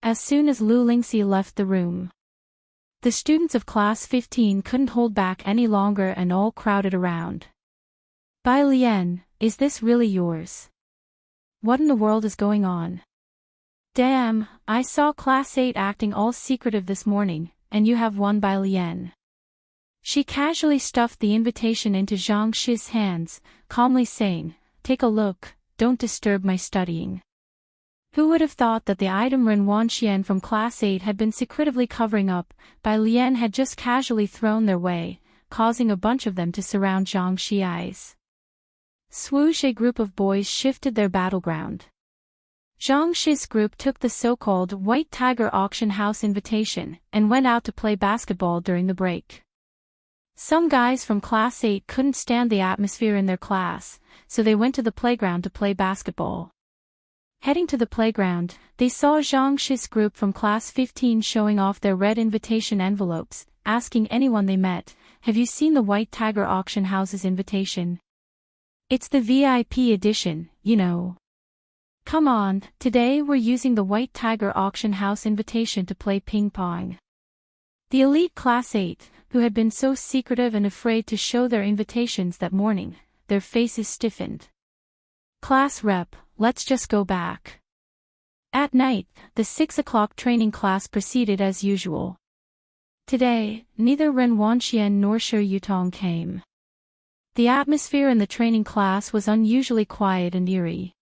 As soon as Lu Lingxi left the room, the students of Class 15 couldn't hold back any longer and all crowded around. Bai Lian, is this really yours? What in the world is going on? Damn, I saw Class 8 acting all secretive this morning, and you have one by Lian. She casually stuffed the invitation into Zhang Shi's hands, calmly saying, "Take a look, don't disturb my studying." Who would have thought that the item Ren Wanxian from Class 8 had been secretively covering up, Bai Lian had just casually thrown their way, causing a bunch of them to surround Zhang Shi eyes. Swoosh! A group of boys shifted their battleground. Zhang Shi's group took the so-called White Tiger auction house invitation and went out to play basketball during the break. Some guys from Class 8 couldn't stand the atmosphere in their class, so they went to the playground to play basketball. Heading to the playground, they saw Zhang Shi's group from Class 15 showing off their red invitation envelopes, asking anyone they met, "Have you seen the White Tiger auction house's invitation? It's the VIP edition, you know. Come on, today we're using the White Tiger auction house invitation to play ping pong." The elite Class 8, who had been so secretive and afraid to show their invitations that morning, their faces stiffened. "Class rep, let's just go back." At night, the 6 o'clock training class proceeded as usual. Today, neither Ren Wanxian nor Shi Yutong came. The atmosphere in the training class was unusually quiet and eerie.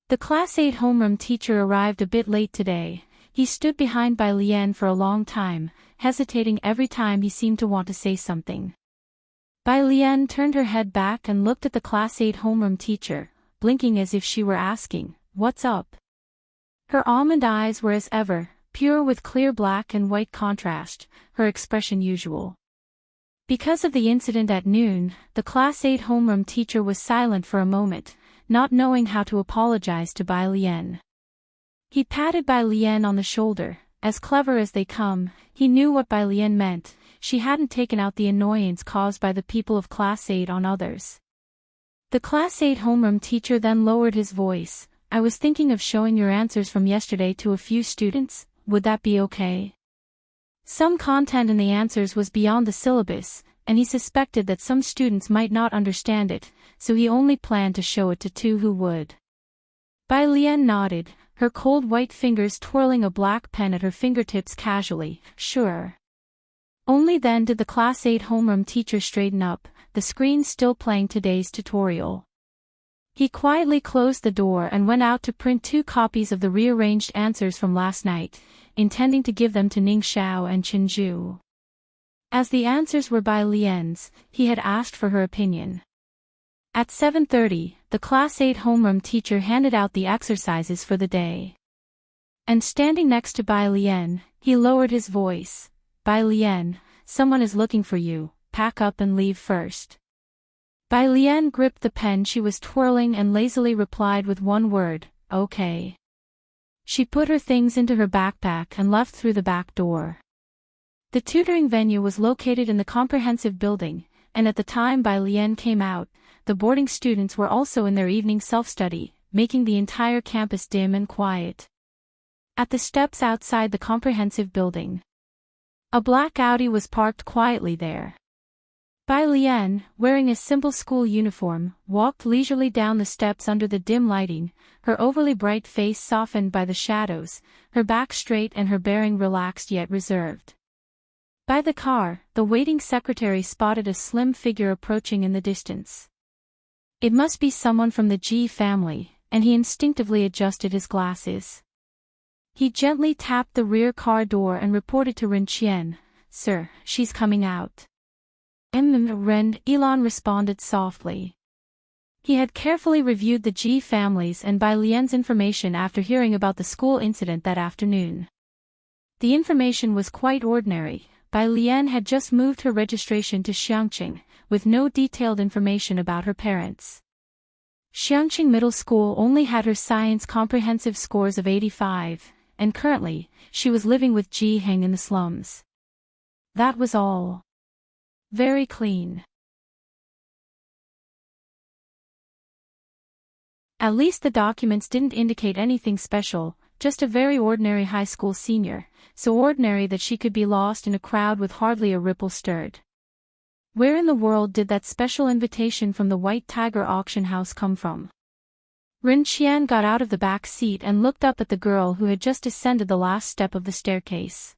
The Class 8 homeroom teacher arrived a bit late today. He stood behind Bai Lian for a long time, hesitating every time he seemed to want to say something. Bai Lian turned her head back and looked at the Class 8 homeroom teacher, blinking as if she were asking, "What's up?" Her almond eyes were as ever, pure with clear black and white contrast, her expression usual. Because of the incident at noon, the Class 8 homeroom teacher was silent for a moment, not knowing how to apologize to Bai Lian. He patted Bai Lian on the shoulder. As clever as they come, he knew what Bai Lian meant. She hadn't taken out the annoyance caused by the people of Class 8 on others. The Class 8 homeroom teacher then lowered his voice. "I was thinking of showing your answers from yesterday to a few students, would that be okay?" Some content in the answers was beyond the syllabus, and he suspected that some students might not understand it, so he only planned to show it to 2 who would. Bai Lian nodded, her cold white fingers twirling a black pen at her fingertips casually. "Sure." Only then did the Class 8 homeroom teacher straighten up, the screen still playing today's tutorial. He quietly closed the door and went out to print 2 copies of the rearranged answers from last night, intending to give them to Ning Xiao and Qin Zhu. As the answers were Bai Lian's, he had asked for her opinion. At 7:30, the Class 8 homeroom teacher handed out the exercises for the day. And standing next to Bai Lian, he lowered his voice. "Bai Lian, someone is looking for you, pack up and leave first." Bai Lian gripped the pen she was twirling and lazily replied with one word, "Okay." She put her things into her backpack and left through the back door. The tutoring venue was located in the comprehensive building, and at the time Bai Lian came out, the boarding students were also in their evening self-study, making the entire campus dim and quiet. At the steps outside the comprehensive building, a black Audi was parked quietly there. Bai Lian, wearing a simple school uniform, walked leisurely down the steps under the dim lighting, her overly bright face softened by the shadows, her back straight and her bearing relaxed yet reserved. By the car, the waiting secretary spotted a slim figure approaching in the distance. It must be someone from the Ji family, and he instinctively adjusted his glasses. He gently tapped the rear car door and reported to Ren Qian, "Sir, she's coming out." Ren, Elon responded softly. He had carefully reviewed the Ji families and Bai Lian's information after hearing about the school incident that afternoon. The information was quite ordinary. Bai Lian had just moved her registration to Xiangqing, with no detailed information about her parents. Xiangqing Middle School only had her science comprehensive scores of 85, and currently, she was living with Ji Heng in the slums. That was all. Very clean. At least the documents didn't indicate anything special, just a very ordinary high school senior, so ordinary that she could be lost in a crowd with hardly a ripple stirred. Where in the world did that special invitation from the White Tiger auction house come from? Rin Qian got out of the back seat and looked up at the girl who had just ascended the last step of the staircase.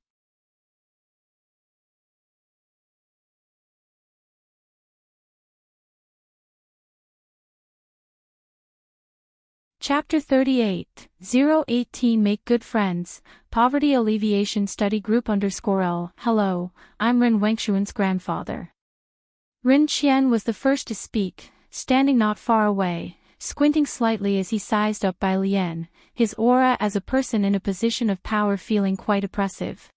Chapter 38, 018 Make Good Friends, Poverty Alleviation Study Group _L. Hello, I'm Rin Wengshuan's grandfather. Rin Qian was the first to speak, standing not far away, squinting slightly as he sized up Bai Lian, his aura as a person in a position of power feeling quite oppressive.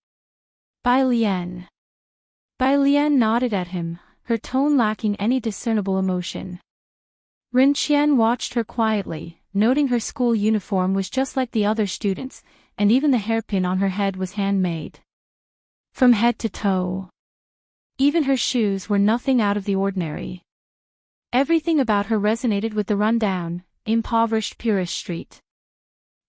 Bai Lian. Bai Lian nodded at him, her tone lacking any discernible emotion. Rin Qian watched her quietly, noting her school uniform was just like the other students, and even the hairpin on her head was handmade. From head to toe. Even her shoes were nothing out of the ordinary. Everything about her resonated with the run-down, impoverished purist street.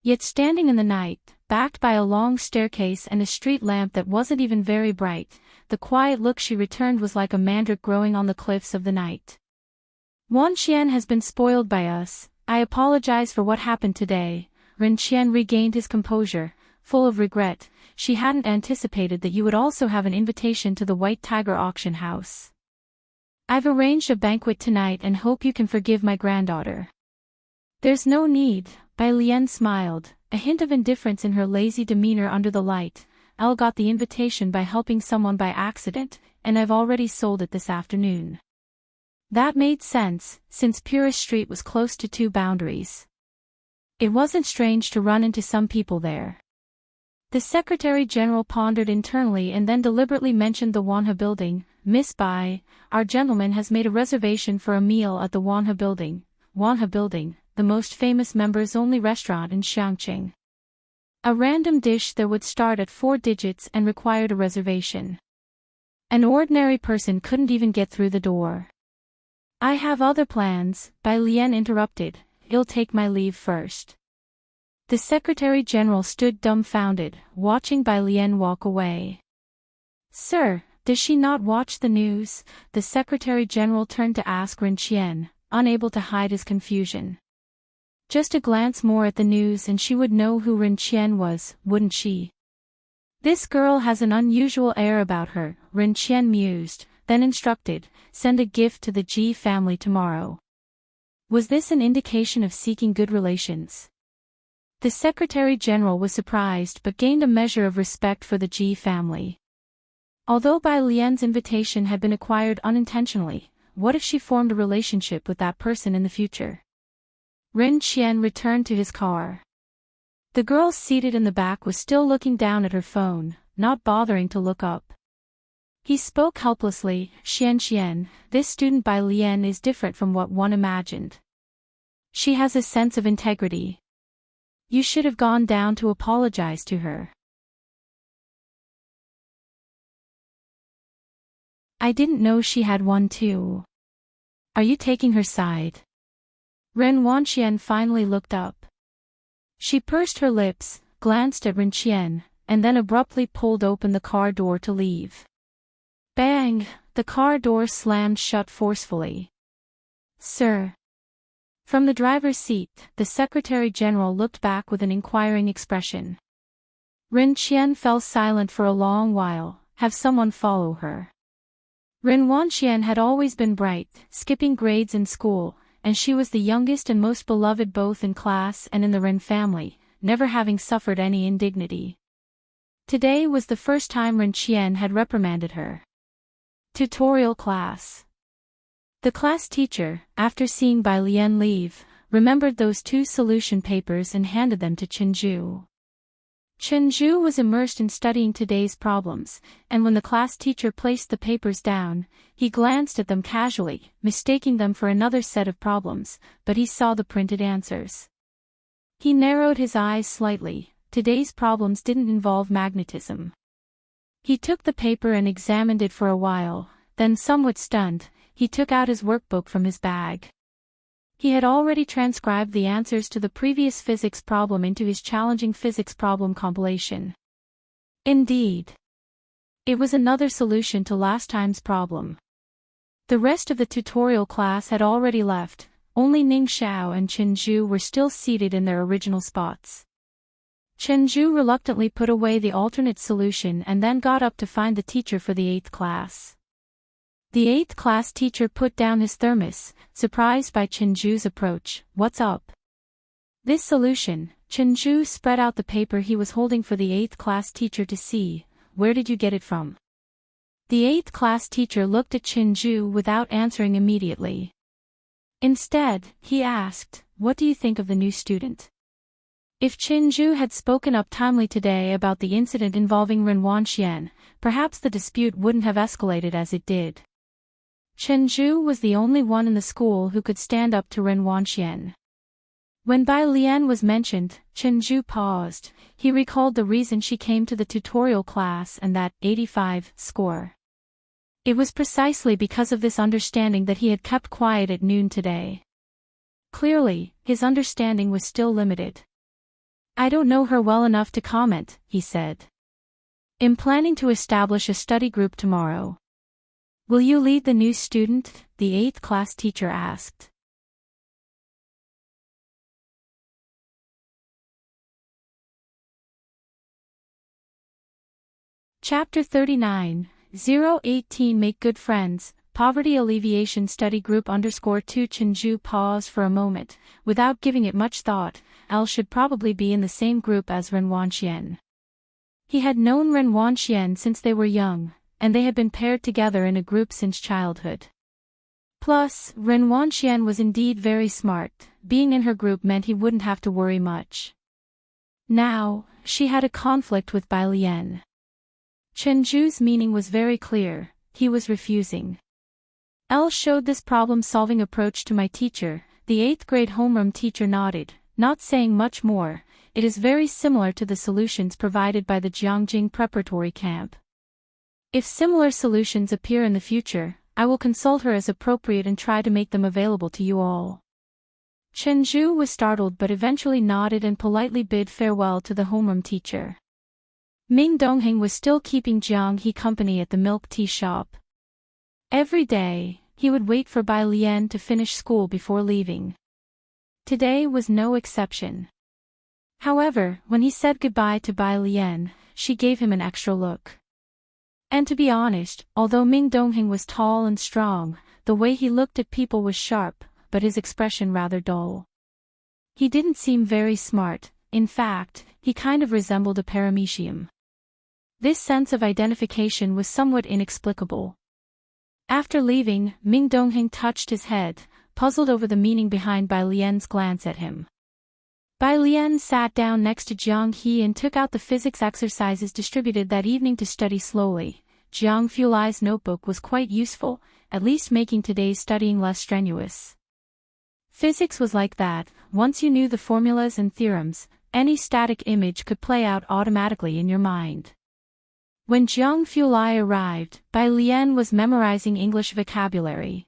Yet standing in the night, backed by a long staircase and a street lamp that wasn't even very bright, the quiet look she returned was like a mandrake growing on the cliffs of the night. Wan Qian has been spoiled by us. I apologize for what happened today. Rin Qian regained his composure, full of regret. She hadn't anticipated that you would also have an invitation to the White Tiger auction house. I've arranged a banquet tonight and hope you can forgive my granddaughter. There's no need, Bai Lian smiled, a hint of indifference in her lazy demeanor under the light. Elle got the invitation by helping someone by accident, and I've already sold it this afternoon. That made sense, since Purist Street was close to two boundaries. It wasn't strange to run into some people there. The Secretary-General pondered internally and then deliberately mentioned the Wanha Building. Miss Bai, our gentleman has made a reservation for a meal at the Wanha Building. Wanha Building, the most famous members-only restaurant in Xiangqing. A random dish there would start at 4 digits and required a reservation. An ordinary person couldn't even get through the door. I have other plans, Bai Lian interrupted. I'll take my leave first. The Secretary-General stood dumbfounded, watching Bai Lian walk away. Sir, does she not watch the news? The Secretary-General turned to ask Rin Qian, unable to hide his confusion. Just a glance more at the news and she would know who Rin Qian was, wouldn't she? This girl has an unusual air about her, Rin Qian mused, then instructed, send a gift to the Ji family tomorrow. Was this an indication of seeking good relations? The Secretary-General was surprised but gained a measure of respect for the Ji family. Although Bai Lian's invitation had been acquired unintentionally, what if she formed a relationship with that person in the future? Rin Qian returned to his car. The girl seated in the back was still looking down at her phone, not bothering to look up. He spoke helplessly, Xian, this student Bai Lian is different from what one imagined. She has a sense of integrity. You should have gone down to apologize to her. I didn't know she had one too. Are you taking her side? Ren Wanqian finally looked up. She pursed her lips, glanced at Rin Qian, and then abruptly pulled open the car door to leave. Bang! The car door slammed shut forcefully. Sir. From the driver's seat, the Secretary-General looked back with an inquiring expression. Rin Qian fell silent for a long while. Have someone follow her. Rin Wanqian had always been bright, skipping grades in school, and she was the youngest and most beloved both in class and in the Rin family, never having suffered any indignity. Today was the first time Rin Qian had reprimanded her. Tutorial class. The class teacher, after seeing Bai Lian leave, remembered those 2 solution papers and handed them to Chenju. Chenju was immersed in studying today's problems, and when the class teacher placed the papers down, he glanced at them casually, mistaking them for another set of problems, but he saw the printed answers. He narrowed his eyes slightly. Today's problems didn't involve magnetism. He took the paper and examined it for a while, then somewhat stunned, he took out his workbook from his bag. He had already transcribed the answers to the previous physics problem into his challenging physics problem compilation. Indeed. It was another solution to last time's problem. The rest of the tutorial class had already left, only Ning Xiao and Chen Zhu were still seated in their original spots. Chen Zhu reluctantly put away the alternate solution and then got up to find the teacher for the 8th class. The 8th class teacher put down his thermos, surprised by Chen Zhu's approach. "What's up?" This solution, Chen Zhu spread out the paper he was holding for the 8th class teacher to see. "Where did you get it from?" The 8th class teacher looked at Chen Zhu without answering immediately. Instead, he asked, "What do you think of the new student?" If Chen Zhu had spoken up timely today about the incident involving Ren Wanxian, perhaps the dispute wouldn't have escalated as it did. Chen Zhu was the only one in the school who could stand up to Ren Wanxian. When Bai Lian was mentioned, Chen Zhu paused. He recalled the reason she came to the tutorial class and that 85 score. It was precisely because of this understanding that he had kept quiet at noon today. Clearly, his understanding was still limited. "I don't know her well enough to comment," he said. "I'm planning to establish a study group tomorrow." "Will you lead the new student?" the 8th class teacher asked. Chapter 39, 018 Make Good Friends, Poverty Alleviation Study Group _2 Chen Zhu paused for a moment, without giving it much thought. Elle should probably be in the same group as Ren Wanxian. He had known Ren Wanxian since they were young, and they had been paired together in a group since childhood. Plus, Ren Wanxian was indeed very smart. Being in her group meant he wouldn't have to worry much. Now, she had a conflict with Bai Lian. Chen Zhu's meaning was very clear. He was refusing. Elle showed this problem-solving approach to my teacher. The 8th grade homeroom teacher nodded, not saying much more. It is very similar to the solutions provided by the Jiangjing preparatory camp. If similar solutions appear in the future, I will consult her as appropriate and try to make them available to you all. Chen Zhu was startled but eventually nodded and politely bid farewell to the homeroom teacher. Ming Dongheng was still keeping Jiang He company at the milk tea shop. Every day, he would wait for Bai Lian to finish school before leaving. Today was no exception. However, when he said goodbye to Bai Lian, she gave him an extra look. And to be honest, although Ming Dongheng was tall and strong, the way he looked at people was sharp, but his expression rather dull. He didn't seem very smart. In fact, he kind of resembled a paramecium. This sense of identification was somewhat inexplicable. After leaving, Ming Dongheng touched his head, puzzled over the meaning behind Bai Lian's glance at him. Bai Lian sat down next to Jiang He and took out the physics exercises distributed that evening to study slowly. Jiang Fulai's notebook was quite useful, at least making today's studying less strenuous. Physics was like that. Once you knew the formulas and theorems, any static image could play out automatically in your mind. When Jiang Fulai arrived, Bai Lian was memorizing English vocabulary.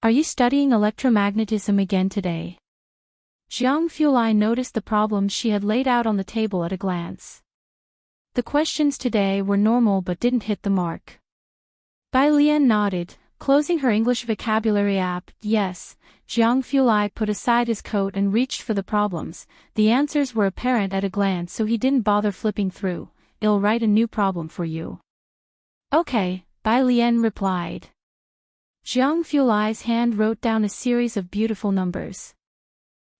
"Are you studying electromagnetism again today?" Jiang Fulai noticed the problems she had laid out on the table at a glance. The questions today were normal but didn't hit the mark. Bai Lian nodded, closing her English vocabulary app. "Yes." Jiang Fulai put aside his coat and reached for the problems. The answers were apparent at a glance, so he didn't bother flipping through. "I'll write a new problem for you." "Okay," Bai Lian replied. Jiang Fulai's hand wrote down a series of beautiful numbers.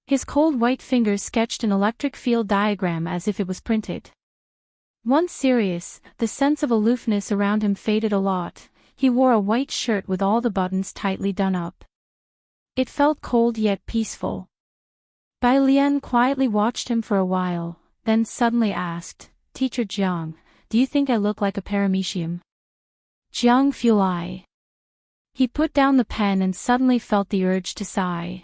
His cold white fingers sketched an electric field diagram as if it was printed. Once serious, the sense of aloofness around him faded a lot. He wore a white shirt with all the buttons tightly done up. It felt cold yet peaceful. Bai Lian quietly watched him for a while, then suddenly asked, "Teacher Jiang, do you think I look like a paramecium?" Jiang Fulai. He put down the pen and suddenly felt the urge to sigh.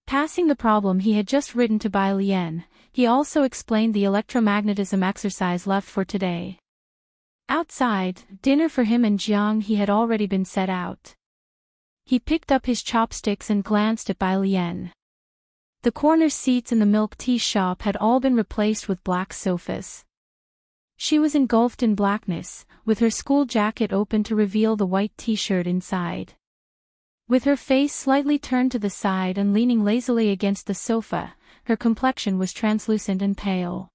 Passing the problem he had just written to Bai Lian, he also explained the electromagnetism exercise left for today. Outside, dinner for him and Jiang He had already been set out. He picked up his chopsticks and glanced at Bai Lian. The corner seats in the milk tea shop had all been replaced with black sofas. She was engulfed in blackness, with her school jacket open to reveal the white t-shirt inside. With her face slightly turned to the side and leaning lazily against the sofa, her complexion was translucent and pale.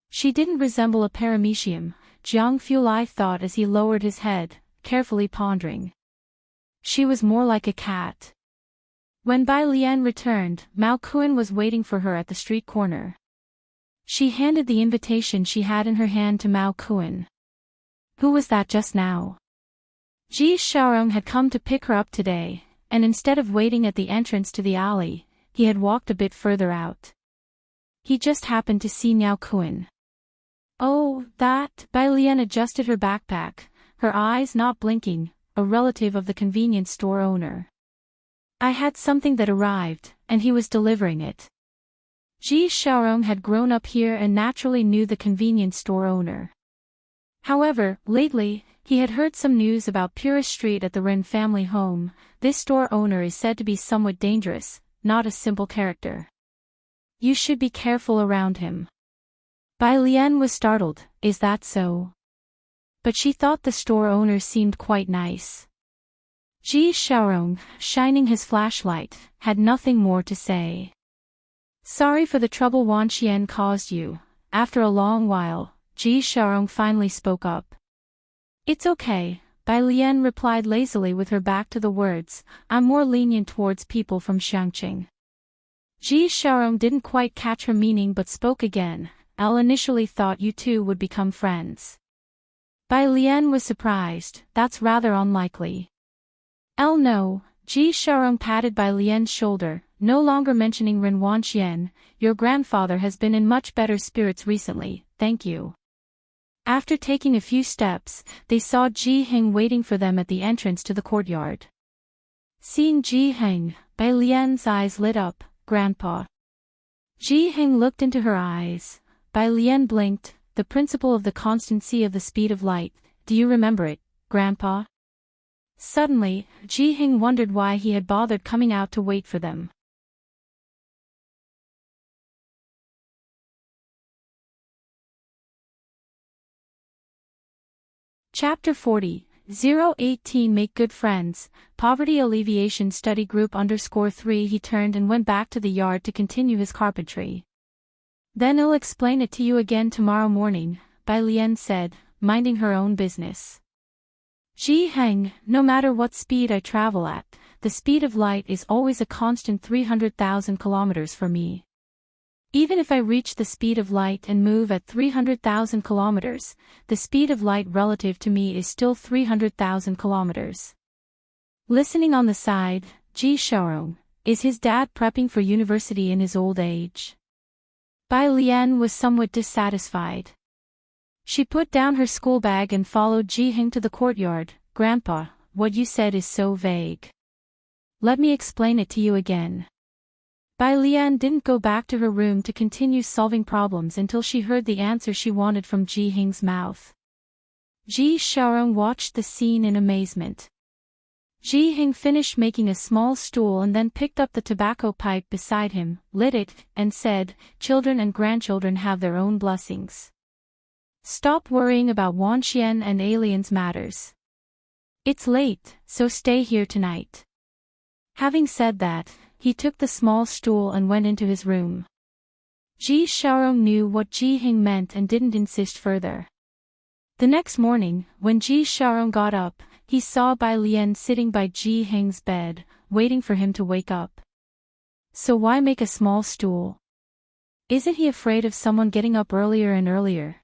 She didn't resemble a paramecium, Jiang Fulai thought as he lowered his head, carefully pondering. She was more like a cat. When Bai Lian returned, Mao Kuan was waiting for her at the street corner. She handed the invitation she had in her hand to Mao Kuan. Who was that just now? Ji Xiaorong had come to pick her up today, and instead of waiting at the entrance to the alley, he had walked a bit further out. He just happened to see Mao Kuan. Oh, that, Bai Lian adjusted her backpack, her eyes not blinking, a relative of the convenience store owner. I had something that arrived, and he was delivering it. Ji Xiaorong had grown up here and naturally knew the convenience store owner. However, lately, he had heard some news about Purist Street at the Ren family home. This store owner is said to be somewhat dangerous, not a simple character. You should be careful around him. Bai Lian was startled, is that so? But she thought the store owner seemed quite nice. Ji Xiaorong, shining his flashlight, had nothing more to say. Sorry for the trouble Wan Xian caused you. After a long while, Ji Xiaorong finally spoke up. It's okay, Bai Lian replied lazily with her back to the words, I'm more lenient towards people from Xiangqing. Ji Xiaorong didn't quite catch her meaning but spoke again, Elle initially thought you two would become friends. Bai Lian was surprised, that's rather unlikely. Elle no, Ji Xiaorong patted Bai Lian's shoulder, no longer mentioning Ren Wanxian, your grandfather has been in much better spirits recently, thank you. After taking a few steps, they saw Ji Heng waiting for them at the entrance to the courtyard. Seeing Ji Heng, Bai Lian's eyes lit up, Grandpa. Ji Heng looked into her eyes. Bai Lian blinked, the principle of the constancy of the speed of light, do you remember it, Grandpa? Suddenly, Ji Heng wondered why he had bothered coming out to wait for them. Chapter 40, 018 Make Good Friends, Poverty Alleviation Study Group _3 He turned and went back to the yard to continue his carpentry. Then I'll explain it to you again tomorrow morning, Bai Lian said, minding her own business. Ji Heng, no matter what speed I travel at, the speed of light is always a constant 300,000 kilometers for me. Even if I reach the speed of light and move at 300,000 kilometers, the speed of light relative to me is still 300,000 kilometers. Listening on the side, Ji Xiaorong, is his dad prepping for university in his old age? Bai Lian was somewhat dissatisfied. She put down her school bag and followed Ji Heng to the courtyard. Grandpa, what you said is so vague. Let me explain it to you again. Bai Lian didn't go back to her room to continue solving problems until she heard the answer she wanted from Ji Heng's mouth. Ji Xiaorong watched the scene in amazement. Ji Heng finished making a small stool and then picked up the tobacco pipe beside him, lit it, and said, children and grandchildren have their own blessings. Stop worrying about Wanxian and aliens matters. It's late, so stay here tonight. Having said that, he took the small stool and went into his room. Ji Xiaorong knew what Ji Heng meant and didn't insist further. The next morning, when Ji Xiaorong got up, he saw Bai Lian sitting by Ji Heng's bed, waiting for him to wake up. So why make a small stool? Isn't he afraid of someone getting up earlier and earlier?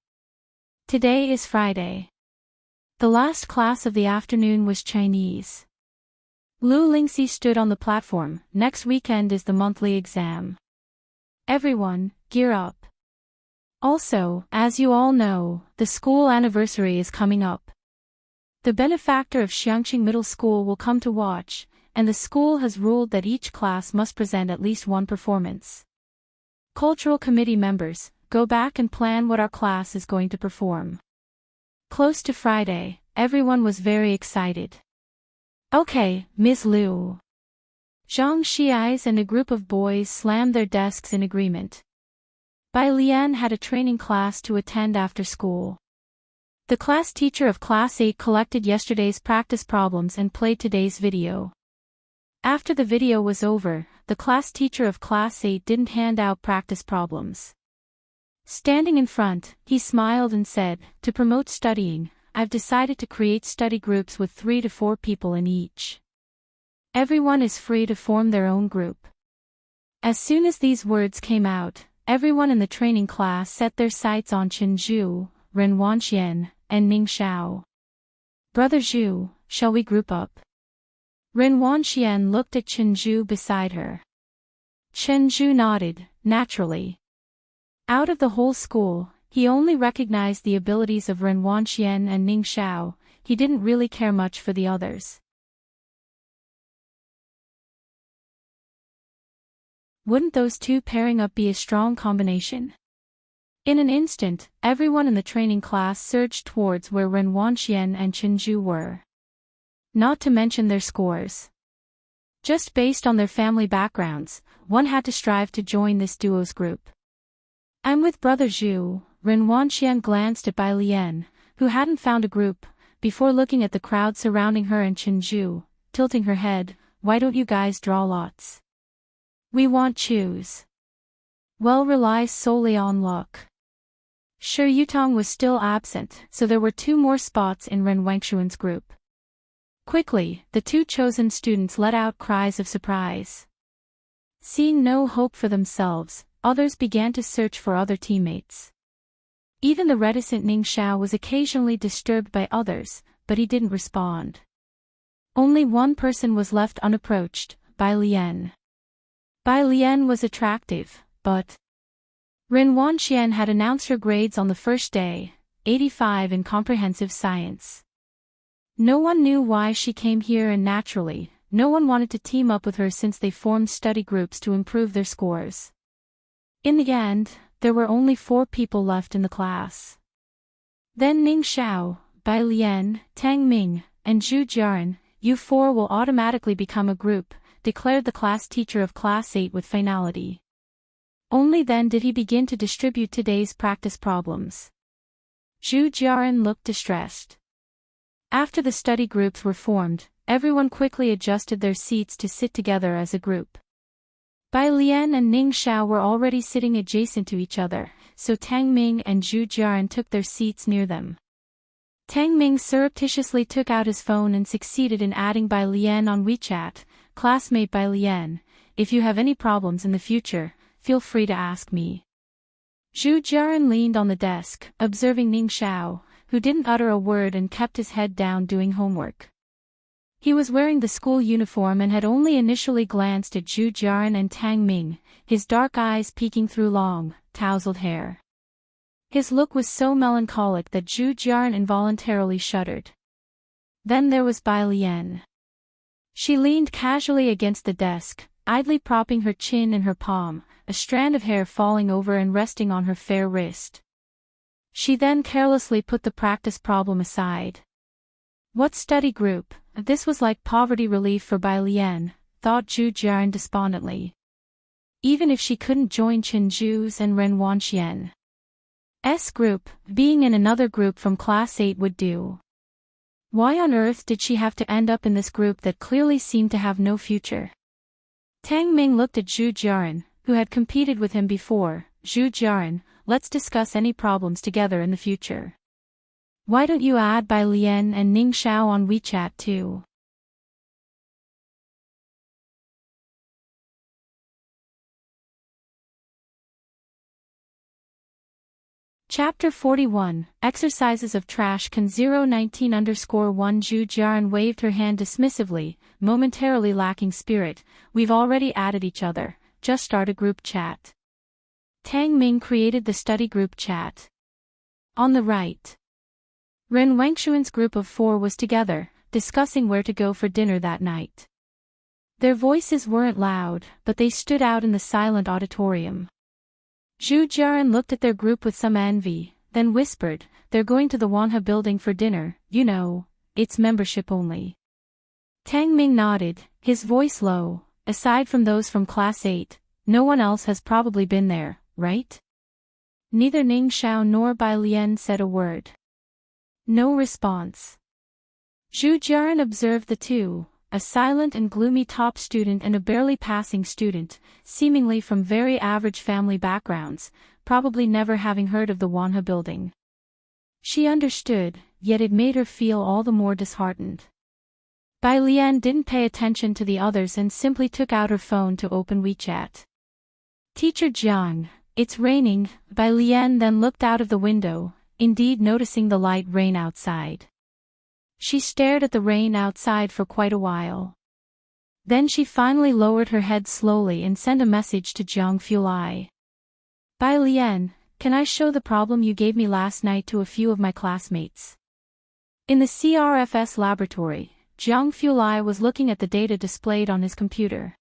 Today is Friday. The last class of the afternoon was Chinese. Lu Lingxi stood on the platform. Next weekend is the monthly exam. Everyone, gear up. Also, as you all know, the school anniversary is coming up. The benefactor of Xiangqing Middle School will come to watch, and the school has ruled that each class must present at least one performance. Cultural committee members, go back and plan what our class is going to perform. Close to Friday, everyone was very excited. Okay, Ms. Liu. Zhang Xiais and a group of boys slammed their desks in agreement. Bai Lian had a training class to attend after school. The class teacher of Class 8 collected yesterday's practice problems and played today's video. After the video was over, the class teacher of Class 8 didn't hand out practice problems. Standing in front, he smiled and said, "To promote studying, I've decided to create study groups with 3 to 4 people in each. Everyone is free to form their own group." As soon as these words came out, everyone in the training class set their sights on Chen Zhu, Ren Wanxian, and Ning Xiao. "Brother Zhu, shall we group up?" Ren Wanxian looked at Chen Zhu beside her. Chen Zhu nodded, naturally. Out of the whole school, he only recognized the abilities of Ren Wanxian and Ning Xiao. He didn't really care much for the others. Wouldn't those two pairing up be a strong combination? In an instant, everyone in the training class surged towards where Ren Wanxian and Chen Zhu were. Not to mention their scores. Just based on their family backgrounds, one had to strive to join this duo's group. "I'm with Brother Zhu." Ren Wanxian glanced at Bai Lian, who hadn't found a group, before looking at the crowd surrounding her and Chen Zhu, tilting her head. "Why don't you guys draw lots? We won't choose. Well, relies solely on luck." Shi Yutong was still absent, so there were 2 more spots in Ren Wangshuan's group. Quickly, the 2 chosen students let out cries of surprise. Seeing no hope for themselves, others began to search for other teammates. Even the reticent Ning Xiao was occasionally disturbed by others, but he didn't respond. Only one person was left unapproached, Bai Lian. Bai Lian was attractive, but Ren Wanxian had announced her grades on the first day, 85 in comprehensive science. No one knew why she came here, and naturally, no one wanted to team up with her since they formed study groups to improve their scores. In the end, there were only 4 people left in the class. Then Ning Xiao, Bai Lian, Tang Ming, and Zhu Jiaran, "You 4 will automatically become a group," declared the class teacher of Class 8 with finality. Only then did he begin to distribute today's practice problems. Zhu Jiaran looked distressed. After the study groups were formed, everyone quickly adjusted their seats to sit together as a group. Bai Lian and Ning Xiao were already sitting adjacent to each other, so Tang Ming and Zhu Jiaran took their seats near them. Tang Ming surreptitiously took out his phone and succeeded in adding Bai Lian on WeChat. "Classmate Bai Lian, if you have any problems in the future, feel free to ask me." Zhu Jiaran leaned on the desk, observing Ning Xiao, who didn't utter a word and kept his head down doing homework. He was wearing the school uniform and had only initially glanced at Zhu Jiaran and Tang Ming, his dark eyes peeking through long, tousled hair. His look was so melancholic that Zhu Jiaran involuntarily shuddered. Then there was Bai Lian. She leaned casually against the desk, idly propping her chin in her palm, a strand of hair falling over and resting on her fair wrist. She then carelessly put the practice problem aside. What study group? This was like poverty relief for Bai Lian, thought Zhu Jiaran despondently. Even if she couldn't join Chen Zhu's and Ren Wanxian's group, being in another group from Class 8 would do. Why on earth did she have to end up in this group that clearly seemed to have no future? Tang Ming looked at Zhu Jiaran, who had competed with him before. "Zhu Jiaran, let's discuss any problems together in the future. Why don't you add Bai Lian and Ning Xiao on WeChat too?" Chapter 41, Exercises of Trash Can 019_1 Zhu Jiaran waved her hand dismissively, momentarily lacking spirit. "We've already added each other, just start a group chat." Tang Ming created the study group chat. On the right, Ren Wangshuan's group of 4 was together, discussing where to go for dinner that night. Their voices weren't loud, but they stood out in the silent auditorium. Zhu Jiaran looked at their group with some envy, then whispered, "They're going to the Wanha building for dinner, you know, it's membership only." Tang Ming nodded, his voice low. "Aside from those from Class 8, no one else has probably been there, right?" Neither Ning Xiao nor Bai Lian said a word. No response. Zhu Jiaran observed the two, a silent and gloomy top student and a barely passing student, seemingly from very average family backgrounds, probably never having heard of the Wanhe building. She understood, yet it made her feel all the more disheartened. Bai Lian didn't pay attention to the others and simply took out her phone to open WeChat. Teacher Jiang, it's raining. Bai Lian then looked out of the window, indeed noticing the light rain outside. She stared at the rain outside for quite a while. Then she finally lowered her head slowly and sent a message to Jiang Fulai. Bai Lian, can I show the problem you gave me last night to a few of my classmates? In the CRFS laboratory, Jiang Fulai was looking at the data displayed on his computer.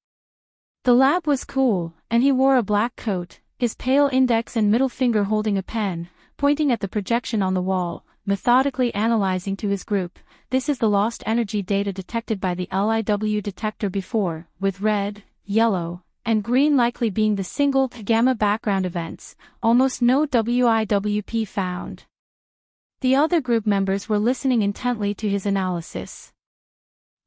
The lab was cool, and he wore a black coat, his pale index and middle finger holding a pen, pointing at the projection on the wall, methodically analyzing to his group. This is the lost energy data detected by the LIW detector before, with red, yellow, and green likely being the single gamma background events, almost no WIWP found. The other group members were listening intently to his analysis.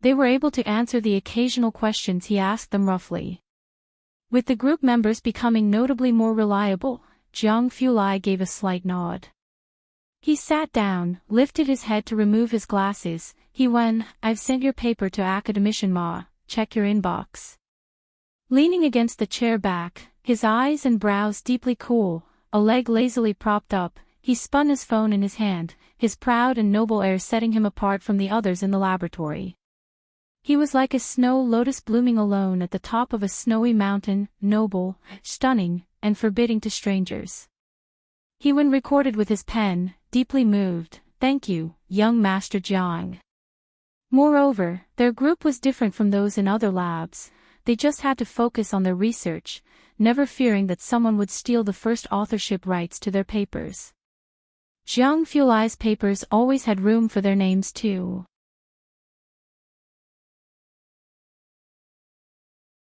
They were able to answer the occasional questions he asked them roughly. With the group members becoming notably more reliable, Jiang Fulai gave a slight nod. He sat down, lifted his head to remove his glasses. I've sent your paper to Academician Ma, check your inbox. Leaning against the chair back, his eyes and brows deeply cool, a leg lazily propped up, he spun his phone in his hand, his proud and noble air setting him apart from the others in the laboratory. He was like a snow lotus blooming alone at the top of a snowy mountain, noble, stunning, and forbidding to strangers. He recorded with his pen, deeply moved, "Thank you, young Master Jiang." Moreover, their group was different from those in other labs. They just had to focus on their research, never fearing that someone would steal the first authorship rights to their papers. Jiang Fulai's papers always had room for their names too.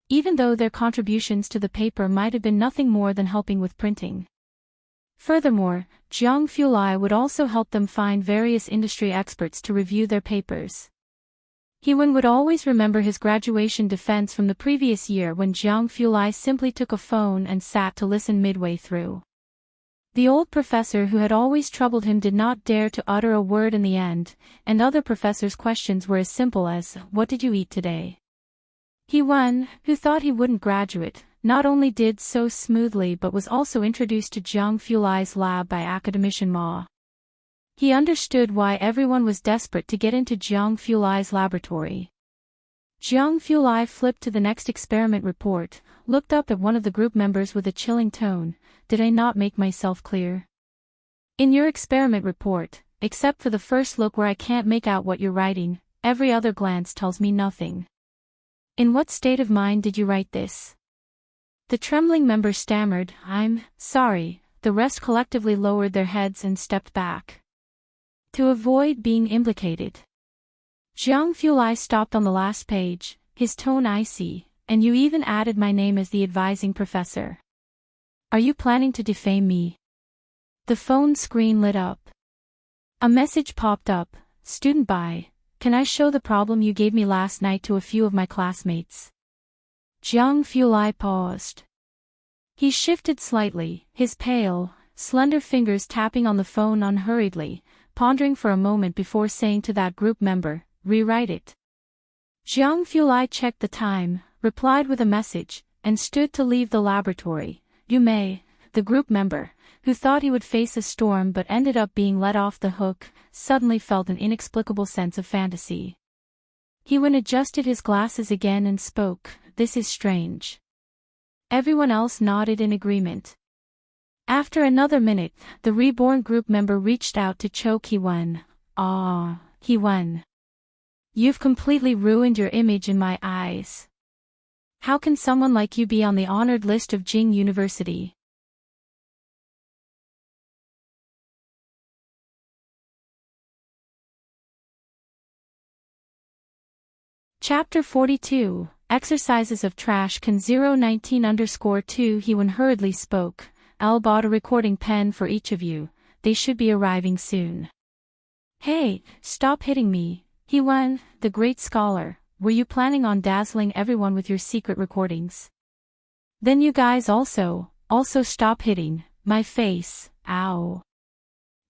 Even though their contributions to the paper might have been nothing more than helping with printing. Furthermore, Jiang Fulai would also help them find various industry experts to review their papers. Hewen would always remember his graduation defense from the previous year when Jiang Fulai simply took a phone and sat to listen midway through. The old professor who had always troubled him did not dare to utter a word in the end, and other professors' questions were as simple as, "What did you eat today?" Hewen, who thought he wouldn't graduate, not only did so smoothly but was also introduced to Jiang Fulai's lab by Academician Ma. He understood why everyone was desperate to get into Jiang Fulai's laboratory. Jiang Fulai flipped to the next experiment report, looked up at one of the group members with a chilling tone. "Did I not make myself clear? In your experiment report, except for the first look where I can't make out what you're writing, every other glance tells me nothing. In what state of mind did you write this?" The trembling member stammered, "I'm sorry." The rest collectively lowered their heads and stepped back to avoid being implicated. Jiang Fulai stopped on the last page, his tone icy, "And you even added my name as the advising professor. Are you planning to defame me?" The phone screen lit up. A message popped up, "Student Bai, can I show the problem you gave me last night to a few of my classmates?" Jiang Fulai paused. He shifted slightly, his pale, slender fingers tapping on the phone unhurriedly, pondering for a moment before saying to that group member, "Rewrite it." Jiang Fulai checked the time, replied with a message, and stood to leave the laboratory. "You may." The group member, who thought he would face a storm but ended up being let off the hook, suddenly felt an inexplicable sense of fantasy. Hewen adjusted his glasses again and spoke, "This is strange." Everyone else nodded in agreement. After another minute, the reborn group member reached out to choke Hewen. "Ah, Hewen. You've completely ruined your image in my eyes. How can someone like you be on the honored list of Jing University?" Chapter 42, Exercises of Trash Can 019_2 Hewen hurriedly spoke, I'll bought a recording pen for each of you, they should be arriving soon. Hey, stop hitting me, He-Wen, the great scholar, were you planning on dazzling everyone with your secret recordings? Then you guys also stop hitting my face, ow.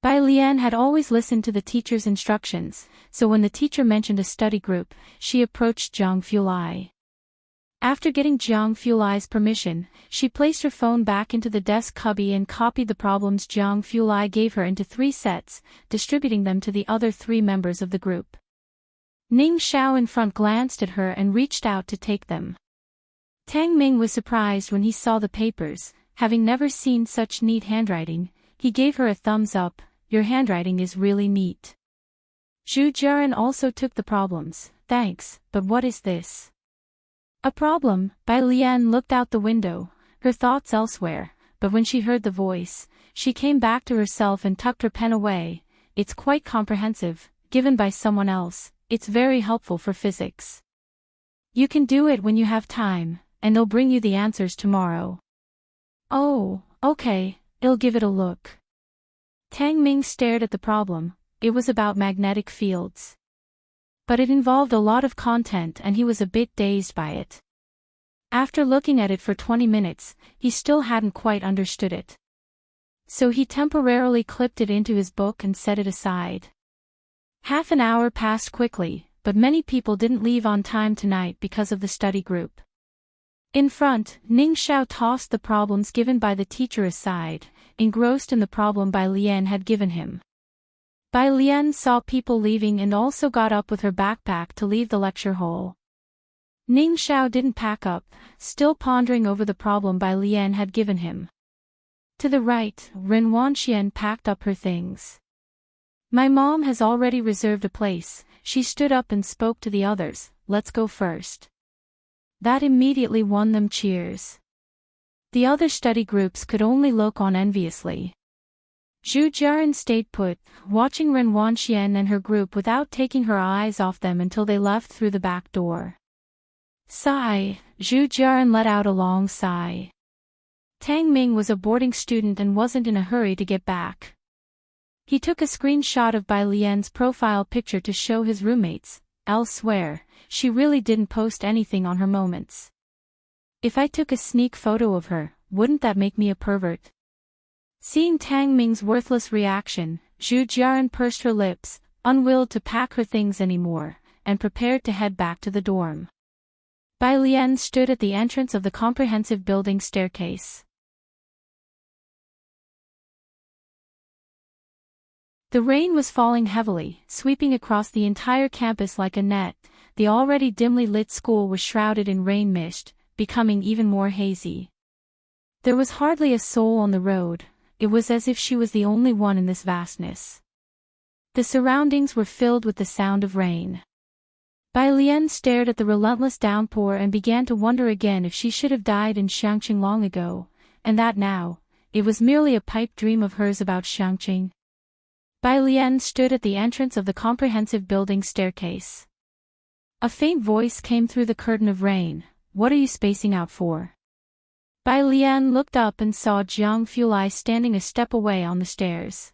Bai Lian had always listened to the teacher's instructions, so when the teacher mentioned a study group, she approached Zhang Fulai. After getting Zhang Fulai's permission, she placed her phone back into the desk cubby and copied the problems Zhang Fulai gave her into 3 sets, distributing them to the other 3 members of the group. Ning Xiao in front glanced at her and reached out to take them. Tang Ming was surprised when he saw the papers, having never seen such neat handwriting. He gave her a thumbs up, your handwriting is really neat. Zhu Jiaran also took the problems, thanks, but what is this? A problem, Bai Lian looked out the window, her thoughts elsewhere, but when she heard the voice, she came back to herself and tucked her pen away. It's quite comprehensive, given by someone else, it's very helpful for physics. You can do it when you have time, and they'll bring you the answers tomorrow. Oh, okay, I'll give it a look. Tang Ming stared at the problem, it was about magnetic fields. But it involved a lot of content and he was a bit dazed by it. After looking at it for 20 minutes, he still hadn't quite understood it. So he temporarily clipped it into his book and set it aside. Half an hour passed quickly, but many people didn't leave on time tonight because of the study group. In front, Ning Xiao tossed the problems given by the teacher aside, engrossed in the problem Bai Lian had given him. Bai Lian saw people leaving and also got up with her backpack to leave the lecture hall. Ning Xiao didn't pack up, still pondering over the problem Bai Lian had given him. To the right, Ren Wanxian packed up her things. My mom has already reserved a place, she stood up and spoke to the others, let's go first. That immediately won them cheers. The other study groups could only look on enviously. Zhu Jiaran stayed put, watching Ren Wanxian and her group without taking her eyes off them until they left through the back door. Sigh, Zhu Jiaran let out a long sigh. Tang Ming was a boarding student and wasn't in a hurry to get back. He took a screenshot of Bai Lian's profile picture to show his roommates. I'll swear, she really didn't post anything on her moments. If I took a sneak photo of her, wouldn't that make me a pervert? Seeing Tang Ming's worthless reaction, Zhu Jiaran pursed her lips, unwilled to pack her things anymore, and prepared to head back to the dorm. Bai Lian stood at the entrance of the comprehensive building staircase. The rain was falling heavily, sweeping across the entire campus like a net. The already dimly lit school was shrouded in rain mist, becoming even more hazy. There was hardly a soul on the road. It was as if she was the only one in this vastness. The surroundings were filled with the sound of rain. Bai Lian stared at the relentless downpour and began to wonder again if she should have died in Xiangqing long ago, and that now, it was merely a pipe dream of hers about Xiangqing. Bai Lian stood at the entrance of the comprehensive building staircase. A faint voice came through the curtain of rain, what are you spacing out for? Bai Lian looked up and saw Zhang Fulai standing a step away on the stairs.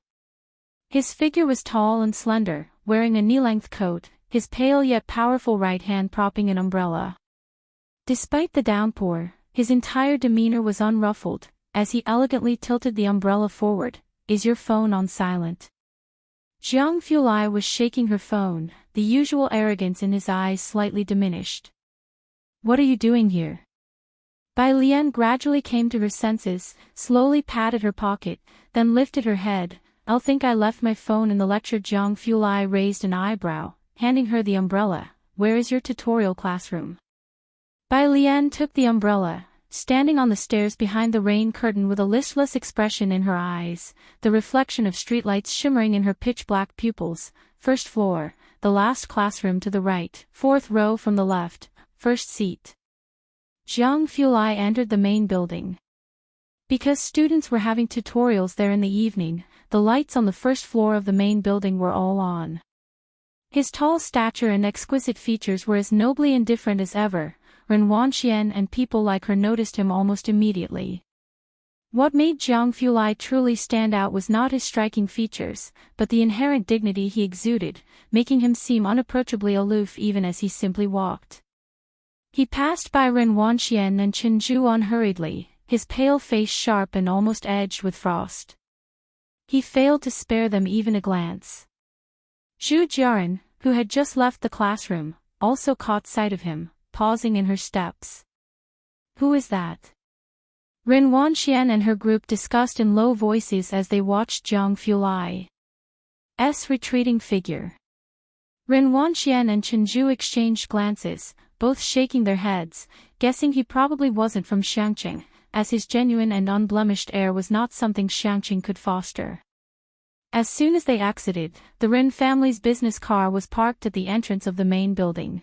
His figure was tall and slender, wearing a knee-length coat, his pale yet powerful right hand propping an umbrella. Despite the downpour, his entire demeanor was unruffled, as he elegantly tilted the umbrella forward. Is your phone on silent? Zhang Fulai was shaking her phone, the usual arrogance in his eyes slightly diminished. What are you doing here? Bai Lian gradually came to her senses, slowly patted her pocket, then lifted her head. I'll think I left my phone in the lecture. Zhang Fulai raised an eyebrow, handing her the umbrella. Where is your tutorial classroom? Bai Lian took the umbrella, standing on the stairs behind the rain curtain with a listless expression in her eyes, the reflection of streetlights shimmering in her pitch-black pupils. First floor, the last classroom to the right, fourth row from the left, first seat. Zhang Fulai entered the main building. Because students were having tutorials there in the evening, the lights on the first floor of the main building were all on. His tall stature and exquisite features were as nobly indifferent as ever. Ren Wanxian and people like her noticed him almost immediately. What made Jiang Fulai truly stand out was not his striking features, but the inherent dignity he exuded, making him seem unapproachably aloof even as he simply walked. He passed by Ren Wanxian and Chen Zhu unhurriedly, his pale face sharp and almost edged with frost. He failed to spare them even a glance. Zhu Jiaran, who had just left the classroom, also caught sight of him, pausing in her steps. "Who is that?" Ren Wanxian and her group discussed in low voices as they watched Jiang Fulai's retreating figure. Ren Wanxian and Chen Zhu exchanged glances, both shaking their heads, guessing he probably wasn't from Xiangqing, as his genuine and unblemished air was not something Xiangqing could foster. As soon as they exited, the Ren family's business car was parked at the entrance of the main building.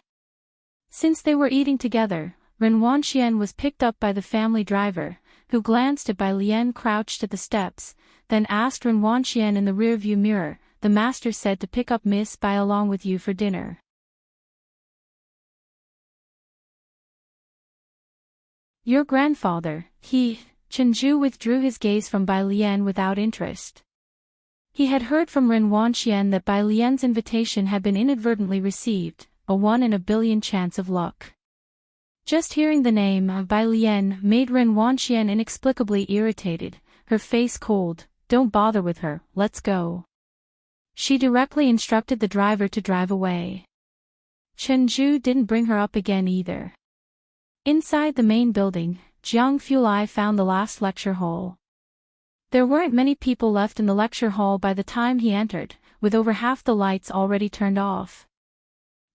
Since they were eating together, Ren Wanxian was picked up by the family driver, who glanced at Bai Lian crouched at the steps, then asked Ren Wanxian in the rearview mirror, "The master said to pick up Miss Bai along with you for dinner." "Your grandfather," Chen Zhu withdrew his gaze from Bai Lian without interest. He had heard from Ren Wanxian that Bai Lian's invitation had been inadvertently received, a 1 in a billion chance of luck. Just hearing the name of Bai Lian made Ren Wanxian inexplicably irritated, her face cold. "Don't bother with her, let's go." She directly instructed the driver to drive away. Chen Zhu didn't bring her up again either. Inside the main building, Jiang Fulai found the last lecture hall. There weren't many people left in the lecture hall by the time he entered, with over half the lights already turned off.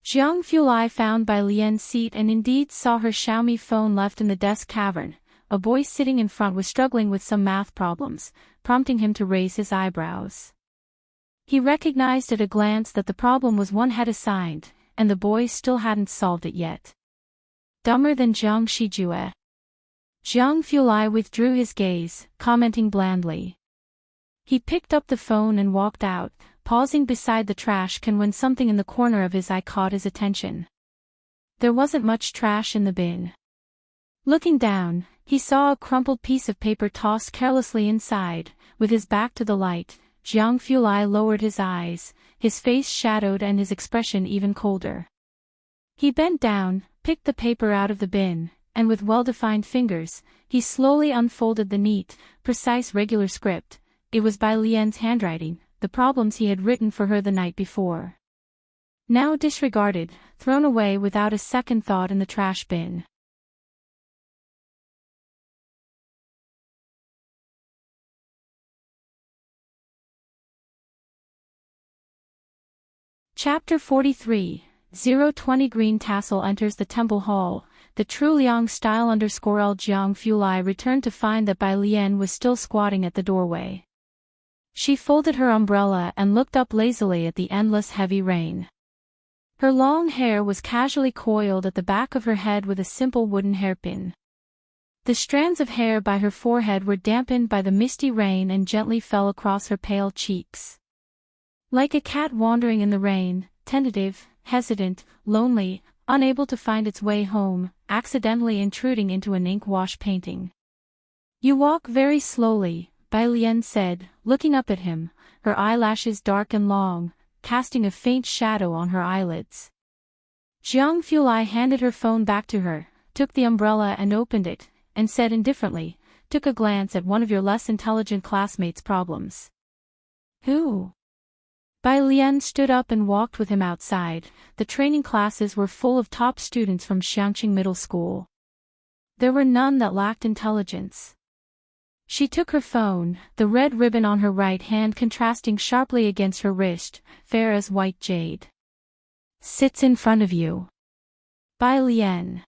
Jiang Fulai found Bai Lian's seat and indeed saw her Xiaomi phone left in the desk cavern. A boy sitting in front was struggling with some math problems, prompting him to raise his eyebrows. He recognized at a glance that the problem was one head assigned, and the boy still hadn't solved it yet. Dumber than Jiang Shijue. Jiang Fulai withdrew his gaze, commenting blandly. He picked up the phone and walked out, pausing beside the trash can when something in the corner of his eye caught his attention. There wasn't much trash in the bin. Looking down, he saw a crumpled piece of paper tossed carelessly inside. With his back to the light, Jiang Fulai lowered his eyes, his face shadowed and his expression even colder. He bent down, picked the paper out of the bin, and with well-defined fingers, he slowly unfolded the neat, precise regular script. It was Bai Lian's handwriting, the problems he had written for her the night before. Now disregarded, thrown away without a second thought in the trash bin. Chapter 43, 020 Green Tassel enters the temple hall. The true Liang style _L Jiang Fulai returned to find that Bai Lian was still squatting at the doorway. She folded her umbrella and looked up lazily at the endless heavy rain. Her long hair was casually coiled at the back of her head with a simple wooden hairpin. The strands of hair by her forehead were dampened by the misty rain and gently fell across her pale cheeks. Like a cat wandering in the rain, tentative, hesitant, lonely, unable to find its way home, accidentally intruding into an ink wash painting. "You walk very slowly," Bai Lian said, looking up at him, her eyelashes dark and long, casting a faint shadow on her eyelids. Jiang Fulai handed her phone back to her, took the umbrella and opened it, and said indifferently, "Took a glance at one of your less intelligent classmates' problems." "Who?" Bai Lian stood up and walked with him outside. The training classes were full of top students from Xiangqing Middle School. There were none that lacked intelligence. She took her phone, the red ribbon on her right hand contrasting sharply against her wrist, fair as white jade. "Sits in front of you." Bai Lian.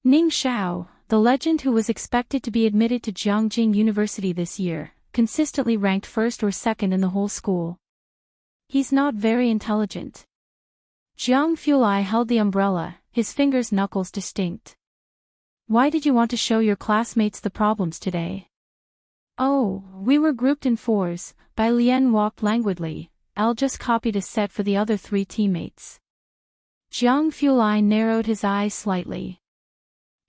Ning Xiao, the legend who was expected to be admitted to Jiangjing University this year, consistently ranked first or second in the whole school. "He's not very intelligent." Jiang Fulai held the umbrella, his fingers' knuckles distinct. "Why did you want to show your classmates the problems today?" "Oh, we were grouped in fours," Bai Lian walked languidly. "I'll just copied a set for the other 3 teammates." Jiang Fulai narrowed his eyes slightly.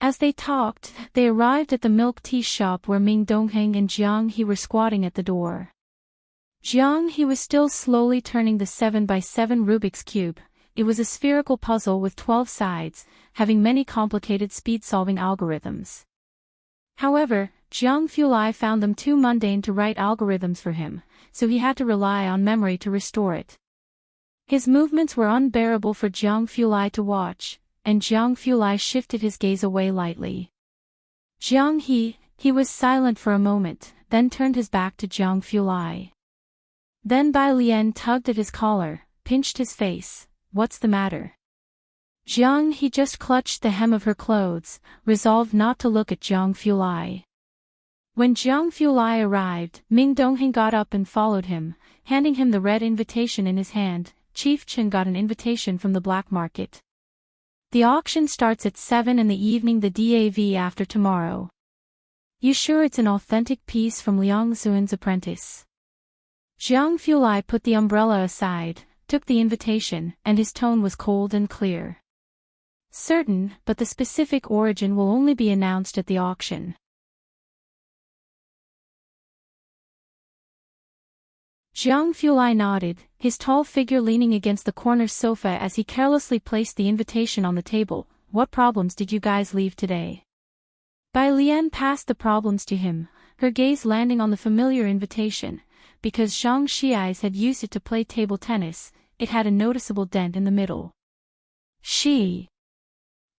As they talked, they arrived at the milk tea shop where Ming Dongheng and Jiang He were squatting at the door. Jiang He was still slowly turning the 7x7 Rubik's Cube. It was a spherical puzzle with 12 sides, having many complicated speed-solving algorithms. However, Jiang Fulai found them too mundane to write algorithms for him, so he had to rely on memory to restore it. His movements were unbearable for Jiang Fulai to watch, and Jiang Fulai shifted his gaze away lightly. Jiang he was silent for a moment, then turned his back to Jiang Fulai. Then Bai Lian tugged at his collar, pinched his face. What's the matter? Jiang he just clutched the hem of her clothes, resolved not to look at Jiang Fulai. When Jiang Fulai arrived, Ming Dongheng got up and followed him, handing him the red invitation in his hand. Chief Chen got an invitation from the black market. The auction starts at 7 in the evening the DAV after tomorrow. You sure it's an authentic piece from Liang Xuan's apprentice? Jiang Fulai put the umbrella aside, took the invitation, and his tone was cold and clear. Certain, but the specific origin will only be announced at the auction. Jiang Fulai nodded, his tall figure leaning against the corner sofa as he carelessly placed the invitation on the table. What problems did you guys leave today? Bai Lian passed the problems to him, her gaze landing on the familiar invitation. Because Zhang Xiais had used it to play table tennis, it had a noticeable dent in the middle.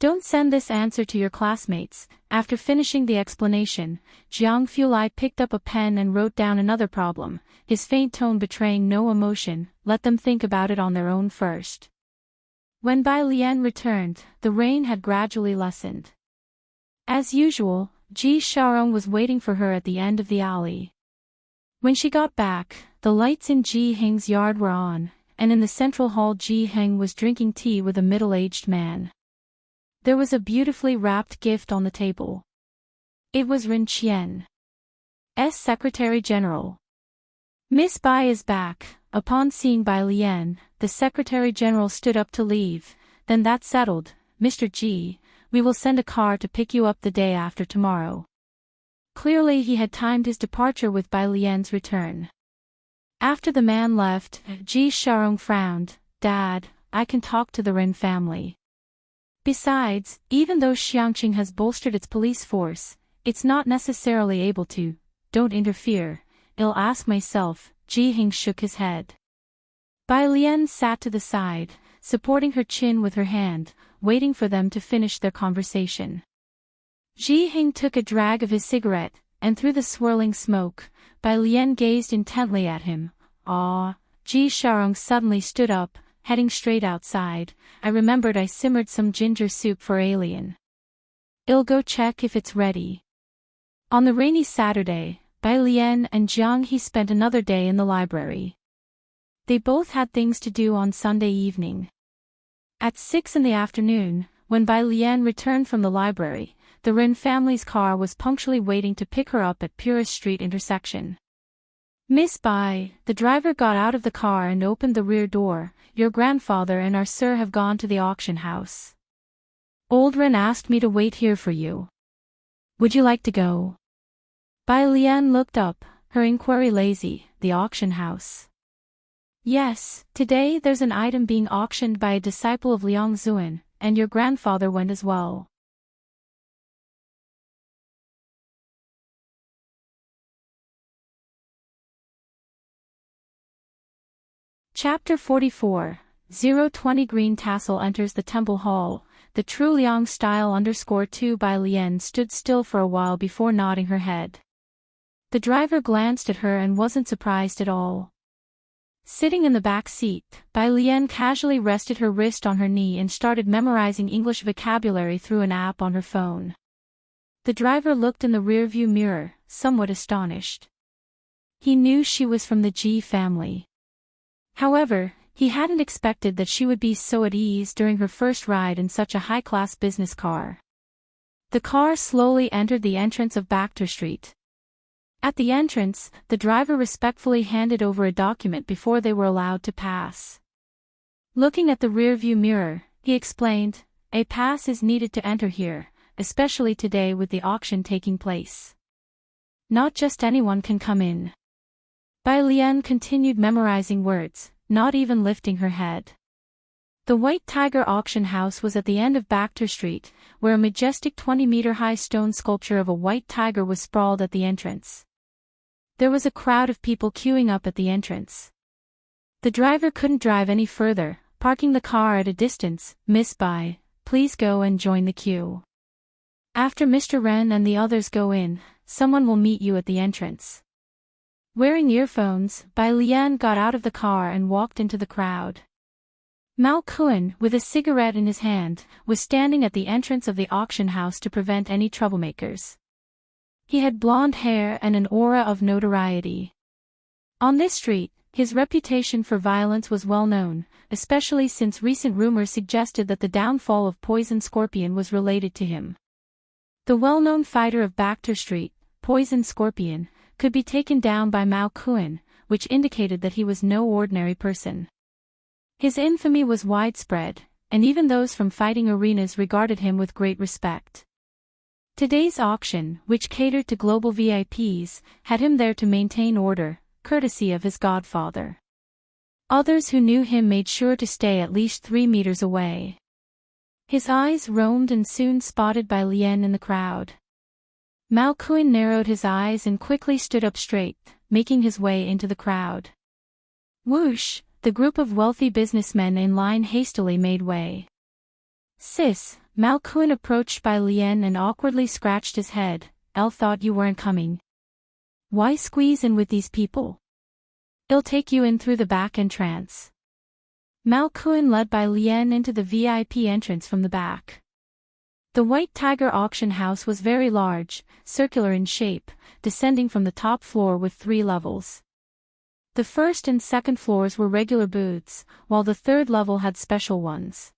Don't send this answer to your classmates. After finishing the explanation, Jiang Fulai picked up a pen and wrote down another problem, his faint tone betraying no emotion. Let them think about it on their own first. When Bai Lian returned, the rain had gradually lessened. As usual, Ji Xiaorong was waiting for her at the end of the alley. When she got back, the lights in Ji Heng's yard were on, and in the central hall Ji Heng was drinking tea with a middle-aged man. There was a beautifully wrapped gift on the table. It was Ren Qian's Secretary General. Miss Bai is back. Upon seeing Bai Lian, the Secretary General stood up to leave. Then that's settled, Mr. Ji. We will send a car to pick you up the day after tomorrow. Clearly he had timed his departure with Bai Lian's return. After the man left, Ji Xiaorong frowned. Dad, I can talk to the Ren family. Besides, even though Xiangqing has bolstered its police force, it's not necessarily able to. Don't interfere. I'll ask myself. Ji Heng shook his head. Bai Lian sat to the side, supporting her chin with her hand, waiting for them to finish their conversation. Ji Heng took a drag of his cigarette, and through the swirling smoke, Bai Lian gazed intently at him. Ah! Ji Xiaorong suddenly stood up, heading straight outside. I remembered I simmered some ginger soup for Alien. I'll go check if it's ready. On the rainy Saturday, Bai Lian and Jiang He spent another day in the library. They both had things to do on Sunday evening. At 6 in the afternoon, when Bai Lian returned from the library, the Ren family's car was punctually waiting to pick her up at Purist Street intersection. Miss Bai, the driver got out of the car and opened the rear door. Your grandfather and our sir have gone to the auction house. Old Ren asked me to wait here for you. Would you like to go? Bai Lian looked up, her inquiry lazy. The auction house. Yes, today there's an item being auctioned by a disciple of Liang Xuan, and your grandfather went as well. Chapter 44. 020 Green Tassel enters the temple hall. The true Liang style _2 Bai Lian stood still for a while before nodding her head. The driver glanced at her and wasn't surprised at all. Sitting in the back seat, Bai Lian casually rested her wrist on her knee and started memorizing English vocabulary through an app on her phone. The driver looked in the rearview mirror, somewhat astonished. He knew she was from the Ji family. However, he hadn't expected that she would be so at ease during her first ride in such a high-class business car. The car slowly entered the entrance of Bakhtar Street. At the entrance, the driver respectfully handed over a document before they were allowed to pass. Looking at the rearview mirror, he explained, "A pass is needed to enter here. especially today with the auction taking place. Not just anyone can come in. Bai Lian continued memorizing words, not even lifting her head. The White Tiger auction house was at the end of Bakhtar Street, where a majestic 20-meter-high stone sculpture of a white tiger was sprawled at the entrance. There was a crowd of people queuing up at the entrance. The driver couldn't drive any further, parking the car at a distance. "Miss Bai, please go and join the queue. After Mr. Ren and the others go in, someone will meet you at the entrance." Wearing earphones, Bai Lian got out of the car and walked into the crowd. Mao Kun, with a cigarette in his hand, was standing at the entrance of the auction house to prevent any troublemakers. He had blonde hair and an aura of notoriety. On this street, his reputation for violence was well known, especially since recent rumors suggested that the downfall of Poison Scorpion was related to him. The well-known fighter of Bakhtar Street, Poison Scorpion, could be taken down by Mao Kun, which indicated that he was no ordinary person. His infamy was widespread, and even those from fighting arenas regarded him with great respect. Today's auction, which catered to global VIPs, had him there to maintain order, courtesy of his godfather. Others who knew him made sure to stay at least 3 meters away. His eyes roamed and soon spotted Bai Lian in the crowd. Mao Kun narrowed his eyes and quickly stood up straight, making his way into the crowd. Whoosh! The group of wealthy businessmen in line hastily made way. "Sis," Mao Kun approached Bai Lian and awkwardly scratched his head. "El thought you weren't coming. Why squeeze in with these people? I'll take you in through the back entrance." Mao Kun led Bai Lian into the VIP entrance from the back. The White Tiger auction house was very large, circular in shape, descending from the top floor with 3 levels. The first and second floors were regular booths, while the third level had special ones.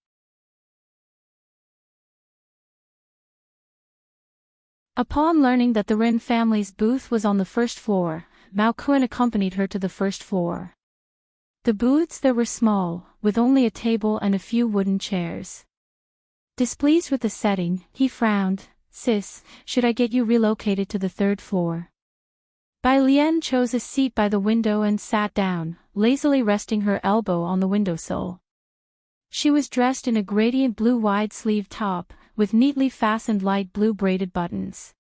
Upon learning that the Ren family's booth was on the first floor, Mao Kun accompanied her to the first floor. The booths there were small, with only a table and a few wooden chairs. Displeased with the setting, he frowned. "Sis, should I get you relocated to the 3rd floor?" Bai Lian chose a seat by the window and sat down, lazily resting her elbow on the windowsill. She was dressed in a gradient blue wide-sleeved top, with neatly fastened light blue braided buttons.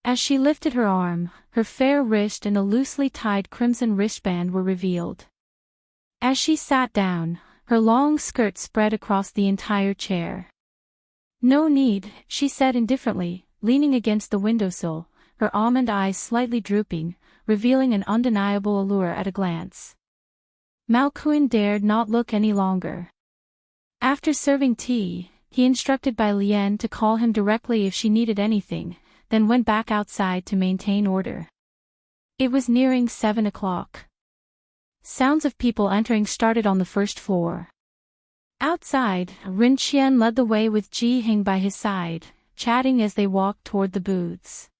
As she lifted her arm, her fair wrist and a loosely tied crimson wristband were revealed. As she sat down, her long skirt spread across the entire chair. "No need," she said indifferently, leaning against the windowsill, her almond eyes slightly drooping, revealing an undeniable allure at a glance. Mao Kun dared not look any longer. After serving tea, he instructed Bai Lian to call him directly if she needed anything, then went back outside to maintain order. It was nearing 7 o'clock. Sounds of people entering started on the first floor. Outside, Rin Qian led the way with Ji Hing by his side, chatting as they walked toward the booths.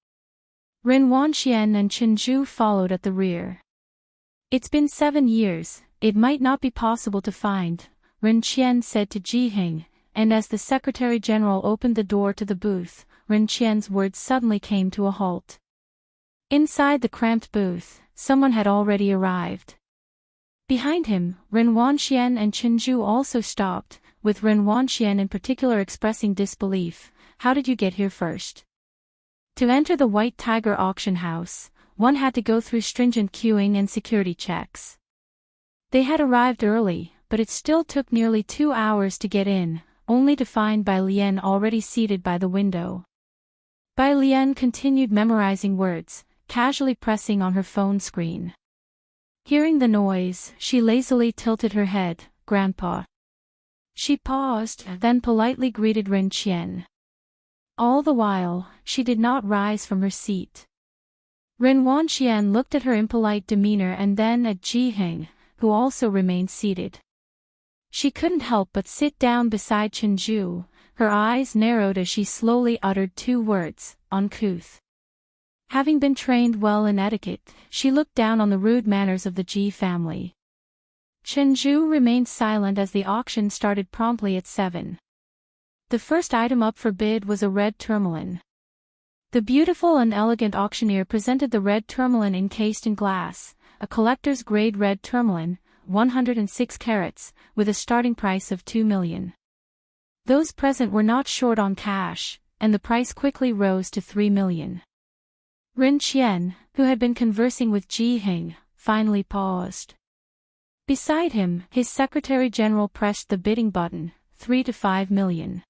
Ren Wanxian and Chen Zhu followed at the rear. "It's been 7 years, it might not be possible to find," Ren Qian said to Ji Hing, and as the Secretary General opened the door to the booth, Ren Qian's words suddenly came to a halt. Inside the cramped booth, someone had already arrived. Behind him, Ren Wanxian and Chen Zhu also stopped, with Ren Wanxian in particular expressing disbelief. "How did you get here first?" To enter the White Tiger auction house, one had to go through stringent queuing and security checks. They had arrived early, but it still took nearly 2 hours to get in, only to find Bai Lian already seated by the window. Bai Lian continued memorizing words, casually pressing on her phone screen. Hearing the noise, she lazily tilted her head. "Grandpa." She paused, then politely greeted Ren Qian. All the while, she did not rise from her seat. Ren Wanxian looked at her impolite demeanor and then at Ji Hing, who also remained seated. She couldn't help but sit down beside Chen Zhu, her eyes narrowed as she slowly uttered 2 words, "uncouth." Having been trained well in etiquette, she looked down on the rude manners of the Ji family. Chen Zhu remained silent as the auction started promptly at 7. The first item up for bid was a red tourmaline. The beautiful and elegant auctioneer presented the red tourmaline encased in glass, a collector's grade red tourmaline, 106 carats, with a starting price of 2 million. Those present were not short on cash, and the price quickly rose to 3 million. Rin Qian, who had been conversing with Ji Hing, finally paused. Beside him, his secretary-general pressed the bidding button, 3 to 5 million.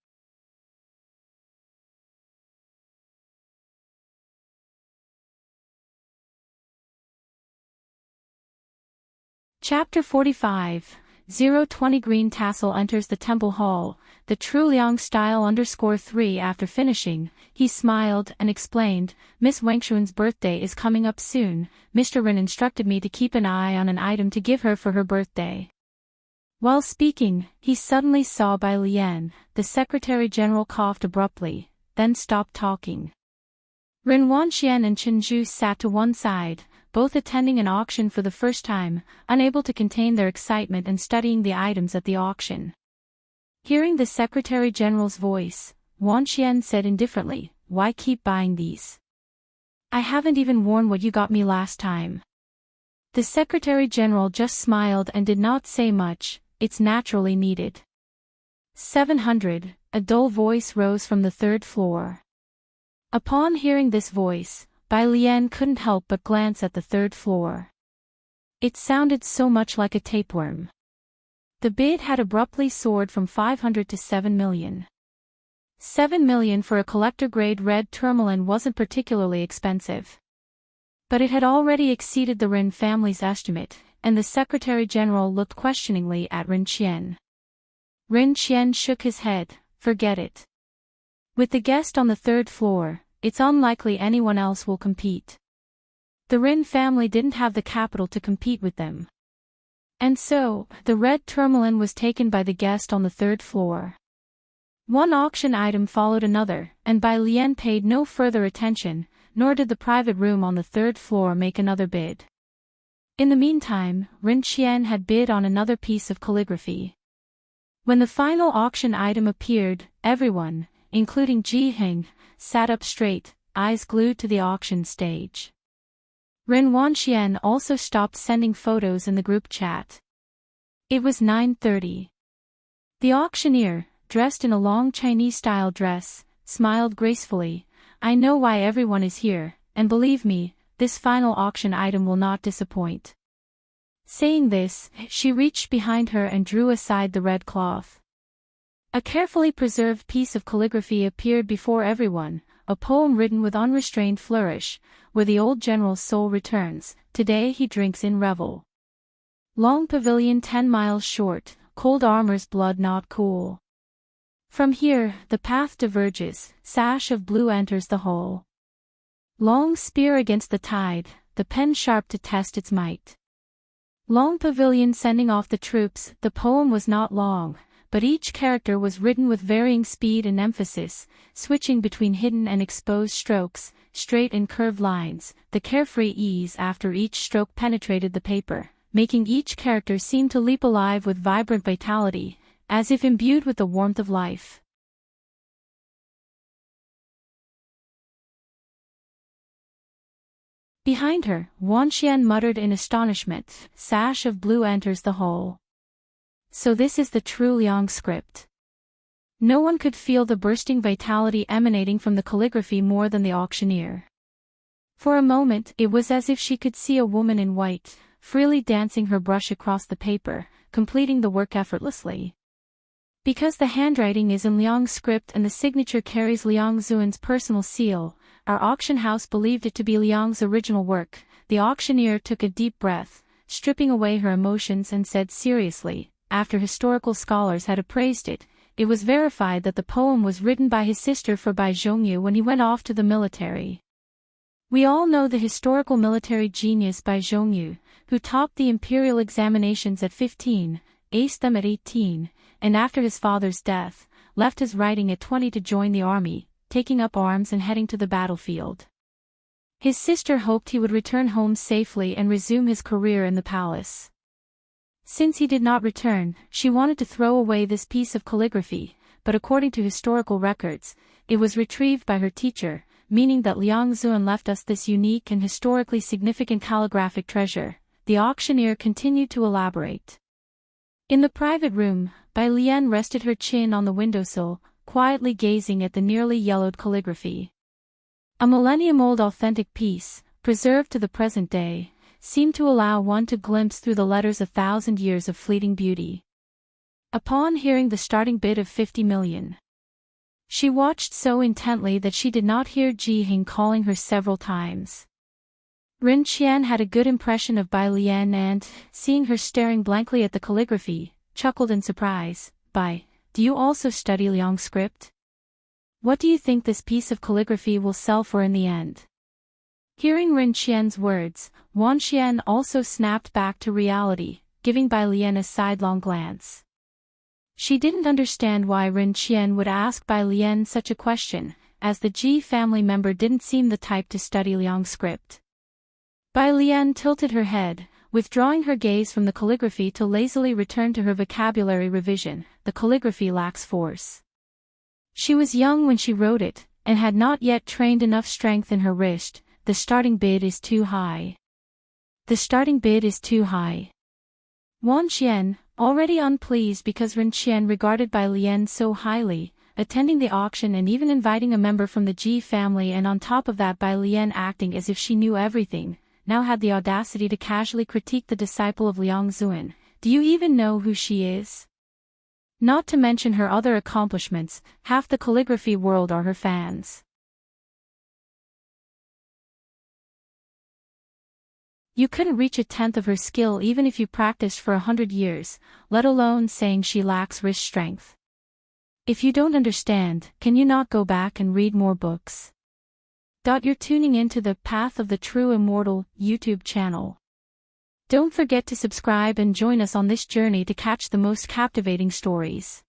Chapter 45, 020 Green Tassel enters the temple hall, the true Liang style _3 after finishing, he smiled and explained, Miss Wangxuan's birthday is coming up soon, Mr. Rin instructed me to keep an eye on an item to give her for her birthday. While speaking, he suddenly saw Bai Lian, the secretary-general coughed abruptly, then stopped talking. Rin Wanxian and Chen Zhu sat to one side, both attending an auction for the first time, unable to contain their excitement and studying the items at the auction. Hearing the Secretary-General's voice, Wanxian said indifferently, "Why keep buying these? I haven't even worn what you got me last time." The Secretary-General just smiled and did not say much, it's naturally needed. 700, a dull voice rose from the third floor. Upon hearing this voice, Bai Lian couldn't help but glance at the third floor. It sounded so much like a tapeworm. The bid had abruptly soared from 500 to 7 million. 7 million for a collector-grade red tourmaline wasn't particularly expensive. But it had already exceeded the Rin family's estimate, and the Secretary-General looked questioningly at Rin Qian. Rin Qian shook his head, "Forget it. With the guest on the third floor, it's unlikely anyone else will compete." The Rin family didn't have the capital to compete with them. And so, the red tourmaline was taken by the guest on the third floor. One auction item followed another, and Bai Lian paid no further attention, nor did the private room on the third floor make another bid. In the meantime, Rin Qian had bid on another piece of calligraphy. When the final auction item appeared, everyone, including Ji Hing, sat up straight, eyes glued to the auction stage. Rin Wanxian also stopped sending photos in the group chat. It was 9:30. The auctioneer, dressed in a long Chinese-style dress, smiled gracefully, "I know why everyone is here, and believe me, this final auction item will not disappoint." Saying this, she reached behind her and drew aside the red cloth. A carefully preserved piece of calligraphy appeared before everyone, a poem written with unrestrained flourish, where the old general's soul returns, today he drinks in revel. Long pavilion 10 miles short, cold armor's blood not cool. From here, the path diverges, sash of blue enters the hole. Long spear against the tide, the pen sharp to test its might. Long pavilion sending off the troops, the poem was not long, but each character was written with varying speed and emphasis, switching between hidden and exposed strokes, straight and curved lines. The carefree ease after each stroke penetrated the paper, making each character seem to leap alive with vibrant vitality, as if imbued with the warmth of life. Behind her, Wanxian muttered in astonishment, "Sash of blue enters the hole. So this is the true Liang script." No one could feel the bursting vitality emanating from the calligraphy more than the auctioneer. For a moment, it was as if she could see a woman in white, freely dancing her brush across the paper, completing the work effortlessly. Because the handwriting is in Liang script and the signature carries Liang Zuan's personal seal, our auction house believed it to be Liang's original work. The auctioneer took a deep breath, stripping away her emotions, and said seriously, after historical scholars had appraised it, it was verified that the poem was written by his sister for Bai Zhongyu when he went off to the military. We all know the historical military genius Bai Zhongyu, who topped the imperial examinations at 15, aced them at 18, and after his father's death, left his writing at 20 to join the army, taking up arms and heading to the battlefield. His sister hoped he would return home safely and resume his career in the palace. Since he did not return, she wanted to throw away this piece of calligraphy, but according to historical records, it was retrieved by her teacher, meaning that Liang Zuan left us this unique and historically significant calligraphic treasure. The auctioneer continued to elaborate. In the private room, Bai Lian rested her chin on the windowsill, quietly gazing at the nearly yellowed calligraphy. A millennium-old authentic piece, preserved to the present day, seemed to allow one to glimpse through the letters 1,000 years of fleeting beauty. Upon hearing the starting bid of 50 million, she watched so intently that she did not hear Ji Hing calling her several times. Ren Qian had a good impression of Bai Lian and, seeing her staring blankly at the calligraphy, chuckled in surprise. "Bai, do you also study Liang script? What do you think this piece of calligraphy will sell for in the end?" Hearing Ren Qian's words, Wan Xian also snapped back to reality, giving Bai Lian a sidelong glance. She didn't understand why Ren Qian would ask Bai Lian such a question, as the Ji family member didn't seem the type to study Liang script. Bai Lian tilted her head, withdrawing her gaze from the calligraphy to lazily return to her vocabulary revision. The calligraphy lacks force. She was young when she wrote it, and had not yet trained enough strength in her wrist. The starting bid is too high. The starting bid is too high. Wan Xian, already unpleased because Ren Qian regarded Bai Lian so highly, attending the auction and even inviting a member from the Ji family, and on top of that Bai Lian acting as if she knew everything, now had the audacity to casually critique the disciple of Liang Zuan. "Do you even know who she is? Not to mention her other accomplishments, half the calligraphy world are her fans. You couldn't reach 1/10 of her skill even if you practiced for 100 years, let alone saying she lacks wrist strength. If you don't understand, can you not go back and read more books?" You're tuning into the Path of the True Immortal YouTube channel. Don't forget to subscribe and join us on this journey to catch the most captivating stories.